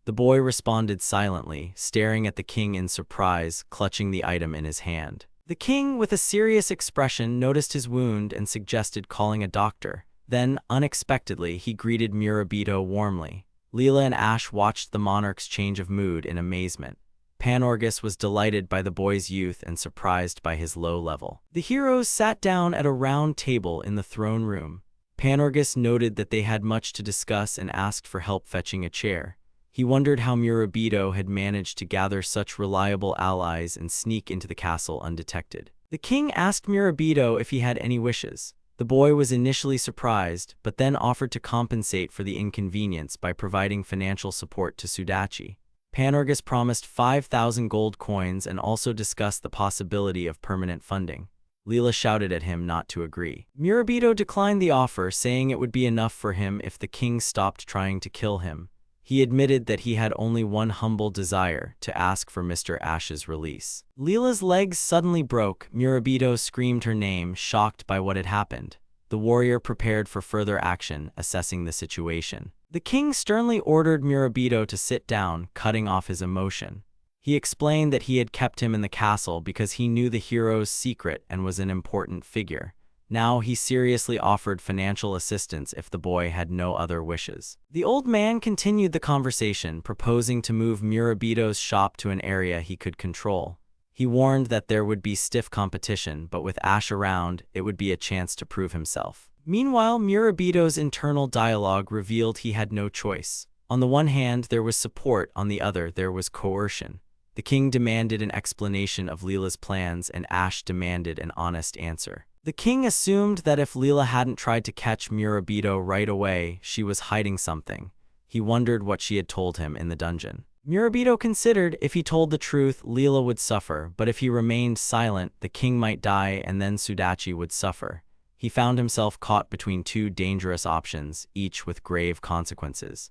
The boy responded silently, staring at the king in surprise, clutching the item in his hand. The king, with a serious expression, noticed his wound and suggested calling a doctor. Then, unexpectedly, he greeted Murabito warmly. Leela and Ash watched the monarch's change of mood in amazement. Panorgus was delighted by the boy's youth and surprised by his low level. The heroes sat down at a round table in the throne room. Panorgus noted that they had much to discuss and asked for help fetching a chair. He wondered how Murabito had managed to gather such reliable allies and sneak into the castle undetected. The king asked Murabito if he had any wishes. The boy was initially surprised, but then offered to compensate for the inconvenience by providing financial support to Sudachi. Panorgus promised 5,000 gold coins and also discussed the possibility of permanent funding. Leela shouted at him not to agree. Murabito declined the offer, saying it would be enough for him if the king stopped trying to kill him. He admitted that he had only one humble desire, to ask for Mr. Ash's release. Leela's legs suddenly broke. Murabito screamed her name, shocked by what had happened. The warrior prepared for further action, assessing the situation. The king sternly ordered Murabito to sit down, cutting off his emotion. He explained that he had kept him in the castle because he knew the hero's secret and was an important figure. Now he seriously offered financial assistance if the boy had no other wishes. The old man continued the conversation, proposing to move Murabito's shop to an area he could control. He warned that there would be stiff competition, but with Ash around, it would be a chance to prove himself. Meanwhile, Murabito's internal dialogue revealed he had no choice. On the one hand, there was support, on the other, there was coercion. The king demanded an explanation of Leela's plans, and Ash demanded an honest answer. The king assumed that if Leela hadn't tried to catch Murabito right away, she was hiding something. He wondered what she had told him in the dungeon. Murabito considered if he told the truth, Leela would suffer, but if he remained silent, the king might die and then Sudachi would suffer. He found himself caught between two dangerous options, each with grave consequences.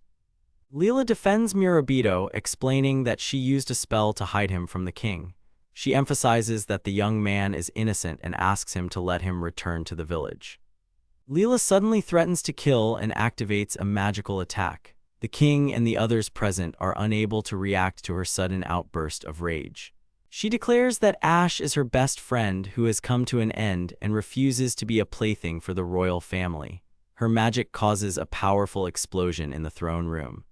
Leela defends Murabito, explaining that she used a spell to hide him from the king. She emphasizes that the young man is innocent and asks him to let him return to the village. Leela suddenly threatens to kill and activates a magical attack. The king and the others present are unable to react to her sudden outburst of rage. She declares that Ash is her best friend who has come to an end and refuses to be a plaything for the royal family. Her magic causes a powerful explosion in the throne room.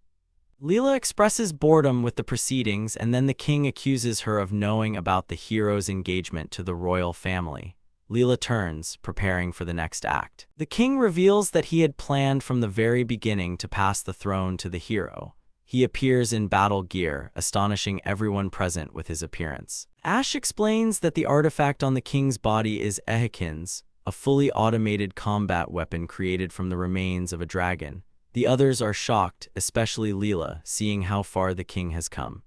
Leela expresses boredom with the proceedings, and then the king accuses her of knowing about the hero's engagement to the royal family. Leela turns, preparing for the next act. The king reveals that he had planned from the very beginning to pass the throne to the hero. He appears in battle gear, astonishing everyone present with his appearance. Ash explains that the artifact on the king's body is Ehikin's, a fully automated combat weapon created from the remains of a dragon. The others are shocked, especially Leela, seeing how far the king has come.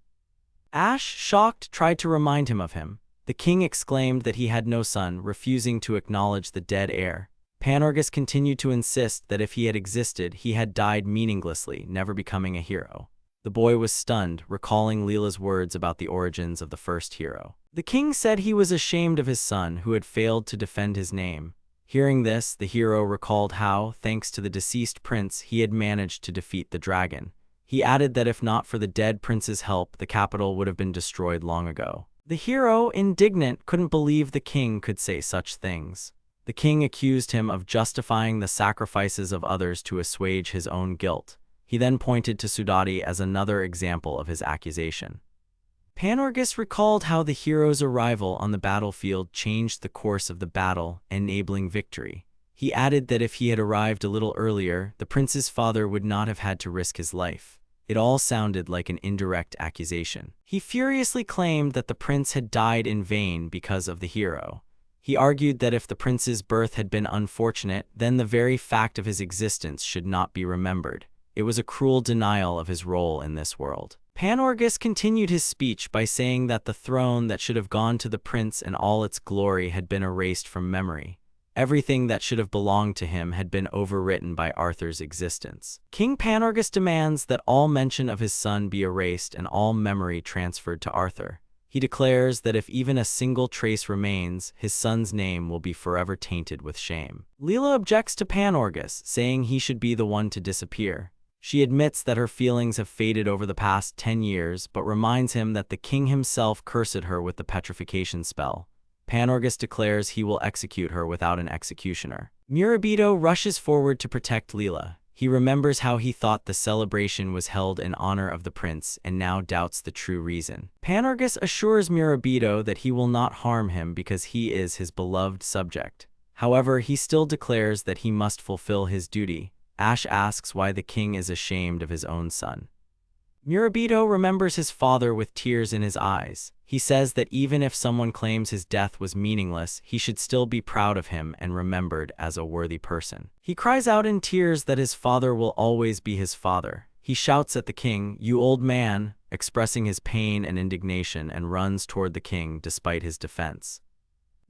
Ash, shocked, tried to remind him of him. The king exclaimed that he had no son, refusing to acknowledge the dead heir. Panorgus continued to insist that if he had existed, he had died meaninglessly, never becoming a hero. The boy was stunned, recalling Leela's words about the origins of the first hero. The king said he was ashamed of his son, who had failed to defend his name. Hearing this, the hero recalled how, thanks to the deceased prince, he had managed to defeat the dragon. He added that if not for the dead prince's help, the capital would have been destroyed long ago. The hero, indignant, couldn't believe the king could say such things. The king accused him of justifying the sacrifices of others to assuage his own guilt. He then pointed to Sudachi as another example of his accusation. Panorgus recalled how the hero's arrival on the battlefield changed the course of the battle, enabling victory. He added that if he had arrived a little earlier, the prince's father would not have had to risk his life. It all sounded like an indirect accusation. He furiously claimed that the prince had died in vain because of the hero. He argued that if the prince's birth had been unfortunate, then the very fact of his existence should not be remembered. It was a cruel denial of his role in this world. Panorgus continued his speech by saying that the throne that should have gone to the prince and all its glory had been erased from memory. Everything that should have belonged to him had been overwritten by Arthur's existence. King Panorgus demands that all mention of his son be erased and all memory transferred to Arthur. He declares that if even a single trace remains, his son's name will be forever tainted with shame. Leela objects to Panorgus, saying he should be the one to disappear. She admits that her feelings have faded over the past 10 years, but reminds him that the king himself cursed her with the petrification spell. Panorgus declares he will execute her without an executioner. Murabito rushes forward to protect Leela. He remembers how he thought the celebration was held in honor of the prince and now doubts the true reason. Panorgus assures Murabito that he will not harm him because he is his beloved subject. However, he still declares that he must fulfill his duty. Ash asks why the king is ashamed of his own son. Murabito remembers his father with tears in his eyes. He says that even if someone claims his death was meaningless, he should still be proud of him and remembered as a worthy person. He cries out in tears that his father will always be his father. He shouts at the king, "You old man," expressing his pain and indignation, and runs toward the king despite his defense.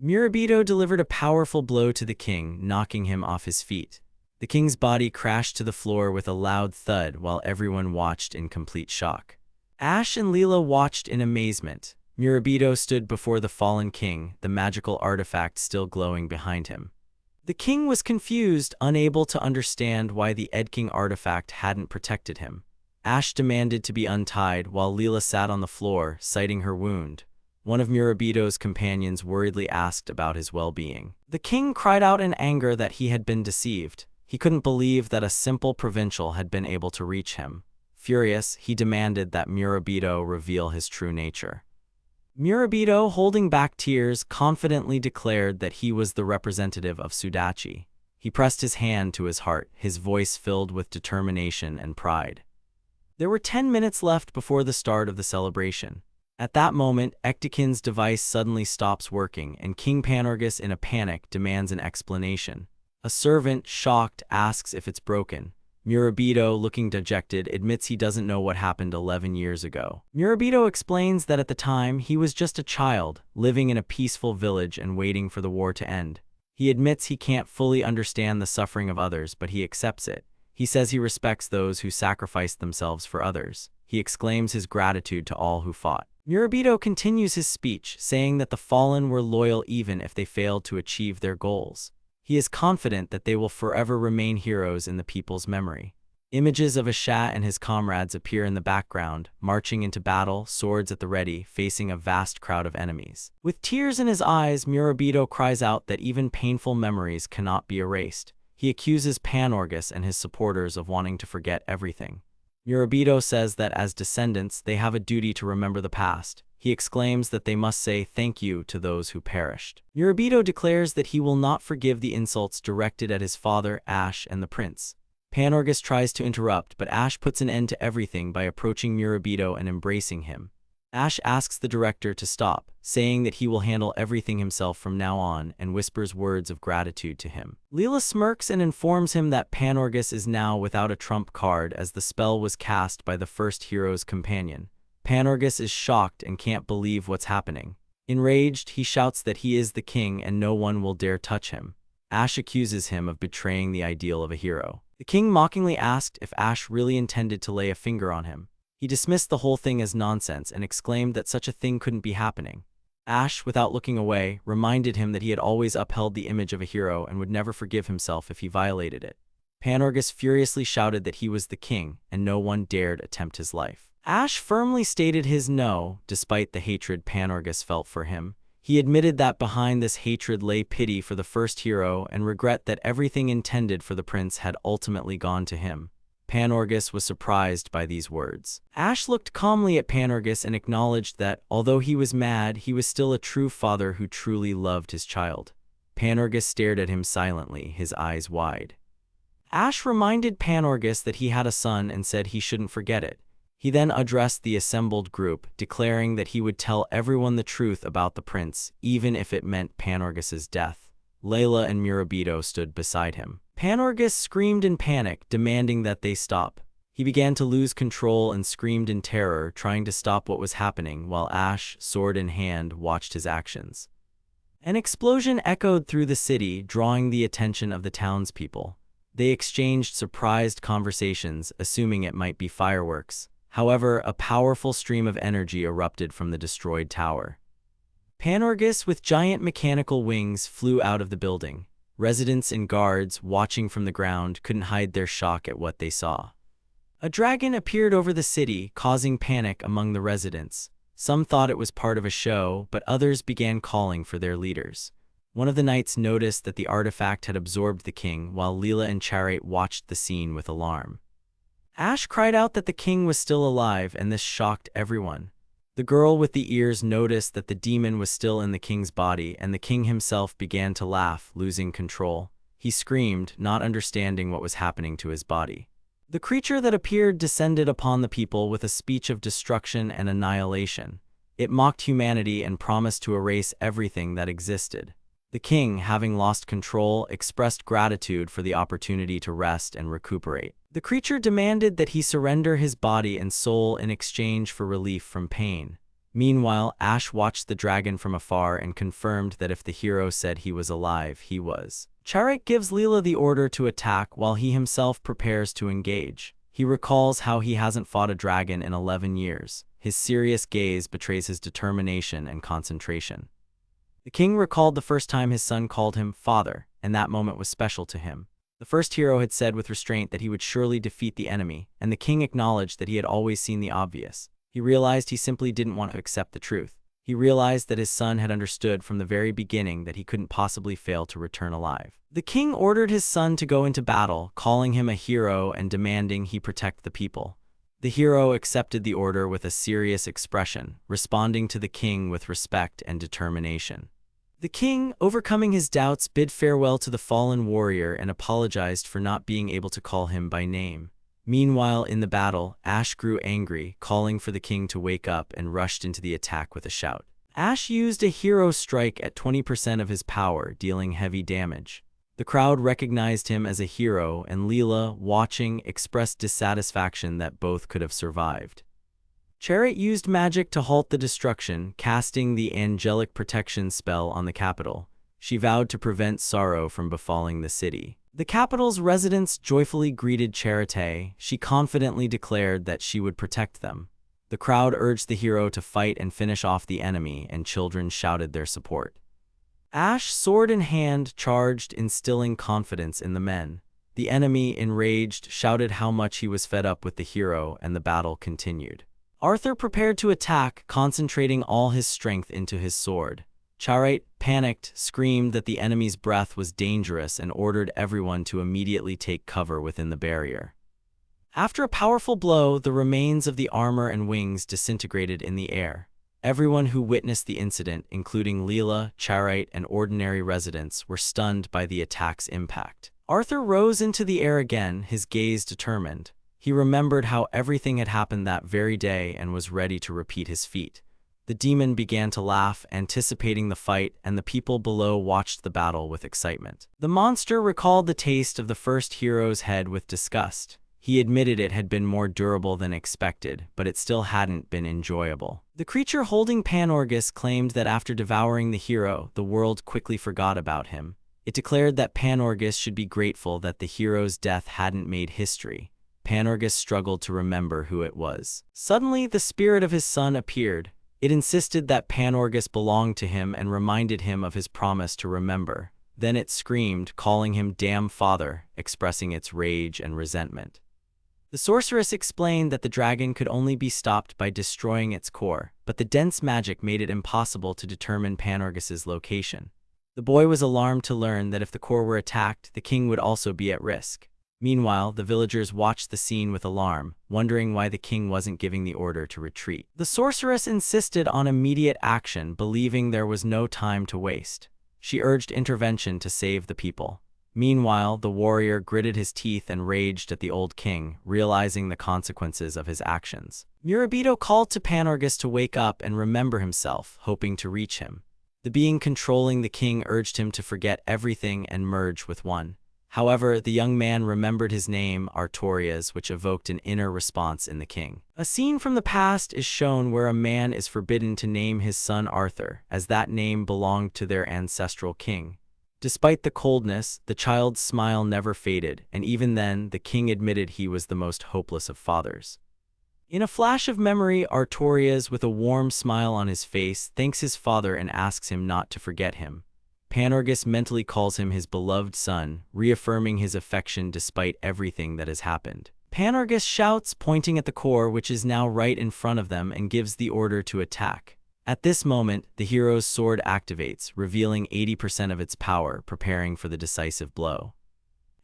Murabito delivered a powerful blow to the king, knocking him off his feet. The king's body crashed to the floor with a loud thud while everyone watched in complete shock. Ash and Leela watched in amazement. Murabito stood before the fallen king, the magical artifact still glowing behind him. The king was confused, unable to understand why the Edking artifact hadn't protected him. Ash demanded to be untied while Leela sat on the floor, citing her wound. One of Murabito's companions worriedly asked about his well-being. The king cried out in anger that he had been deceived. He couldn't believe that a simple provincial had been able to reach him. Furious, he demanded that Murabito reveal his true nature. Murabito, holding back tears, confidently declared that he was the representative of Sudachi. He pressed his hand to his heart, his voice filled with determination and pride. There were 10 minutes left before the start of the celebration. At that moment, Ectekin's device suddenly stops working, and King Panorgus, in a panic, demands an explanation. A servant, shocked, asks if it's broken. Murabito, looking dejected, admits he doesn't know what happened 11 years ago. Murabito explains that at the time, he was just a child, living in a peaceful village and waiting for the war to end. He admits he can't fully understand the suffering of others, but he accepts it. He says he respects those who sacrificed themselves for others. He exclaims his gratitude to all who fought. Murabito continues his speech, saying that the fallen were loyal even if they failed to achieve their goals. He is confident that they will forever remain heroes in the people's memory. Images of Ashat and his comrades appear in the background, marching into battle, swords at the ready, facing a vast crowd of enemies. With tears in his eyes, Murabito cries out that even painful memories cannot be erased. He accuses Panorgus and his supporters of wanting to forget everything. Murabito says that as descendants, they have a duty to remember the past. He exclaims that they must say thank you to those who perished. Murabito declares that he will not forgive the insults directed at his father, Ash, and the prince. Panorgus tries to interrupt, but Ash puts an end to everything by approaching Murabito and embracing him. Ash asks the director to stop, saying that he will handle everything himself from now on, and whispers words of gratitude to him. Leela smirks and informs him that Panorgus is now without a trump card as the spell was cast by the first hero's companion. Panorgus is shocked and can't believe what's happening. Enraged, he shouts that he is the king and no one will dare touch him. Ash accuses him of betraying the ideal of a hero. The king mockingly asked if Ash really intended to lay a finger on him. He dismissed the whole thing as nonsense and exclaimed that such a thing couldn't be happening. Ash, without looking away, reminded him that he had always upheld the image of a hero and would never forgive himself if he violated it. Panorgus furiously shouted that he was the king and no one dared attempt his life. Ash firmly stated his no, despite the hatred Panorgus felt for him. He admitted that behind this hatred lay pity for the first hero and regret that everything intended for the prince had ultimately gone to him. Panorgus was surprised by these words. Ash looked calmly at Panorgus and acknowledged that, although he was mad, he was still a true father who truly loved his child. Panorgus stared at him silently, his eyes wide. Ash reminded Panorgus that he had a son and said he shouldn't forget it. He then addressed the assembled group, declaring that he would tell everyone the truth about the prince, even if it meant Panorgus's death. Layla and Murabito stood beside him. Panorgus screamed in panic, demanding that they stop. He began to lose control and screamed in terror, trying to stop what was happening, while Ash, sword in hand, watched his actions. An explosion echoed through the city, drawing the attention of the townspeople. They exchanged surprised conversations, assuming it might be fireworks. However, a powerful stream of energy erupted from the destroyed tower. Panorgus, with giant mechanical wings, flew out of the building. Residents and guards, watching from the ground, couldn't hide their shock at what they saw. A dragon appeared over the city, causing panic among the residents. Some thought it was part of a show, but others began calling for their leaders. One of the knights noticed that the artifact had absorbed the king, while Leela and Charate watched the scene with alarm. Ash cried out that the king was still alive, and this shocked everyone. The girl with the ears noticed that the demon was still in the king's body, and the king himself began to laugh, losing control. He screamed, not understanding what was happening to his body. The creature that appeared descended upon the people with a speech of destruction and annihilation. It mocked humanity and promised to erase everything that existed. The king, having lost control, expressed gratitude for the opportunity to rest and recuperate. The creature demanded that he surrender his body and soul in exchange for relief from pain. Meanwhile, Ash watched the dragon from afar and confirmed that if the hero said he was alive, he was. Charate gives Leela the order to attack while he himself prepares to engage. He recalls how he hasn't fought a dragon in 11 years. His serious gaze betrays his determination and concentration. The king recalled the first time his son called him father, and that moment was special to him. The first hero had said with restraint that he would surely defeat the enemy, and the king acknowledged that he had always seen the obvious. He realized he simply didn't want to accept the truth. He realized that his son had understood from the very beginning that he couldn't possibly fail to return alive. The king ordered his son to go into battle, calling him a hero and demanding he protect the people. The hero accepted the order with a serious expression, responding to the king with respect and determination. The king, overcoming his doubts, bid farewell to the fallen warrior and apologized for not being able to call him by name. Meanwhile, in the battle, Ash grew angry, calling for the king to wake up and rushed into the attack with a shout. Ash used a hero strike at 20% of his power, dealing heavy damage. The crowd recognized him as a hero, and Leela, watching, expressed dissatisfaction that both could have survived. Chariot used magic to halt the destruction, casting the angelic protection spell on the capital. She vowed to prevent sorrow from befalling the city. The capital's residents joyfully greeted Charité. She confidently declared that she would protect them. The crowd urged the hero to fight and finish off the enemy, and children shouted their support. Ash, sword in hand, charged, instilling confidence in the men. The enemy, enraged, shouted how much he was fed up with the hero, and the battle continued. Arthur prepared to attack, concentrating all his strength into his sword. Charité, panicked, screamed that the enemy's breath was dangerous and ordered everyone to immediately take cover within the barrier. After a powerful blow, the remains of the armor and wings disintegrated in the air. Everyone who witnessed the incident, including Leela, Charité, and ordinary residents, were stunned by the attack's impact. Arthur rose into the air again, his gaze determined. He remembered how everything had happened that very day and was ready to repeat his feat. The demon began to laugh, anticipating the fight, and the people below watched the battle with excitement. The monster recalled the taste of the first hero's head with disgust. He admitted it had been more durable than expected, but it still hadn't been enjoyable. The creature holding Panorgus claimed that after devouring the hero, the world quickly forgot about him. It declared that Panorgus should be grateful that the hero's death hadn't made history. Panorgus struggled to remember who it was. Suddenly, the spirit of his son appeared. It insisted that Panorgus belonged to him and reminded him of his promise to remember. Then it screamed, calling him damn father, expressing its rage and resentment. The sorceress explained that the dragon could only be stopped by destroying its core, but the dense magic made it impossible to determine Panorgus's location. The boy was alarmed to learn that if the core were attacked, the king would also be at risk. Meanwhile, the villagers watched the scene with alarm, wondering why the king wasn't giving the order to retreat. The sorceress insisted on immediate action, believing there was no time to waste. She urged intervention to save the people. Meanwhile, the warrior gritted his teeth and raged at the old king, realizing the consequences of his actions. Murabito called to Panorgus to wake up and remember himself, hoping to reach him. The being controlling the king urged him to forget everything and merge with one. However, the young man remembered his name, Artorias, which evoked an inner response in the king. A scene from the past is shown where a man is forbidden to name his son Arthur, as that name belonged to their ancestral king. Despite the coldness, the child's smile never faded, and even then, the king admitted he was the most hopeless of fathers. In a flash of memory, Artorias, with a warm smile on his face, thanks his father and asks him not to forget him. Panorgus mentally calls him his beloved son, reaffirming his affection despite everything that has happened. Panorgus shouts, pointing at the core, which is now right in front of them, and gives the order to attack. At this moment, the hero's sword activates, revealing 80% of its power, preparing for the decisive blow.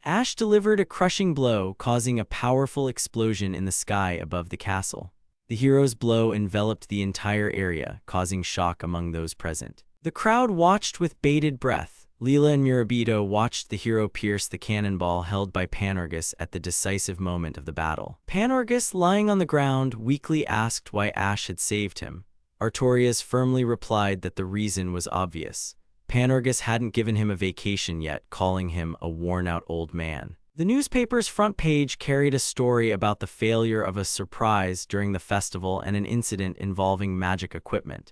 Ash delivered a crushing blow, causing a powerful explosion in the sky above the castle. The hero's blow enveloped the entire area, causing shock among those present. The crowd watched with bated breath. Leela and Murabito watched the hero pierce the cannonball held by Panorgus at the decisive moment of the battle. Panorgus, lying on the ground, weakly asked why Ash had saved him. Artorias firmly replied that the reason was obvious. Panorgus hadn't given him a vacation yet, calling him a worn-out old man. The newspaper's front page carried a story about the failure of a surprise during the festival and an incident involving magic equipment.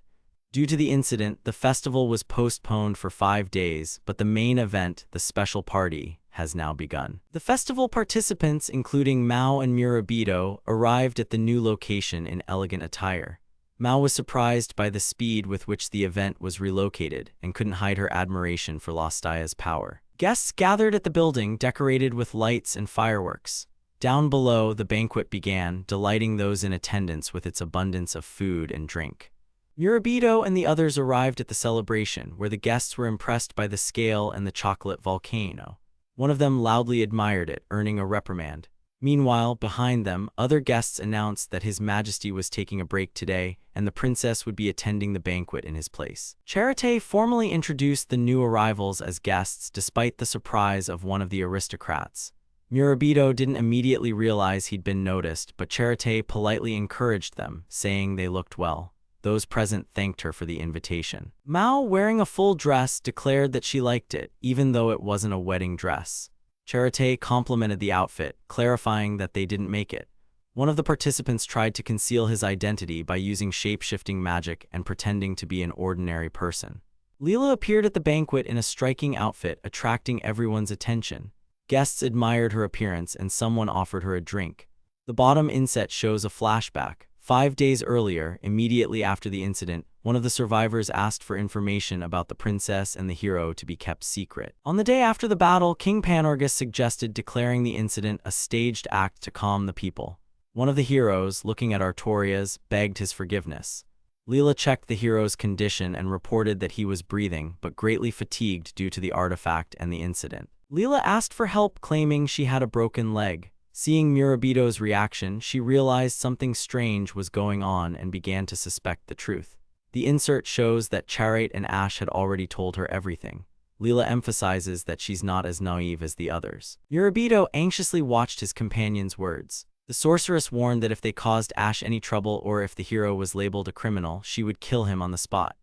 Due to the incident, the festival was postponed for 5 days, but the main event, the special party, has now begun. The festival participants, including Mao and Murabito, arrived at the new location in elegant attire. Mao was surprised by the speed with which the event was relocated and couldn't hide her admiration for Lastia's power. Guests gathered at the building, decorated with lights and fireworks. Down below, the banquet began, delighting those in attendance with its abundance of food and drink. Murabito and the others arrived at the celebration, where the guests were impressed by the scale and the chocolate volcano. One of them loudly admired it, earning a reprimand. Meanwhile, behind them, other guests announced that His Majesty was taking a break today, and the princess would be attending the banquet in his place. Charité formally introduced the new arrivals as guests despite the surprise of one of the aristocrats. Murabito didn't immediately realize he'd been noticed, but Charité politely encouraged them, saying they looked well. Those present thanked her for the invitation. Mao, wearing a full dress, declared that she liked it, even though it wasn't a wedding dress. Charité complimented the outfit, clarifying that they didn't make it. One of the participants tried to conceal his identity by using shape-shifting magic and pretending to be an ordinary person. Leela appeared at the banquet in a striking outfit, attracting everyone's attention. Guests admired her appearance and someone offered her a drink. The bottom inset shows a flashback. 5 days earlier, immediately after the incident, one of the survivors asked for information about the princess and the hero to be kept secret. On the day after the battle, King Panorgus suggested declaring the incident a staged act to calm the people. One of the heroes, looking at Artorias, begged his forgiveness. Leela checked the hero's condition and reported that he was breathing, but greatly fatigued due to the artifact and the incident. Leela asked for help, claiming she had a broken leg. Seeing Murabito's reaction, she realized something strange was going on and began to suspect the truth. The insert shows that Charate and Ash had already told her everything. Leela emphasizes that she's not as naive as the others. Murabito anxiously watched his companion's words. The sorceress warned that if they caused Ash any trouble or if the hero was labeled a criminal, she would kill him on the spot.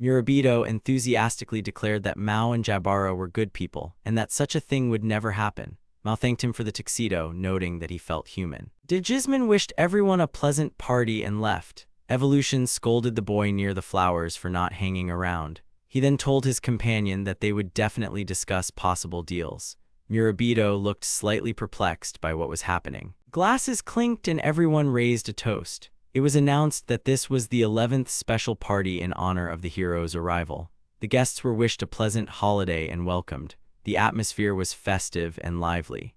Murabito enthusiastically declared that Mao and Jabara were good people, and that such a thing would never happen. Mao thanked him for the tuxedo, noting that he felt human. Digismon wished everyone a pleasant party and left. Evolution scolded the boy near the flowers for not hanging around. He then told his companion that they would definitely discuss possible deals. Murabito looked slightly perplexed by what was happening. Glasses clinked and everyone raised a toast. It was announced that this was the 11th special party in honor of the hero's arrival. The guests were wished a pleasant holiday and welcomed. The atmosphere was festive and lively.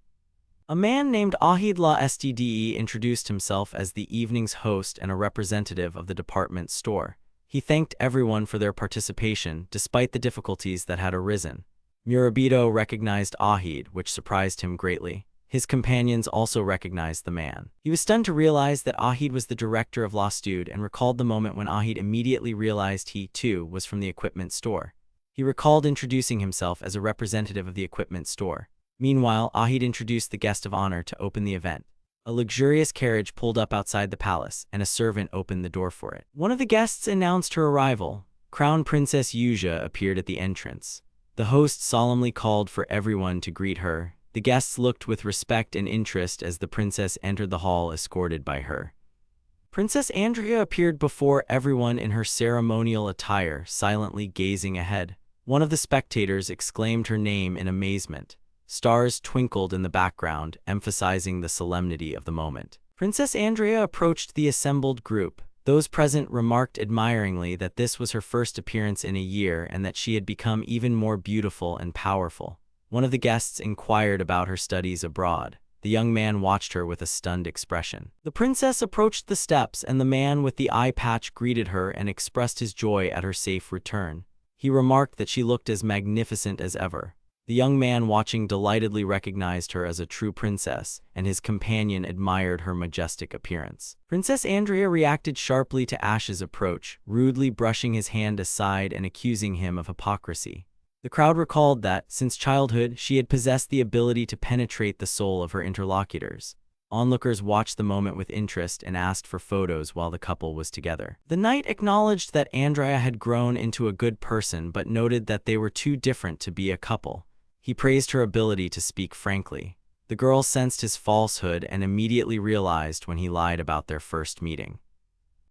A man named Ahid La Stde introduced himself as the evening's host and a representative of the department store. He thanked everyone for their participation, despite the difficulties that had arisen. Murabito recognized Ahid, which surprised him greatly. His companions also recognized the man. He was stunned to realize that Ahid was the director of La Stude and recalled the moment when Ahid immediately realized he, too, was from the equipment store. He recalled introducing himself as a representative of the equipment store. Meanwhile, Ahid introduced the guest of honor to open the event. A luxurious carriage pulled up outside the palace, and a servant opened the door for it. One of the guests announced her arrival. Crown Princess Yuja appeared at the entrance. The host solemnly called for everyone to greet her. The guests looked with respect and interest as the princess entered the hall escorted by her. Princess Andrea appeared before everyone in her ceremonial attire, silently gazing ahead. One of the spectators exclaimed her name in amazement. Stars twinkled in the background, emphasizing the solemnity of the moment. Princess Andrea approached the assembled group. Those present remarked admiringly that this was her first appearance in a year and that she had become even more beautiful and powerful. One of the guests inquired about her studies abroad. The young man watched her with a stunned expression. The princess approached the steps and the man with the eye patch greeted her and expressed his joy at her safe return. He remarked that she looked as magnificent as ever. The young man watching delightedly recognized her as a true princess, and his companion admired her majestic appearance. Princess Andrea reacted sharply to Ash's approach, rudely brushing his hand aside and accusing him of hypocrisy. The crowd recalled that, since childhood, she had possessed the ability to penetrate the soul of her interlocutors. Onlookers watched the moment with interest and asked for photos while the couple was together. The knight acknowledged that Andrea had grown into a good person but noted that they were too different to be a couple. He praised her ability to speak frankly. The girl sensed his falsehood and immediately realized when he lied about their first meeting.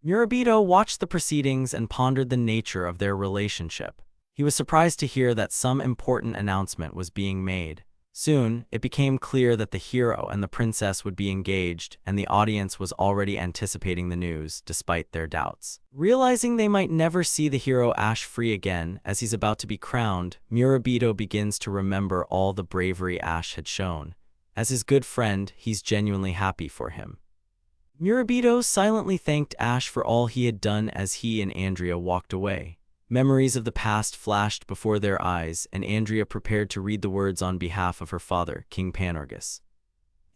Murabito watched the proceedings and pondered the nature of their relationship. He was surprised to hear that some important announcement was being made. Soon, it became clear that the hero and the princess would be engaged, and the audience was already anticipating the news, despite their doubts. Realizing they might never see the hero Ash free again, as he's about to be crowned, Murabito begins to remember all the bravery Ash had shown. As his good friend, he's genuinely happy for him. Murabito silently thanked Ash for all he had done as he and Andrea walked away. Memories of the past flashed before their eyes, and Andrea prepared to read the words on behalf of her father, King Panorgus.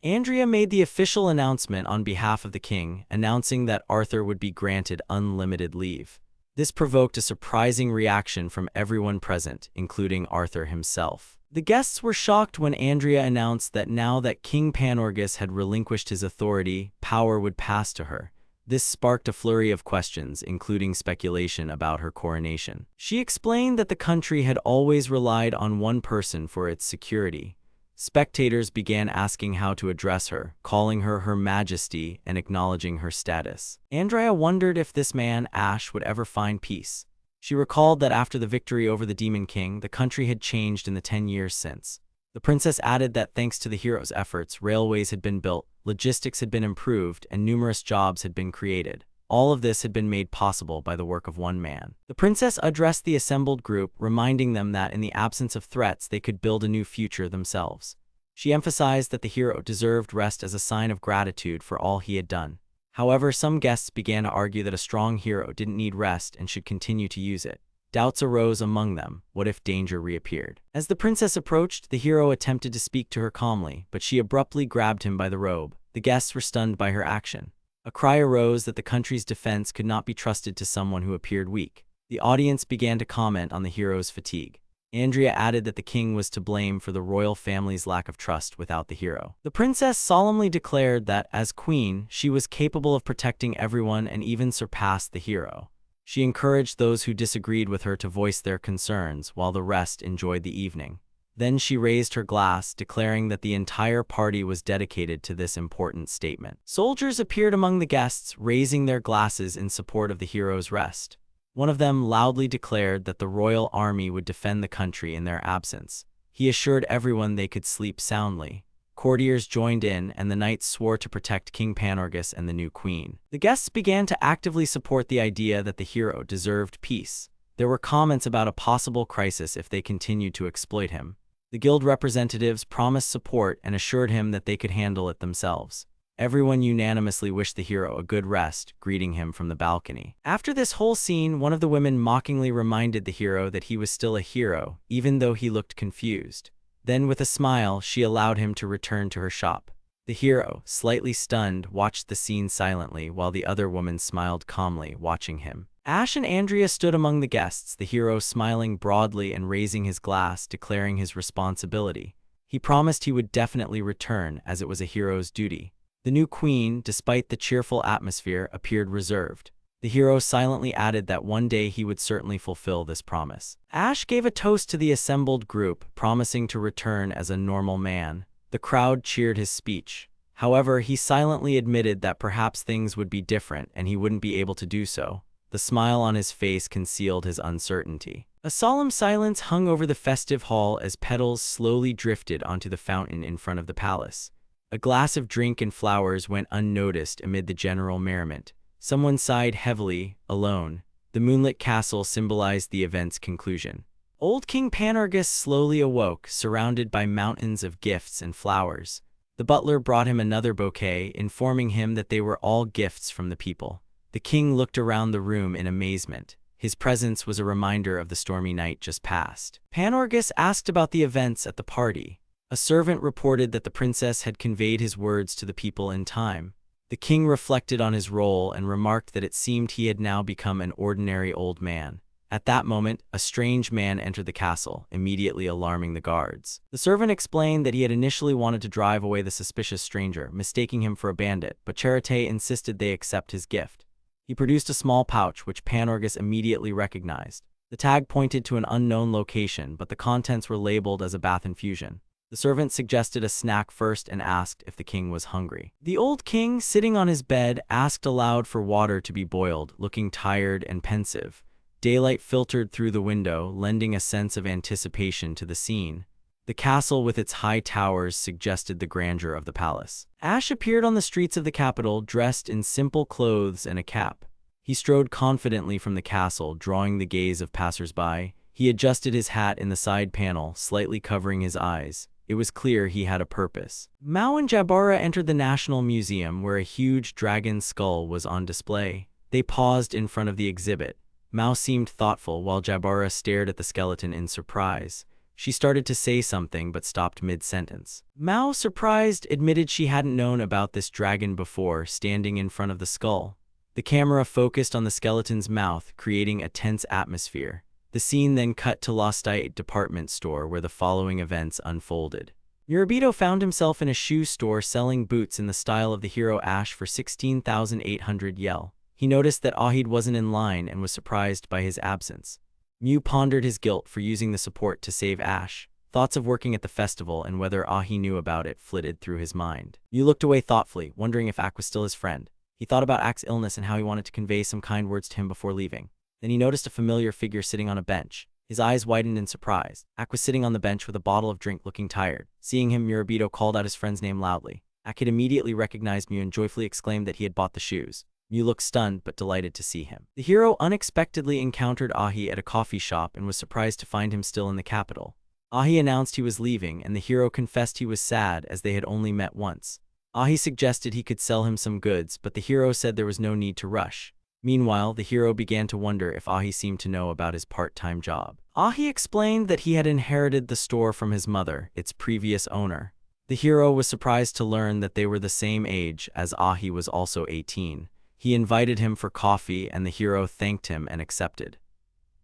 Andrea made the official announcement on behalf of the king, announcing that Arthur would be granted unlimited leave. This provoked a surprising reaction from everyone present, including Arthur himself. The guests were shocked when Andrea announced that now that King Panorgus had relinquished his authority, power would pass to her. This sparked a flurry of questions, including speculation about her coronation. She explained that the country had always relied on one person for its security. Spectators began asking how to address her, calling her Her Majesty and acknowledging her status. Andrea wondered if this man, Ash, would ever find peace. She recalled that after the victory over the Demon King, the country had changed in the 10 years since. The princess added that thanks to the hero's efforts, railways had been built, logistics had been improved, and numerous jobs had been created. All of this had been made possible by the work of one man. The princess addressed the assembled group, reminding them that in the absence of threats, they could build a new future themselves. She emphasized that the hero deserved rest as a sign of gratitude for all he had done. However, some guests began to argue that a strong hero didn't need rest and should continue to use it. Doubts arose among them. What if danger reappeared? As the princess approached, the hero attempted to speak to her calmly, but she abruptly grabbed him by the robe. The guests were stunned by her action. A cry arose that the country's defense could not be trusted to someone who appeared weak. The audience began to comment on the hero's fatigue. Andrea added that the king was to blame for the royal family's lack of trust without the hero. The princess solemnly declared that, as queen, she was capable of protecting everyone and even surpassed the hero. She encouraged those who disagreed with her to voice their concerns, while the rest enjoyed the evening. Then she raised her glass, declaring that the entire party was dedicated to this important statement. Soldiers appeared among the guests, raising their glasses in support of the hero's rest. One of them loudly declared that the royal army would defend the country in their absence. He assured everyone they could sleep soundly. Courtiers joined in, and the knights swore to protect King Panorgus and the new queen. The guests began to actively support the idea that the hero deserved peace. There were comments about a possible crisis if they continued to exploit him. The guild representatives promised support and assured him that they could handle it themselves. Everyone unanimously wished the hero a good rest, greeting him from the balcony. After this whole scene, one of the women mockingly reminded the hero that he was still a hero, even though he looked confused. Then, with a smile, she allowed him to return to her shop. The hero, slightly stunned, watched the scene silently, while the other woman smiled calmly, watching him. Ash and Andrea stood among the guests, the hero smiling broadly and raising his glass, declaring his responsibility. He promised he would definitely return, as it was a hero's duty. The new queen, despite the cheerful atmosphere, appeared reserved. The hero silently added that one day he would certainly fulfill this promise. Ash gave a toast to the assembled group, promising to return as a normal man. The crowd cheered his speech. However, he silently admitted that perhaps things would be different and he wouldn't be able to do so. The smile on his face concealed his uncertainty. A solemn silence hung over the festive hall as petals slowly drifted onto the fountain in front of the palace. A glass of drink and flowers went unnoticed amid the general merriment. Someone sighed heavily, alone. The moonlit castle symbolized the event's conclusion. Old King Panorgus slowly awoke, surrounded by mountains of gifts and flowers. The butler brought him another bouquet, informing him that they were all gifts from the people. The king looked around the room in amazement. His presence was a reminder of the stormy night just past. Panorgus asked about the events at the party. A servant reported that the princess had conveyed his words to the people in time. The king reflected on his role and remarked that it seemed he had now become an ordinary old man. At that moment, a strange man entered the castle, immediately alarming the guards. The servant explained that he had initially wanted to drive away the suspicious stranger, mistaking him for a bandit, but Charité insisted they accept his gift. He produced a small pouch, which Panorgus immediately recognized. The tag pointed to an unknown location, but the contents were labeled as a bath infusion. The servant suggested a snack first and asked if the king was hungry. The old king, sitting on his bed, asked aloud for water to be boiled, looking tired and pensive. Daylight filtered through the window, lending a sense of anticipation to the scene. The castle with its high towers suggested the grandeur of the palace. Ash appeared on the streets of the capital, dressed in simple clothes and a cap. He strode confidently from the castle, drawing the gaze of passers-by. He adjusted his hat in the side panel, slightly covering his eyes. It was clear he had a purpose. Mao and Jabara entered the National Museum where a huge dragon skull was on display. They paused in front of the exhibit. Mao seemed thoughtful while Jabara stared at the skeleton in surprise. She started to say something but stopped mid-sentence. Mao, surprised, admitted she hadn't known about this dragon before, standing in front of the skull. The camera focused on the skeleton's mouth, creating a tense atmosphere. The scene then cut to Lostite department store where the following events unfolded. Murabito found himself in a shoe store selling boots in the style of the hero Ash for 16,800 yahello. He noticed that Ahid wasn't in line and was surprised by his absence. Mew pondered his guilt for using the support to save Ash. Thoughts of working at the festival and whether Ahi knew about it flitted through his mind. Mew looked away thoughtfully, wondering if Ak was still his friend. He thought about Ak's illness and how he wanted to convey some kind words to him before leaving. Then he noticed a familiar figure sitting on a bench. His eyes widened in surprise. Ak was sitting on the bench with a bottle of drink, looking tired. Seeing him, Murabito called out his friend's name loudly. Ak had immediately recognized Mew and joyfully exclaimed that he had bought the shoes. Mew looked stunned but delighted to see him. The hero unexpectedly encountered Ahi at a coffee shop and was surprised to find him still in the capital. Ahi announced he was leaving, and the hero confessed he was sad as they had only met once. Ahi suggested he could sell him some goods, but the hero said there was no need to rush. Meanwhile, the hero began to wonder if Ahi seemed to know about his part-time job. Ahi explained that he had inherited the store from his mother, its previous owner. The hero was surprised to learn that they were the same age, as Ahi was also 18. He invited him for coffee, and the hero thanked him and accepted.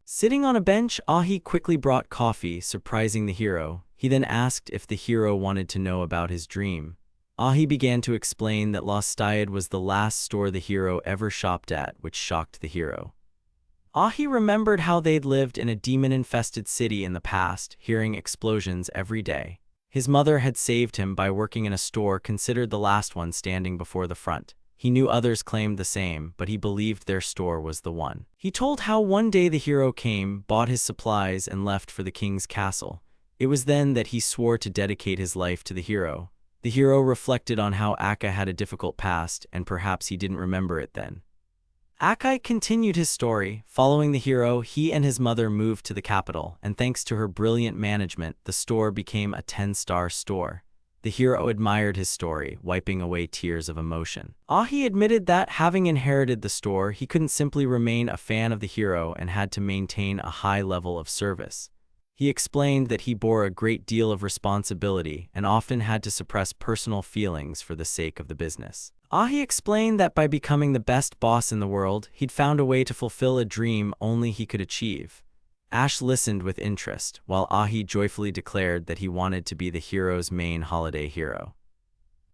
Sitting on a bench, Ahi quickly brought coffee, surprising the hero. He then asked if the hero wanted to know about his dream. Ahi began to explain that Lostite was the last store the hero ever shopped at, which shocked the hero. Ahi remembered how they'd lived in a demon-infested city in the past, hearing explosions every day. His mother had saved him by working in a store considered the last one standing before the front. He knew others claimed the same, but he believed their store was the one. He told how one day the hero came, bought his supplies, and left for the king's castle. It was then that he swore to dedicate his life to the hero. The hero reflected on how Akka had a difficult past, and perhaps he didn't remember it then. Akai continued his story. Following the hero, he and his mother moved to the capital, and thanks to her brilliant management, the store became a 10-star store. The hero admired his story, wiping away tears of emotion. Ahi admitted that, having inherited the store, he couldn't simply remain a fan of the hero and had to maintain a high level of service. He explained that he bore a great deal of responsibility and often had to suppress personal feelings for the sake of the business. Ahi explained that by becoming the best boss in the world, he'd found a way to fulfill a dream only he could achieve. Ash listened with interest, while Ahi joyfully declared that he wanted to be the hero's main holiday hero.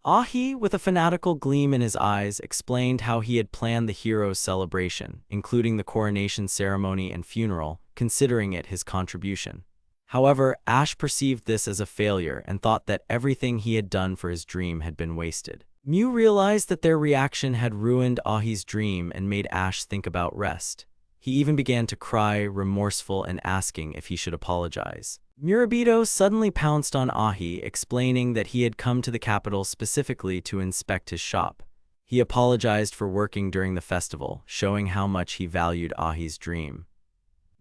Ahi, with a fanatical gleam in his eyes, explained how he had planned the hero's celebration, including the coronation ceremony and funeral, considering it his contribution. However, Ash perceived this as a failure and thought that everything he had done for his dream had been wasted. Mew realized that their reaction had ruined Ahi's dream and made Ash think about rest. He even began to cry, remorseful and asking if he should apologize. Murabito suddenly pounced on Ahi, explaining that he had come to the capital specifically to inspect his shop. He apologized for working during the festival, showing how much he valued Ahi's dream.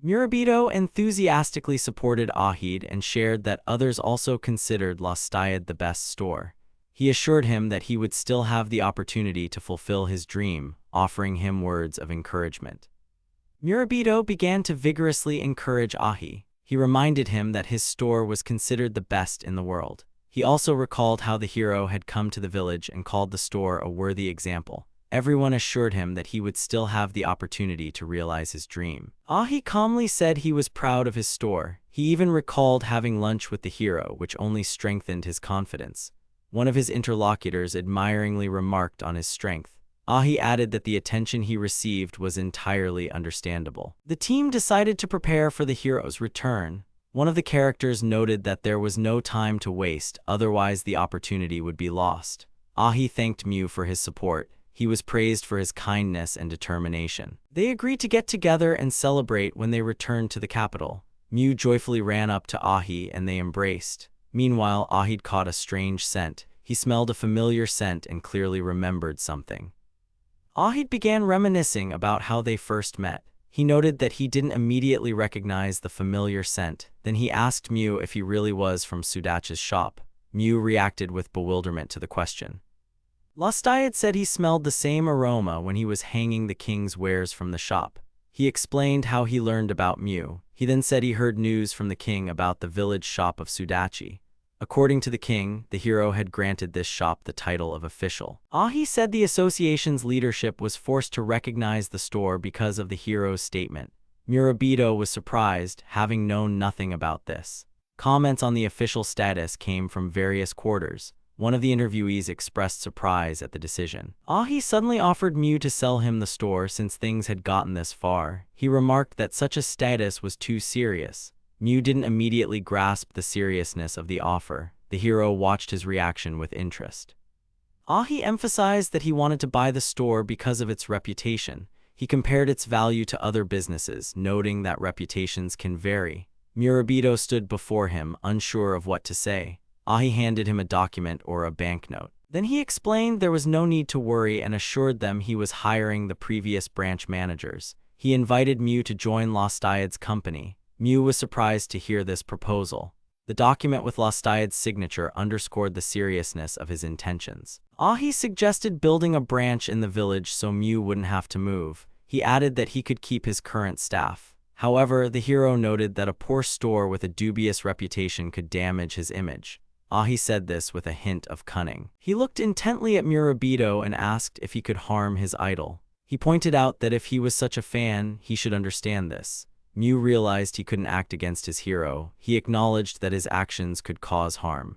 Murabito enthusiastically supported Ahid and shared that others also considered Lostite the best store. He assured him that he would still have the opportunity to fulfill his dream, offering him words of encouragement. Murabito began to vigorously encourage Ahi. He reminded him that his store was considered the best in the world. He also recalled how the hero had come to the village and called the store a worthy example. Everyone assured him that he would still have the opportunity to realize his dream. Ahi calmly said he was proud of his store. He even recalled having lunch with the hero, which only strengthened his confidence. One of his interlocutors admiringly remarked on his strength. Ahi added that the attention he received was entirely understandable. The team decided to prepare for the hero's return. One of the characters noted that there was no time to waste, otherwise the opportunity would be lost. Ahi thanked Mew for his support. He was praised for his kindness and determination. They agreed to get together and celebrate when they returned to the capital. Mew joyfully ran up to Ahi and they embraced. Meanwhile, Ahid caught a strange scent. He smelled a familiar scent and clearly remembered something. Ahid began reminiscing about how they first met. He noted that he didn't immediately recognize the familiar scent. Then he asked Mew if he really was from Sudachi's shop. Mew reacted with bewilderment to the question. Lostayed said he smelled the same aroma when he was hanging the king's wares from the shop. He explained how he learned about Mew. He then said he heard news from the king about the village shop of Sudachi. According to the king, the hero had granted this shop the title of official. Ahi said the association's leadership was forced to recognize the store because of the hero's statement. Murabito was surprised, having known nothing about this. Comments on the official status came from various quarters. One of the interviewees expressed surprise at the decision. Ahi suddenly offered Mew to sell him the store since things had gotten this far. He remarked that such a status was too serious. Mew didn't immediately grasp the seriousness of the offer. The hero watched his reaction with interest. Ahi emphasized that he wanted to buy the store because of its reputation. He compared its value to other businesses, noting that reputations can vary. Murabito stood before him, unsure of what to say. Ahi handed him a document or a banknote. Then he explained there was no need to worry and assured them he was hiring the previous branch managers. He invited Mew to join Lostayed's company. Mew was surprised to hear this proposal. The document with Lostayed's signature underscored the seriousness of his intentions. Ahi suggested building a branch in the village so Mew wouldn't have to move. He added that he could keep his current staff. However, the hero noted that a poor store with a dubious reputation could damage his image. Ahi said this with a hint of cunning. He looked intently at Murabito and asked if he could harm his idol. He pointed out that if he was such a fan, he should understand this. Mew realized he couldn't act against his hero. He acknowledged that his actions could cause harm.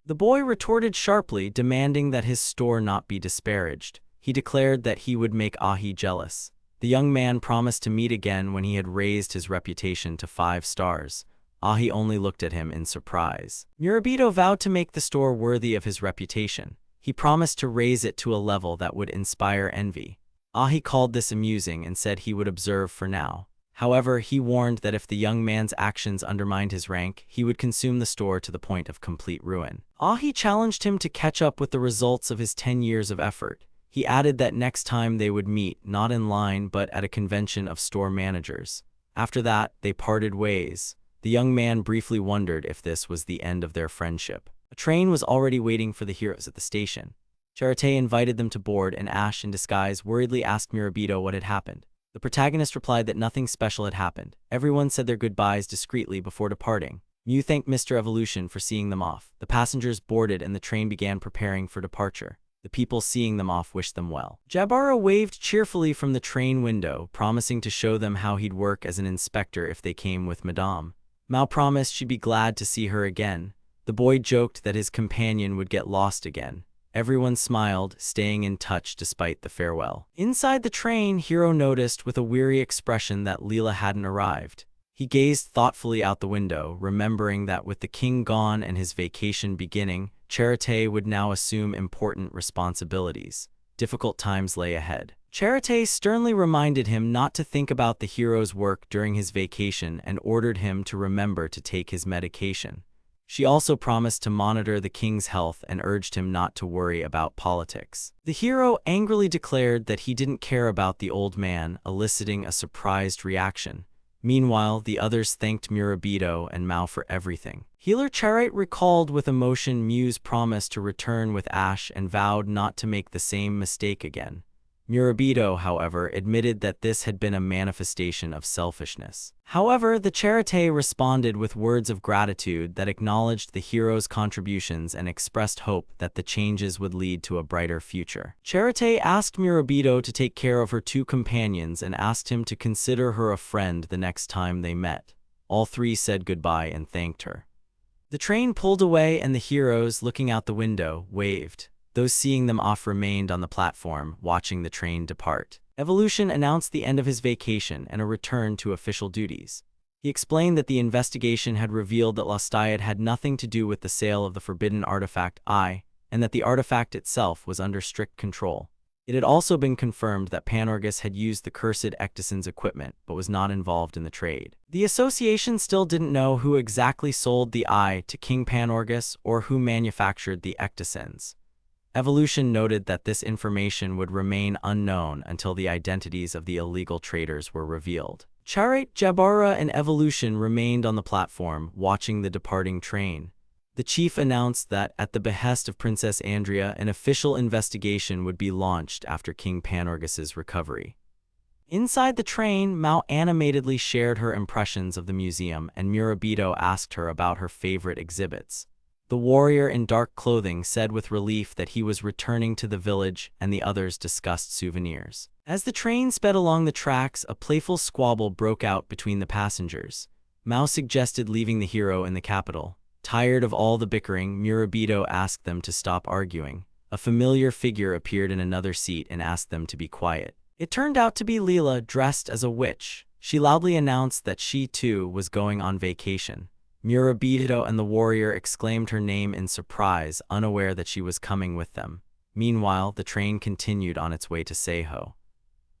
The boy retorted sharply, demanding that his store not be disparaged. He declared that he would make Ahi jealous. The young man promised to meet again when he had raised his reputation to 5 stars. Ahi only looked at him in surprise. Murabito vowed to make the store worthy of his reputation. He promised to raise it to a level that would inspire envy. Ahi called this amusing and said he would observe for now. However, he warned that if the young man's actions undermined his rank, he would consume the store to the point of complete ruin. Ahi challenged him to catch up with the results of his 10 years of effort. He added that next time they would meet, not in line but at a convention of store managers. After that, they parted ways. The young man briefly wondered if this was the end of their friendship. A train was already waiting for the heroes at the station. Charité invited them to board, and Ash, in disguise, worriedly asked Murabito what had happened. The protagonist replied that nothing special had happened. Everyone said their goodbyes discreetly before departing. Mew thanked Mr. Evolution for seeing them off. The passengers boarded and the train began preparing for departure. The people seeing them off wished them well. Jabara waved cheerfully from the train window, promising to show them how he'd work as an inspector if they came with Madame. Mao promised she'd be glad to see her again. The boy joked that his companion would get lost again. Everyone smiled, staying in touch despite the farewell. Inside the train, Hiro noticed with a weary expression that Leela hadn't arrived. He gazed thoughtfully out the window, remembering that with the king gone and his vacation beginning, Charité would now assume important responsibilities. Difficult times lay ahead. Charité sternly reminded him not to think about the hero's work during his vacation and ordered him to remember to take his medication. She also promised to monitor the king's health and urged him not to worry about politics. The hero angrily declared that he didn't care about the old man, eliciting a surprised reaction. Meanwhile, the others thanked Murabito and Mao for everything. Healer Charite recalled with emotion Mew's promise to return with Ash and vowed not to make the same mistake again. Murabito, however, admitted that this had been a manifestation of selfishness. However, the Charité responded with words of gratitude that acknowledged the hero's contributions and expressed hope that the changes would lead to a brighter future. Charité asked Murabito to take care of her 2 companions and asked him to consider her a friend the next time they met. All 3 said goodbye and thanked her. The train pulled away and the heroes, looking out the window, waved. Those seeing them off remained on the platform, watching the train depart. Evolution announced the end of his vacation and a return to official duties. He explained that the investigation had revealed that Lostayed had nothing to do with the sale of the forbidden artifact I, and that the artifact itself was under strict control. It had also been confirmed that Panorgus had used the cursed Ectison's equipment, but was not involved in the trade. The association still didn't know who exactly sold the I to King Panorgus or who manufactured the Ectisons. Evolution noted that this information would remain unknown until the identities of the illegal traders were revealed. Charate, Jabara, and Evolution remained on the platform, watching the departing train. The chief announced that, at the behest of Princess Andrea, an official investigation would be launched after King Panorgus's recovery. Inside the train, Mao animatedly shared her impressions of the museum, and Murabito asked her about her favorite exhibits. The warrior in dark clothing said with relief that he was returning to the village, and the others discussed souvenirs. As the train sped along the tracks, a playful squabble broke out between the passengers. Mao suggested leaving the hero in the capital. Tired of all the bickering, Murabito asked them to stop arguing. A familiar figure appeared in another seat and asked them to be quiet. It turned out to be Lila, dressed as a witch. She loudly announced that she, too, was going on vacation. Murabito and the warrior exclaimed her name in surprise, unaware that she was coming with them. Meanwhile, the train continued on its way to Seiho.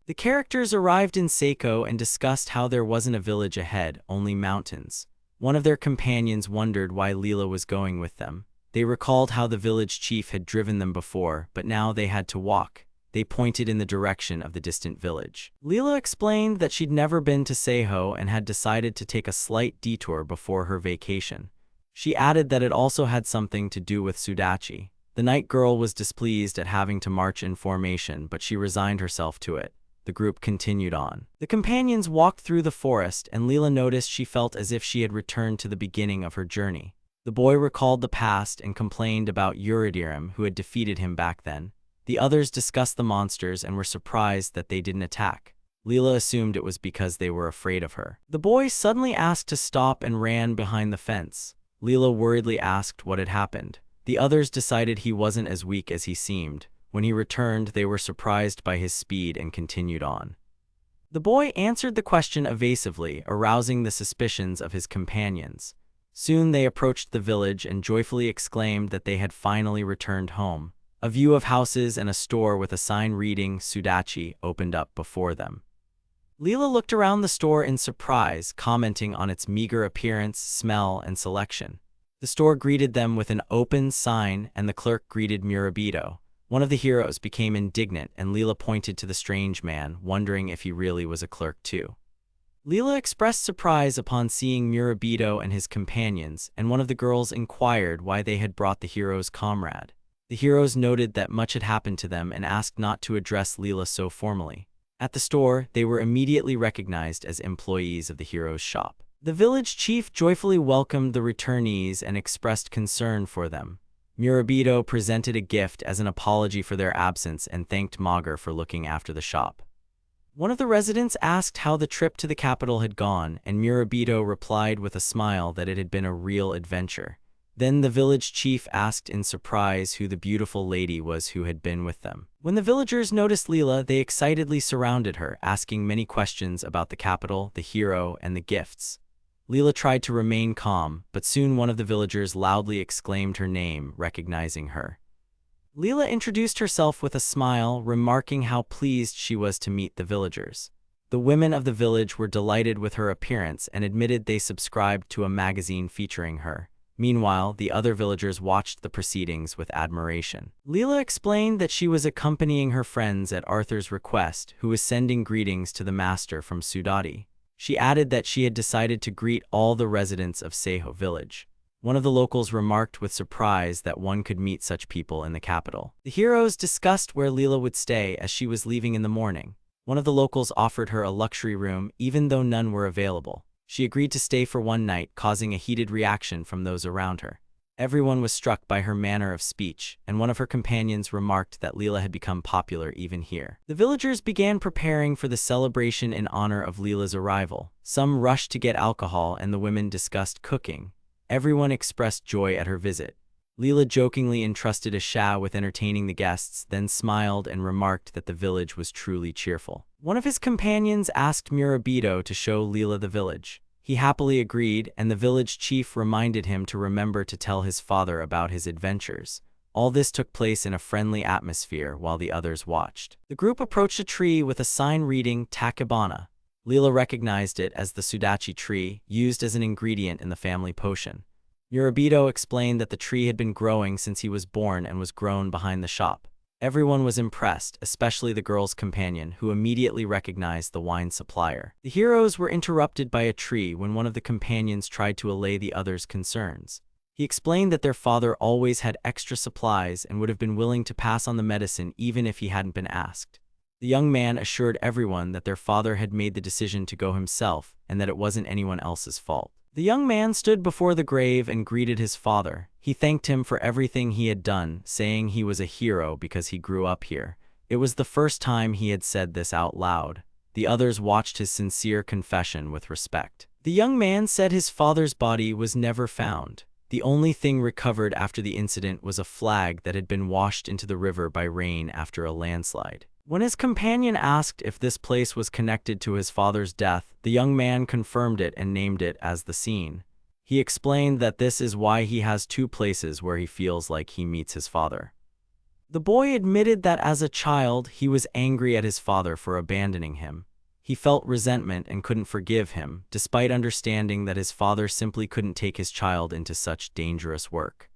The characters arrived in Seiko and discussed how there wasn't a village ahead, only mountains. One of their companions wondered why Lila was going with them. They recalled how the village chief had driven them before, but now they had to walk. They pointed in the direction of the distant village. Lila explained that she'd never been to Seiho and had decided to take a slight detour before her vacation. She added that it also had something to do with Sudachi. The night girl was displeased at having to march in formation, but she resigned herself to it. The group continued on. The companions walked through the forest, and Lila noticed she felt as if she had returned to the beginning of her journey. The boy recalled the past and complained about Uridirim, who had defeated him back then. The others discussed the monsters and were surprised that they didn't attack. Lila assumed it was because they were afraid of her. The boy suddenly asked to stop and ran behind the fence. Lila worriedly asked what had happened. The others decided he wasn't as weak as he seemed. When he returned, they were surprised by his speed and continued on. The boy answered the question evasively, arousing the suspicions of his companions. Soon they approached the village and joyfully exclaimed that they had finally returned home. A view of houses and a store with a sign reading Sudachi opened up before them. Lila looked around the store in surprise, commenting on its meager appearance, smell, and selection. The store greeted them with an open sign, and the clerk greeted Murabito. One of the heroes became indignant, and Lila pointed to the strange man, wondering if he really was a clerk too. Lila expressed surprise upon seeing Murabito and his companions, and one of the girls inquired why they had brought the hero's comrade. The heroes noted that much had happened to them and asked not to address Lila so formally. At the store, they were immediately recognized as employees of the hero's shop. The village chief joyfully welcomed the returnees and expressed concern for them. Murabito presented a gift as an apology for their absence and thanked Mager for looking after the shop. One of the residents asked how the trip to the capital had gone, and Murabito replied with a smile that it had been a real adventure. Then the village chief asked in surprise who the beautiful lady was who had been with them. When the villagers noticed Lila, they excitedly surrounded her, asking many questions about the capital, the hero, and the gifts. Lila tried to remain calm, but soon one of the villagers loudly exclaimed her name, recognizing her. Lila introduced herself with a smile, remarking how pleased she was to meet the villagers. The women of the village were delighted with her appearance and admitted they subscribed to a magazine featuring her. Meanwhile, the other villagers watched the proceedings with admiration. Lila explained that she was accompanying her friends at Arthur's request, who was sending greetings to the master from Sudati. She added that she had decided to greet all the residents of Seiho village. One of the locals remarked with surprise that one could meet such people in the capital. The heroes discussed where Lila would stay as she was leaving in the morning. One of the locals offered her a luxury room, even though none were available. She agreed to stay for one night, causing a heated reaction from those around her. Everyone was struck by her manner of speech, and one of her companions remarked that Lila had become popular even here. The villagers began preparing for the celebration in honor of Lila's arrival. Some rushed to get alcohol, and the women discussed cooking. Everyone expressed joy at her visit. Lila jokingly entrusted a Sha with entertaining the guests, then smiled and remarked that the village was truly cheerful. One of his companions asked Murabito to show Lila the village. He happily agreed, and the village chief reminded him to remember to tell his father about his adventures. All this took place in a friendly atmosphere while the others watched. The group approached a tree with a sign reading Takebana. Lila recognized it as the Sudachi tree, used as an ingredient in the family potion. Murabito explained that the tree had been growing since he was born and was grown behind the shop. Everyone was impressed, especially the girl's companion, who immediately recognized the wine supplier. The heroes were interrupted by a tree when one of the companions tried to allay the other's concerns. He explained that their father always had extra supplies and would have been willing to pass on the medicine even if he hadn't been asked. The young man assured everyone that their father had made the decision to go himself and that it wasn't anyone else's fault. The young man stood before the grave and greeted his father. He thanked him for everything he had done, saying he was a hero because he grew up here. It was the first time he had said this out loud. The others watched his sincere confession with respect. The young man said his father's body was never found. The only thing recovered after the incident was a flag that had been washed into the river by rain after a landslide. When his companion asked if this place was connected to his father's death, the young man confirmed it and named it as the scene. He explained that this is why he has two places where he feels like he meets his father. The boy admitted that as a child, he was angry at his father for abandoning him. He felt resentment and couldn't forgive him, despite understanding that his father simply couldn't take his child into such dangerous work.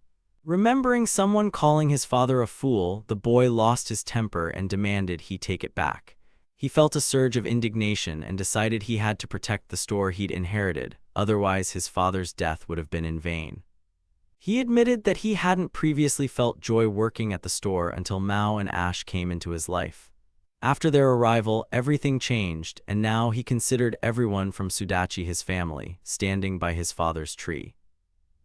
Remembering someone calling his father a fool, the boy lost his temper and demanded he take it back. He felt a surge of indignation and decided he had to protect the store he'd inherited, otherwise his father's death would have been in vain. He admitted that he hadn't previously felt joy working at the store until Mao and Ash came into his life. After their arrival, everything changed, and now he considered everyone from Sudachi his family, standing by his father's tree.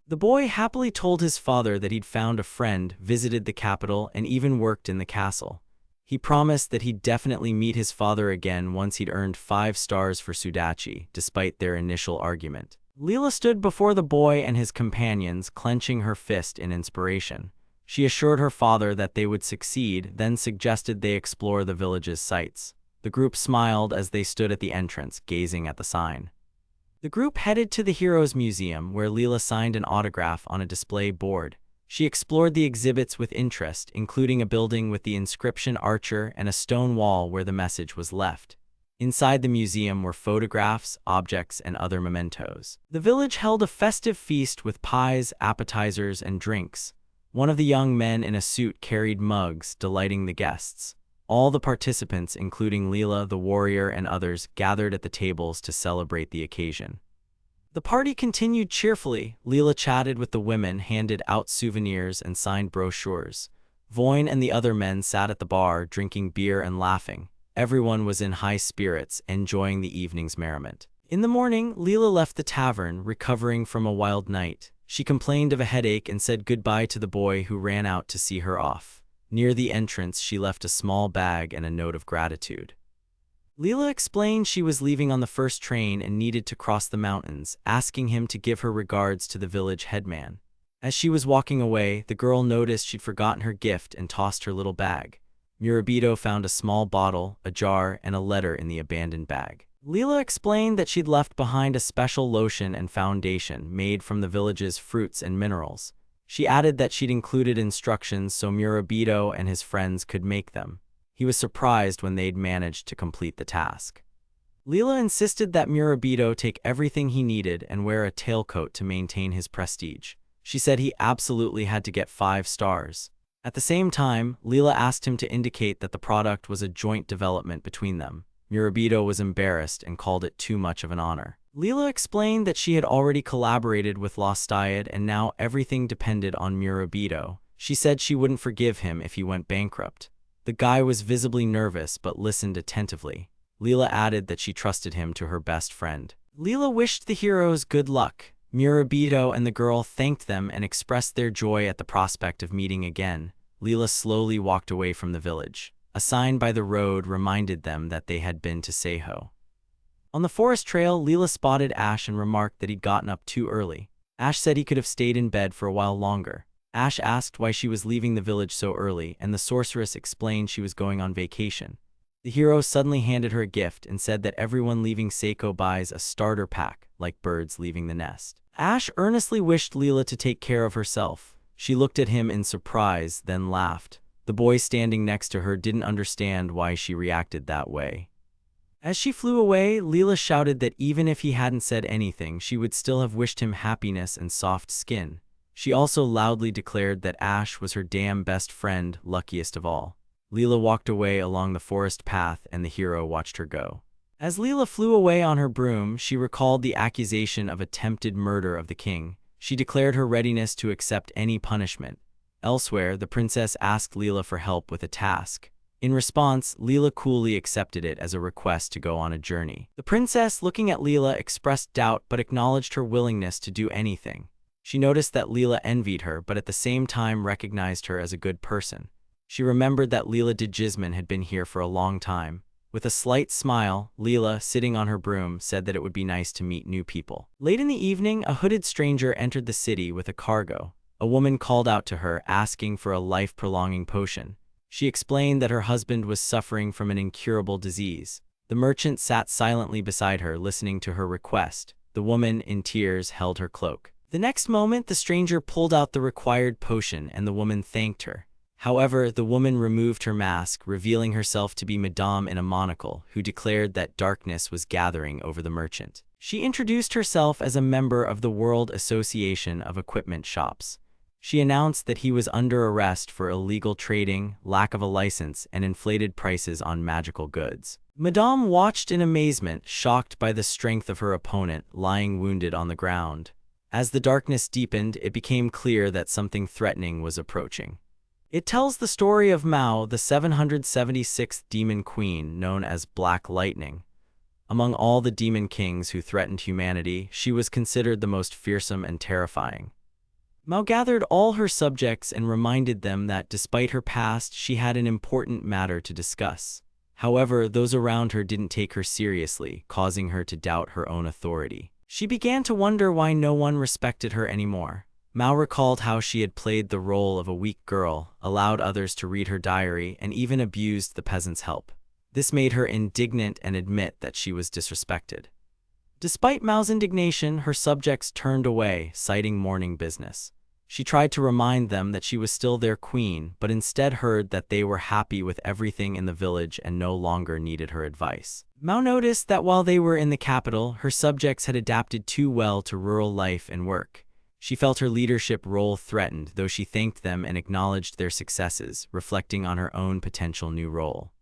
The boy happily told his father that he'd found a friend, visited the capital, and even worked in the castle. He promised that he'd definitely meet his father again once he'd earned 5 stars for Sudachi, despite their initial argument. Leela stood before the boy and his companions, clenching her fist in inspiration. She assured her father that they would succeed, then suggested they explore the village's sights. The group smiled as they stood at the entrance, gazing at the sign. The group headed to the Heroes Museum, where Leela signed an autograph on a display board. She explored the exhibits with interest, including a building with the inscription Archer and a stone wall where the message was left. Inside the museum were photographs, objects, and other mementos. The village held a festive feast with pies, appetizers, and drinks. One of the young men in a suit carried mugs, delighting the guests. All the participants, including Leela, the warrior, and others, gathered at the tables to celebrate the occasion. The party continued cheerfully. Leela chatted with the women, handed out souvenirs, and signed brochures. Voin and the other men sat at the bar, drinking beer and laughing. Everyone was in high spirits, enjoying the evening's merriment. In the morning, Leela left the tavern, recovering from a wild night. She complained of a headache and said goodbye to the boy who ran out to see her off. Near the entrance, she left a small bag and a note of gratitude. Leela explained she was leaving on the first train and needed to cross the mountains, asking him to give her regards to the village headman. As she was walking away, the girl noticed she'd forgotten her gift and tossed her little bag. Murabito found a small bottle, a jar, and a letter in the abandoned bag. Leela explained that she'd left behind a special lotion and foundation made from the village's fruits and minerals. She added that she'd included instructions so Murabito and his friends could make them. He was surprised when they'd managed to complete the task. Leela insisted that Murabito take everything he needed and wear a tailcoat to maintain his prestige. She said he absolutely had to get 5 stars. At the same time, Leela asked him to indicate that the product was a joint development between them. Murabito was embarrassed and called it too much of an honor. Leela explained that she had already collaborated with Lostayed and now everything depended on Murabito. She said she wouldn't forgive him if he went bankrupt. The guy was visibly nervous but listened attentively. Leela added that she trusted him to her best friend. Leela wished the heroes good luck. Murabito and the girl thanked them and expressed their joy at the prospect of meeting again. Leela slowly walked away from the village. A sign by the road reminded them that they had been to Seiho. On the forest trail, Leela spotted Ash and remarked that he'd gotten up too early. Ash said he could have stayed in bed for a while longer. Ash asked why she was leaving the village so early, and the sorceress explained she was going on vacation. The hero suddenly handed her a gift and said that everyone leaving Seiko buys a starter pack, like birds leaving the nest. Ash earnestly wished Leela to take care of herself. She looked at him in surprise, then laughed. The boy standing next to her didn't understand why she reacted that way. As she flew away, Leela shouted that even if he hadn't said anything, she would still have wished him happiness and soft skin. She also loudly declared that Ash was her damn best friend, luckiest of all. Leela walked away along the forest path and the hero watched her go. As Leela flew away on her broom, she recalled the accusation of attempted murder of the king. She declared her readiness to accept any punishment. Elsewhere, the princess asked Leela for help with a task. In response, Leela coolly accepted it as a request to go on a journey. The princess, looking at Leela, expressed doubt but acknowledged her willingness to do anything. She noticed that Leela envied her but at the same time recognized her as a good person. She remembered that Leela Dijisman had been here for a long time. With a slight smile, Leela, sitting on her broom, said that it would be nice to meet new people. Late in the evening, a hooded stranger entered the city with a cargo. A woman called out to her, asking for a life-prolonging potion. She explained that her husband was suffering from an incurable disease. The merchant sat silently beside her, listening to her request. The woman, in tears, held her cloak. The next moment, the stranger pulled out the required potion and the woman thanked her. However, the woman removed her mask, revealing herself to be Madame in a monocle, who declared that darkness was gathering over the merchant. She introduced herself as a member of the World Association of Equipment Shops. She announced that he was under arrest for illegal trading, lack of a license, and inflated prices on magical goods. Madame watched in amazement, shocked by the strength of her opponent, lying wounded on the ground. As the darkness deepened, it became clear that something threatening was approaching. It tells the story of Mao, the 776th demon queen, known as Black Lightning. Among all the demon kings who threatened humanity, she was considered the most fearsome and terrifying. Mao gathered all her subjects and reminded them that despite her past, she had an important matter to discuss. However, those around her didn't take her seriously, causing her to doubt her own authority. She began to wonder why no one respected her anymore. Mao recalled how she had played the role of a weak girl, allowed others to read her diary, and even abused the peasants' help. This made her indignant and admit that she was disrespected. Despite Mao's indignation, her subjects turned away, citing mourning business. She tried to remind them that she was still their queen, but instead heard that they were happy with everything in the village and no longer needed her advice. Mao noticed that while they were in the capital, her subjects had adapted too well to rural life and work. She felt her leadership role threatened, though she thanked them and acknowledged their successes, reflecting on her own potential new role.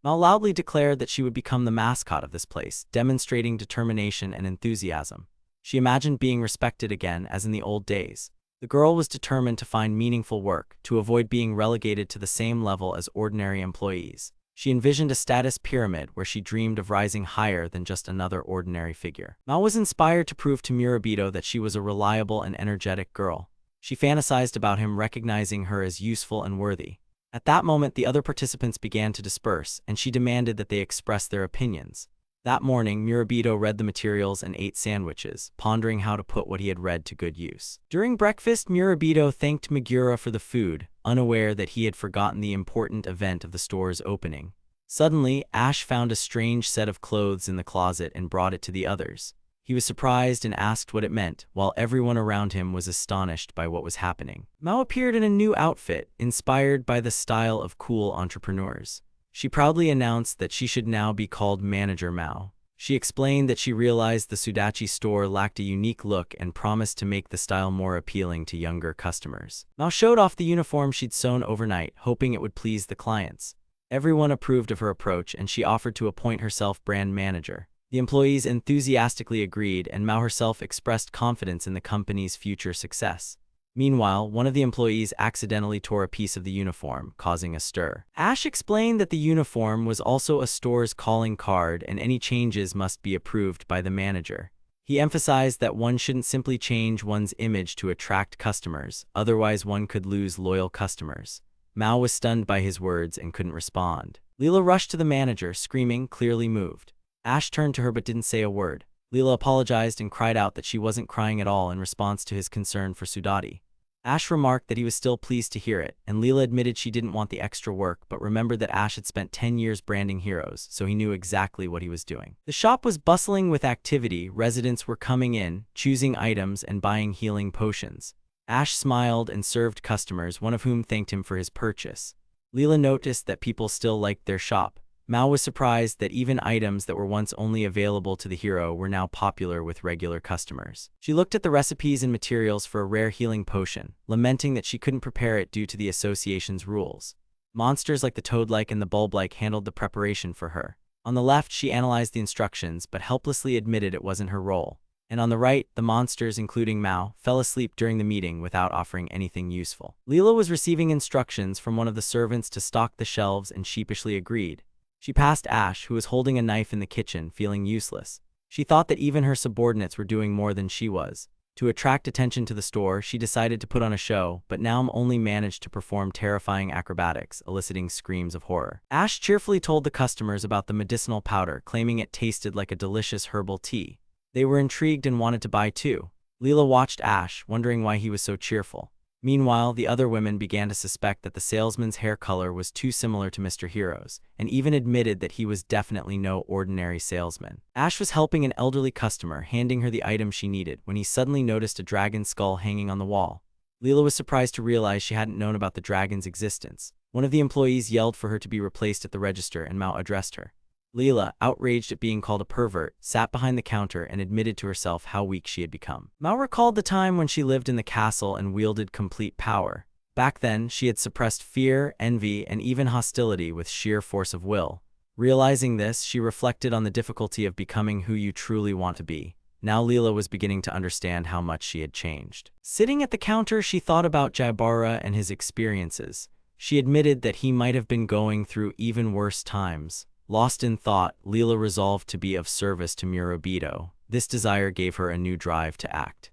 Mao loudly declared that she would become the mascot of this place, demonstrating determination and enthusiasm. She imagined being respected again, as in the old days. The girl was determined to find meaningful work, to avoid being relegated to the same level as ordinary employees. She envisioned a status pyramid where she dreamed of rising higher than just another ordinary figure. Mao was inspired to prove to Murabito that she was a reliable and energetic girl. She fantasized about him, recognizing her as useful and worthy. At that moment, the other participants began to disperse, and she demanded that they express their opinions. That morning, Murabito read the materials and ate sandwiches, pondering how to put what he had read to good use. During breakfast, Murabito thanked Megura for the food, unaware that he had forgotten the important event of the store's opening. Suddenly, Ash found a strange set of clothes in the closet and brought it to the others. He was surprised and asked what it meant, while everyone around him was astonished by what was happening. Mao appeared in a new outfit, inspired by the style of cool entrepreneurs. She proudly announced that she should now be called Manager Mao. She explained that she realized the Sudachi store lacked a unique look and promised to make the style more appealing to younger customers. Mao showed off the uniform she'd sewn overnight, hoping it would please the clients. Everyone approved of her approach, and she offered to appoint herself brand manager. The employees enthusiastically agreed, and Mao herself expressed confidence in the company's future success. Meanwhile, one of the employees accidentally tore a piece of the uniform, causing a stir. Ash explained that the uniform was also a store's calling card and any changes must be approved by the manager. He emphasized that one shouldn't simply change one's image to attract customers, otherwise one could lose loyal customers. Mao was stunned by his words and couldn't respond. Leela rushed to the manager, screaming, clearly moved. Ash turned to her but didn't say a word. Leela apologized and cried out that she wasn't crying at all in response to his concern for Sudati. Ash remarked that he was still pleased to hear it, and Leela admitted she didn't want the extra work but remembered that Ash had spent 10 years branding heroes, so he knew exactly what he was doing. The shop was bustling with activity. Residents were coming in, choosing items and buying healing potions. Ash smiled and served customers, one of whom thanked him for his purchase. Leela noticed that people still liked their shop. Mao was surprised that even items that were once only available to the hero were now popular with regular customers. She looked at the recipes and materials for a rare healing potion, lamenting that she couldn't prepare it due to the association's rules. Monsters like the toad-like and the bulb-like handled the preparation for her. On the left, she analyzed the instructions but helplessly admitted it wasn't her role. And on the right, the monsters, including Mao, fell asleep during the meeting without offering anything useful. Leela was receiving instructions from one of the servants to stock the shelves and sheepishly agreed. She passed Ash, who was holding a knife in the kitchen, feeling useless. She thought that even her subordinates were doing more than she was. To attract attention to the store, she decided to put on a show, but Naum only managed to perform terrifying acrobatics, eliciting screams of horror. Ash cheerfully told the customers about the medicinal powder, claiming it tasted like a delicious herbal tea. They were intrigued and wanted to buy too. Leela watched Ash, wondering why he was so cheerful. Meanwhile, the other women began to suspect that the salesman's hair color was too similar to Mr. Hero's, and even admitted that he was definitely no ordinary salesman. Ash was helping an elderly customer, handing her the item she needed, when he suddenly noticed a dragon's skull hanging on the wall. Leela was surprised to realize she hadn't known about the dragon's existence. One of the employees yelled for her to be replaced at the register, and Mao addressed her. Leela, outraged at being called a pervert, sat behind the counter and admitted to herself how weak she had become. Mao recalled the time when she lived in the castle and wielded complete power. Back then, she had suppressed fear, envy, and even hostility with sheer force of will. Realizing this, she reflected on the difficulty of becoming who you truly want to be. Now Leela was beginning to understand how much she had changed. Sitting at the counter, she thought about Jabara and his experiences. She admitted that he might have been going through even worse times. Lost in thought, Leela resolved to be of service to Murabito. This desire gave her a new drive to act.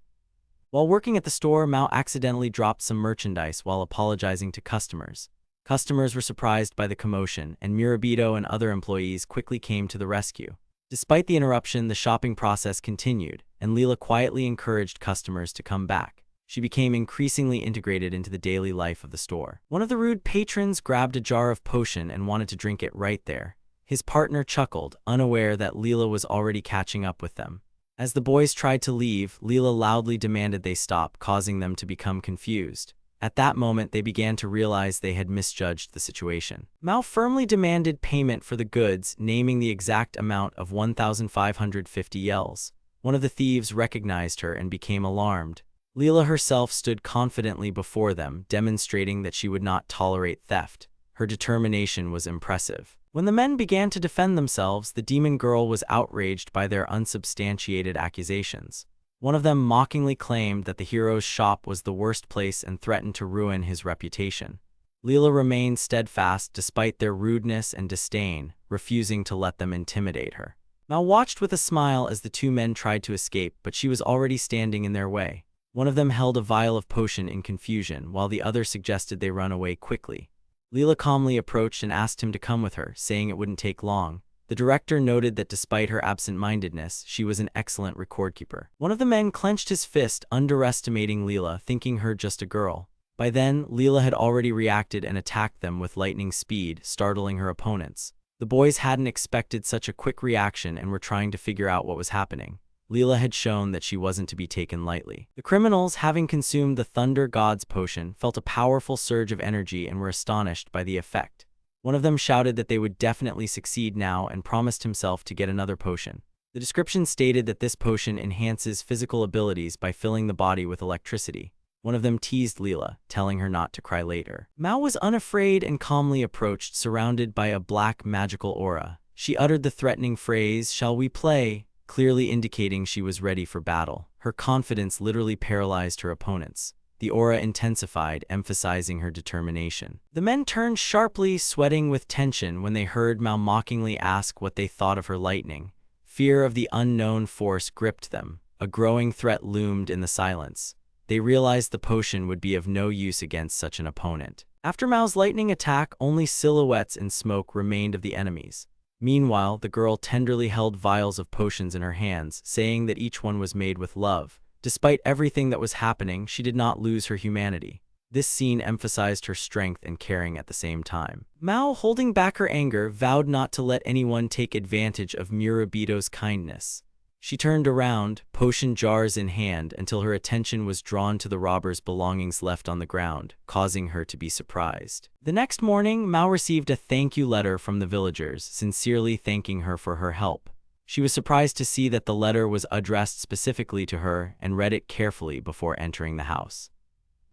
While working at the store, Mao accidentally dropped some merchandise while apologizing to customers. Customers were surprised by the commotion, and Murabito and other employees quickly came to the rescue. Despite the interruption, the shopping process continued, and Leela quietly encouraged customers to come back. She became increasingly integrated into the daily life of the store. One of the rude patrons grabbed a jar of potion and wanted to drink it right there. His partner chuckled, unaware that Leela was already catching up with them. As the boys tried to leave, Leela loudly demanded they stop, causing them to become confused. At that moment, they began to realize they had misjudged the situation. Mao firmly demanded payment for the goods, naming the exact amount of 1,550 yells. One of the thieves recognized her and became alarmed. Leela herself stood confidently before them, demonstrating that she would not tolerate theft. Her determination was impressive. When the men began to defend themselves, the demon girl was outraged by their unsubstantiated accusations. One of them mockingly claimed that the hero's shop was the worst place and threatened to ruin his reputation. Leela remained steadfast despite their rudeness and disdain, refusing to let them intimidate her. Mao watched with a smile as the two men tried to escape, but she was already standing in their way. One of them held a vial of potion in confusion, while the other suggested they run away quickly. Leela calmly approached and asked him to come with her, saying it wouldn't take long. The director noted that despite her absent-mindedness, she was an excellent record-keeper. One of the men clenched his fist, underestimating Leela, thinking her just a girl. By then, Leela had already reacted and attacked them with lightning speed, startling her opponents. The boys hadn't expected such a quick reaction and were trying to figure out what was happening. Leela had shown that she wasn't to be taken lightly. The criminals, having consumed the Thunder God's potion, felt a powerful surge of energy and were astonished by the effect. One of them shouted that they would definitely succeed now and promised himself to get another potion. The description stated that this potion enhances physical abilities by filling the body with electricity. One of them teased Leela, telling her not to cry later. Mao was unafraid and calmly approached, surrounded by a black magical aura. She uttered the threatening phrase, "Shall we play?" clearly indicating she was ready for battle. Her confidence literally paralyzed her opponents. The aura intensified, emphasizing her determination. The men turned sharply, sweating with tension when they heard Mao mockingly ask what they thought of her lightning. Fear of the unknown force gripped them. A growing threat loomed in the silence. They realized the potion would be of no use against such an opponent. After Mao's lightning attack, only silhouettes and smoke remained of the enemies. Meanwhile, the girl tenderly held vials of potions in her hands, saying that each one was made with love. Despite everything that was happening, she did not lose her humanity. This scene emphasized her strength and caring at the same time. Mao, holding back her anger, vowed not to let anyone take advantage of Murabito's kindness. She turned around, potion jars in hand, until her attention was drawn to the robber's belongings left on the ground, causing her to be surprised. The next morning, Mao received a thank you letter from the villagers, sincerely thanking her for her help. She was surprised to see that the letter was addressed specifically to her and read it carefully before entering the house.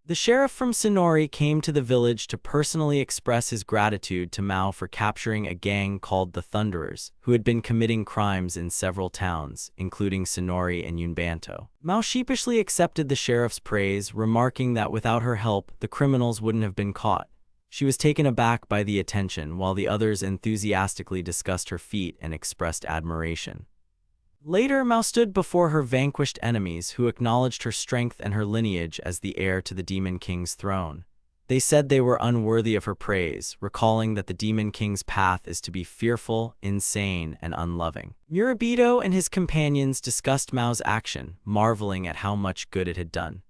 The sheriff from Sonori came to the village to personally express his gratitude to Mao for capturing a gang called the Thunderers, who had been committing crimes in several towns, including Sonori and Yunbanto. Mao sheepishly accepted the sheriff's praise, remarking that without her help, the criminals wouldn't have been caught. She was taken aback by the attention, while the others enthusiastically discussed her feat and expressed admiration. Later, Mao stood before her vanquished enemies, who acknowledged her strength and her lineage as the heir to the Demon King's throne. They said they were unworthy of her praise, recalling that the Demon King's path is to be fearful, insane, and unloving. Murabito and his companions discussed Mao's action, marveling at how much good it had done.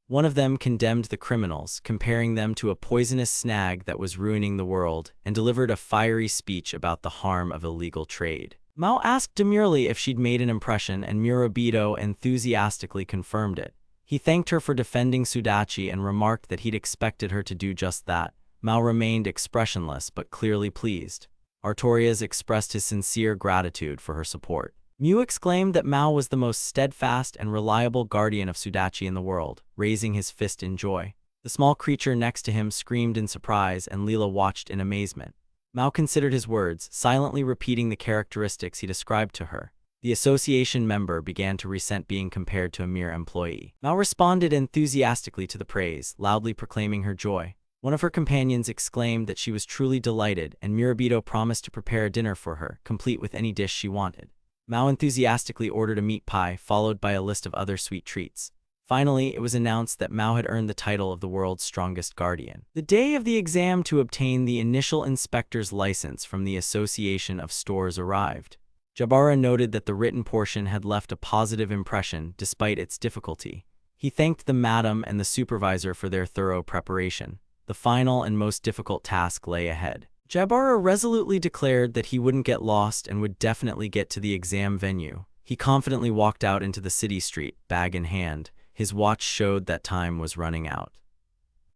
One of them condemned the criminals, comparing them to a poisonous snag that was ruining the world, and delivered a fiery speech about the harm of illegal trade. Mao asked demurely if she'd made an impression, and Murabito enthusiastically confirmed it. He thanked her for defending Sudachi and remarked that he'd expected her to do just that. Mao remained expressionless but clearly pleased. Artorias expressed his sincere gratitude for her support. Mu exclaimed that Mao was the most steadfast and reliable guardian of Sudachi in the world, raising his fist in joy. The small creature next to him screamed in surprise, and Lila watched in amazement. Mao considered his words, silently repeating the characteristics he described to her. The association member began to resent being compared to a mere employee. Mao responded enthusiastically to the praise, loudly proclaiming her joy. One of her companions exclaimed that she was truly delighted, and Murabito promised to prepare a dinner for her, complete with any dish she wanted. Mao enthusiastically ordered a meat pie, followed by a list of other sweet treats. Finally, it was announced that Mao had earned the title of the world's strongest guardian. The day of the exam to obtain the initial inspector's license from the Association of Stores arrived. Jabara noted that the written portion had left a positive impression despite its difficulty. He thanked the madam and the supervisor for their thorough preparation. The final and most difficult task lay ahead. Jabara resolutely declared that he wouldn't get lost and would definitely get to the exam venue. He confidently walked out into the city street, bag in hand. His watch showed that time was running out.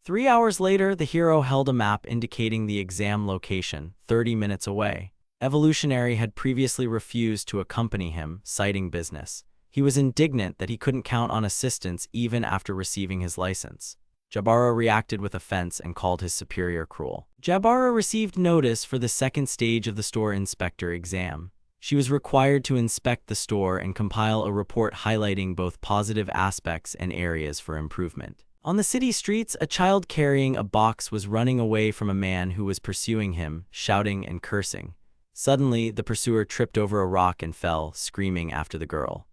3 hours later, the hero held a map indicating the exam location, 30 minutes away. Evolutionary had previously refused to accompany him, citing business. He was indignant that he couldn't count on assistance even after receiving his license. Jabara reacted with offense and called his superior cruel. Jabara received notice for the second stage of the store inspector exam. She was required to inspect the store and compile a report highlighting both positive aspects and areas for improvement. On the city streets, a child carrying a box was running away from a man who was pursuing him, shouting and cursing. Suddenly, the pursuer tripped over a rock and fell, screaming after the girl.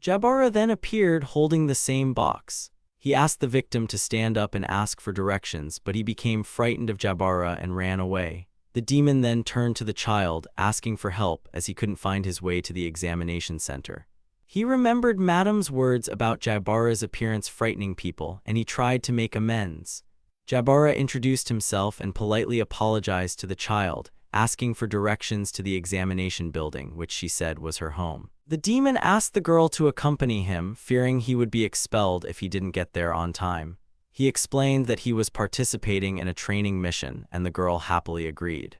Jabara then appeared holding the same box. He asked the victim to stand up and ask for directions, but he became frightened of Jabara and ran away. The demon then turned to the child, asking for help as he couldn't find his way to the examination center. He remembered Madam's words about Jabara's appearance frightening people, and he tried to make amends. Jabara introduced himself and politely apologized to the child, asking for directions to the examination building, which she said was her home. The demon asked the girl to accompany him, fearing he would be expelled if he didn't get there on time. He explained that he was participating in a training mission, and the girl happily agreed.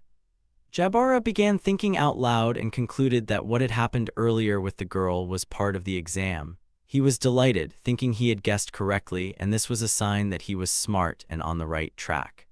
Jabara began thinking out loud and concluded that what had happened earlier with the girl was part of the exam. He was delighted, thinking he had guessed correctly, and this was a sign that he was smart and on the right track.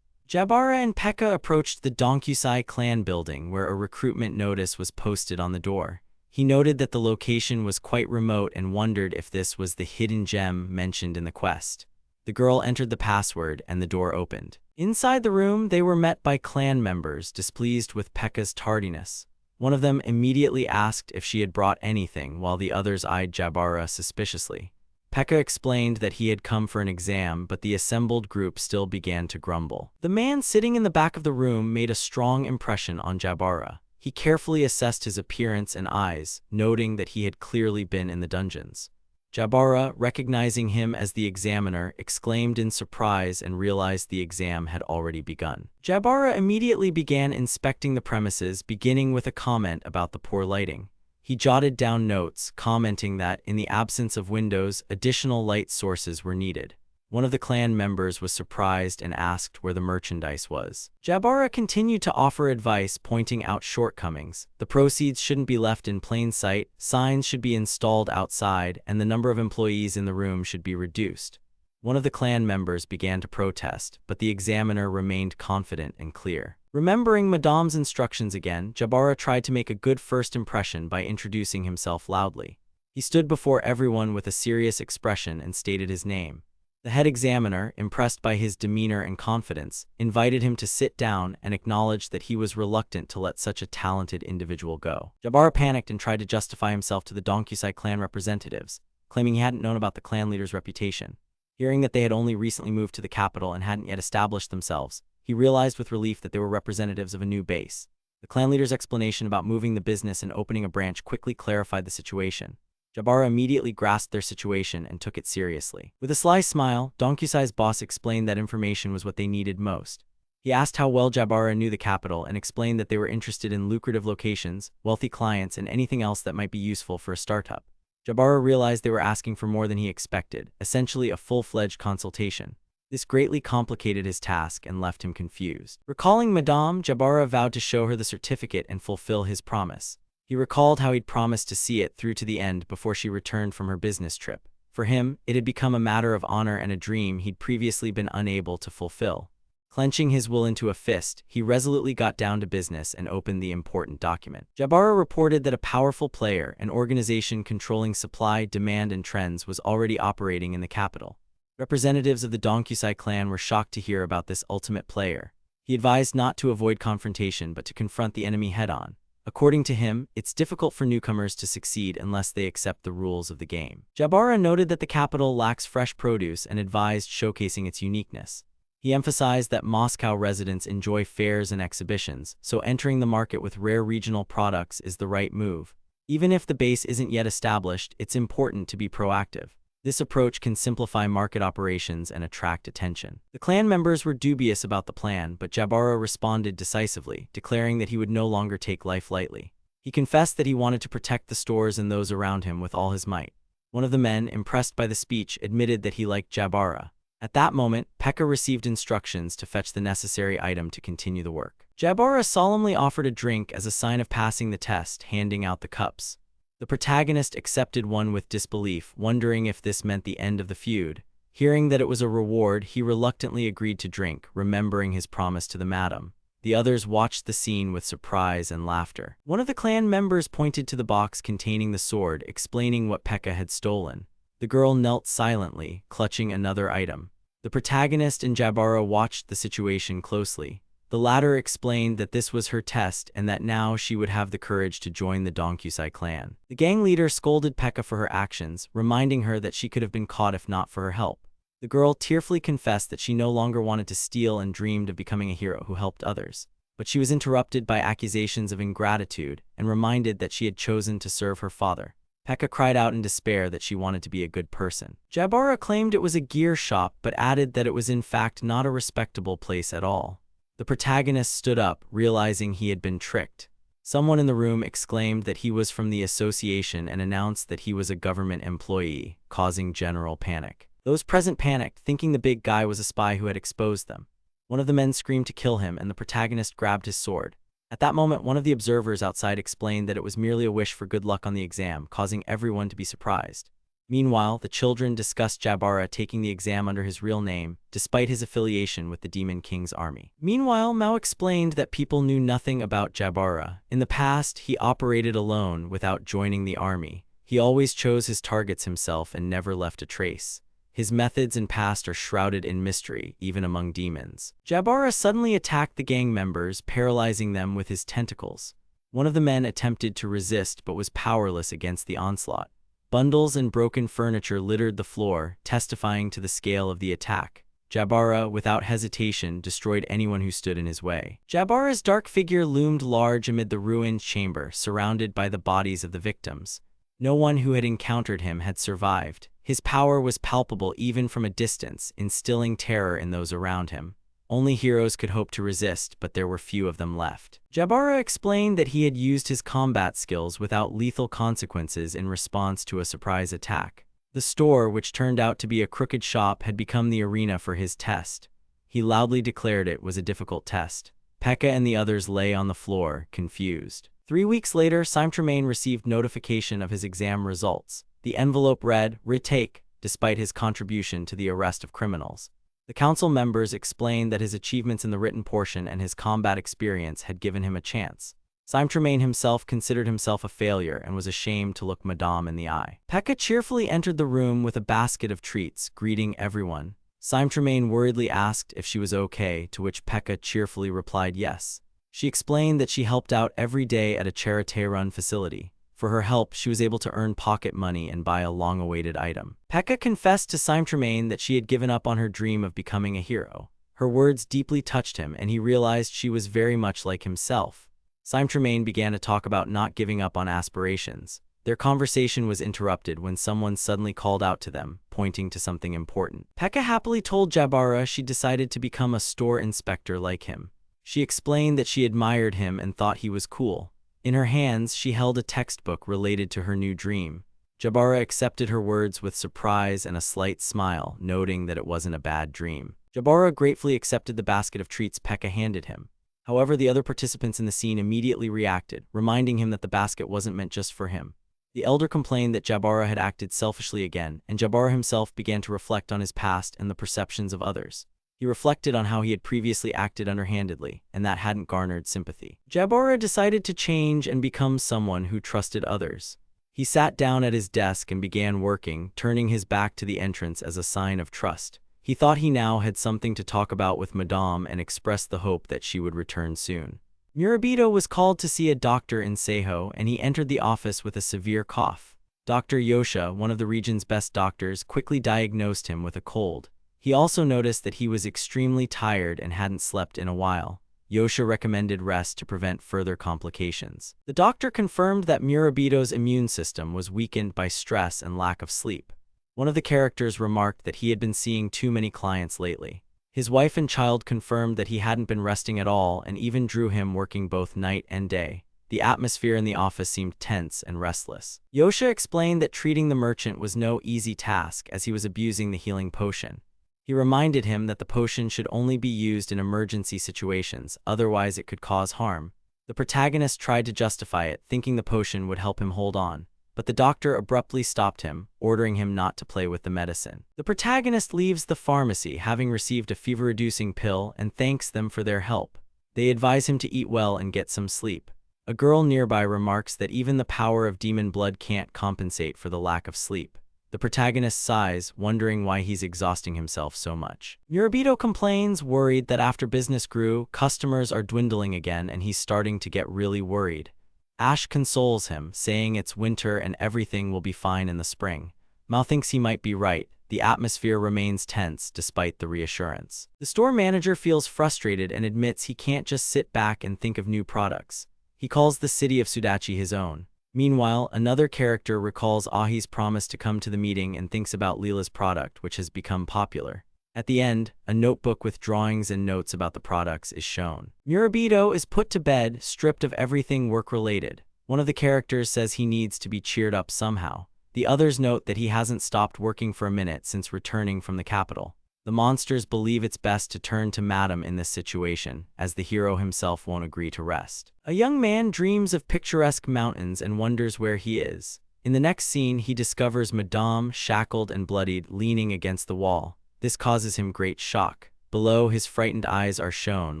Jabara and Pekka approached the Donkusai clan building, where a recruitment notice was posted on the door. He noted that the location was quite remote and wondered if this was the hidden gem mentioned in the quest. The girl entered the password, and the door opened. Inside the room, they were met by clan members, displeased with Pekka's tardiness. One of them immediately asked if she had brought anything, while the others eyed Jabara suspiciously. Pekka explained that he had come for an exam, but the assembled group still began to grumble. The man sitting in the back of the room made a strong impression on Jabara. He carefully assessed his appearance and eyes, noting that he had clearly been in the dungeons. Jabara, recognizing him as the examiner, exclaimed in surprise and realized the exam had already begun. Jabara immediately began inspecting the premises, beginning with a comment about the poor lighting. he jotted down notes, commenting that, in the absence of windows, additional light sources were needed. One of the clan members was surprised and asked where the merchandise was. Jabara continued to offer advice, pointing out shortcomings. The proceeds shouldn't be left in plain sight, signs should be installed outside, and the number of employees in the room should be reduced. One of the clan members began to protest, but the examiner remained confident and clear. Remembering Madame's instructions again, Jabara tried to make a good first impression by introducing himself loudly. He stood before everyone with a serious expression and stated his name. The head examiner, impressed by his demeanor and confidence, invited him to sit down and acknowledged that he was reluctant to let such a talented individual go. Jabara panicked and tried to justify himself to the Donkusai clan representatives, claiming he hadn't known about the clan leader's reputation. Hearing that they had only recently moved to the capital and hadn't yet established themselves, he realized with relief that they were representatives of a new base. The clan leader's explanation about moving the business and opening a branch quickly clarified the situation. Jabara immediately grasped their situation and took it seriously. With a sly smile, Donkusai's boss explained that information was what they needed most. He asked how well Jabara knew the capital and explained that they were interested in lucrative locations, wealthy clients, and anything else that might be useful for a startup. Jabara realized they were asking for more than he expected, essentially a full-fledged consultation. This greatly complicated his task and left him confused. Recalling Madame, Jabara vowed to show her the certificate and fulfill his promise. He recalled how he'd promised to see it through to the end before she returned from her business trip. For him, it had become a matter of honor and a dream he'd previously been unable to fulfill. Clenching his will into a fist, he resolutely got down to business and opened the important document. Jabara reported that a powerful player, an organization controlling supply, demand, and trends, was already operating in the capital. Representatives of the Donkusai clan were shocked to hear about this ultimate player. He advised not to avoid confrontation but to confront the enemy head-on. According to him, it's difficult for newcomers to succeed unless they accept the rules of the game. Jabara noted that the capital lacks fresh produce and advised showcasing its uniqueness. He emphasized that Moscow residents enjoy fairs and exhibitions, so entering the market with rare regional products is the right move. Even if the base isn't yet established, it's important to be proactive. This approach can simplify market operations and attract attention. The clan members were dubious about the plan, but Jabara responded decisively, declaring that he would no longer take life lightly. He confessed that he wanted to protect the stores and those around him with all his might. One of the men, impressed by the speech, admitted that he liked Jabara. At that moment, Pekka received instructions to fetch the necessary item to continue the work. Jabara solemnly offered a drink as a sign of passing the test, handing out the cups. The protagonist accepted one with disbelief, wondering if this meant the end of the feud. Hearing that it was a reward, he reluctantly agreed to drink, remembering his promise to the madam. The others watched the scene with surprise and laughter. One of the clan members pointed to the box containing the sword, explaining what Pekka had stolen. The girl knelt silently, clutching another item. The protagonist and Jabara watched the situation closely. The latter explained that this was her test and that now she would have the courage to join the Donkusai clan. The gang leader scolded Pekka for her actions, reminding her that she could have been caught if not for her help. The girl tearfully confessed that she no longer wanted to steal and dreamed of becoming a hero who helped others. But she was interrupted by accusations of ingratitude and reminded that she had chosen to serve her father. Pekka cried out in despair that she wanted to be a good person. Jabara claimed it was a gear shop but added that it was in fact not a respectable place at all. The protagonist stood up, realizing he had been tricked. Someone in the room exclaimed that he was from the association and announced that he was a government employee, causing general panic. Those present panicked, thinking the big guy was a spy who had exposed them. One of the men screamed to kill him, and the protagonist grabbed his sword. At that moment, one of the observers outside explained that it was merely a wish for good luck on the exam, causing everyone to be surprised. Meanwhile, the children discussed Jabara taking the exam under his real name, despite his affiliation with the Demon King's army. Meanwhile, Mao explained that people knew nothing about Jabara. In the past, he operated alone without joining the army. He always chose his targets himself and never left a trace. His methods and past are shrouded in mystery, even among demons. Jabara suddenly attacked the gang members, paralyzing them with his tentacles. One of the men attempted to resist but was powerless against the onslaught. Bundles and broken furniture littered the floor, testifying to the scale of the attack. Jabara, without hesitation, destroyed anyone who stood in his way. Jabara's dark figure loomed large amid the ruined chamber, surrounded by the bodies of the victims. No one who had encountered him had survived. His power was palpable even from a distance, instilling terror in those around him. Only heroes could hope to resist, but there were few of them left. Jabara explained that he had used his combat skills without lethal consequences in response to a surprise attack. The store, which turned out to be a crooked shop, had become the arena for his test. He loudly declared it was a difficult test. Pekka and the others lay on the floor, confused. 3 weeks later, Saint-Germain received notification of his exam results. The envelope read, "Retake," despite his contribution to the arrest of criminals. The council members explained that his achievements in the written portion and his combat experience had given him a chance. Saint-Germain himself considered himself a failure and was ashamed to look Madame in the eye. Pekka cheerfully entered the room with a basket of treats, greeting everyone. Saint-Germain worriedly asked if she was okay, to which Pekka cheerfully replied yes. She explained that she helped out every day at a charity-run facility. For her help, she was able to earn pocket money and buy a long-awaited item. Pekka confessed to Saint-Germain that she had given up on her dream of becoming a hero. Her words deeply touched him, and he realized she was very much like himself. Saint-Germain began to talk about not giving up on aspirations. Their conversation was interrupted when someone suddenly called out to them, pointing to something important. Pekka happily told Jabara she decided to become a store inspector like him. She explained that she admired him and thought he was cool. In her hands, she held a textbook related to her new dream. Jabara accepted her words with surprise and a slight smile, noting that it wasn't a bad dream. Jabara gratefully accepted the basket of treats Pekka handed him. However, the other participants in the scene immediately reacted, reminding him that the basket wasn't meant just for him. The elder complained that Jabara had acted selfishly again, and Jabara himself began to reflect on his past and the perceptions of others. He reflected on how he had previously acted underhandedly, and that hadn't garnered sympathy. Jabara decided to change and become someone who trusted others. He sat down at his desk and began working, turning his back to the entrance as a sign of trust. He thought he now had something to talk about with Madame and expressed the hope that she would return soon. Murabito was called to see a doctor in Seiho, and he entered the office with a severe cough. Dr. Yosha, one of the region's best doctors, quickly diagnosed him with a cold. He also noticed that he was extremely tired and hadn't slept in a while. Yosha recommended rest to prevent further complications. The doctor confirmed that Murabito's immune system was weakened by stress and lack of sleep. One of the characters remarked that he had been seeing too many clients lately. His wife and child confirmed that he hadn't been resting at all and even drew him working both night and day. The atmosphere in the office seemed tense and restless. Yosha explained that treating the merchant was no easy task as he was abusing the healing potion. He reminded him that the potion should only be used in emergency situations, otherwise it could cause harm. The protagonist tried to justify it, thinking the potion would help him hold on, but the doctor abruptly stopped him, ordering him not to play with the medicine. The protagonist leaves the pharmacy, having received a fever-reducing pill, and thanks them for their help. They advise him to eat well and get some sleep. A girl nearby remarks that even the power of demon blood can't compensate for the lack of sleep. The protagonist sighs, wondering why he's exhausting himself so much. Murabito complains, worried that after business grew, customers are dwindling again and he's starting to get really worried. Ash consoles him, saying it's winter and everything will be fine in the spring. Mao thinks he might be right. The atmosphere remains tense despite the reassurance. The store manager feels frustrated and admits he can't just sit back and think of new products. He calls the city of Sudachi his own. Meanwhile, another character recalls Ahi's promise to come to the meeting and thinks about Leela's product, which has become popular. At the end, a notebook with drawings and notes about the products is shown. Murabito is put to bed, stripped of everything work-related. One of the characters says he needs to be cheered up somehow. The others note that he hasn't stopped working for a minute since returning from the capital. The monsters believe it's best to turn to Madame in this situation, as the hero himself won't agree to rest. A young man dreams of picturesque mountains and wonders where he is. In the next scene, he discovers Madame, shackled and bloodied, leaning against the wall. This causes him great shock. Below, his frightened eyes are shown,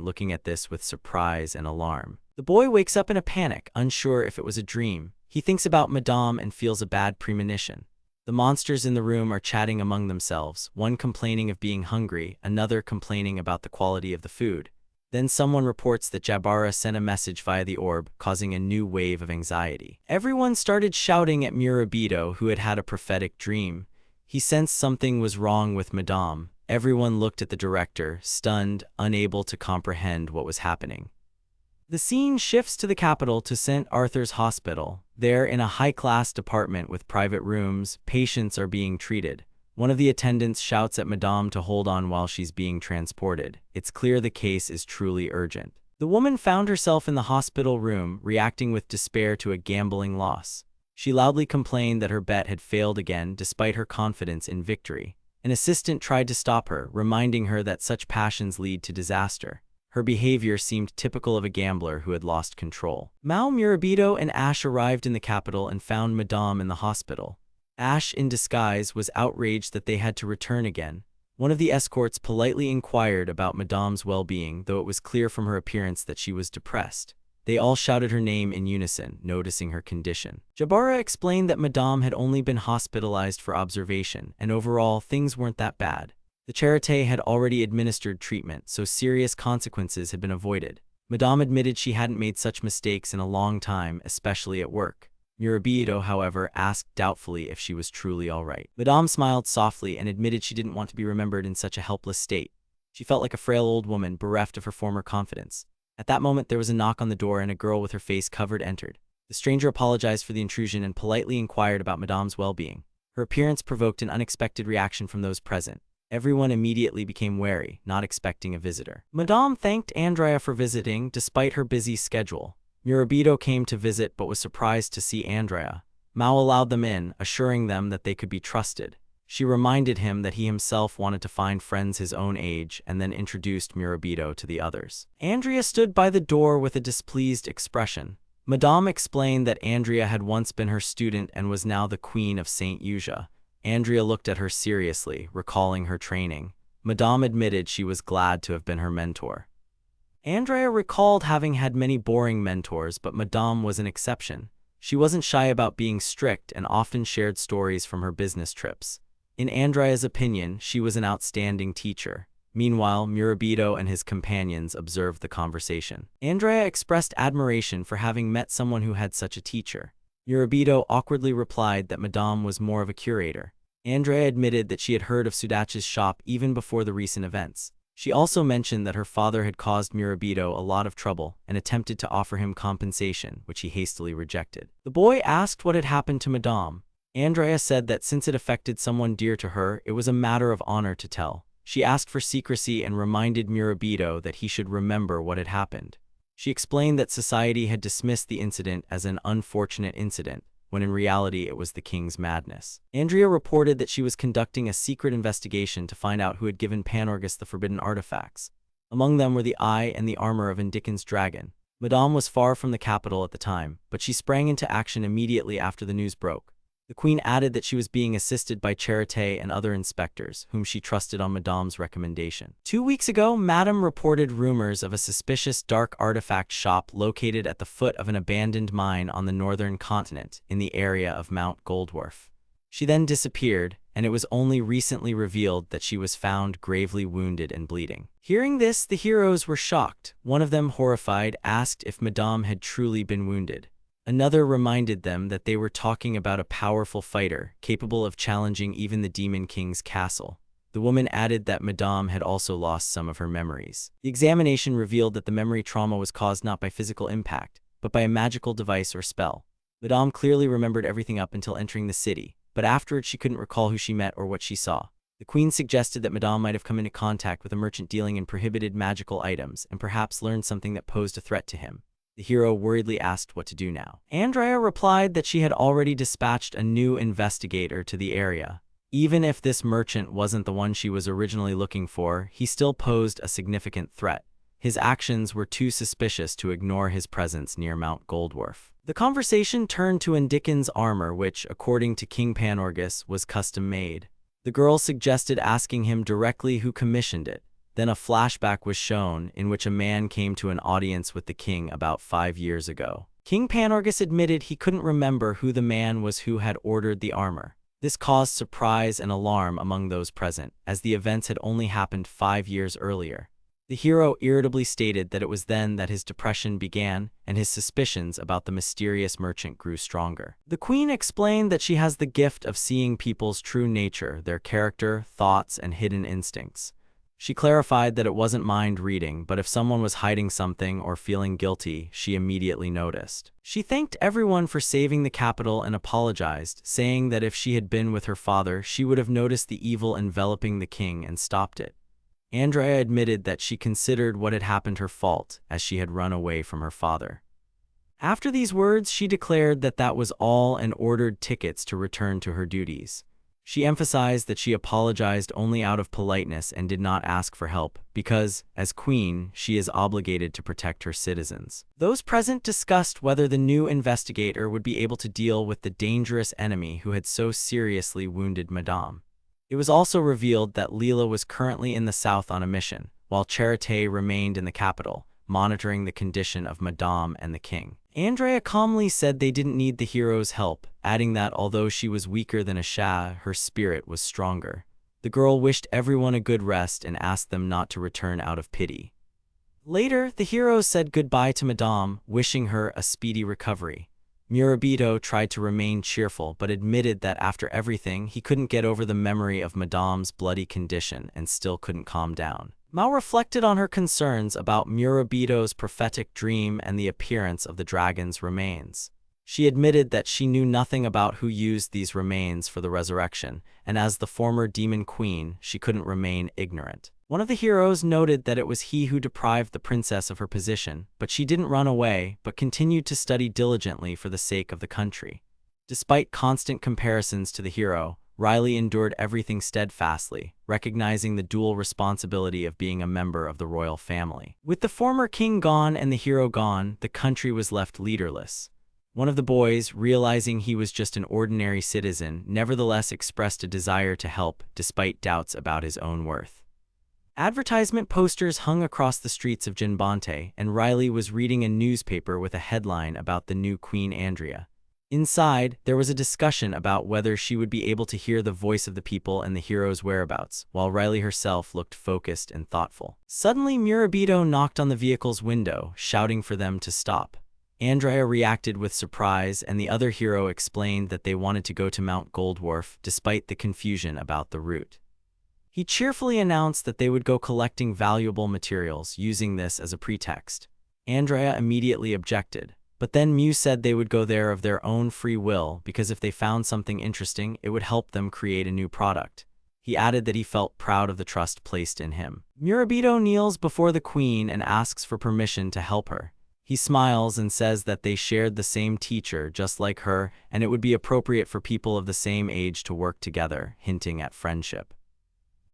looking at this with surprise and alarm. The boy wakes up in a panic, unsure if it was a dream. He thinks about Madame and feels a bad premonition. The monsters in the room are chatting among themselves, one complaining of being hungry, another complaining about the quality of the food. Then someone reports that Jabara sent a message via the orb, causing a new wave of anxiety. Everyone started shouting at Murabito, who had had a prophetic dream. He sensed something was wrong with Madame. Everyone looked at the director, stunned, unable to comprehend what was happening. The scene shifts to the capital, to St. Arthur's Hospital. There, in a high-class department with private rooms, patients are being treated. One of the attendants shouts at Madame to hold on while she's being transported. It's clear the case is truly urgent. The woman found herself in the hospital room, reacting with despair to a gambling loss. She loudly complained that her bet had failed again despite her confidence in victory. An assistant tried to stop her, reminding her that such passions lead to disaster. Her behavior seemed typical of a gambler who had lost control. Mao, Murabito, and Ash arrived in the capital and found Madame in the hospital. Ash, in disguise, was outraged that they had to return again. One of the escorts politely inquired about Madame's well-being, though it was clear from her appearance that she was depressed. They all shouted her name in unison, noticing her condition. Jabara explained that Madame had only been hospitalized for observation, and overall, things weren't that bad. The Charité had already administered treatment, so serious consequences had been avoided. Madame admitted she hadn't made such mistakes in a long time, especially at work. Murabito, however, asked doubtfully if she was truly all right. Madame smiled softly and admitted she didn't want to be remembered in such a helpless state. She felt like a frail old woman, bereft of her former confidence. At that moment, there was a knock on the door and a girl with her face covered entered. The stranger apologized for the intrusion and politely inquired about Madame's well-being. Her appearance provoked an unexpected reaction from those present. Everyone immediately became wary, not expecting a visitor. Madame thanked Andrea for visiting, despite her busy schedule. Murabito came to visit but was surprised to see Andrea. Mao allowed them in, assuring them that they could be trusted. She reminded him that he himself wanted to find friends his own age and then introduced Murabito to the others. Andrea stood by the door with a displeased expression. Madame explained that Andrea had once been her student and was now the queen of Saint Yuja. Andrea looked at her seriously, recalling her training. Madame admitted she was glad to have been her mentor. Andrea recalled having had many boring mentors, but Madame was an exception. She wasn't shy about being strict and often shared stories from her business trips. In Andrea's opinion, she was an outstanding teacher. Meanwhile, Murabito and his companions observed the conversation. Andrea expressed admiration for having met someone who had such a teacher. Murabito awkwardly replied that Madame was more of a curator. Andrea admitted that she had heard of Sudachi's shop even before the recent events. She also mentioned that her father had caused Murabito a lot of trouble and attempted to offer him compensation, which he hastily rejected. The boy asked what had happened to Madame. Andrea said that since it affected someone dear to her, it was a matter of honor to tell. She asked for secrecy and reminded Murabito that he should remember what had happened. She explained that society had dismissed the incident as an unfortunate incident, when in reality it was the king's madness. Andrea reported that she was conducting a secret investigation to find out who had given Panorgus the forbidden artifacts. Among them were the eye and the armor of Indikin's dragon. Madame was far from the capital at the time, but she sprang into action immediately after the news broke. The queen added that she was being assisted by Charité and other inspectors, whom she trusted on Madame's recommendation. 2 weeks ago, Madame reported rumors of a suspicious dark artifact shop located at the foot of an abandoned mine on the northern continent, in the area of Mount Goldwharf. She then disappeared, and it was only recently revealed that she was found gravely wounded and bleeding. Hearing this, the heroes were shocked. One of them, horrified, asked if Madame had truly been wounded. Another reminded them that they were talking about a powerful fighter, capable of challenging even the Demon King's castle. The woman added that Madame had also lost some of her memories. The examination revealed that the memory trauma was caused not by physical impact, but by a magical device or spell. Madame clearly remembered everything up until entering the city, but afterwards she couldn't recall who she met or what she saw. The queen suggested that Madame might have come into contact with a merchant dealing in prohibited magical items and perhaps learned something that posed a threat to him. The hero worriedly asked what to do now. Andrea replied that she had already dispatched a new investigator to the area. Even if this merchant wasn't the one she was originally looking for, he still posed a significant threat. His actions were too suspicious to ignore his presence near Mount Goldwharf. The conversation turned to Indikin's armor, which, according to King Panorgus, was custom-made. The girl suggested asking him directly who commissioned it. Then a flashback was shown in which a man came to an audience with the king about 5 years ago. King Panorgus admitted he couldn't remember who the man was who had ordered the armor. This caused surprise and alarm among those present, as the events had only happened 5 years earlier. The hero irritably stated that it was then that his depression began, and his suspicions about the mysterious merchant grew stronger. The queen explained that she has the gift of seeing people's true nature, their character, thoughts, and hidden instincts. She clarified that it wasn't mind reading, but if someone was hiding something or feeling guilty, she immediately noticed. She thanked everyone for saving the capital and apologized, saying that if she had been with her father, she would have noticed the evil enveloping the king and stopped it. Andrea admitted that she considered what had happened her fault, as she had run away from her father. After these words, she declared that that was all and ordered tickets to return to her duties. She emphasized that she apologized only out of politeness and did not ask for help, because, as queen, she is obligated to protect her citizens. Those present discussed whether the new investigator would be able to deal with the dangerous enemy who had so seriously wounded Madame. It was also revealed that Leela was currently in the south on a mission, while Charité remained in the capital, monitoring the condition of Madame and the king. Andrea calmly said they didn't need the hero's help, adding that although she was weaker than a Shah, her spirit was stronger. The girl wished everyone a good rest and asked them not to return out of pity. Later, the heroes said goodbye to Madame, wishing her a speedy recovery. Murabito tried to remain cheerful but admitted that after everything, he couldn't get over the memory of Madame's bloody condition and still couldn't calm down. Mao reflected on her concerns about Murabito's prophetic dream and the appearance of the dragon's remains. She admitted that she knew nothing about who used these remains for the resurrection, and as the former demon queen, she couldn't remain ignorant. One of the heroes noted that it was he who deprived the princess of her position, but she didn't run away, but continued to study diligently for the sake of the country. Despite constant comparisons to the hero, Riley endured everything steadfastly, recognizing the dual responsibility of being a member of the royal family. With the former king gone and the hero gone, the country was left leaderless. One of the boys, realizing he was just an ordinary citizen, nevertheless expressed a desire to help, despite doubts about his own worth. Advertisement posters hung across the streets of Jinbante, and Riley was reading a newspaper with a headline about the new Queen Andrea. Inside, there was a discussion about whether she would be able to hear the voice of the people and the hero's whereabouts, while Riley herself looked focused and thoughtful. Suddenly, Murabito knocked on the vehicle's window, shouting for them to stop. Andrea reacted with surprise, and the other hero explained that they wanted to go to Mount Goldwharf, despite the confusion about the route. He cheerfully announced that they would go collecting valuable materials, using this as a pretext. Andrea immediately objected. But then Mew said they would go there of their own free will because if they found something interesting, it would help them create a new product. He added that he felt proud of the trust placed in him. Murabito kneels before the queen and asks for permission to help her. He smiles and says that they shared the same teacher just like her, and it would be appropriate for people of the same age to work together, hinting at friendship.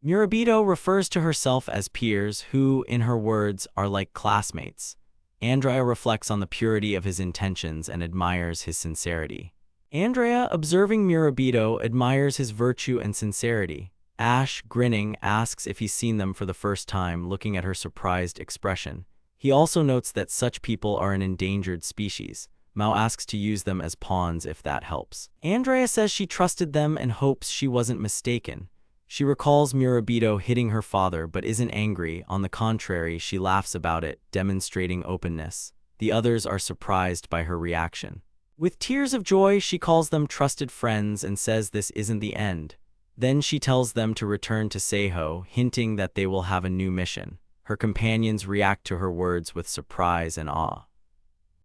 Murabito refers to herself as peers who, in her words, are like classmates. Andrea reflects on the purity of his intentions and admires his sincerity. Andrea, observing Murabito, admires his virtue and sincerity. Ash, grinning, asks if he's seen them for the first time, looking at her surprised expression. He also notes that such people are an endangered species. Mao asks to use them as pawns if that helps. Andrea says she trusted them and hopes she wasn't mistaken. She recalls Murabito hitting her father but isn't angry. On the contrary, she laughs about it, demonstrating openness. The others are surprised by her reaction. With tears of joy, she calls them trusted friends and says this isn't the end. Then she tells them to return to Seiho, hinting that they will have a new mission. Her companions react to her words with surprise and awe.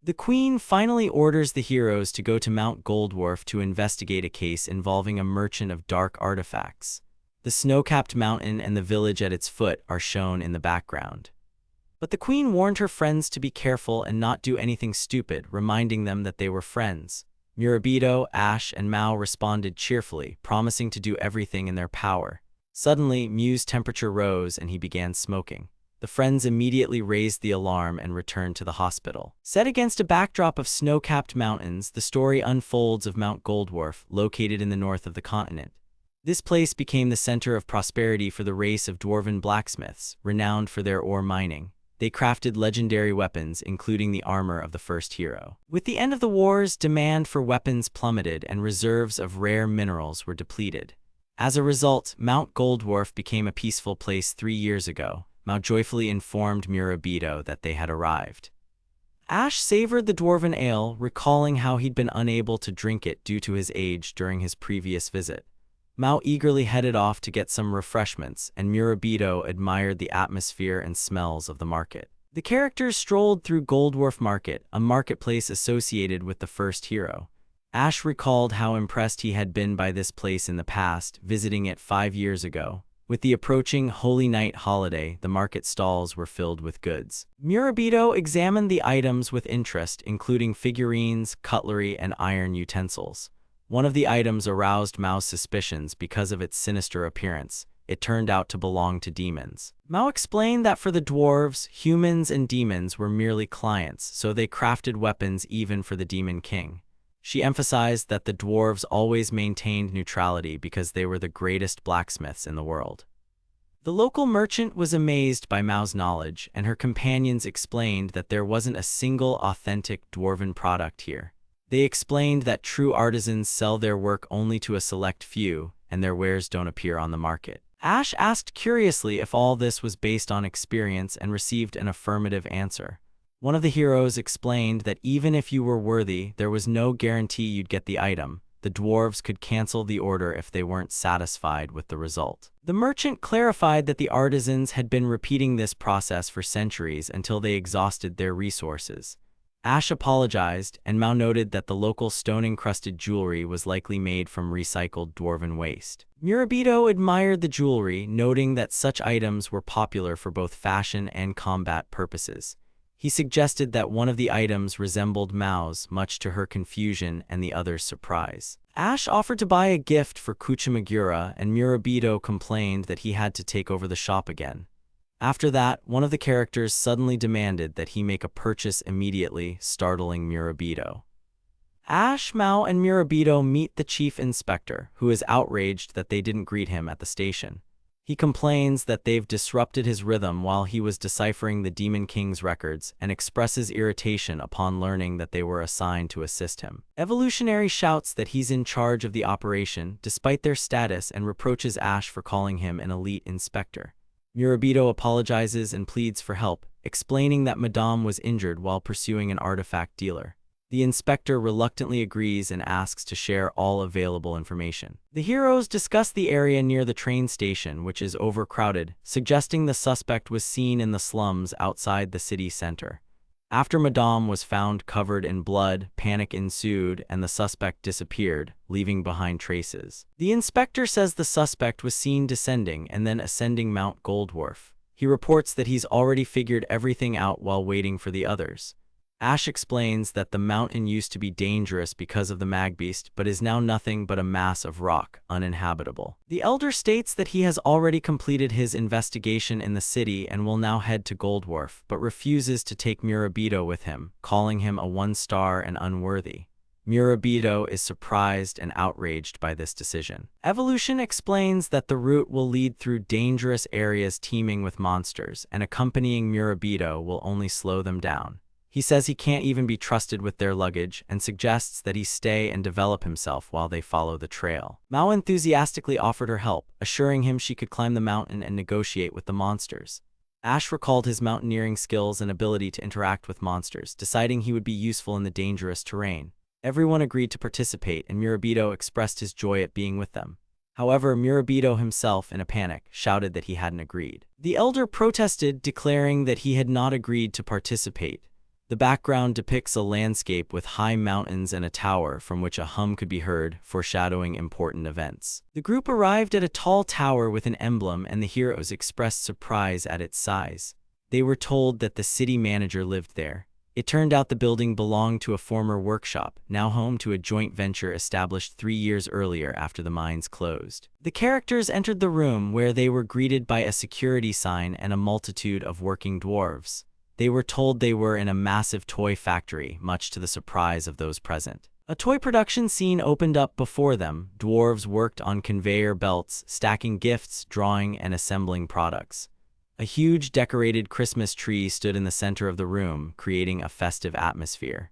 The queen finally orders the heroes to go to Mount Goldwharf to investigate a case involving a merchant of dark artifacts. The snow-capped mountain and the village at its foot are shown in the background. But the queen warned her friends to be careful and not do anything stupid, reminding them that they were friends. Murabito, Ash, and Mao responded cheerfully, promising to do everything in their power. Suddenly, Mew's temperature rose and he began smoking. The friends immediately raised the alarm and returned to the hospital. Set against a backdrop of snow-capped mountains, the story unfolds of Mount Goldwharf, located in the north of the continent. This place became the center of prosperity for the race of dwarven blacksmiths, renowned for their ore mining. They crafted legendary weapons, including the armor of the first hero. With the end of the wars, demand for weapons plummeted and reserves of rare minerals were depleted. As a result, Mount Goldwharf became a peaceful place 3 years ago. Mao joyfully informed Murabito that they had arrived. Ash savored the dwarven ale, recalling how he'd been unable to drink it due to his age during his previous visit. Mao eagerly headed off to get some refreshments, and Murabito admired the atmosphere and smells of the market. The characters strolled through Goldwharf Market, a marketplace associated with the first hero. Ash recalled how impressed he had been by this place in the past, visiting it 5 years ago. With the approaching Holy Night holiday, the market stalls were filled with goods. Murabito examined the items with interest, including figurines, cutlery, and iron utensils. One of the items aroused Mao's suspicions because of its sinister appearance. It turned out to belong to demons. Mao explained that for the dwarves, humans and demons were merely clients, so they crafted weapons even for the Demon King. She emphasized that the dwarves always maintained neutrality because they were the greatest blacksmiths in the world. The local merchant was amazed by Mao's knowledge, and her companions explained that there wasn't a single authentic dwarven product here. They explained that true artisans sell their work only to a select few, and their wares don't appear on the market. Ash asked curiously if all this was based on experience and received an affirmative answer. One of the heroes explained that even if you were worthy, there was no guarantee you'd get the item. The dwarves could cancel the order if they weren't satisfied with the result. The merchant clarified that the artisans had been repeating this process for centuries until they exhausted their resources. Ash apologized, and Mao noted that the local stone-encrusted jewelry was likely made from recycled dwarven waste. Murabito admired the jewelry, noting that such items were popular for both fashion and combat purposes. He suggested that one of the items resembled Mao's, much to her confusion and the other's surprise. Ash offered to buy a gift for Kuchimagura, and Murabito complained that he had to take over the shop again. After that, one of the characters suddenly demanded that he make a purchase immediately, startling Murabito. Ash, Mao, and Murabito meet the chief inspector, who is outraged that they didn't greet him at the station. He complains that they've disrupted his rhythm while he was deciphering the Demon King's records, and expresses irritation upon learning that they were assigned to assist him. Evolutionary shouts that he's in charge of the operation, despite their status, and reproaches Ash for calling him an elite inspector. Murabito apologizes and pleads for help, explaining that Madame was injured while pursuing an artifact dealer. The inspector reluctantly agrees and asks to share all available information. The heroes discuss the area near the train station, which is overcrowded, suggesting the suspect was seen in the slums outside the city center. After Madame was found covered in blood, panic ensued, and the suspect disappeared, leaving behind traces. The inspector says the suspect was seen descending and then ascending Mount Goldwharf. He reports that he's already figured everything out while waiting for the others. Ash explains that the mountain used to be dangerous because of the magbeast, but is now nothing but a mass of rock, uninhabitable. The elder states that he has already completed his investigation in the city and will now head to Goldwharf, but refuses to take Murabito with him, calling him a one-star and unworthy. Murabito is surprised and outraged by this decision. Evolution explains that the route will lead through dangerous areas teeming with monsters, and accompanying Murabito will only slow them down. He says he can't even be trusted with their luggage and suggests that he stay and develop himself while they follow the trail. Mao enthusiastically offered her help, assuring him she could climb the mountain and negotiate with the monsters. Ash recalled his mountaineering skills and ability to interact with monsters, deciding he would be useful in the dangerous terrain. Everyone agreed to participate, and Murabito expressed his joy at being with them. However, Murabito himself, in a panic, shouted that he hadn't agreed. The elder protested, declaring that he had not agreed to participate. The background depicts a landscape with high mountains and a tower from which a hum could be heard, foreshadowing important events. The group arrived at a tall tower with an emblem, and the heroes expressed surprise at its size. They were told that the city manager lived there. It turned out the building belonged to a former workshop, now home to a joint venture established 3 years earlier after the mines closed. The characters entered the room, where they were greeted by a security sign and a multitude of working dwarves. They were told they were in a massive toy factory, much to the surprise of those present. A toy production scene opened up before them. Dwarves worked on conveyor belts, stacking gifts, drawing, and assembling products. A huge decorated Christmas tree stood in the center of the room, creating a festive atmosphere.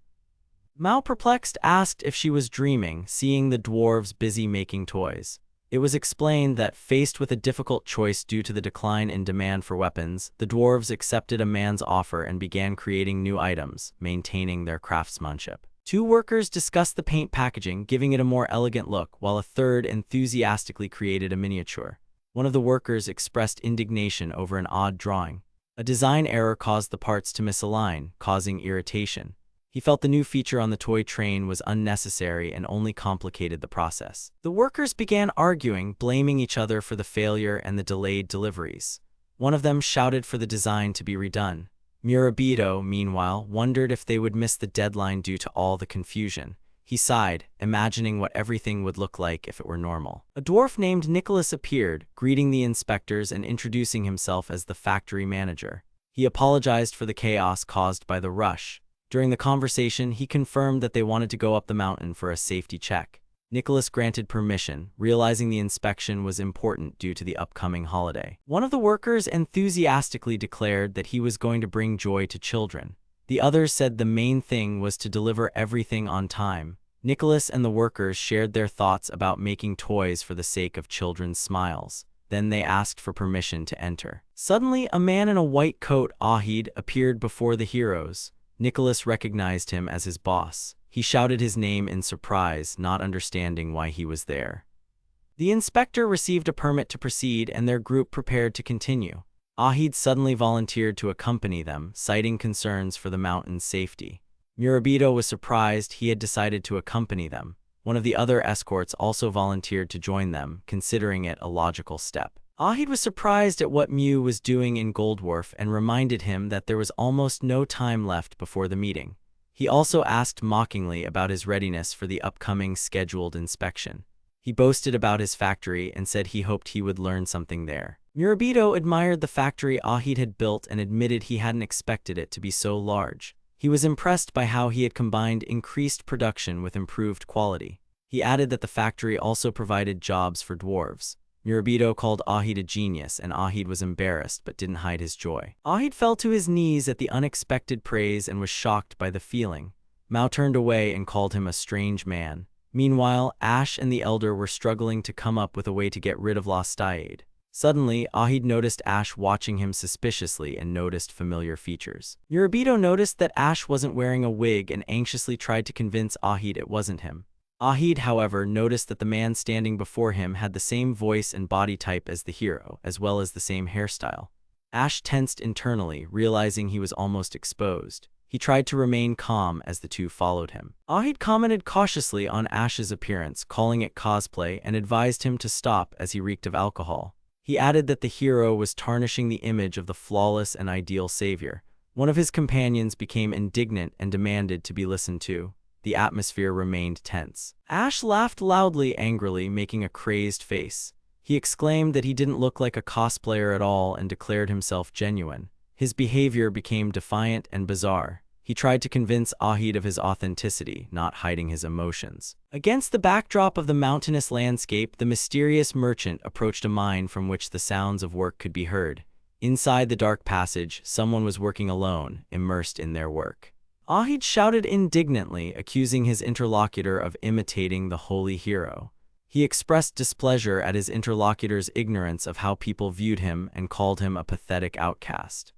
Mao, perplexed, asked if she was dreaming, seeing the dwarves busy making toys. It was explained that, faced with a difficult choice due to the decline in demand for weapons, the dwarves accepted a man's offer and began creating new items, maintaining their craftsmanship. Two workers discussed the paint packaging, giving it a more elegant look, while a third enthusiastically created a miniature. One of the workers expressed indignation over an odd drawing. A design error caused the parts to misalign, causing irritation. He felt the new feature on the toy train was unnecessary and only complicated the process. The workers began arguing, blaming each other for the failure and the delayed deliveries. One of them shouted for the design to be redone. Murabito, meanwhile, wondered if they would miss the deadline due to all the confusion. He sighed, imagining what everything would look like if it were normal. A dwarf named Nicholas appeared, greeting the inspectors and introducing himself as the factory manager. He apologized for the chaos caused by the rush. During the conversation, he confirmed that they wanted to go up the mountain for a safety check. Nicholas granted permission, realizing the inspection was important due to the upcoming holiday. One of the workers enthusiastically declared that he was going to bring joy to children. The others said the main thing was to deliver everything on time. Nicholas and the workers shared their thoughts about making toys for the sake of children's smiles. Then they asked for permission to enter. Suddenly, a man in a white coat, Ahid, appeared before the heroes. Nicholas recognized him as his boss. He shouted his name in surprise, not understanding why he was there. The inspector received a permit to proceed, and their group prepared to continue. Ahid suddenly volunteered to accompany them, citing concerns for the mountain's safety. Murabito was surprised he had decided to accompany them. One of the other escorts also volunteered to join them, considering it a logical step. Ahid was surprised at what Mew was doing in Goldwharf and reminded him that there was almost no time left before the meeting. He also asked mockingly about his readiness for the upcoming scheduled inspection. He boasted about his factory and said he hoped he would learn something there. Murabito admired the factory Ahid had built and admitted he hadn't expected it to be so large. He was impressed by how he had combined increased production with improved quality. He added that the factory also provided jobs for dwarves. Murabito called Ahid a genius, and Ahid was embarrassed but didn't hide his joy. Ahid fell to his knees at the unexpected praise and was shocked by the feeling. Mao turned away and called him a strange man. Meanwhile, Ash and the Elder were struggling to come up with a way to get rid of Lastiade. Suddenly, Ahid noticed Ash watching him suspiciously and noticed familiar features. Murabito noticed that Ash wasn't wearing a wig and anxiously tried to convince Ahid it wasn't him. Ahid, however, noticed that the man standing before him had the same voice and body type as the hero, as well as the same hairstyle. Ash tensed internally, realizing he was almost exposed. He tried to remain calm as the two followed him. Ahid commented cautiously on Ash's appearance, calling it cosplay, and advised him to stop as he reeked of alcohol. He added that the hero was tarnishing the image of the flawless and ideal savior. One of his companions became indignant and demanded to be listened to. The atmosphere remained tense. Ash laughed loudly, angrily, making a crazed face. He exclaimed that he didn't look like a cosplayer at all and declared himself genuine. His behavior became defiant and bizarre. He tried to convince Ahid of his authenticity, not hiding his emotions. Against the backdrop of the mountainous landscape, the mysterious merchant approached a mine from which the sounds of work could be heard. Inside the dark passage, someone was working alone, immersed in their work. Ahid shouted indignantly, accusing his interlocutor of imitating the holy hero. He expressed displeasure at his interlocutor's ignorance of how people viewed him and called him a pathetic outcast.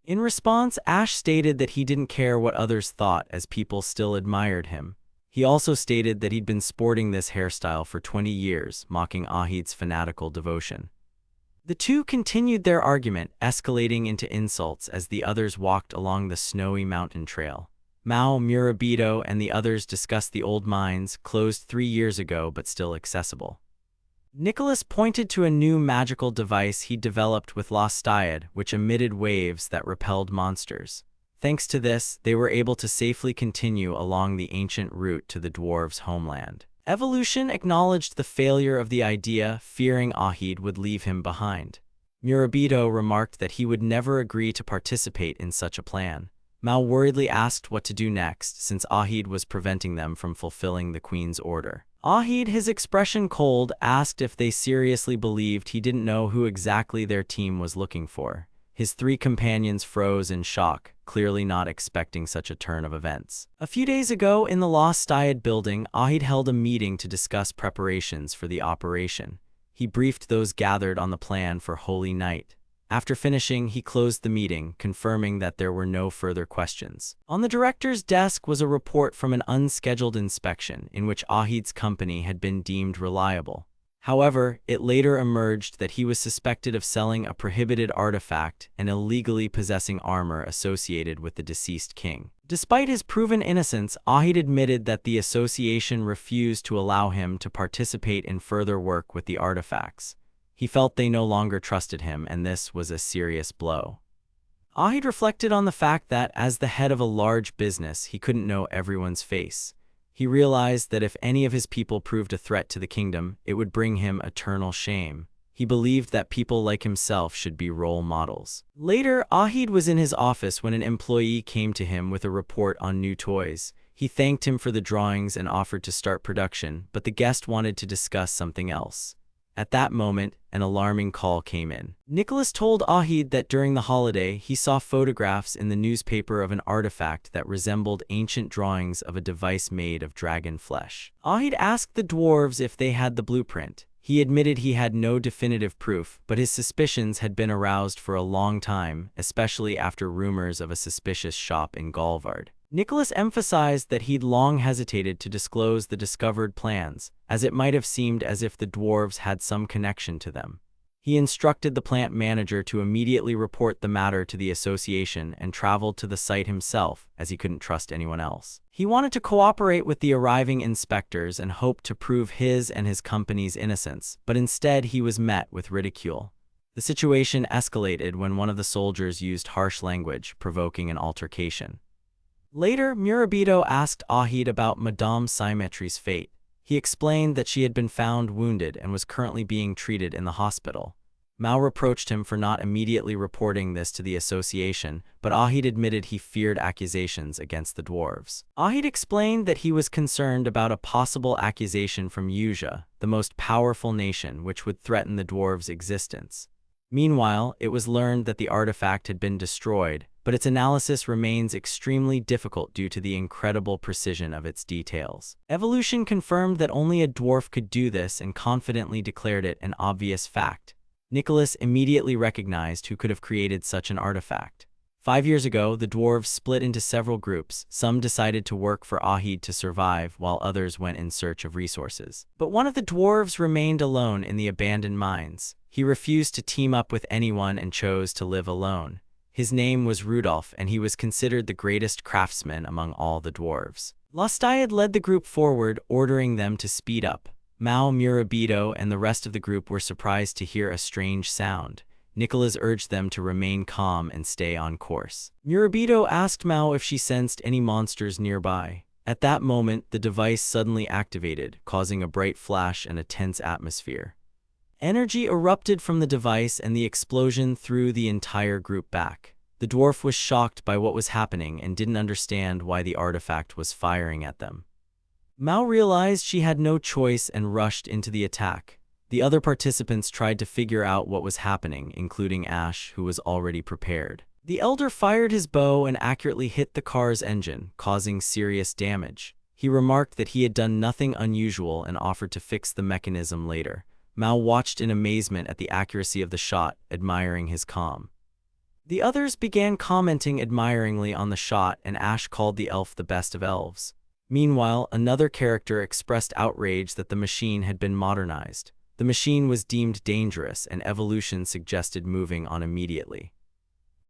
In response, Ash stated that he didn't care what others thought as people still admired him. He also stated that he'd been sporting this hairstyle for 20 years, mocking Ahid's fanatical devotion. The two continued their argument, escalating into insults as the others walked along the snowy mountain trail. Mao, Murabito, and the others discussed the old mines, closed 3 years ago but still accessible. Nicholas pointed to a new magical device he'd developed with Lastiade, which emitted waves that repelled monsters. Thanks to this, they were able to safely continue along the ancient route to the dwarves' homeland. Evolution acknowledged the failure of the idea, fearing Ahid would leave him behind. Murabito remarked that he would never agree to participate in such a plan. Mao worriedly asked what to do next, since Ahid was preventing them from fulfilling the queen's order. Ahid, his expression cold, asked if they seriously believed he didn't know who exactly their team was looking for. His 3 companions froze in shock, clearly not expecting such a turn of events. A few days ago, in the Lastiade building, Ahid held a meeting to discuss preparations for the operation. He briefed those gathered on the plan for Holy Night. After finishing, he closed the meeting, confirming that there were no further questions. On the director's desk was a report from an unscheduled inspection in which Ahid's company had been deemed reliable. However, it later emerged that he was suspected of selling a prohibited artifact and illegally possessing armor associated with the deceased king. Despite his proven innocence, Ahid admitted that the association refused to allow him to participate in further work with the artifacts. He felt they no longer trusted him, and this was a serious blow. Ahid reflected on the fact that, as the head of a large business, he couldn't know everyone's face. He realized that if any of his people proved a threat to the kingdom, it would bring him eternal shame. He believed that people like himself should be role models. Later, Ahid was in his office when an employee came to him with a report on new toys. He thanked him for the drawings and offered to start production, but the guest wanted to discuss something else. At that moment, an alarming call came in. Nicholas told Ahid that during the holiday, he saw photographs in the newspaper of an artifact that resembled ancient drawings of a device made of dragon flesh. Ahid asked the dwarves if they had the blueprint. He admitted he had no definitive proof, but his suspicions had been aroused for a long time, especially after rumors of a suspicious shop in Galvard. Nicholas emphasized that he'd long hesitated to disclose the discovered plans, as it might have seemed as if the dwarves had some connection to them. He instructed the plant manager to immediately report the matter to the association and traveled to the site himself, as he couldn't trust anyone else. He wanted to cooperate with the arriving inspectors and hoped to prove his and his company's innocence, but instead he was met with ridicule. The situation escalated when one of the soldiers used harsh language, provoking an altercation. Later, Murabito asked Ahid about Madame Symmetri's fate. He explained that she had been found wounded and was currently being treated in the hospital. Mao reproached him for not immediately reporting this to the association, but Ahid admitted he feared accusations against the dwarves. Ahid explained that he was concerned about a possible accusation from Yuja, the most powerful nation, which would threaten the dwarves' existence. Meanwhile, it was learned that the artifact had been destroyed, but its analysis remains extremely difficult due to the incredible precision of its details. Evolution confirmed that only a dwarf could do this and confidently declared it an obvious fact. Nicholas immediately recognized who could have created such an artifact. 5 years ago, the dwarves split into several groups. Some decided to work for Ahid to survive, while others went in search of resources. But one of the dwarves remained alone in the abandoned mines. He refused to team up with anyone and chose to live alone. His name was Rudolf, and he was considered the greatest craftsman among all the dwarves. Lustiad led the group forward, ordering them to speed up. Mao, Murabito, and the rest of the group were surprised to hear a strange sound. Nicholas urged them to remain calm and stay on course. Murabito asked Mao if she sensed any monsters nearby. At that moment, the device suddenly activated, causing a bright flash and a tense atmosphere. Energy erupted from the device, and the explosion threw the entire group back. The dwarf was shocked by what was happening and didn't understand why the artifact was firing at them. Mao realized she had no choice and rushed into the attack. The other participants tried to figure out what was happening, including Ash, who was already prepared. The elder fired his bow and accurately hit the car's engine, causing serious damage. He remarked that he had done nothing unusual and offered to fix the mechanism later. Mao watched in amazement at the accuracy of the shot, admiring his calm. The others began commenting admiringly on the shot, and Ash called the elf the best of elves. Meanwhile, another character expressed outrage that the machine had been modernized. The machine was deemed dangerous, and evolution suggested moving on immediately.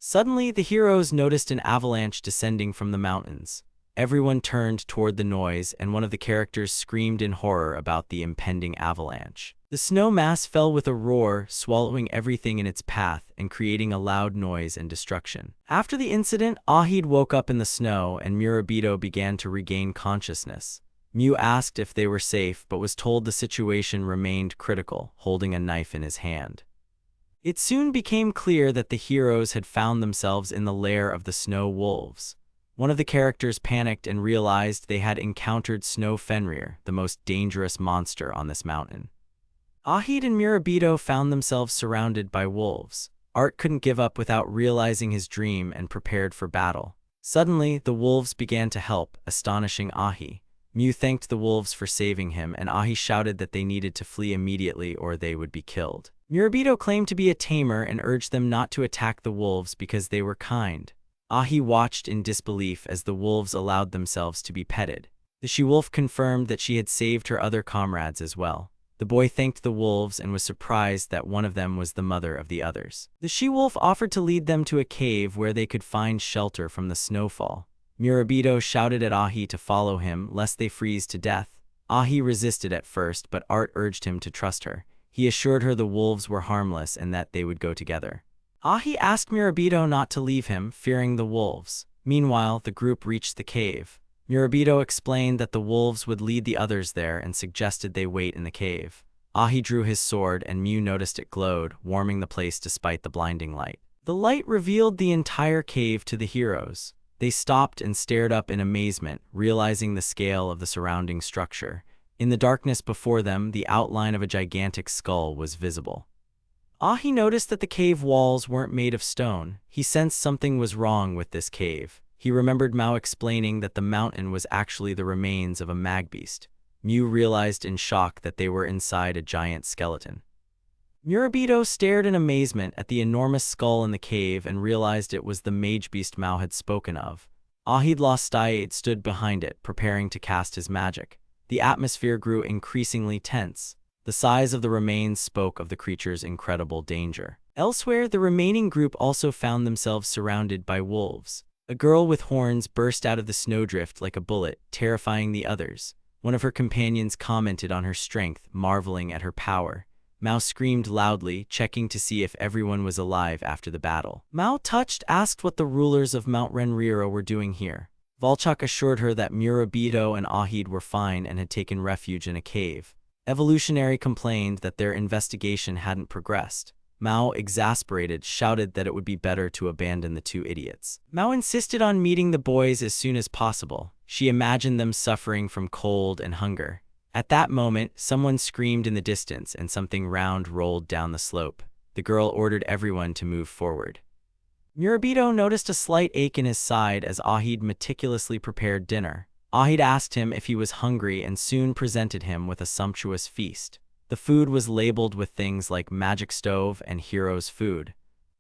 Suddenly, the heroes noticed an avalanche descending from the mountains. Everyone turned toward the noise, and one of the characters screamed in horror about the impending avalanche. The snow mass fell with a roar, swallowing everything in its path and creating a loud noise and destruction. After the incident, Ahid woke up in the snow, and Murabito began to regain consciousness. Mew asked if they were safe, but was told the situation remained critical, holding a knife in his hand. It soon became clear that the heroes had found themselves in the lair of the snow wolves. One of the characters panicked and realized they had encountered Snow Fenrir, the most dangerous monster on this mountain. Ahid and Murabito found themselves surrounded by wolves. Art couldn't give up without realizing his dream and prepared for battle. Suddenly, the wolves began to help, astonishing Ahi. Mew thanked the wolves for saving him, and Ahi shouted that they needed to flee immediately or they would be killed. Murabito claimed to be a tamer and urged them not to attack the wolves because they were kind. Ahi watched in disbelief as the wolves allowed themselves to be petted. The she-wolf confirmed that she had saved her other comrades as well. The boy thanked the wolves and was surprised that one of them was the mother of the others. The she-wolf offered to lead them to a cave where they could find shelter from the snowfall. Murabito shouted at Ahi to follow him lest they freeze to death. Ahi resisted at first, but Art urged him to trust her. He assured her the wolves were harmless and that they would go together. Ahi asked Murabito not to leave him, fearing the wolves. Meanwhile, the group reached the cave. Murabito explained that the wolves would lead the others there and suggested they wait in the cave. Ahi drew his sword and Mew noticed it glowed, warming the place despite the blinding light. The light revealed the entire cave to the heroes. They stopped and stared up in amazement, realizing the scale of the surrounding structure. In the darkness before them, the outline of a gigantic skull was visible. Ahi noticed that the cave walls weren't made of stone. He sensed something was wrong with this cave. He remembered Mao explaining that the mountain was actually the remains of a magbeast. Mew realized in shock that they were inside a giant skeleton. Murabito stared in amazement at the enormous skull in the cave and realized it was the magebeast Mao had spoken of. Ahid Lostayed stood behind it, preparing to cast his magic. The atmosphere grew increasingly tense. The size of the remains spoke of the creature's incredible danger. Elsewhere, the remaining group also found themselves surrounded by wolves. A girl with horns burst out of the snowdrift like a bullet, terrifying the others. One of her companions commented on her strength, marveling at her power. Mao screamed loudly, checking to see if everyone was alive after the battle. Mao, touched, asked what the rulers of Mount Renriro were doing here. Volchok assured her that Murabito and Ahid were fine and had taken refuge in a cave. Evolutionary complained that their investigation hadn't progressed. Mao, exasperated, shouted that it would be better to abandon the two idiots. Mao insisted on meeting the boys as soon as possible. She imagined them suffering from cold and hunger. At that moment, someone screamed in the distance and something round rolled down the slope. The girl ordered everyone to move forward. Murabito noticed a slight ache in his side as Ahid meticulously prepared dinner. Ahid asked him if he was hungry and soon presented him with a sumptuous feast. The food was labeled with things like magic stove and hero's food.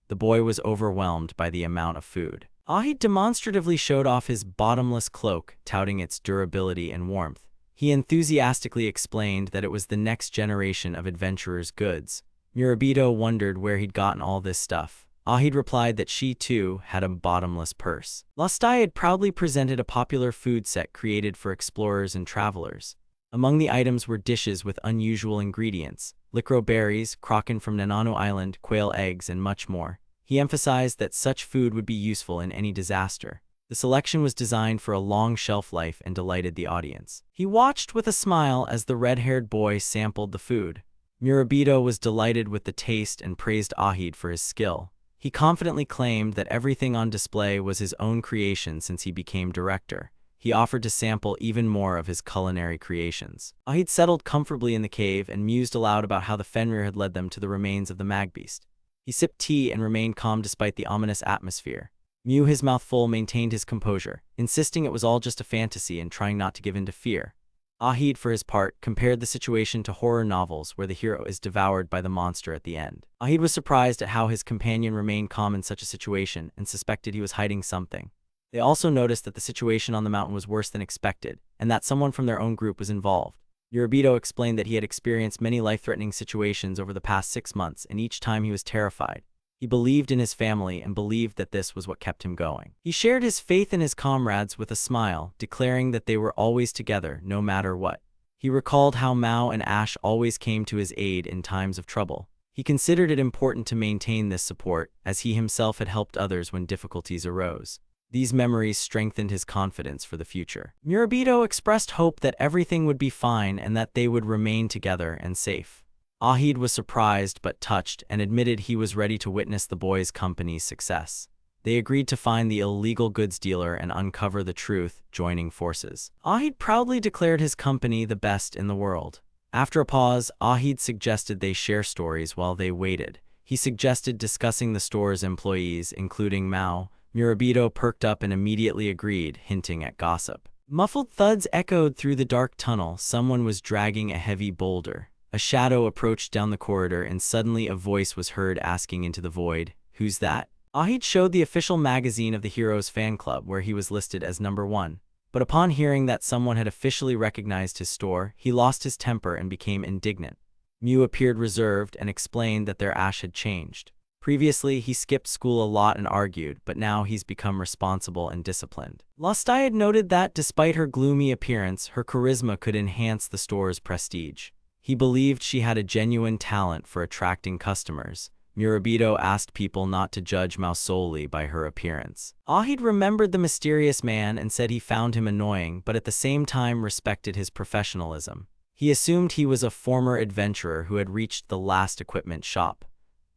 The boy was overwhelmed by the amount of food. Ahid demonstratively showed off his bottomless cloak, touting its durability and warmth. He enthusiastically explained that it was the next generation of adventurers' goods. Murabito wondered where he'd gotten all this stuff. Ahid replied that she, too, had a bottomless purse. Lostayed proudly presented a popular food set created for explorers and travelers. Among the items were dishes with unusual ingredients, licro berries, kraken from Nanano Island, quail eggs, and much more. He emphasized that such food would be useful in any disaster. The selection was designed for a long shelf life and delighted the audience. He watched with a smile as the red-haired boy sampled the food. Murabito was delighted with the taste and praised Ahid for his skill. He confidently claimed that everything on display was his own creation since he became director. He offered to sample even more of his culinary creations. Ahid settled comfortably in the cave and mused aloud about how the Fenrir had led them to the remains of the magbeast. He sipped tea and remained calm despite the ominous atmosphere. Mew, his mouth full, maintained his composure, insisting it was all just a fantasy and trying not to give in to fear. Ahid, for his part, compared the situation to horror novels where the hero is devoured by the monster at the end. Ahid was surprised at how his companion remained calm in such a situation and suspected he was hiding something. They also noticed that the situation on the mountain was worse than expected, and that someone from their own group was involved. Murabito explained that he had experienced many life-threatening situations over the past 6 months, and each time he was terrified. He believed in his family and believed that this was what kept him going. He shared his faith in his comrades with a smile, declaring that they were always together, no matter what. He recalled how Mao and Ash always came to his aid in times of trouble. He considered it important to maintain this support, as he himself had helped others when difficulties arose. These memories strengthened his confidence for the future. Murabito expressed hope that everything would be fine and that they would remain together and safe. Ahid was surprised but touched and admitted he was ready to witness the boys' company's success. They agreed to find the illegal goods dealer and uncover the truth, joining forces. Ahid proudly declared his company the best in the world. After a pause, Ahid suggested they share stories while they waited. He suggested discussing the store's employees, including Mao. Murabito perked up and immediately agreed, hinting at gossip. Muffled thuds echoed through the dark tunnel. Someone was dragging a heavy boulder. A shadow approached down the corridor, and suddenly a voice was heard asking into the void, "Who's that?" Ahid showed the official magazine of the hero's fan club, where he was listed as #1. But upon hearing that someone had officially recognized his store, he lost his temper and became indignant. Mew appeared reserved and explained that their Ash had changed. Previously, he skipped school a lot and argued, but now he's become responsible and disciplined. Lostayed noted that, despite her gloomy appearance, her charisma could enhance the store's prestige. He believed she had a genuine talent for attracting customers. Murabito asked people not to judge Mao solely by her appearance. Ahid remembered the mysterious man and said he found him annoying, but at the same time respected his professionalism. He assumed he was a former adventurer who had reached the last equipment shop.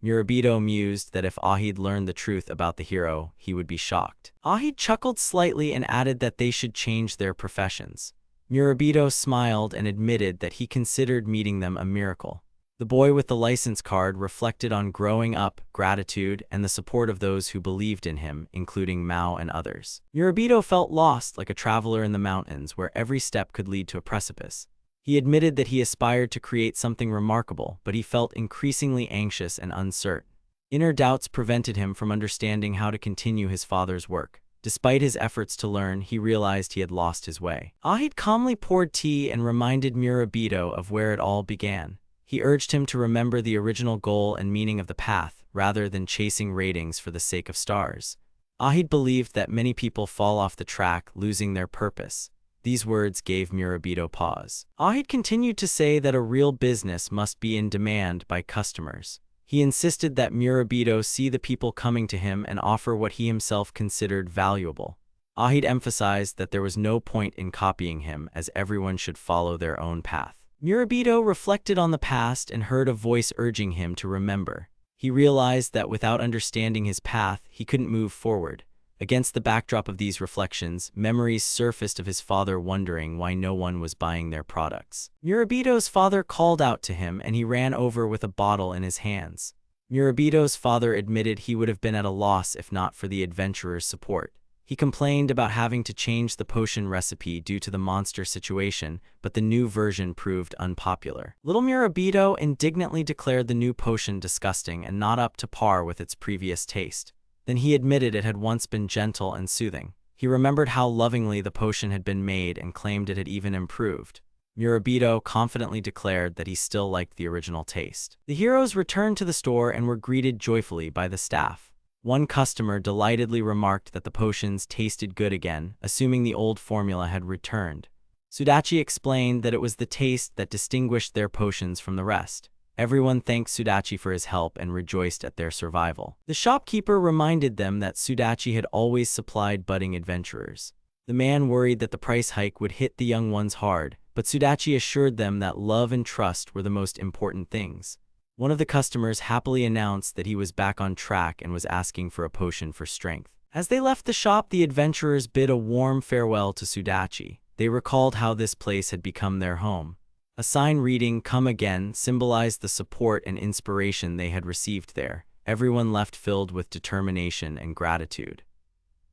Murabito mused that if Ahid learned the truth about the hero, he would be shocked. Ahid chuckled slightly and added that they should change their professions. Murabito smiled and admitted that he considered meeting them a miracle. The boy with the license card reflected on growing up, gratitude, and the support of those who believed in him, including Mao and others. Murabito felt lost, like a traveler in the mountains where every step could lead to a precipice. He admitted that he aspired to create something remarkable, but he felt increasingly anxious and uncertain. Inner doubts prevented him from understanding how to continue his father's work. Despite his efforts to learn, he realized he had lost his way. Ahid calmly poured tea and reminded Murabito of where it all began. He urged him to remember the original goal and meaning of the path, rather than chasing ratings for the sake of stars. Ahid believed that many people fall off the track, losing their purpose. These words gave Murabito pause. Ahid continued to say that a real business must be in demand by customers. He insisted that Murabito see the people coming to him and offer what he himself considered valuable. Ahid emphasized that there was no point in copying him, as everyone should follow their own path. Murabito reflected on the past and heard a voice urging him to remember. He realized that without understanding his path, he couldn't move forward. Against the backdrop of these reflections, memories surfaced of his father wondering why no one was buying their products. Murabito's father called out to him, and he ran over with a bottle in his hands. Murabito's father admitted he would have been at a loss if not for the adventurer's support. He complained about having to change the potion recipe due to the monster situation, but the new version proved unpopular. Little Murabito indignantly declared the new potion disgusting and not up to par with its previous taste. Then he admitted it had once been gentle and soothing. He remembered how lovingly the potion had been made and claimed it had even improved. Murabito confidently declared that he still liked the original taste. The heroes returned to the store and were greeted joyfully by the staff. One customer delightedly remarked that the potions tasted good again, assuming the old formula had returned. Sudachi explained that it was the taste that distinguished their potions from the rest. Everyone thanked Sudachi for his help and rejoiced at their survival. The shopkeeper reminded them that Sudachi had always supplied budding adventurers. The man worried that the price hike would hit the young ones hard, but Sudachi assured them that love and trust were the most important things. One of the customers happily announced that he was back on track and was asking for a potion for strength. As they left the shop, the adventurers bid a warm farewell to Sudachi. They recalled how this place had become their home. A sign reading, "Come again," symbolized the support and inspiration they had received there. Everyone left filled with determination and gratitude.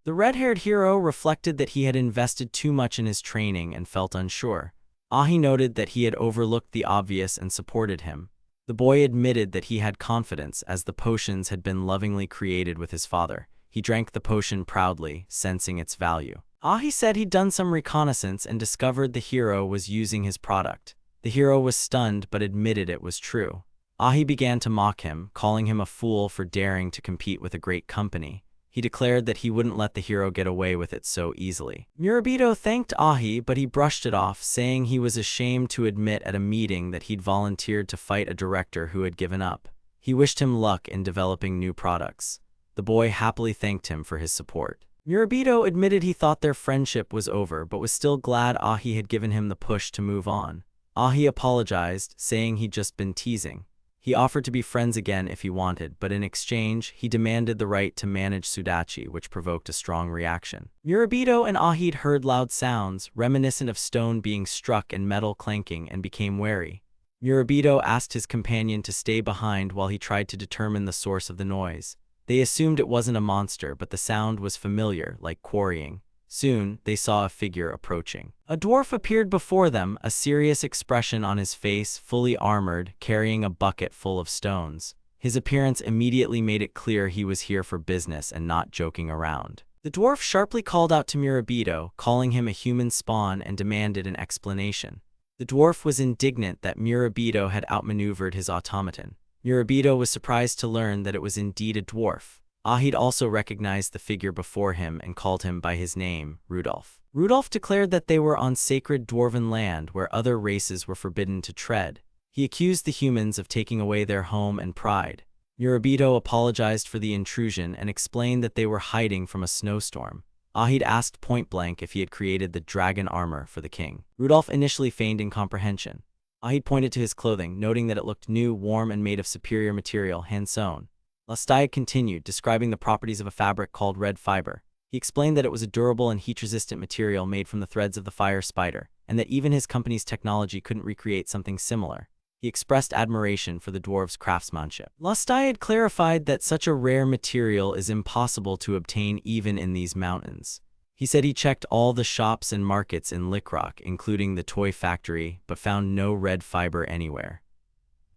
The red-haired hero reflected that he had invested too much in his training and felt unsure. Ahi noted that he had overlooked the obvious and supported him. The boy admitted that he had confidence, as the potions had been lovingly created with his father. He drank the potion proudly, sensing its value. Ahi said he'd done some reconnaissance and discovered the hero was using his product. The hero was stunned but admitted it was true. Ahi began to mock him, calling him a fool for daring to compete with a great company. He declared that he wouldn't let the hero get away with it so easily. Murabito thanked Ahi, but he brushed it off, saying he was ashamed to admit at a meeting that he'd volunteered to fight a director who had given up. He wished him luck in developing new products. The boy happily thanked him for his support. Murabito admitted he thought their friendship was over, but was still glad Ahi had given him the push to move on. Ahi apologized, saying he'd just been teasing. He offered to be friends again if he wanted, but in exchange, he demanded the right to manage Sudachi, which provoked a strong reaction. Murabito and Ahid heard loud sounds, reminiscent of stone being struck and metal clanking, and became wary. Murabito asked his companion to stay behind while he tried to determine the source of the noise. They assumed it wasn't a monster, but the sound was familiar, like quarrying. Soon, they saw a figure approaching. A dwarf appeared before them, a serious expression on his face, fully armored, carrying a bucket full of stones. His appearance immediately made it clear he was here for business and not joking around. The dwarf sharply called out to Murabito, calling him a human spawn, and demanded an explanation. The dwarf was indignant that Murabito had outmaneuvered his automaton. Murabito was surprised to learn that it was indeed a dwarf. Ahid also recognized the figure before him and called him by his name, Rudolph. Rudolph declared that they were on sacred dwarven land where other races were forbidden to tread. He accused the humans of taking away their home and pride. Murabito apologized for the intrusion and explained that they were hiding from a snowstorm. Ahid asked point-blank if he had created the dragon armor for the king. Rudolph initially feigned incomprehension. Ahid pointed to his clothing, noting that it looked new, warm, and made of superior material, hand-sewn. Lastaya continued, describing the properties of a fabric called red fiber. He explained that it was a durable and heat-resistant material made from the threads of the fire spider, and that even his company's technology couldn't recreate something similar. He expressed admiration for the dwarves' craftsmanship. Lastaya had clarified that such a rare material is impossible to obtain even in these mountains. He said he checked all the shops and markets in Lickrock, including the toy factory, but found no red fiber anywhere.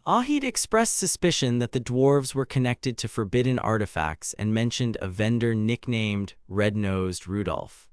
Ahid expressed suspicion that the dwarves were connected to forbidden artifacts and mentioned a vendor nicknamed Red-Nosed Rudolph.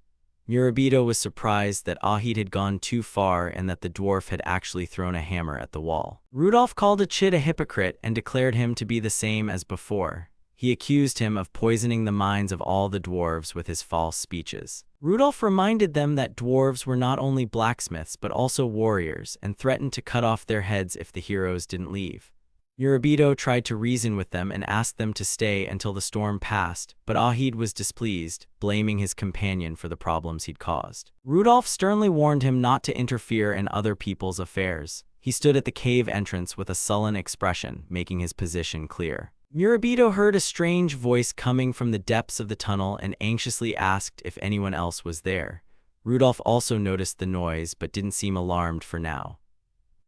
Murabito was surprised that Ahid had gone too far and that the dwarf had actually thrown a hammer at the wall. Rudolph called Achid a hypocrite and declared him to be the same as before. He accused him of poisoning the minds of all the dwarves with his false speeches. Rudolph reminded them that dwarves were not only blacksmiths but also warriors and threatened to cut off their heads if the heroes didn't leave. Murabito tried to reason with them and asked them to stay until the storm passed, but Ahid was displeased, blaming his companion for the problems he'd caused. Rudolph sternly warned him not to interfere in other people's affairs. He stood at the cave entrance with a sullen expression, making his position clear. Murabito heard a strange voice coming from the depths of the tunnel and anxiously asked if anyone else was there. Rudolph also noticed the noise but didn't seem alarmed for now.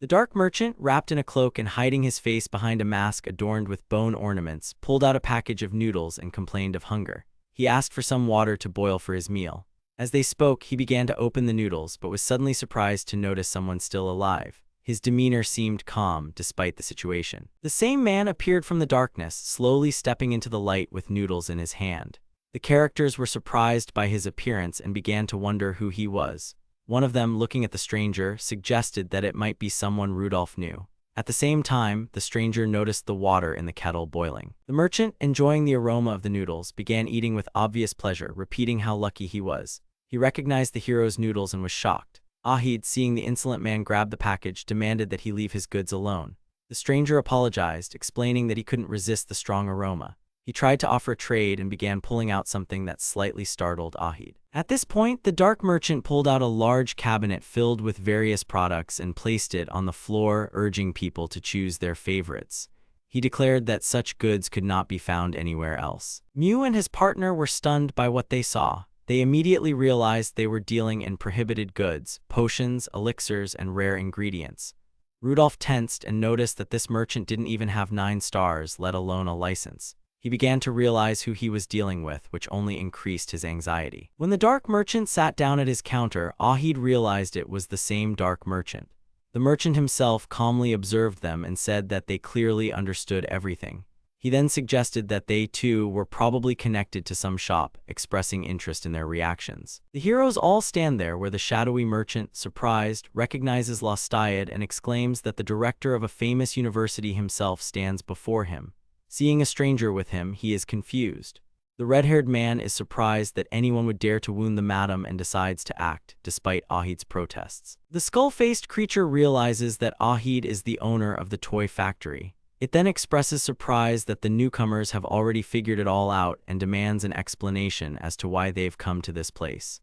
The dark merchant, wrapped in a cloak and hiding his face behind a mask adorned with bone ornaments, pulled out a package of noodles and complained of hunger. He asked for some water to boil for his meal. As they spoke, he began to open the noodles but was suddenly surprised to notice someone still alive. His demeanor seemed calm despite the situation. The same man appeared from the darkness, slowly stepping into the light with noodles in his hand. The characters were surprised by his appearance and began to wonder who he was. One of them, looking at the stranger, suggested that it might be someone Rudolph knew. At the same time, the stranger noticed the water in the kettle boiling. The merchant, enjoying the aroma of the noodles, began eating with obvious pleasure, repeating how lucky he was. He recognized the hero's noodles and was shocked. Ahid, seeing the insolent man grab the package, demanded that he leave his goods alone. The stranger apologized, explaining that he couldn't resist the strong aroma. He tried to offer trade and began pulling out something that slightly startled Ahid. At this point, the dark merchant pulled out a large cabinet filled with various products and placed it on the floor, urging people to choose their favorites. He declared that such goods could not be found anywhere else. Mew and his partner were stunned by what they saw. They immediately realized they were dealing in prohibited goods, potions, elixirs, and rare ingredients. Rudolph tensed and noticed that this merchant didn't even have 9 stars, let alone a license. He began to realize who he was dealing with, which only increased his anxiety. When the dark merchant sat down at his counter, Ahid realized it was the same dark merchant. The merchant himself calmly observed them and said that they clearly understood everything. He then suggested that they too were probably connected to some shop, expressing interest in their reactions. The heroes all stand there where the shadowy merchant, surprised, recognizes Lastayed and exclaims that the director of a famous university himself stands before him. Seeing a stranger with him, he is confused. The red-haired man is surprised that anyone would dare to wound the madam and decides to act, despite Ahid's protests. The skull-faced creature realizes that Ahid is the owner of the toy factory. It then expresses surprise that the newcomers have already figured it all out and demands an explanation as to why they've come to this place.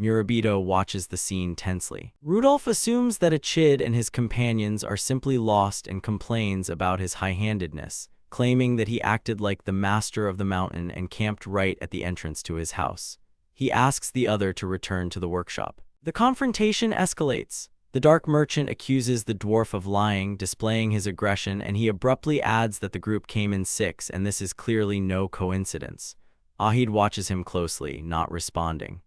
Murabito watches the scene tensely. Rudolph assumes that Achid and his companions are simply lost and complains about his high-handedness, claiming that he acted like the master of the mountain and camped right at the entrance to his house. He asks the other to return to the workshop. The confrontation escalates. The dark merchant accuses the dwarf of lying, displaying his aggression, and he abruptly adds that the group came in 6 and this is clearly no coincidence. Ahid watches him closely, not responding.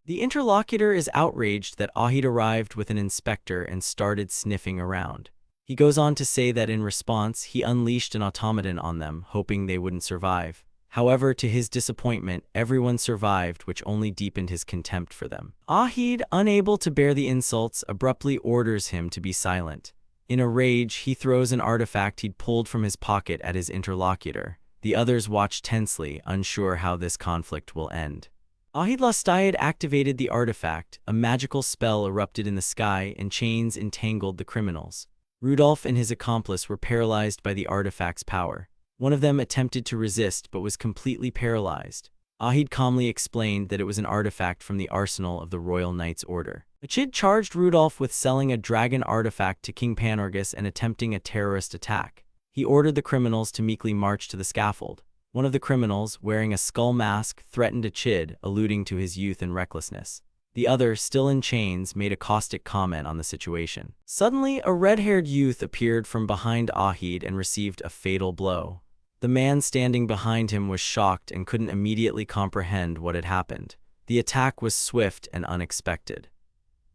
The interlocutor is outraged that Ahid arrived with an inspector and started sniffing around. He goes on to say that in response, he unleashed an automaton on them, hoping they wouldn't survive. However, to his disappointment, everyone survived, which only deepened his contempt for them. Ahid, unable to bear the insults, abruptly orders him to be silent. In a rage, he throws an artifact he'd pulled from his pocket at his interlocutor. The others watch tensely, unsure how this conflict will end. Ahid Lastayed activated the artifact. A magical spell erupted in the sky, and chains entangled the criminals. Rudolph and his accomplice were paralyzed by the artifact's power. One of them attempted to resist but was completely paralyzed. Ahid calmly explained that it was an artifact from the arsenal of the Royal Knights Order. Achid charged Rudolph with selling a dragon artifact to King Panorgus and attempting a terrorist attack. He ordered the criminals to meekly march to the scaffold. One of the criminals, wearing a skull mask, threatened Achid, alluding to his youth and recklessness. The other, still in chains, made a caustic comment on the situation. Suddenly, a red-haired youth appeared from behind Ahid and received a fatal blow. The man standing behind him was shocked and couldn't immediately comprehend what had happened. The attack was swift and unexpected.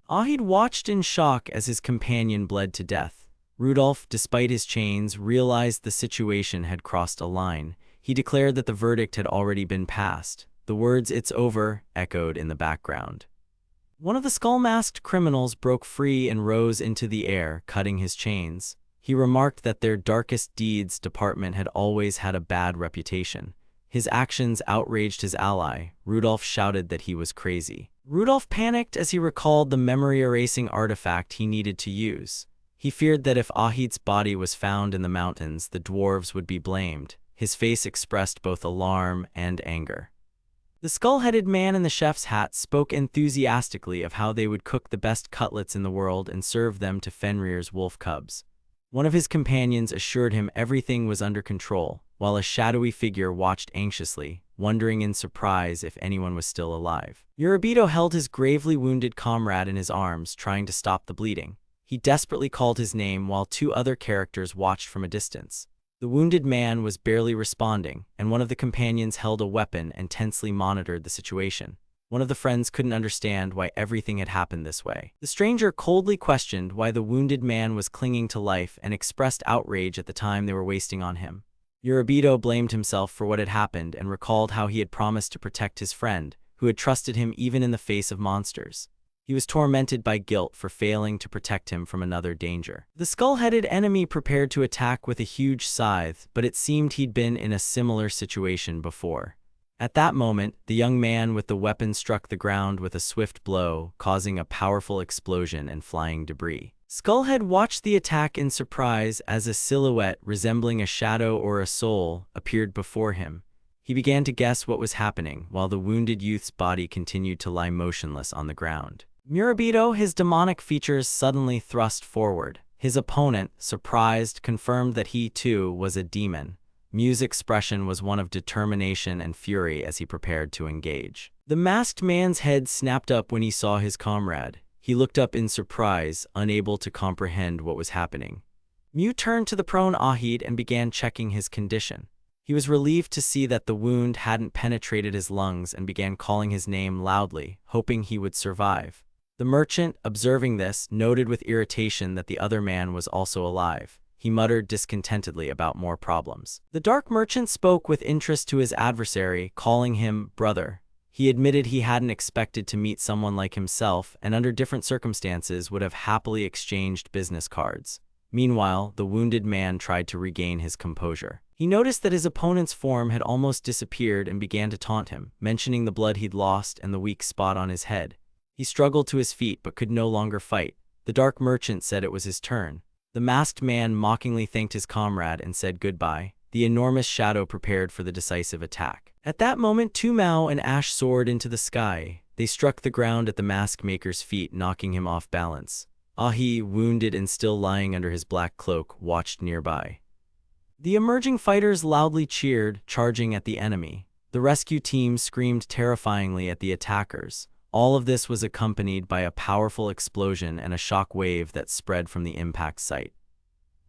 Ahid watched in shock as his companion bled to death. Rudolph, despite his chains, realized the situation had crossed a line. He declared that the verdict had already been passed. The words "It's over" echoed in the background. One of the skull-masked criminals broke free and rose into the air, cutting his chains. He remarked that their darkest deeds department had always had a bad reputation. His actions outraged his ally. Rudolph shouted that he was crazy. Rudolph panicked as he recalled the memory-erasing artifact he needed to use. He feared that if Ahid's body was found in the mountains, the dwarves would be blamed. His face expressed both alarm and anger. The skull-headed man in the chef's hat spoke enthusiastically of how they would cook the best cutlets in the world and serve them to Fenrir's wolf cubs. One of his companions assured him everything was under control, while a shadowy figure watched anxiously, wondering in surprise if anyone was still alive. Yuribito held his gravely wounded comrade in his arms, trying to stop the bleeding. He desperately called his name while two other characters watched from a distance. The wounded man was barely responding, and one of the companions held a weapon and tensely monitored the situation. One of the friends couldn't understand why everything had happened this way. The stranger coldly questioned why the wounded man was clinging to life and expressed outrage at the time they were wasting on him. Yuribito blamed himself for what had happened and recalled how he had promised to protect his friend, who had trusted him even in the face of monsters. He was tormented by guilt for failing to protect him from another danger. The skull-headed enemy prepared to attack with a huge scythe, but it seemed he'd been in a similar situation before. At that moment, the young man with the weapon struck the ground with a swift blow, causing a powerful explosion and flying debris. Skullhead watched the attack in surprise as a silhouette resembling a shadow or a soul appeared before him. He began to guess what was happening, while the wounded youth's body continued to lie motionless on the ground. Murabito, his demonic features suddenly thrust forward. His opponent, surprised, confirmed that he too was a demon. Mu's expression was one of determination and fury as he prepared to engage. The masked man's head snapped up when he saw his comrade. He looked up in surprise, unable to comprehend what was happening. Mu turned to the prone Ahid and began checking his condition. He was relieved to see that the wound hadn't penetrated his lungs and began calling his name loudly, hoping he would survive. The merchant, observing this, noted with irritation that the other man was also alive. He muttered discontentedly about more problems. The dark merchant spoke with interest to his adversary, calling him brother. He admitted he hadn't expected to meet someone like himself and under different circumstances would have happily exchanged business cards. Meanwhile, the wounded man tried to regain his composure. He noticed that his opponent's form had almost disappeared and began to taunt him, mentioning the blood he'd lost and the weak spot on his head. He struggled to his feet but could no longer fight. The dark merchant said it was his turn. The masked man mockingly thanked his comrade and said goodbye. The enormous shadow prepared for the decisive attack. At that moment, Tu Mao and Ash soared into the sky. They struck the ground at the mask maker's feet, knocking him off balance. Ahi, wounded and still lying under his black cloak, watched nearby. The emerging fighters loudly cheered, charging at the enemy. The rescue team screamed terrifyingly at the attackers. All of this was accompanied by a powerful explosion and a shock wave that spread from the impact site.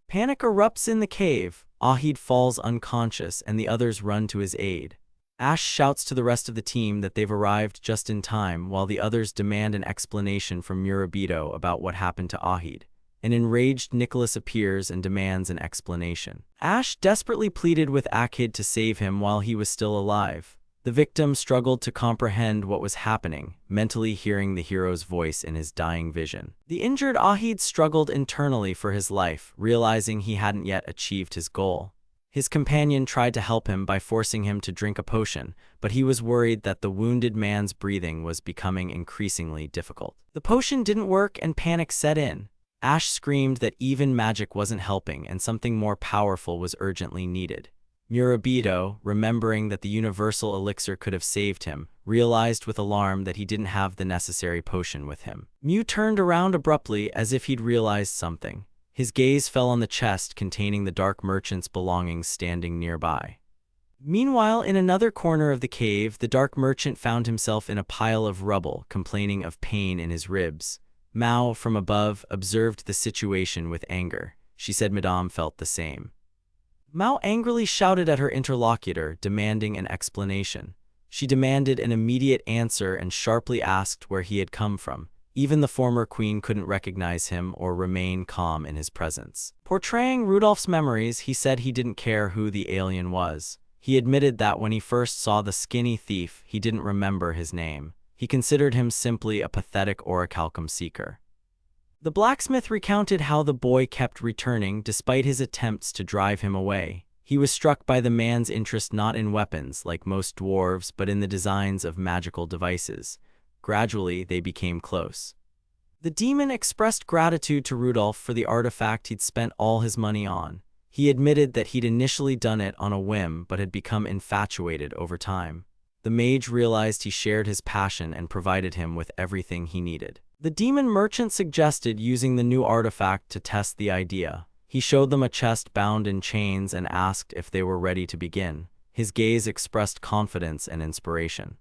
Panic erupts in the cave. Ahid falls unconscious and the others run to his aid. Ash shouts to the rest of the team that they've arrived just in time, while the others demand an explanation from Murabito about what happened to Ahid. An enraged Nicholas appears and demands an explanation. Ash desperately pleaded with Ahid to save him while he was still alive. The victim struggled to comprehend what was happening, mentally hearing the hero's voice in his dying vision. The injured Ahid struggled internally for his life, realizing he hadn't yet achieved his goal. His companion tried to help him by forcing him to drink a potion, but he was worried that the wounded man's breathing was becoming increasingly difficult. The potion didn't work and panic set in. Ash screamed that even magic wasn't helping and something more powerful was urgently needed. Murabito, remembering that the universal elixir could have saved him, realized with alarm that he didn't have the necessary potion with him. Mew turned around abruptly as if he'd realized something. His gaze fell on the chest containing the dark merchant's belongings standing nearby. Meanwhile, in another corner of the cave, the dark merchant found himself in a pile of rubble, complaining of pain in his ribs. Mao, from above, observed the situation with anger. She said Madame felt the same. Mao angrily shouted at her interlocutor, demanding an explanation. She demanded an immediate answer and sharply asked where he had come from. Even the former queen couldn't recognize him or remain calm in his presence. Portraying Rudolph's memories, he said he didn't care who the alien was. He admitted that when he first saw the skinny thief, he didn't remember his name. He considered him simply a pathetic orichalcum seeker. The blacksmith recounted how the boy kept returning despite his attempts to drive him away. He was struck by the man's interest not in weapons, like most dwarves, but in the designs of magical devices. Gradually, they became close. The demon expressed gratitude to Rudolph for the artifact he'd spent all his money on. He admitted that he'd initially done it on a whim but had become infatuated over time. The mage realized he shared his passion and provided him with everything he needed. The demon merchant suggested using the new artifact to test the idea. He showed them a chest bound in chains and asked if they were ready to begin. His gaze expressed confidence and inspiration.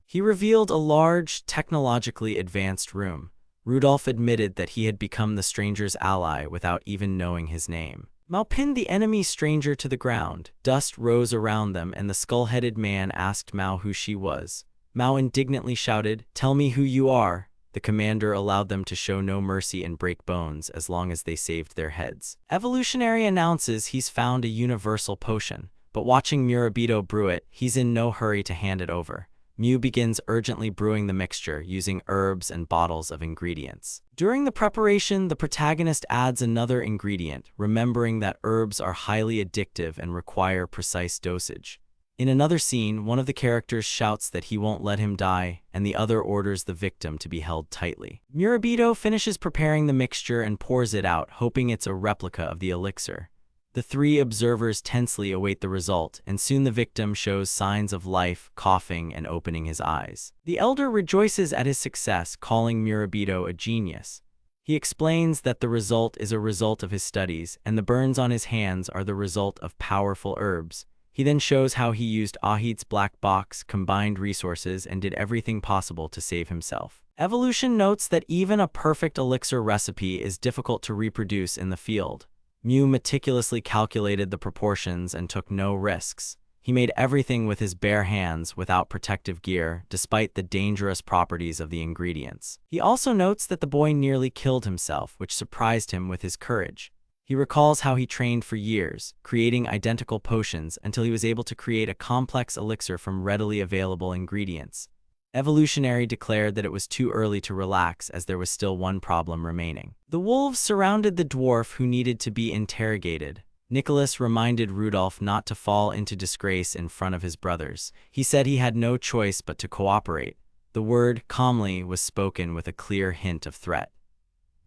He revealed a large, technologically advanced room. Rudolph admitted that he had become the stranger's ally without even knowing his name. Mao pinned the enemy stranger to the ground. Dust rose around them and the skull-headed man asked Mao who she was. Mao indignantly shouted, "Tell me who you are." The commander allowed them to show no mercy and break bones as long as they saved their heads. Evolutionary announces he's found a universal potion, but watching Murabito brew it, he's in no hurry to hand it over. Mew begins urgently brewing the mixture using herbs and bottles of ingredients. During the preparation, the protagonist adds another ingredient, remembering that herbs are highly addictive and require precise dosage. In another scene, one of the characters shouts that he won't let him die, and the other orders the victim to be held tightly. Murabito finishes preparing the mixture and pours it out, hoping it's a replica of the elixir. The three observers tensely await the result, and soon the victim shows signs of life, coughing and opening his eyes. The elder rejoices at his success, calling Murabito a genius. He explains that the result is a result of his studies, and the burns on his hands are the result of powerful herbs. He then shows how he used Ahid's black box, combined resources, and did everything possible to save himself. Evolution notes that even a perfect elixir recipe is difficult to reproduce in the field. Mew meticulously calculated the proportions and took no risks. He made everything with his bare hands without protective gear, despite the dangerous properties of the ingredients. He also notes that the boy nearly killed himself, which surprised him with his courage. He recalls how he trained for years, creating identical potions until he was able to create a complex elixir from readily available ingredients. Evolutionary declared that it was too early to relax as there was still one problem remaining. The wolves surrounded the dwarf who needed to be interrogated. Nicholas reminded Rudolph not to fall into disgrace in front of his brothers. He said he had no choice but to cooperate. The word calmly was spoken with a clear hint of threat.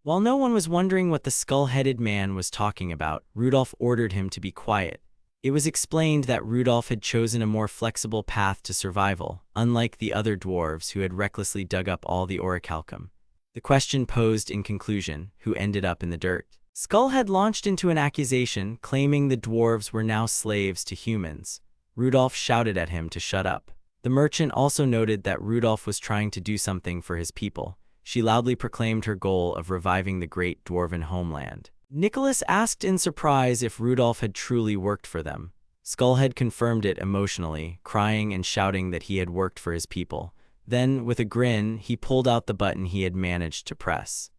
While no one was wondering what the skull-headed man was talking about, Rudolph ordered him to be quiet. It was explained that Rudolph had chosen a more flexible path to survival, unlike the other dwarves who had recklessly dug up all the orichalcum. The question posed in conclusion, who ended up in the dirt? Skullhead launched into an accusation, claiming the dwarves were now slaves to humans. Rudolph shouted at him to shut up. The merchant also noted that Rudolph was trying to do something for his people. She loudly proclaimed her goal of reviving the great dwarven homeland. Nicholas asked in surprise if Rudolph had truly worked for them. Skullhead confirmed it emotionally, crying and shouting that he had worked for his people. Then, with a grin, he pulled out the button he had managed to press.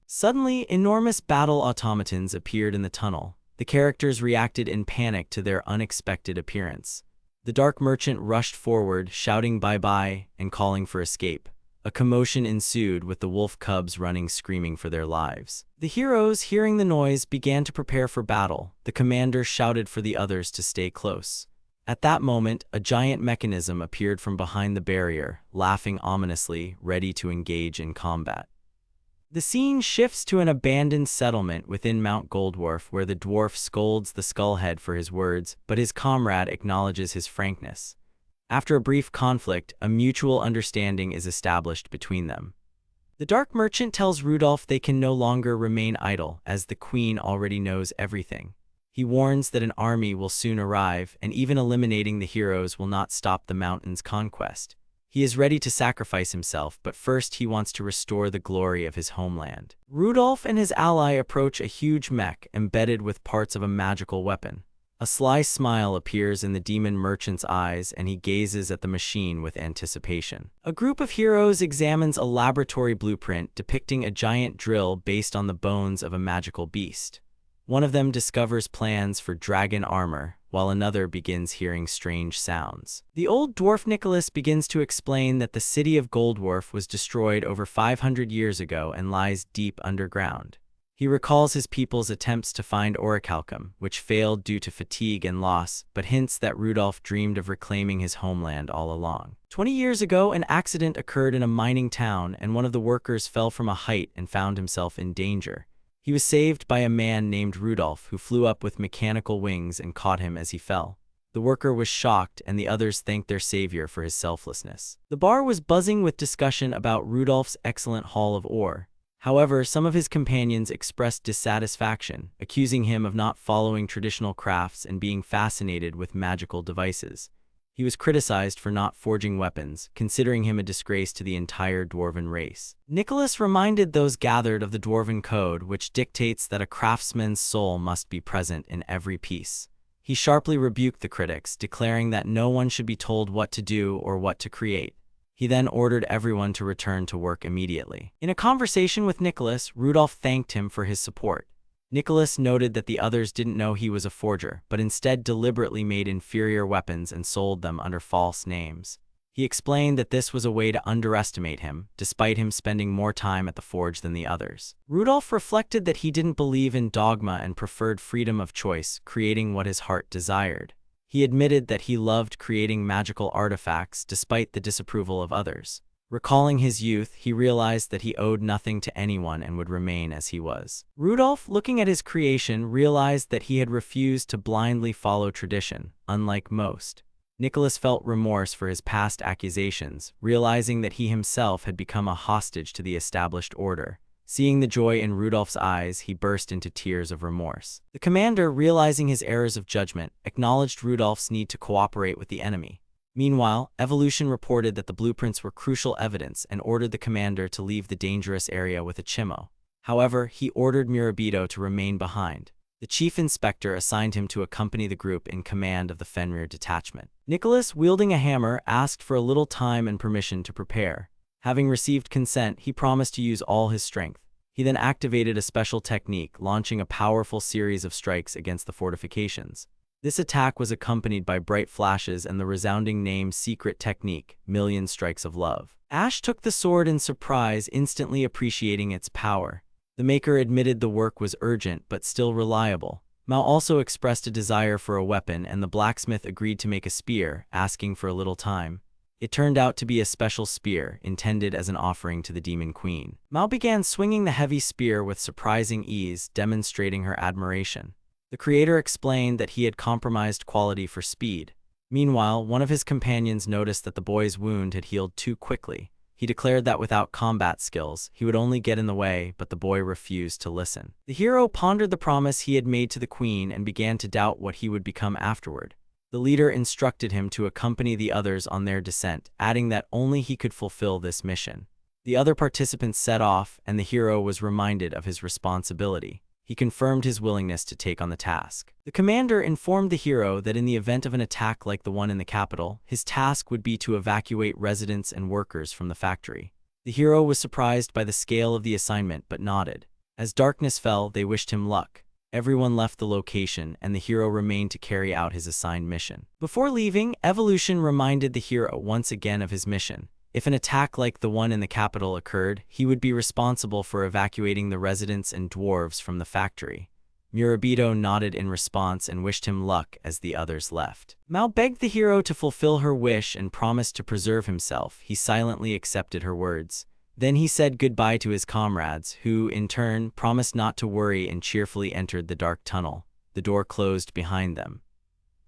Suddenly, enormous battle automatons appeared in the tunnel. The characters reacted in panic to their unexpected appearance. The Dark Merchant rushed forward, shouting bye-bye and calling for escape. A commotion ensued, with the wolf cubs running screaming for their lives. The heroes, hearing the noise, began to prepare for battle. The commander shouted for the others to stay close. At that moment, a giant mechanism appeared from behind the barrier, laughing ominously, ready to engage in combat. The scene shifts to an abandoned settlement within Mount Goldwarf, where the dwarf scolds the Skullhead for his words, but his comrade acknowledges his frankness. After a brief conflict, a mutual understanding is established between them. The Dark Merchant tells Rudolph they can no longer remain idle, as the Queen already knows everything. He warns that an army will soon arrive, and even eliminating the heroes will not stop the mountain's conquest. He is ready to sacrifice himself, but first he wants to restore the glory of his homeland. Rudolph and his ally approach a huge mech embedded with parts of a magical weapon. A sly smile appears in the demon merchant's eyes, and he gazes at the machine with anticipation. A group of heroes examines a laboratory blueprint depicting a giant drill based on the bones of a magical beast. One of them discovers plans for dragon armor, while another begins hearing strange sounds. The old dwarf Nicholas begins to explain that the city of Goldwarf was destroyed over 500 years ago and lies deep underground. He recalls his people's attempts to find orichalcum, which failed due to fatigue and loss, but hints that Rudolph dreamed of reclaiming his homeland all along. 20 years ago, an accident occurred in a mining town, and one of the workers fell from a height and found himself in danger. He was saved by a man named Rudolph, who flew up with mechanical wings and caught him as he fell. The worker was shocked, and the others thanked their savior for his selflessness. The bar was buzzing with discussion about Rudolph's excellent haul of ore. However, some of his companions expressed dissatisfaction, accusing him of not following traditional crafts and being fascinated with magical devices. He was criticized for not forging weapons, considering him a disgrace to the entire dwarven race. Nicholas reminded those gathered of the dwarven code, which dictates that a craftsman's soul must be present in every piece. He sharply rebuked the critics, declaring that no one should be told what to do or what to create. He then ordered everyone to return to work immediately. In a conversation with Nicholas, Rudolph thanked him for his support. Nicholas noted that the others didn't know he was a forger, but instead deliberately made inferior weapons and sold them under false names. He explained that this was a way to underestimate him, despite him spending more time at the forge than the others. Rudolph reflected that he didn't believe in dogma and preferred freedom of choice, creating what his heart desired. He admitted that he loved creating magical artifacts despite the disapproval of others. Recalling his youth, he realized that he owed nothing to anyone and would remain as he was. Rudolph, looking at his creation, realized that he had refused to blindly follow tradition, unlike most. Nicholas felt remorse for his past accusations, realizing that he himself had become a hostage to the established order. Seeing the joy in Rudolph's eyes, he burst into tears of remorse. The commander, realizing his errors of judgment, acknowledged Rudolph's need to cooperate with the enemy. Meanwhile, Evolution reported that the blueprints were crucial evidence and ordered the commander to leave the dangerous area with a chimo. However, he ordered Murabito to remain behind. The chief inspector assigned him to accompany the group in command of the Fenrir detachment. Nicholas, wielding a hammer, asked for a little time and permission to prepare. Having received consent, he promised to use all his strength. He then activated a special technique, launching a powerful series of strikes against the fortifications. This attack was accompanied by bright flashes and the resounding name Secret Technique, Million Strikes of Love. Ash took the sword in surprise, instantly appreciating its power. The maker admitted the work was urgent but still reliable. Mao also expressed a desire for a weapon, and the blacksmith agreed to make a spear, asking for a little time. It turned out to be a special spear, intended as an offering to the Demon Queen. Mao began swinging the heavy spear with surprising ease, demonstrating her admiration. The creator explained that he had compromised quality for speed. Meanwhile, one of his companions noticed that the boy's wound had healed too quickly. He declared that without combat skills, he would only get in the way, but the boy refused to listen. The hero pondered the promise he had made to the queen and began to doubt what he would become afterward. The leader instructed him to accompany the others on their descent, adding that only he could fulfill this mission. The other participants set off, and the hero was reminded of his responsibility. He confirmed his willingness to take on the task. The commander informed the hero that in the event of an attack like the one in the capital, his task would be to evacuate residents and workers from the factory. The hero was surprised by the scale of the assignment but nodded. As darkness fell, they wished him luck. Everyone left the location, and the hero remained to carry out his assigned mission. Before leaving, Evolution reminded the hero once again of his mission. If an attack like the one in the capital occurred, he would be responsible for evacuating the residents and dwarves from the factory. Murabito nodded in response and wished him luck as the others left. Mao begged the hero to fulfill her wish and promised to preserve himself. He silently accepted her words. Then he said goodbye to his comrades, who, in turn, promised not to worry and cheerfully entered the dark tunnel. The door closed behind them.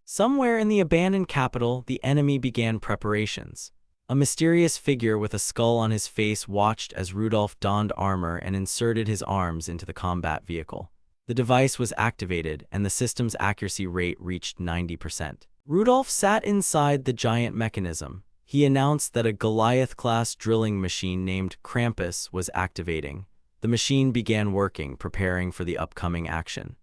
Somewhere in the abandoned capital, the enemy began preparations. A mysterious figure with a skull on his face watched as Rudolph donned armor and inserted his arms into the combat vehicle. The device was activated, and the system's accuracy rate reached 90%. Rudolph sat inside the giant mechanism. He announced that a Goliath-class drilling machine named Krampus was activating. The machine began working, preparing for the upcoming action.